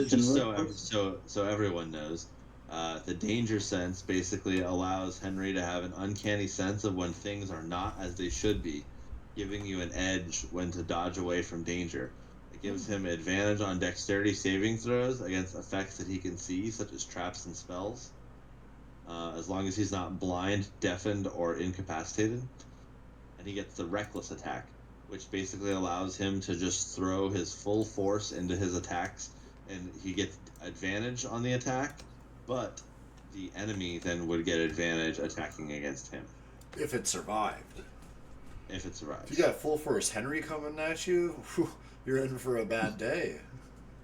so everyone knows, the danger sense basically allows Henry to have an uncanny sense of when things are not as they should be, giving you an edge when to dodge away from danger. It gives him advantage on dexterity saving throws against effects that he can see, such as traps and spells, as long as he's not blind, deafened, or incapacitated. And he gets the reckless attack, which basically allows him to just throw his full force into his attacks, and he gets advantage on the attack, but the enemy then would get advantage attacking against him. If it survived. If it survives. If you got full force Henry coming at you, you're in for a bad day.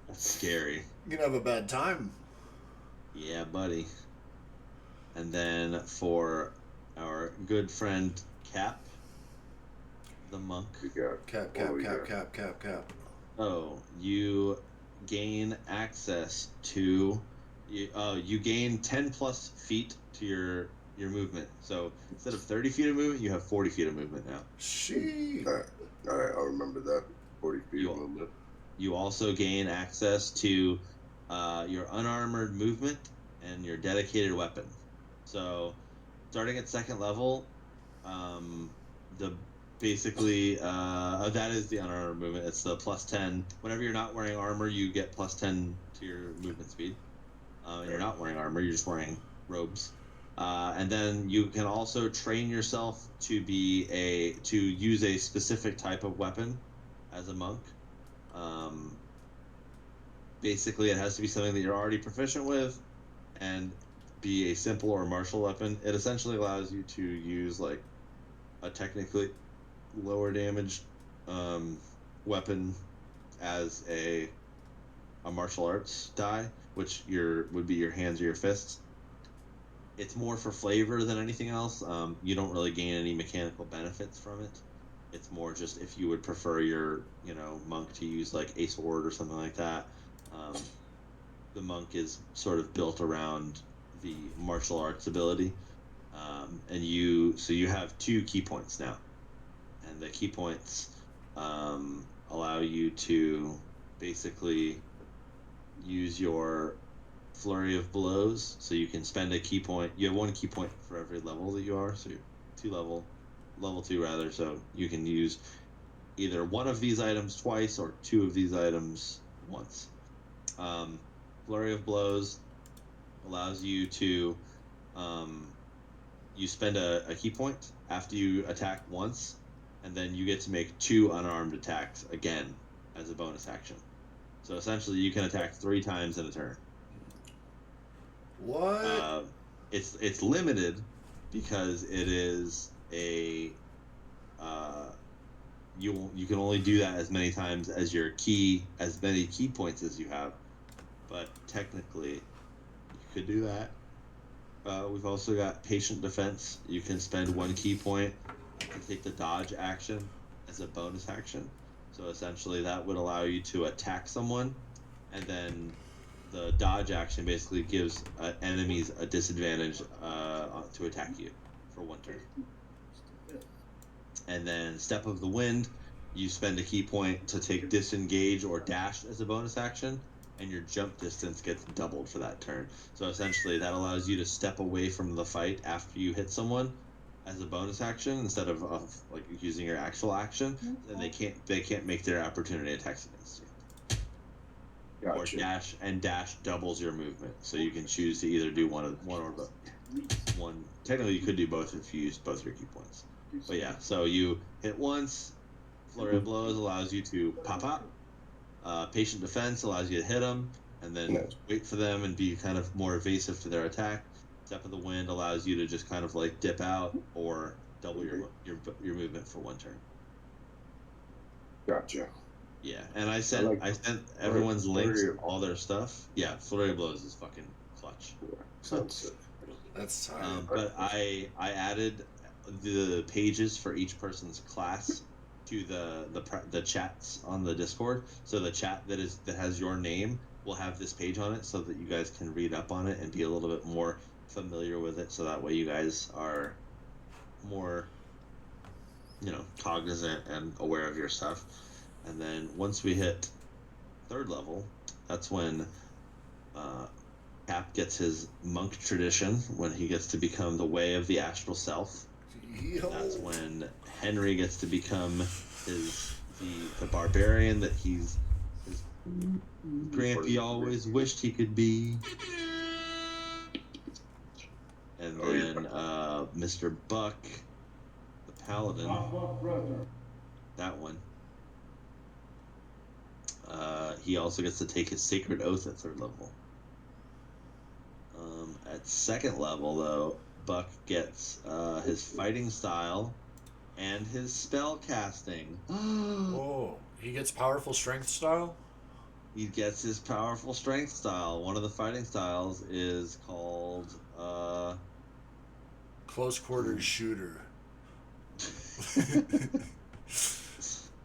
That's scary. You're gonna have a bad time. Yeah, buddy. And then for our good friend Cap, the monk. Cap. Oh, you gain access to. You gain 10 plus feet to your movement. So instead of 30 feet of movement, you have 40 feet of movement now. Sheesh. All right, I'll remember that. 40 feet of movement. You also gain access to your unarmored movement and your dedicated weapon. So, starting at 2nd level, that is the unarmored movement. It's the plus 10. Whenever you're not wearing armor, you get plus 10 to your movement speed. You're not wearing armor; you're just wearing robes. And then you can also train yourself to use a specific type of weapon as a monk. Basically, it has to be something that you're already proficient with, and be a simple or martial weapon. It essentially allows you to use like a technically lower damage weapon as a martial arts die, which would be your hands or your fists. It's more for flavor than anything else. You don't really gain any mechanical benefits from it. It's more just if you would prefer your monk to use like a sword or something like that. The monk is sort of built around the martial arts ability, and you have 2 key points now, and the key points allow you to basically use your flurry of blows. So you can spend a key point. You have 1 key point for every level that you are. So you're level 2 rather. So you can use either one of these items twice or two of these items once. Flurry of Blows allows you to you spend a key point after you attack once, and then you get to make 2 unarmed attacks again as a bonus action. So essentially, you can attack 3 times in a turn. What? It's limited because it is a you can only do that as many times as as many key points as you have, but technically you could do that. We've also got Patient Defense. You can spend 1 key point to take the dodge action as a bonus action. So essentially that would allow you to attack someone, and then the dodge action basically gives enemies a disadvantage to attack you for 1 turn. And then Step of the Wind, you spend a key point to take disengage or dash as a bonus action, and your jump distance gets doubled for that turn. So essentially that allows you to step away from the fight after you hit someone as a bonus action instead of like using your actual action, and they can't make their opportunity attacks against you. Gotcha. Or dash doubles your movement, so you can choose to either do one or the one. Technically, you could do both if you used both your key points. But yeah, so you hit once. Flurry of Blows allows you to pop. Patient Defense allows you to hit them and then wait for them and be kind of more evasive to their attack. Step of the Wind allows you to just kind of like dip out or double your movement for 1 turn. Gotcha. Yeah, and I sent everyone's links to all their stuff. Yeah, Flurry of Blows is fucking clutch. Sounds That's but I added the pages for each person's class to the chats on the Discord. So the chat that has your name will have this page on it, so that you guys can read up on it and be a little bit more familiar with it. So that way you guys are more, cognizant and aware of your stuff. And then once we hit 3rd level, that's when Cap gets his monk tradition, when he gets to become the way of the astral self. That's when Henry gets to become the barbarian that his Grampy always wished he could be. And then Mr. Buck, the paladin, that one. He also gets to take his sacred oath at 3rd level. At 2nd level, though, Buck gets his fighting style and his spell casting. Oh, he gets powerful strength style? He gets his powerful strength style. One of the fighting styles is called Close quarters shooter.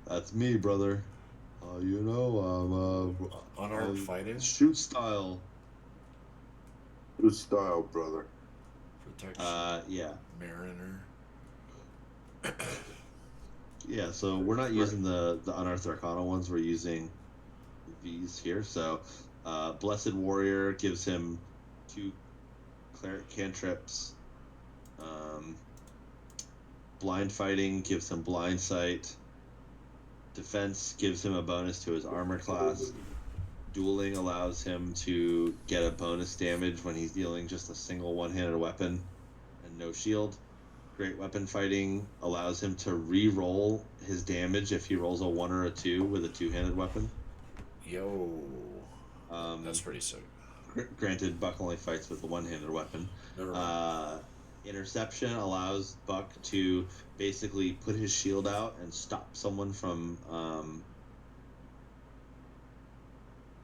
That's me, brother. I'm unarmed fighting? Shoot style. Shoot style, brother. Protection. Yeah. Mariner. Yeah, so we're not using the Unearthed Arcana ones. We're using these here. So Blessed Warrior gives him 2 cleric cantrips. Blind Fighting gives him Blind Sight. Defense gives him a bonus to his armor class. Dueling allows him to get a bonus damage when he's dealing just a single one-handed weapon and no shield. Great Weapon Fighting allows him to re-roll his damage if he rolls a 1 or a 2 with a 2-handed weapon. Yo. That's pretty sick. Granted, Buck only fights with a 1-handed weapon. Interception allows Buck to basically put his shield out and stop someone from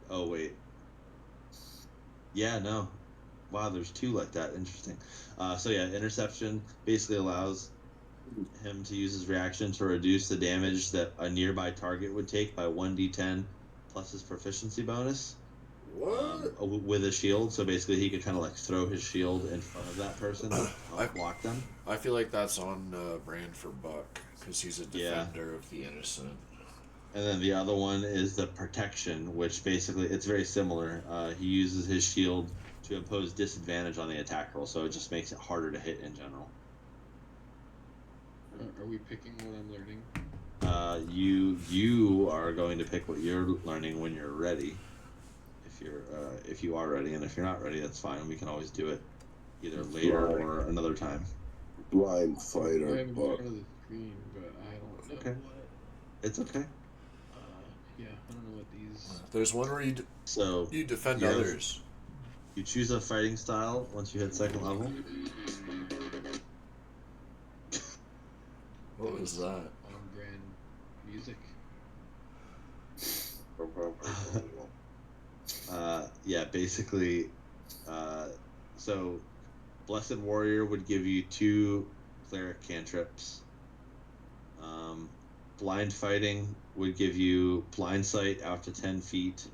oh wait, yeah, no, wow, there's 2 like that. Interesting. So yeah, interception basically allows him to use his reaction to reduce the damage that a nearby target would take by 1d10 plus his proficiency bonus. What? With a shield, so basically he could kind of like throw his shield in front of that person to help block them. I feel like that's on brand for Buck, because he's a defender of the innocent. And then the other one is the protection, which basically it's very similar. He uses his shield to impose disadvantage on the attack roll, so it just makes it harder to hit in general. Are we picking what I'm learning? you are going to pick what you're learning when you're ready. If you are ready, and if you're not ready, that's fine. We can always do it either later or another time. Blind I fighter have in book. front of the screen, but I don't know Okay. what. It's okay. Yeah, I don't know what these. There's one where So you defend you have- others. You choose a fighting style once you hit second level. What was that? On-brand music. Yeah, basically, so Blessed Warrior would give you 2 cleric cantrips. Blind Fighting would give you blind sight out to 10 feet.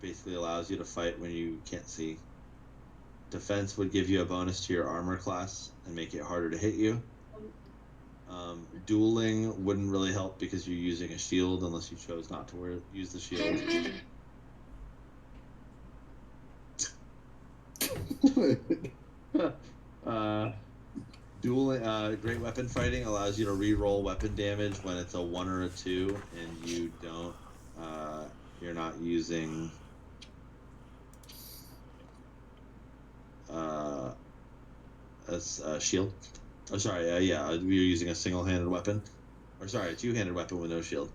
Basically allows you to fight when you can't see. Defense would give you a bonus to your armor class and make it harder to hit you. Dueling wouldn't really help because you're using a shield unless you chose not to use the shield. Dueling, great weapon fighting allows you to re-roll weapon damage when it's a 1 or a 2, and you don't. You're not using. A shield. Oh, sorry. You're using a single-handed weapon, or sorry, a two-handed weapon with no shield.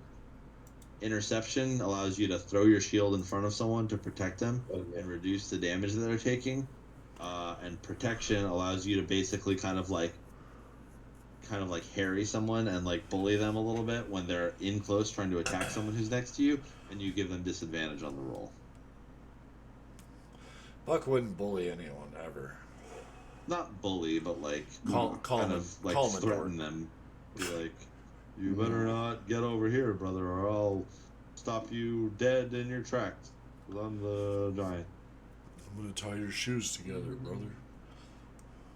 Interception allows you to throw your shield in front of someone to protect them and reduce the damage that they're taking. And protection allows you to basically kind of like harry someone and like bully them a little bit when they're in close trying to attack someone who's next to you, and you give them disadvantage on the roll. Buck wouldn't bully anyone ever. Not bully, but like Calm threaten them. Be like, you better not get over here, brother, or I'll stop you dead in your tracks. 'Cause I'm the giant. I'm gonna tie your shoes together, brother.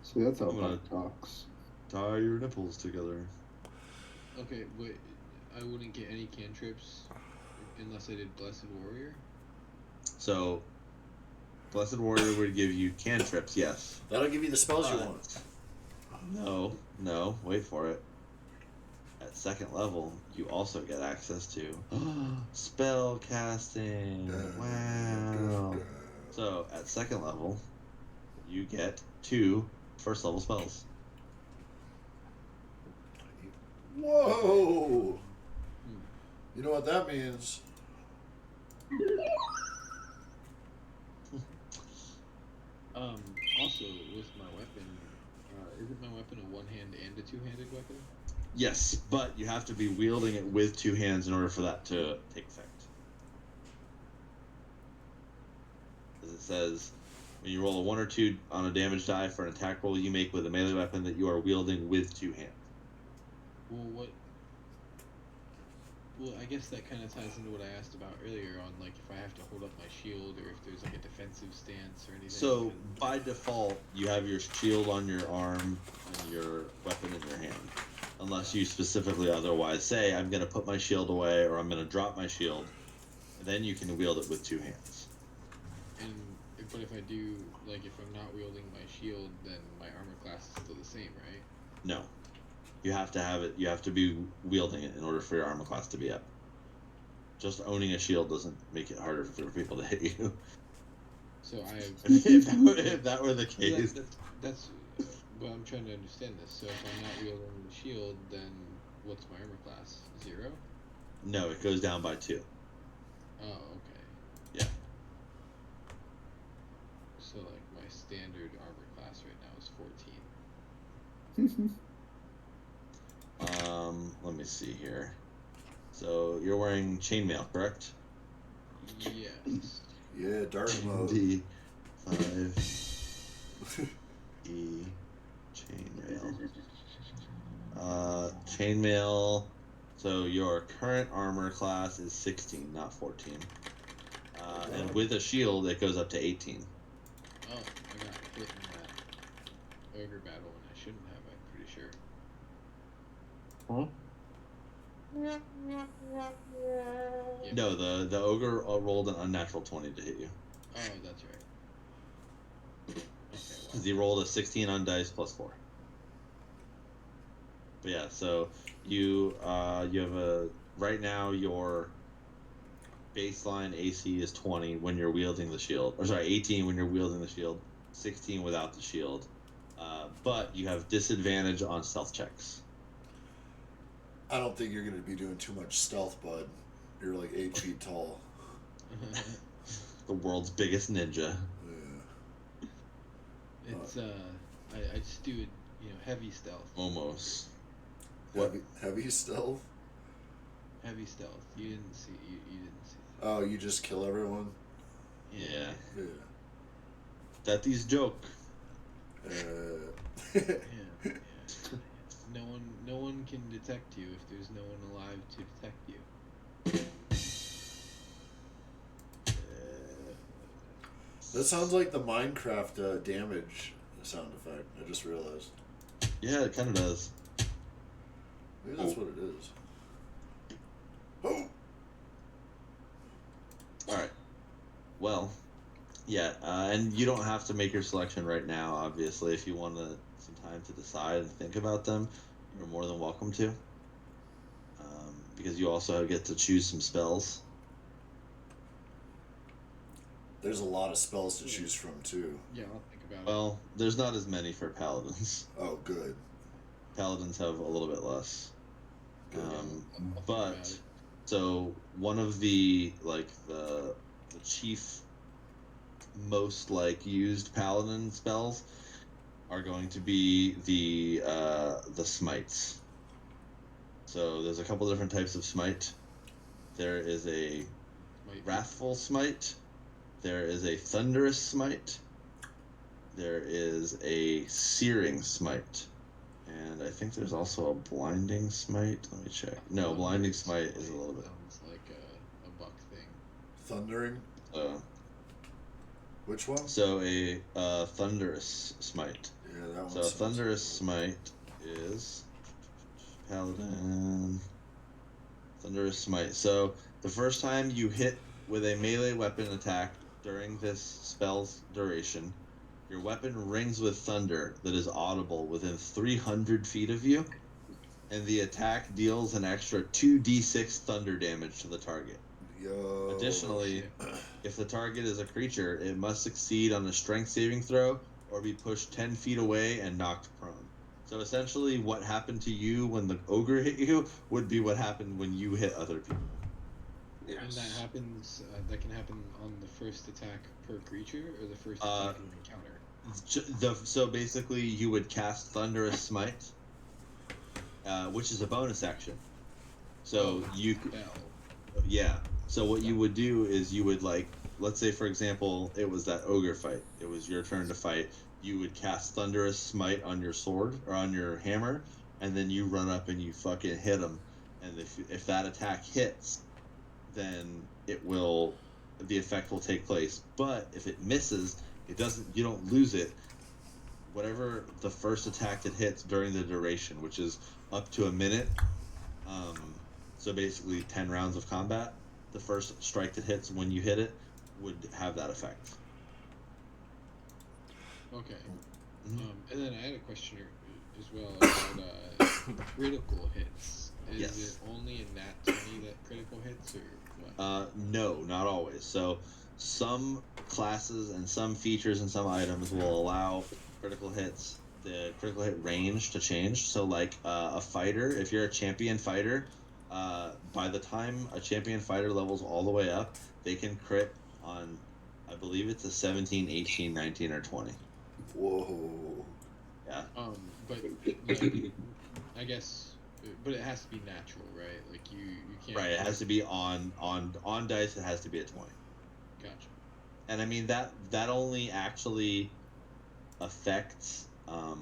So that's how I'm gonna Buck talks. tie your nipples together. Okay, wait. I wouldn't get any cantrips unless I did Blessed Warrior. So, Blessed Warrior would give you cantrips, yes. That'll give you the spells you want. No, wait for it. At second level, you also get access to spell casting. Wow. So, at second level, you get 2 first level spells. Whoa! You know what that means? Also, with my weapon, isn't my weapon a one-hand and a two-handed weapon? Yes, but you have to be wielding it with 2 hands in order for that to take effect. As it says, when you roll a 1 or 2 on a damage die for an attack roll you make with a melee weapon that you are wielding with 2 hands. Well, I guess that kind of ties into what I asked about earlier on, like if I have to hold up my shield or if there's like a defensive stance or anything. So, by default, you have your shield on your arm and your weapon in your hand. Unless you specifically otherwise say, I'm going to put my shield away or I'm going to drop my shield. And then you can wield it with 2 hands. But if I do, like if I'm not wielding my shield, then my armor class is still the same, right? No. You have to have it. You have to be wielding it in order for your armor class to be up. Just owning a shield doesn't make it harder for people to hit you. So I have. if that were the case. That's well, I'm trying to understand this. So if I'm not wielding the shield, then what's my armor class? 0? No, it goes down by 2. Oh, okay. Yeah. So like my standard armor class right now is 14. Let me see here. So you're wearing chainmail, correct? Yes. Yeah, dark mode. D5 E chainmail. Chainmail. So your current armor class is 16, not 14. And with a shield, it goes up to 18. Oh, I got hit in that ogre battle and I shouldn't have, I'm pretty sure. Huh? No, the ogre rolled an unnatural 20 to hit you. Oh, that's right. Because he rolled a 16 on dice plus 4. But yeah, so you have a right now your baseline AC is 20 when you're wielding the shield, or sorry, 18 when you're wielding the shield, 16 without the shield. But you have disadvantage on stealth checks. I don't think you're going to be doing too much stealth, bud. You're like 8 feet tall. The world's biggest ninja. Yeah. It's I just do it, heavy stealth. Almost. Heavy stealth? Heavy stealth. You didn't see. You didn't see. Oh, you just kill everyone? Yeah. Yeah. That these joke. Yeah. No one can detect you if there's no one alive to detect you. That sounds like the Minecraft damage sound effect. I just realized. Yeah, it kind of does. Maybe that's what it is. Oh! Alright. Well, yeah, and you don't have to make your selection right now, obviously. If you want some time to decide and think about them, you're more than welcome to. Because you also get to choose some spells. There's a lot of spells to choose from, too. Yeah, I'll think about it. Well, there's not as many for paladins. Oh, good. Paladins have a little bit less. I'll But so one of the the chief most used paladin spells are going to be the smites. So there's a couple different types of smite. There is a wrathful smite. There is a thunderous smite. There is a searing smite. And I think there's also a blinding smite. Let me check. No, blinding smite is a little bit. Sounds like a buck thing. Thundering? Which one? So a thunderous smite. Yeah, that one. So a thunderous smite is paladin. Thunderous smite. So the first time you hit with a melee weapon attack during this spell's duration, your weapon rings with thunder that is audible within 300 feet of you, and the attack deals an extra 2d6 thunder damage to the target. Yo. Additionally, if the target is a creature, it must succeed on a strength saving throw or be pushed 10 feet away and knocked prone. So essentially, what happened to you when the ogre hit you would be what happened when you hit other people. Yes. And that happens. That can happen on the first attack per creature, or the first attack you encounter. So basically, you would cast Thunderous Smite, which is a bonus action. So you, yeah. So what you would do is you would let's say for example, it was that ogre fight. It was your turn to fight. You would cast Thunderous Smite on your sword or on your hammer, and then you run up and you fucking hit him. And if that attack hits, then the effect will take place. But if it misses, it doesn't. You don't lose it. Whatever the first attack that hits during the duration, which is up to a minute. So basically 10 rounds of combat. The first strike that hits when you hit it would have that effect. Okay. And then I had a question as well about critical hits. Is it only a nat 20 that critical hits, or what? No, not always. So some classes and some features and some items will allow critical hits, the critical hit range to change. So a fighter, if you're a champion fighter, by the time a champion fighter levels all the way up, they can crit on, I believe it's a 17, 18, 19, or 20. Whoa. Yeah. But I guess, but it has to be natural, right? Like you can't. Right. It has to be on dice. It has to be a 20. Gotcha. And I mean that only actually affects a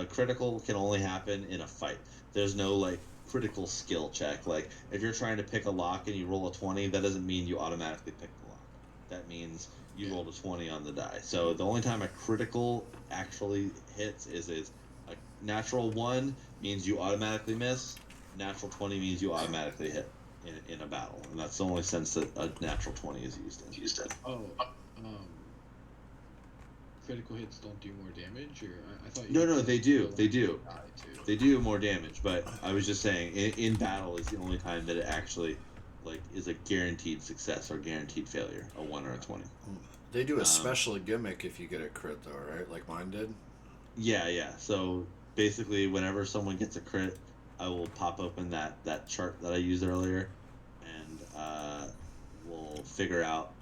critical can only happen in a fight. There's no critical skill check. Like if you're trying to pick a lock and you roll a 20, that doesn't mean you automatically pick the lock. That means you rolled a 20 on the die. So the only time a critical actually hits is a natural 1 means you automatically miss. Natural 20 means you automatically hit in a battle, and that's the only sense that a natural 20 is used in. Oh, critical hits don't do more damage, or I thought. No, they do. They do. Die too. They do more damage, but I was just saying, in battle is the only time that it actually, like, is a guaranteed success or guaranteed failure, a 1 or a 20. They do a special gimmick if you get a crit, though, right? Like mine did? Yeah. So, basically, whenever someone gets a crit, I will pop open that chart that I used earlier, and we'll figure out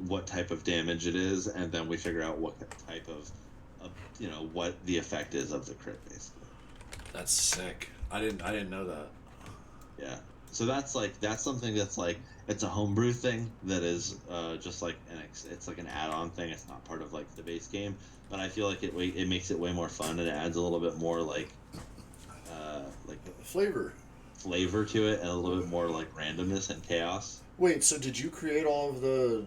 what type of damage it is, and then we figure out what type of what the effect is of the crit, basically. That's sick. I didn't know that. Yeah. So that's something that's like, it's a homebrew thing that is just like it's like an add-on thing. It's not part of like the base game, but I feel like it makes it way more fun, and it adds a little bit more like flavor to it, and a little bit more like randomness and chaos. Wait, so did you create all of the?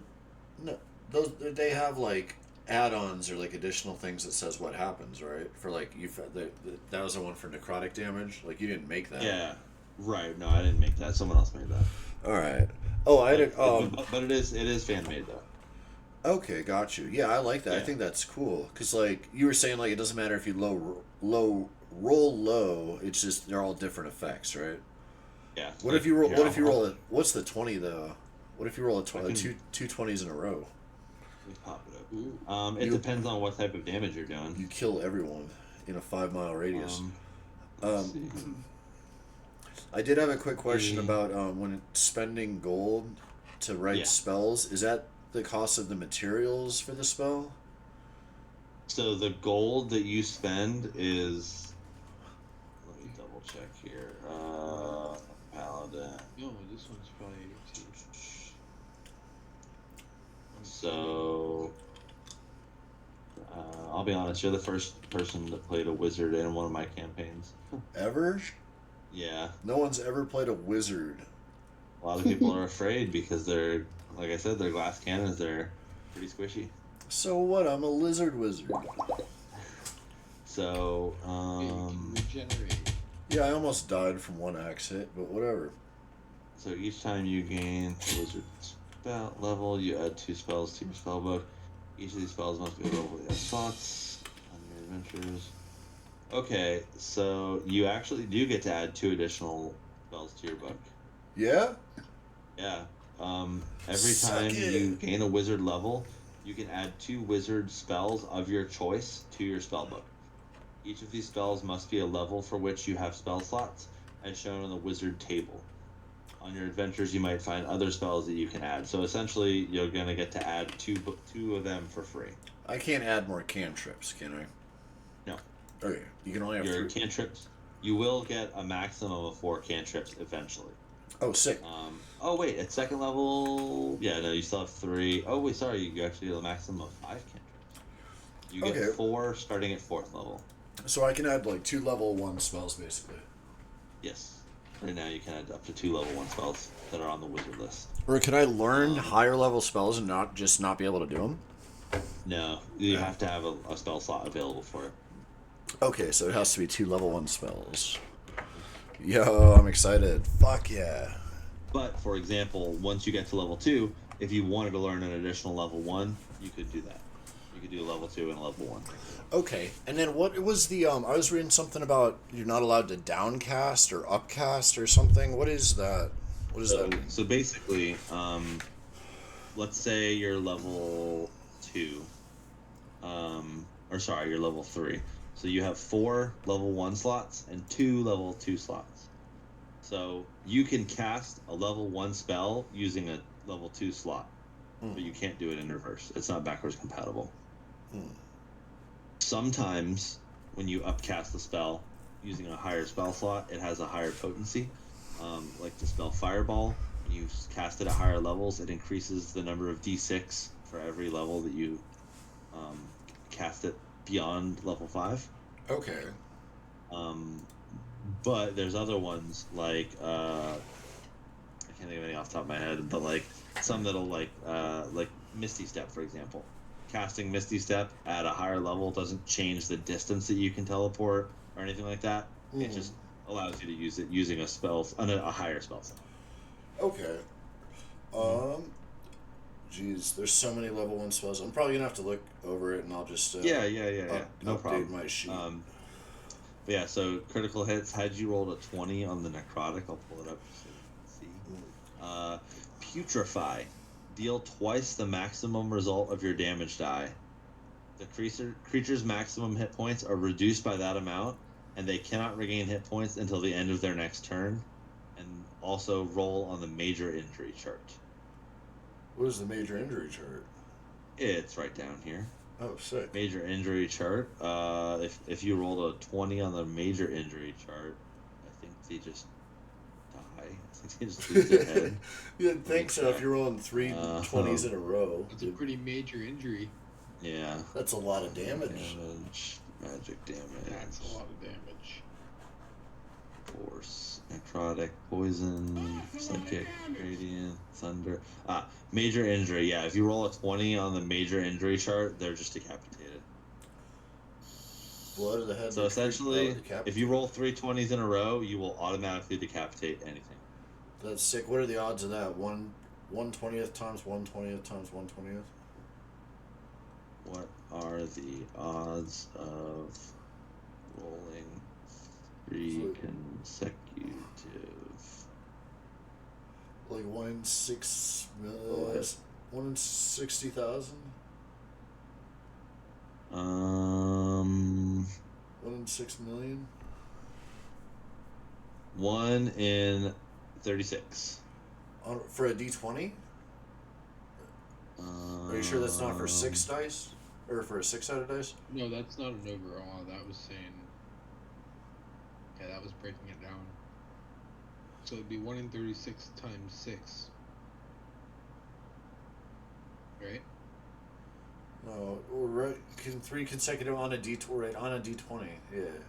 No, those they have like add-ons or like additional things that says what happens, right? For like that was the one for necrotic damage. Like you didn't make that. Yeah, right. No, I didn't make that. Someone else made that. All right. Oh, I did. But it is fan made though. Okay, got you. Yeah, I like that. Yeah. I think that's cool because like you were saying, like it doesn't matter if you roll low. It's just they're all different effects, right? Yeah. What if you roll? What if you roll? What's the 20 though? What if you roll two 20s in a row? Let's pop it up. It depends on what type of damage you're doing. You kill everyone in a 5-mile radius. I did have a quick question about when spending gold to write spells. Is that the cost of the materials for the spell? So the gold that you spend is. Let me double check here. Paladin. No, this one's probably 18. So, I'll be honest, you're the first person that played a wizard in one of my campaigns. Ever? Yeah. No one's ever played a wizard. A lot of people are afraid because they're, like I said, they're glass cannons. They're pretty squishy. So what? I'm a lizard wizard. So, regenerate. Yeah, I almost died from one axe hit, but whatever. So each time you gain a wizard spell level, you add 2 spells to your spellbook. Each of these spells must be available at spots on your adventures. Okay, so you actually do get to add 2 additional spells to your book. Yeah? Yeah. Every time you gain a wizard level, you can add 2 wizard spells of your choice to your spellbook. Each of these spells must be a level for which you have spell slots, as shown on the wizard table. On your adventures, you might find other spells that you can add. So essentially, you're going to get to add 2 of them for free. I can't add more cantrips, can I? No. Okay, you can only have your 3 cantrips. You will get a maximum of 4 cantrips eventually. Oh, sick. Oh wait, at second level, yeah, no, you still have 3. Oh wait, sorry, you actually get a maximum of 5 cantrips. You get 4 starting at 4th level. So I can add like 2 level 1 spells, basically. Yes. Right now, you can add up to 2 level 1 spells that are on the wizard list. Or can I learn higher level spells and not be able to do them? No, you have to have a spell slot available for it. Okay, so it has to be 2 level 1 spells. Yo, I'm excited. Fuck yeah. But, for example, once you get to level 2, if you wanted to learn an additional level 1, you could do that. You could do level 2 and level 1. Okay, and then what was the, I was reading something about you're not allowed to downcast or upcast or something. What is that? What does that mean? So basically, let's say you're level 2, you're level 3. So you have 4 level 1 slots and 2 level 2 slots. So you can cast a level 1 spell using a level 2 slot, but you can't do it in reverse. It's not backwards compatible. Sometimes when you upcast the spell using a higher spell slot, it has a higher potency. Like the spell Fireball, when you cast it at higher levels, it increases the number of d6 for every level that you cast it beyond level 5. Okay. But there's other ones like I can't think of any off the top of my head, but like some that'll like Misty Step, for example. Casting Misty Step at a higher level doesn't change the distance that you can teleport or anything like that. It just allows you to use it using a higher spell set. Okay. jeez, there's so many level 1 spells. I'm probably gonna have to look over it, and I'll just Yeah. No update problem. my sheet. But yeah, so critical hits. Had you rolled a 20 on the necrotic, I'll pull it up so you can see. Putrefy. Deal twice the maximum result of your damage die. The creature's maximum hit points are reduced by that amount, and they cannot regain hit points until the end of their next turn. And also roll on the major injury chart. What is the major injury chart? It's right down here. Oh, sick. Major injury chart. If you rolled a 20 on the major injury chart, I think they just die. I think they just lose their head. You'd think so if you're rolling 3 20s in a row. It's a pretty major injury. Yeah. That's a lot of damage. Magic damage. That's a lot of damage. Force, necrotic, poison, psychic, radiant, thunder. Major injury. Yeah, if you roll a 20 on the major injury chart, they're just decapitated. Blood of the head. So essentially, if you roll 3 20s in a row, you will automatically decapitate anything. That's sick. What are the odds of that? 1/20th times 1/20th times 1/20th? What are the odds of rolling 3 consecutive? Like 1 in 6 million. 1 in 60,000. 1 in 6 million. 1 in 36. For a D20? Are you sure that's not for 6 dice? Or for a 6-sided dice? No, that's not an overall. That was saying. Yeah, that was breaking it down. So it'd be 1 in 36 times 6. Right? No, right. 3 consecutive on a D20. Right, on a D20. Yeah.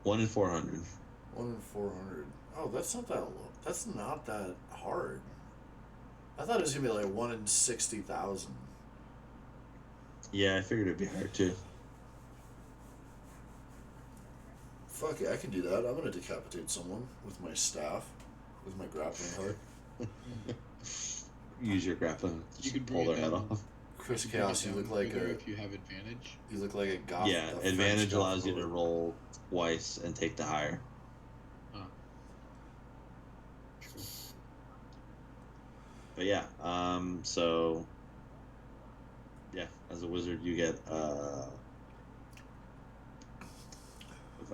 1 in 400. 1 in 400. Oh, that's not that low. That's not that hard. I thought it was gonna be like 1 in 60,000. Yeah, I figured it'd be hard too. Fuck it, I can do that. I'm gonna decapitate someone with my staff, with my grappling hook. Use your grappling. You could pull their head down. off. Chris Chaos, you look like a. If you have advantage. You look like a goth. Yeah, a advantage French allows goth you to lord. roll twice and take the higher. But yeah, so yeah, as a wizard you get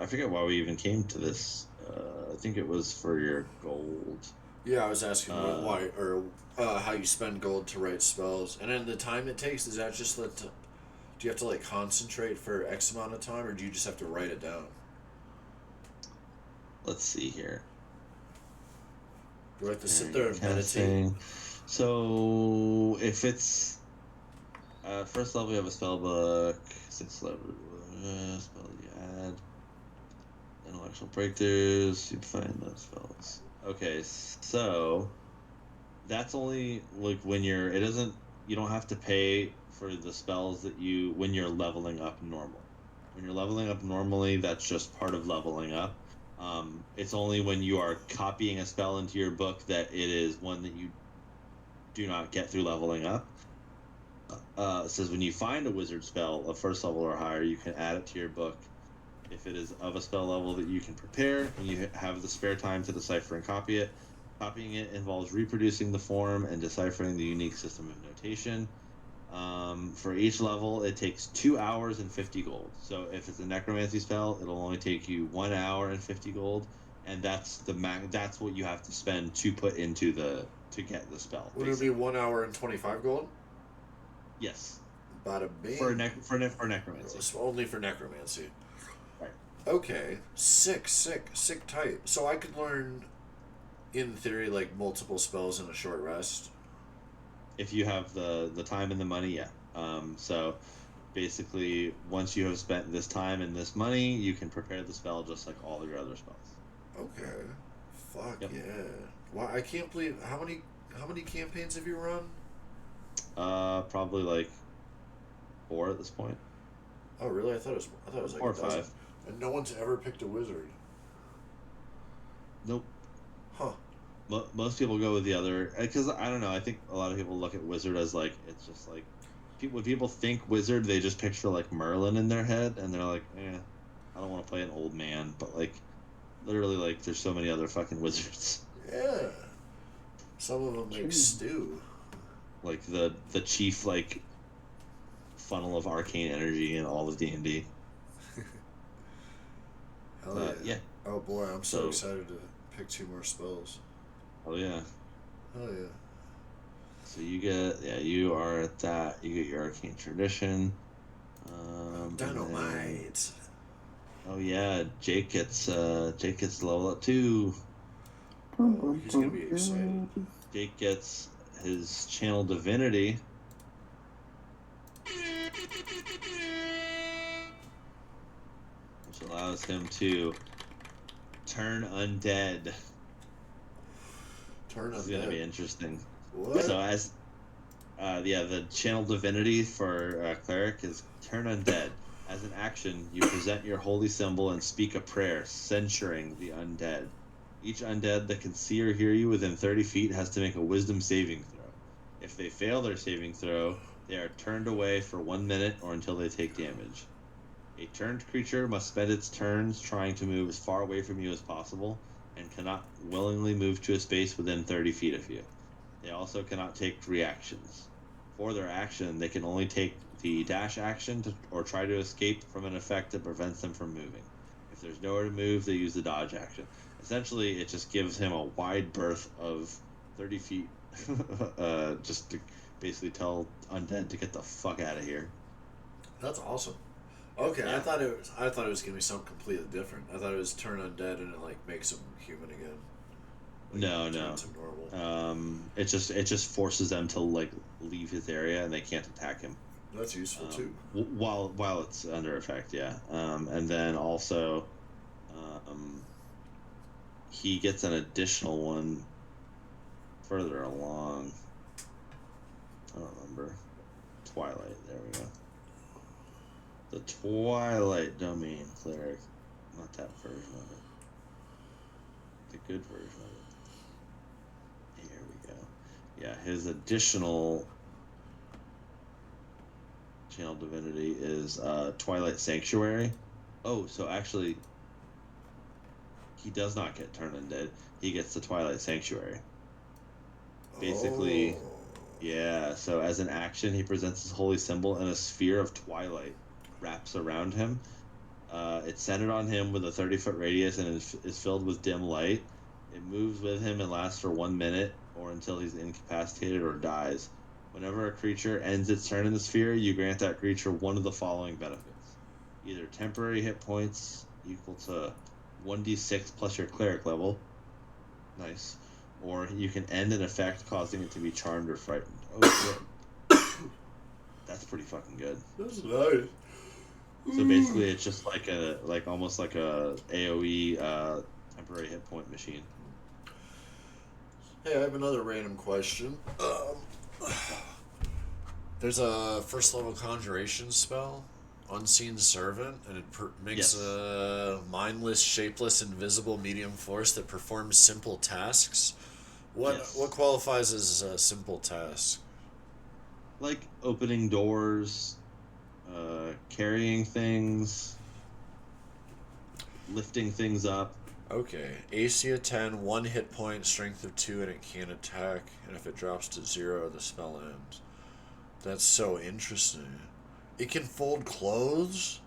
I forget why we even came to this. I think it was for your gold. Yeah, I was asking why or how you spend gold to write spells, and then the time it takes. Is that just do you have to like concentrate for X amount of time, or do you just have to write it down? Let's see here. Do I have to sit there and meditate? Casting. So if it's first level, you have a spell book. 6th level spell you add. Intellectual breakthroughs. You find those spells. Okay, so that's only like when you're. It doesn't. You don't have to pay for the spells that you when you're leveling up normal. When you're leveling up normally, that's just part of leveling up. It's only when you are copying a spell into your book that it is one that you do not get through leveling up. It says when you find a wizard spell of 1st level or higher, you can add it to your book if it is of a spell level that you can prepare and you have the spare time to decipher and copy it. Copying it involves reproducing the form and deciphering the unique system of notation. For each level, it takes 2 hours and 50 gold. So if it's a necromancy spell, it'll only take you 1 hour and 50 gold, and that's that's what you have to spend to put into to get the spell. Would it be 1 hour and 25 gold? Yes. Bada bing. For necromancy. It's only for necromancy. Right. Okay. Sick type. So I could learn, in theory, like multiple spells in a short rest. If you have the time and the money, yeah. So basically, once you have spent this time and this money, you can prepare the spell just like all of your other spells. Okay. Fuck yeah. Wow, I can't believe how many campaigns have you run? Probably like 4 at this point. Oh really? I thought it was like 4 or a dozen. 5. And no one's ever picked a wizard. Nope. Huh. most people go with the other because I don't know. I think a lot of people look at wizard as like it's just like when people think wizard, they just picture like Merlin in their head, and they're like, I don't want to play an old man, but like literally like there's so many other fucking wizards. Yeah. Some of them make stew. Like the chief like funnel of arcane energy in all of D&D. Hell yeah. Oh boy, I'm so excited to pick 2 more spells. Oh yeah. Hell yeah. So you are at that. You get your arcane tradition. Dynamite. Oh yeah, Jake gets level up too. Oh, he's gonna be excited. Jake gets his channel divinity. Which allows him to turn undead. Turn undead. This is gonna be interesting. What? So as the channel divinity for cleric is turn undead. As an action, you present your holy symbol and speak a prayer censuring the undead. Each undead that can see or hear you within 30 feet has to make a wisdom saving throw. If they fail their saving throw, they are turned away for 1 minute or until they take damage. A turned creature must spend its turns trying to move as far away from you as possible and cannot willingly move to a space within 30 feet of you. They also cannot take reactions. For their action, they can only take the dash action or try to escape from an effect that prevents them from moving. If there's nowhere to move, they use the dodge action. Essentially, it just gives him a wide berth of 30 feet just to basically tell undead to get the fuck out of here. That's awesome. Okay, Yeah. I thought it was gonna be something completely different. I thought it was turn undead and it like makes him human again. No. Turns him normal. It just forces them to like leave his area and they can't attack him. That's useful too. While it's under effect, yeah. And then also, he gets an additional one further along. I don't remember. Twilight. There we go. The Twilight Domain Cleric. Not that version of it. The good version of it. Here we go. Yeah, his additional channel divinity is Twilight Sanctuary. Oh, so actually, he does not get turned undead. He gets the Twilight Sanctuary. Basically, yeah. So as an action, he presents his holy symbol and a sphere of twilight wraps around him. It's centered on him with a 30-foot radius and is filled with dim light. It moves with him and lasts for 1 minute or until he's incapacitated or dies. Whenever a creature ends its turn in the sphere, you grant that creature one of the following benefits. Either temporary hit points equal to 1d6 plus your cleric level. Nice. Or you can end an effect causing it to be charmed or frightened. Oh, shit. That's pretty fucking good. That's nice. So basically, it's just almost like a AOE temporary hit point machine. Hey, I have another random question. There's a first level conjuration spell, Unseen Servant, and it makes a mindless, shapeless, invisible medium force that performs simple tasks. What qualifies as a simple task? Like opening doors, carrying things, lifting things up. Okay, AC of 10, 1 hit point, strength of 2, and it can't attack. And if it drops to 0, the spell ends. That's so interesting. It can fold clothes?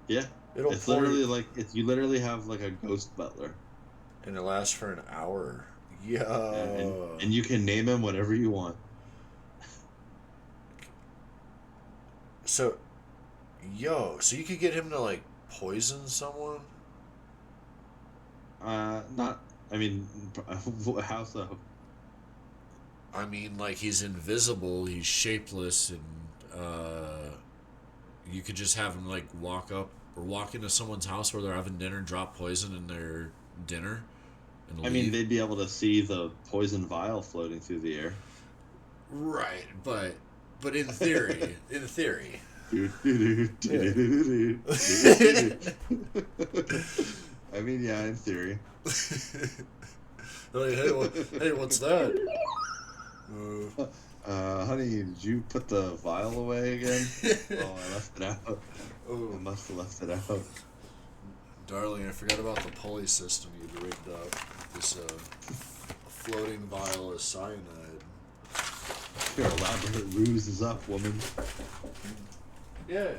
Yeah. It's literally like you literally have like a ghost butler. And it lasts for an hour. Yeah. And you can name him whatever you want. So you could get him to like poison someone? How so? I mean, like, he's invisible, he's shapeless, and you could just have him like walk into someone's house where they're having dinner, drop poison in their dinner, and leave. They'd be able to see the poison vial floating through the air. Right, but in theory, in theory. Like, hey, what's that? Honey, did you put the vial away again? Oh, I left it out. Oh. I must have left it out. Darling, I forgot about the pulley system you'd rigged up. This floating vial of cyanide. Your elaborate ruse is up, woman. Yeah.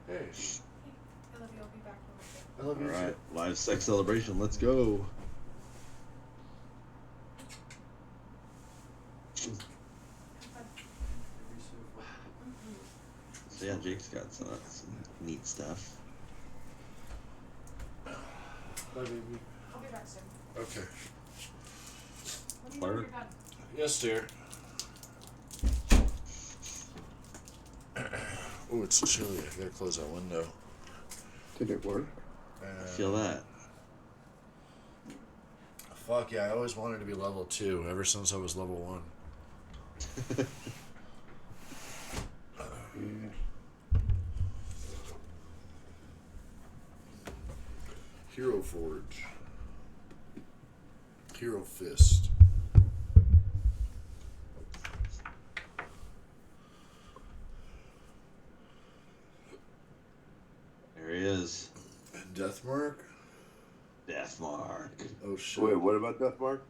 Hey. I love you. I'll be back for I love you All right, too. live sex celebration. Let's go. So yeah, Jake's got some neat stuff. Bye, baby. I'll be back soon. Okay. Let me know when Flirt. you're done. Yes, dear. Oh, it's chilly. I gotta close that window. Did it work? I feel that. Fuck yeah, I always wanted to be level 2 ever since I was level 1. Yeah. Hero Forge. Hero Fist. There he is. Deathmark? Deathmark. Oh shit. Wait, what about Deathmark?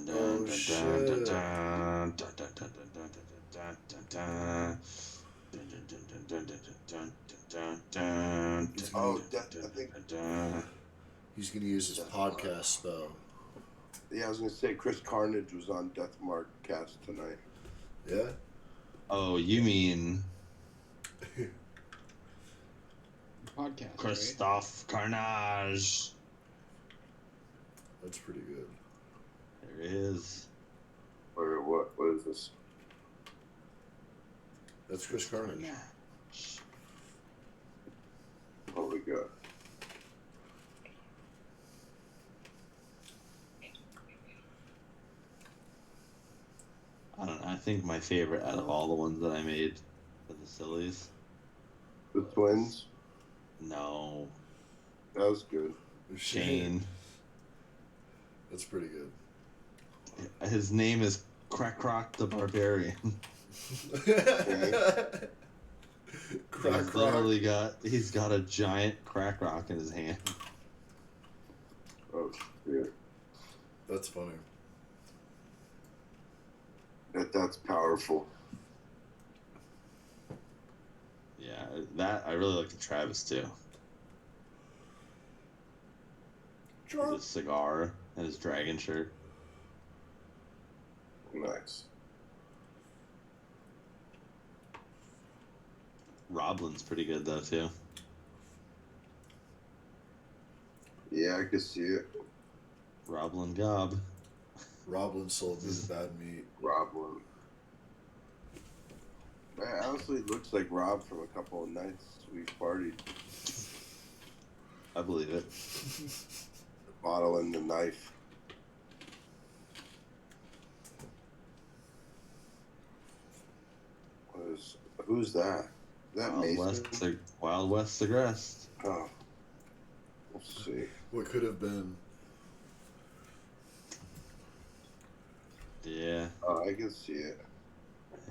Oh shit. Oh, I think. He's gonna use his podcast spell. Yeah, I was gonna say Chris Carnage was on Deathmark cast tonight. Yeah? Oh, you mean Podcast. Christoph Carnage? That's pretty good. There he is. Or what? What is this? That's Chris Carnage. Holy God. I don't know. I think my favorite out of all the ones that I made for the sillies. The twins? No. That was good. Shane. That's pretty good. His name is Crack the Barbarian. He's got a giant crack rock in his hand. Oh shit. That's funny. That's powerful. Yeah, that I really like the Travis too. With his cigar and his dragon shirt. Nice. Roblin's pretty good though too. Yeah, I can see it. Roblin Gob. Roblin sold me the bad meat. Roblin. That honestly looks like Rob from a couple of nights we've partied. I believe it. The bottle and the knife. Who's that? Is that Mason? Wild West Cigarette. Oh. Let's see. What could have been. Yeah. Oh, I can see it.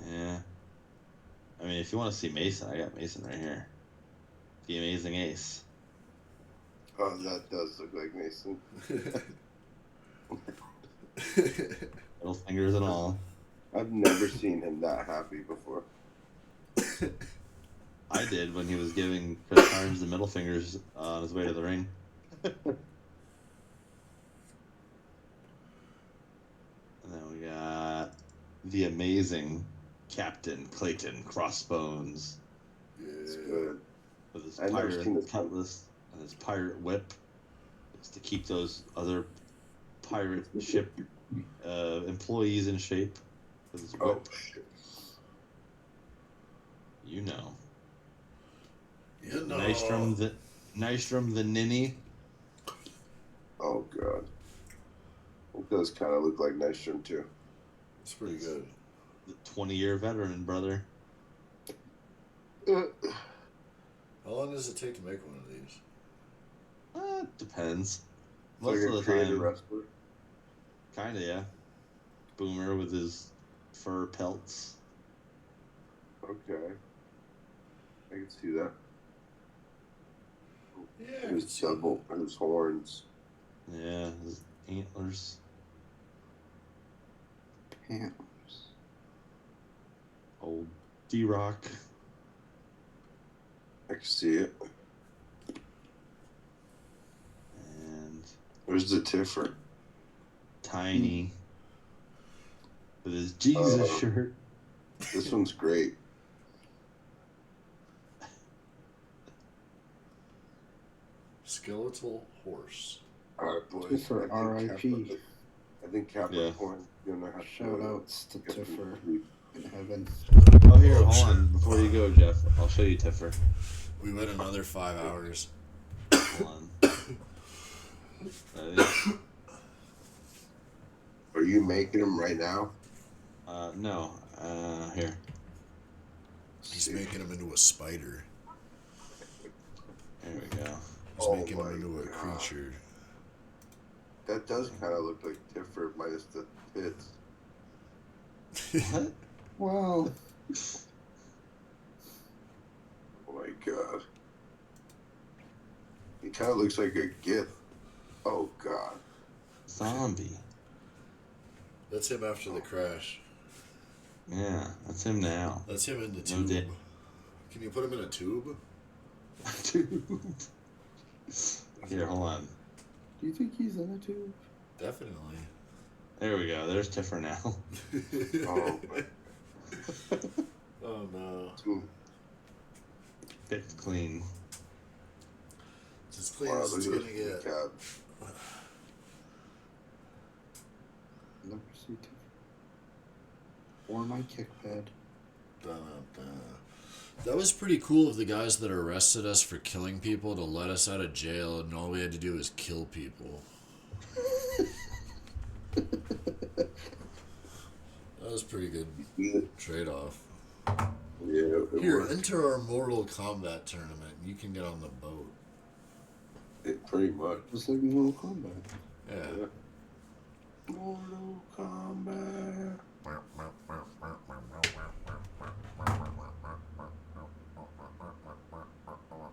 Yeah. I mean, if you want to see Mason, I got Mason right here. The Amazing Ace. Oh, that does look like Mason. Little fingers and all. I've never seen him that happy before. I did when he was giving Chris Carnes the middle fingers on his way to the ring. And then we got the amazing Captain Clayton Crossbones. It's good. With his I've never pirate seen this. cutlass and his pirate whip. It's to keep those other pirate ship employees in shape. With his whip. Oh, shit. You know. You know. Nystrom the Ninny. Oh, God. It does kind of look like Nystrom, too. It's pretty good. The 20-year veteran, brother. How long does it take to make one of these? Depends. most like of a the creative time. wrestler. Kinda, yeah. Boomer with his fur pelts. Okay. I can see that. Yeah, And his double and his horns. Yeah, his antlers. Pantlers. Old D-Rock. I can see it. And Where's the Tiffer? Tiny. With his Jesus shirt. This one's great. Skeletal horse. All right, boys. Tiffer, R.I.P. I think Capricorn's gonna have Shout to outs to get some Tiffer sleep. in heaven. Oh, here, hold on. Before you go, Jeff, I'll show you Tiffer. We went another 5 hours. Hold on. Ready? Are you making them right now? No. Here. He's making him into a spider. There we go. He's making him into a creature. That does kind of look like Tiffer minus the tits. What? Wow. Oh my god. He kind of looks like a gith. Oh god. Zombie. That's him after the crash. Yeah, that's him now. That's him in the No tube. dick. Can you put him in a tube? Tube. Here, hold on. Do you think he's in a tube? Definitely. There we go. There's Tiffer now. Oh, Oh no. Picked clean. It's as clean wow, as it's look gonna at this get. cat. Never see Tiffer. Or my kick pad. That was pretty cool of the guys that arrested us for killing people to let us out of jail, and all we had to do was kill people. That was pretty good trade-off. Yeah, it Here, worked. enter our Mortal Kombat tournament. You can get on the boat. It pretty much. Just like Mortal Kombat. Yeah. Mortal Kombat.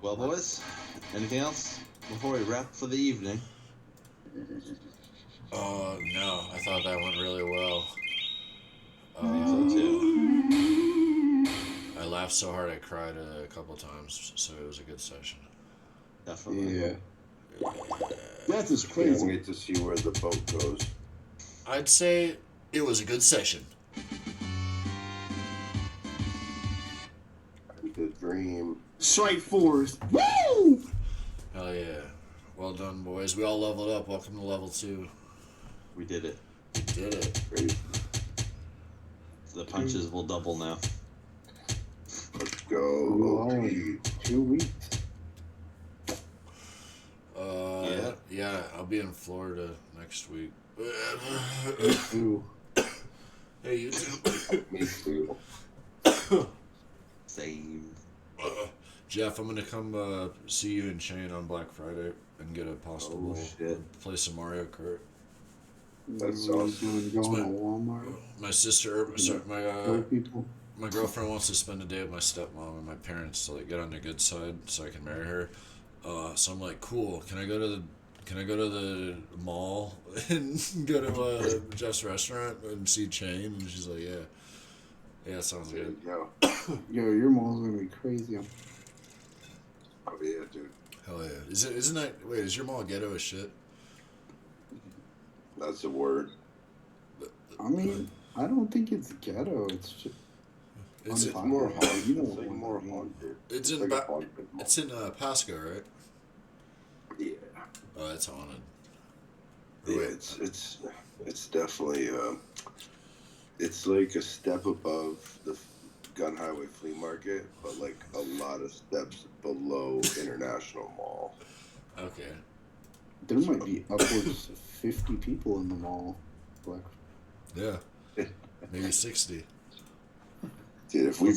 Well, boys, anything else before we wrap for the evening? No. I thought that went really well. I think so too. I laughed so hard I cried a couple times, so it was a good session. Definitely. Yeah. That is Can't crazy. wait to see where the boat goes. I'd say it was a good session. The dream. Strike force. Woo! Hell yeah. Well done, boys. We all leveled up. Welcome to level 2. We did it. Did it. Great. The punches will double now. Let's go. OP. 2 weeks. Yeah, I'll be in Florida next week. Ooh. Hey, you too. Me too. Same. Jeff, I'm gonna come see you in Shane on Black Friday and get a pasta Oh, bowl. shit. Play some Mario Kart. That's Everyone's awesome. Going my- to Walmart. My sister, sorry, Kill people. my girlfriend wants to spend a day with my stepmom and my parents to like get on the good side so I can marry her. So I'm like, cool. Can I go to the mall and go to Jeff's restaurant and see Chain? And she's like, yeah. Yeah, sounds good. Yo. Yo, your mall's gonna be crazy. Oh yeah, dude. Hell yeah. Isn't that, wait, is your mall ghetto as shit? That's the word. I mean, I don't think it's ghetto. It's just It's It's more unpopular. haunted. You know It's what like I more mean. haunted. It's It's in like a haunted mall. it's in Pasco, right? Yeah. Oh, that's haunted. Yeah, Wait. it's definitely it's like a step above the Gun Highway Flea Market, but like a lot of steps below International Mall. Okay. There might be upwards of 50 people in the mall. Like, Yeah. Maybe 60. Dude, if we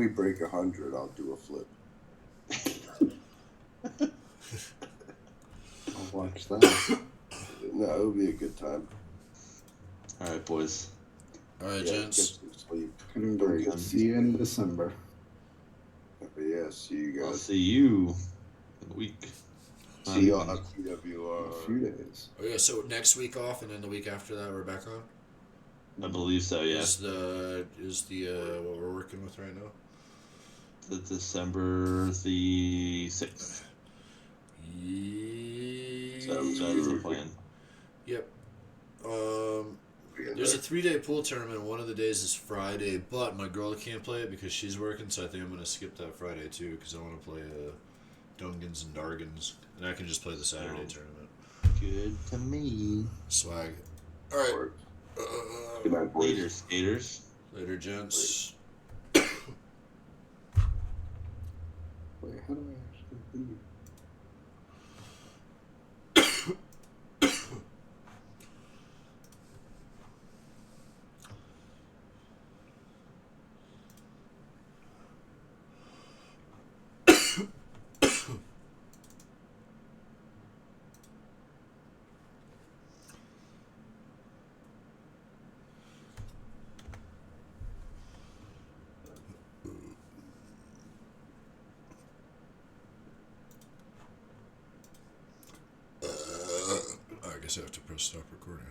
break 100, I'll do a flip. oh watch that. No, it'll be a good time. All right, boys. All right, Yeah, gents. get some sleep. Great. See you in December. Yeah, see you I'll guys. see you in a week. See you on In a PWR. few days. Oh yeah, so next week off, and then the week after that we're back on. I believe so. Yeah. Is the what we're working with right now? The December the 6th. Sounds That is the good. plan. Yep. There's a 3-day pool tournament. One of the days is Friday, but my girl can't play it because she's working, so I think I'm gonna skip that Friday too because I want to play Dungans and Dargans, and I can just play the Saturday tournament. Good to me. Swag. All right. Good night, boys. Later, skaters. Later, gents. Wait, how do I actually leave? I guess I have to press stop recording.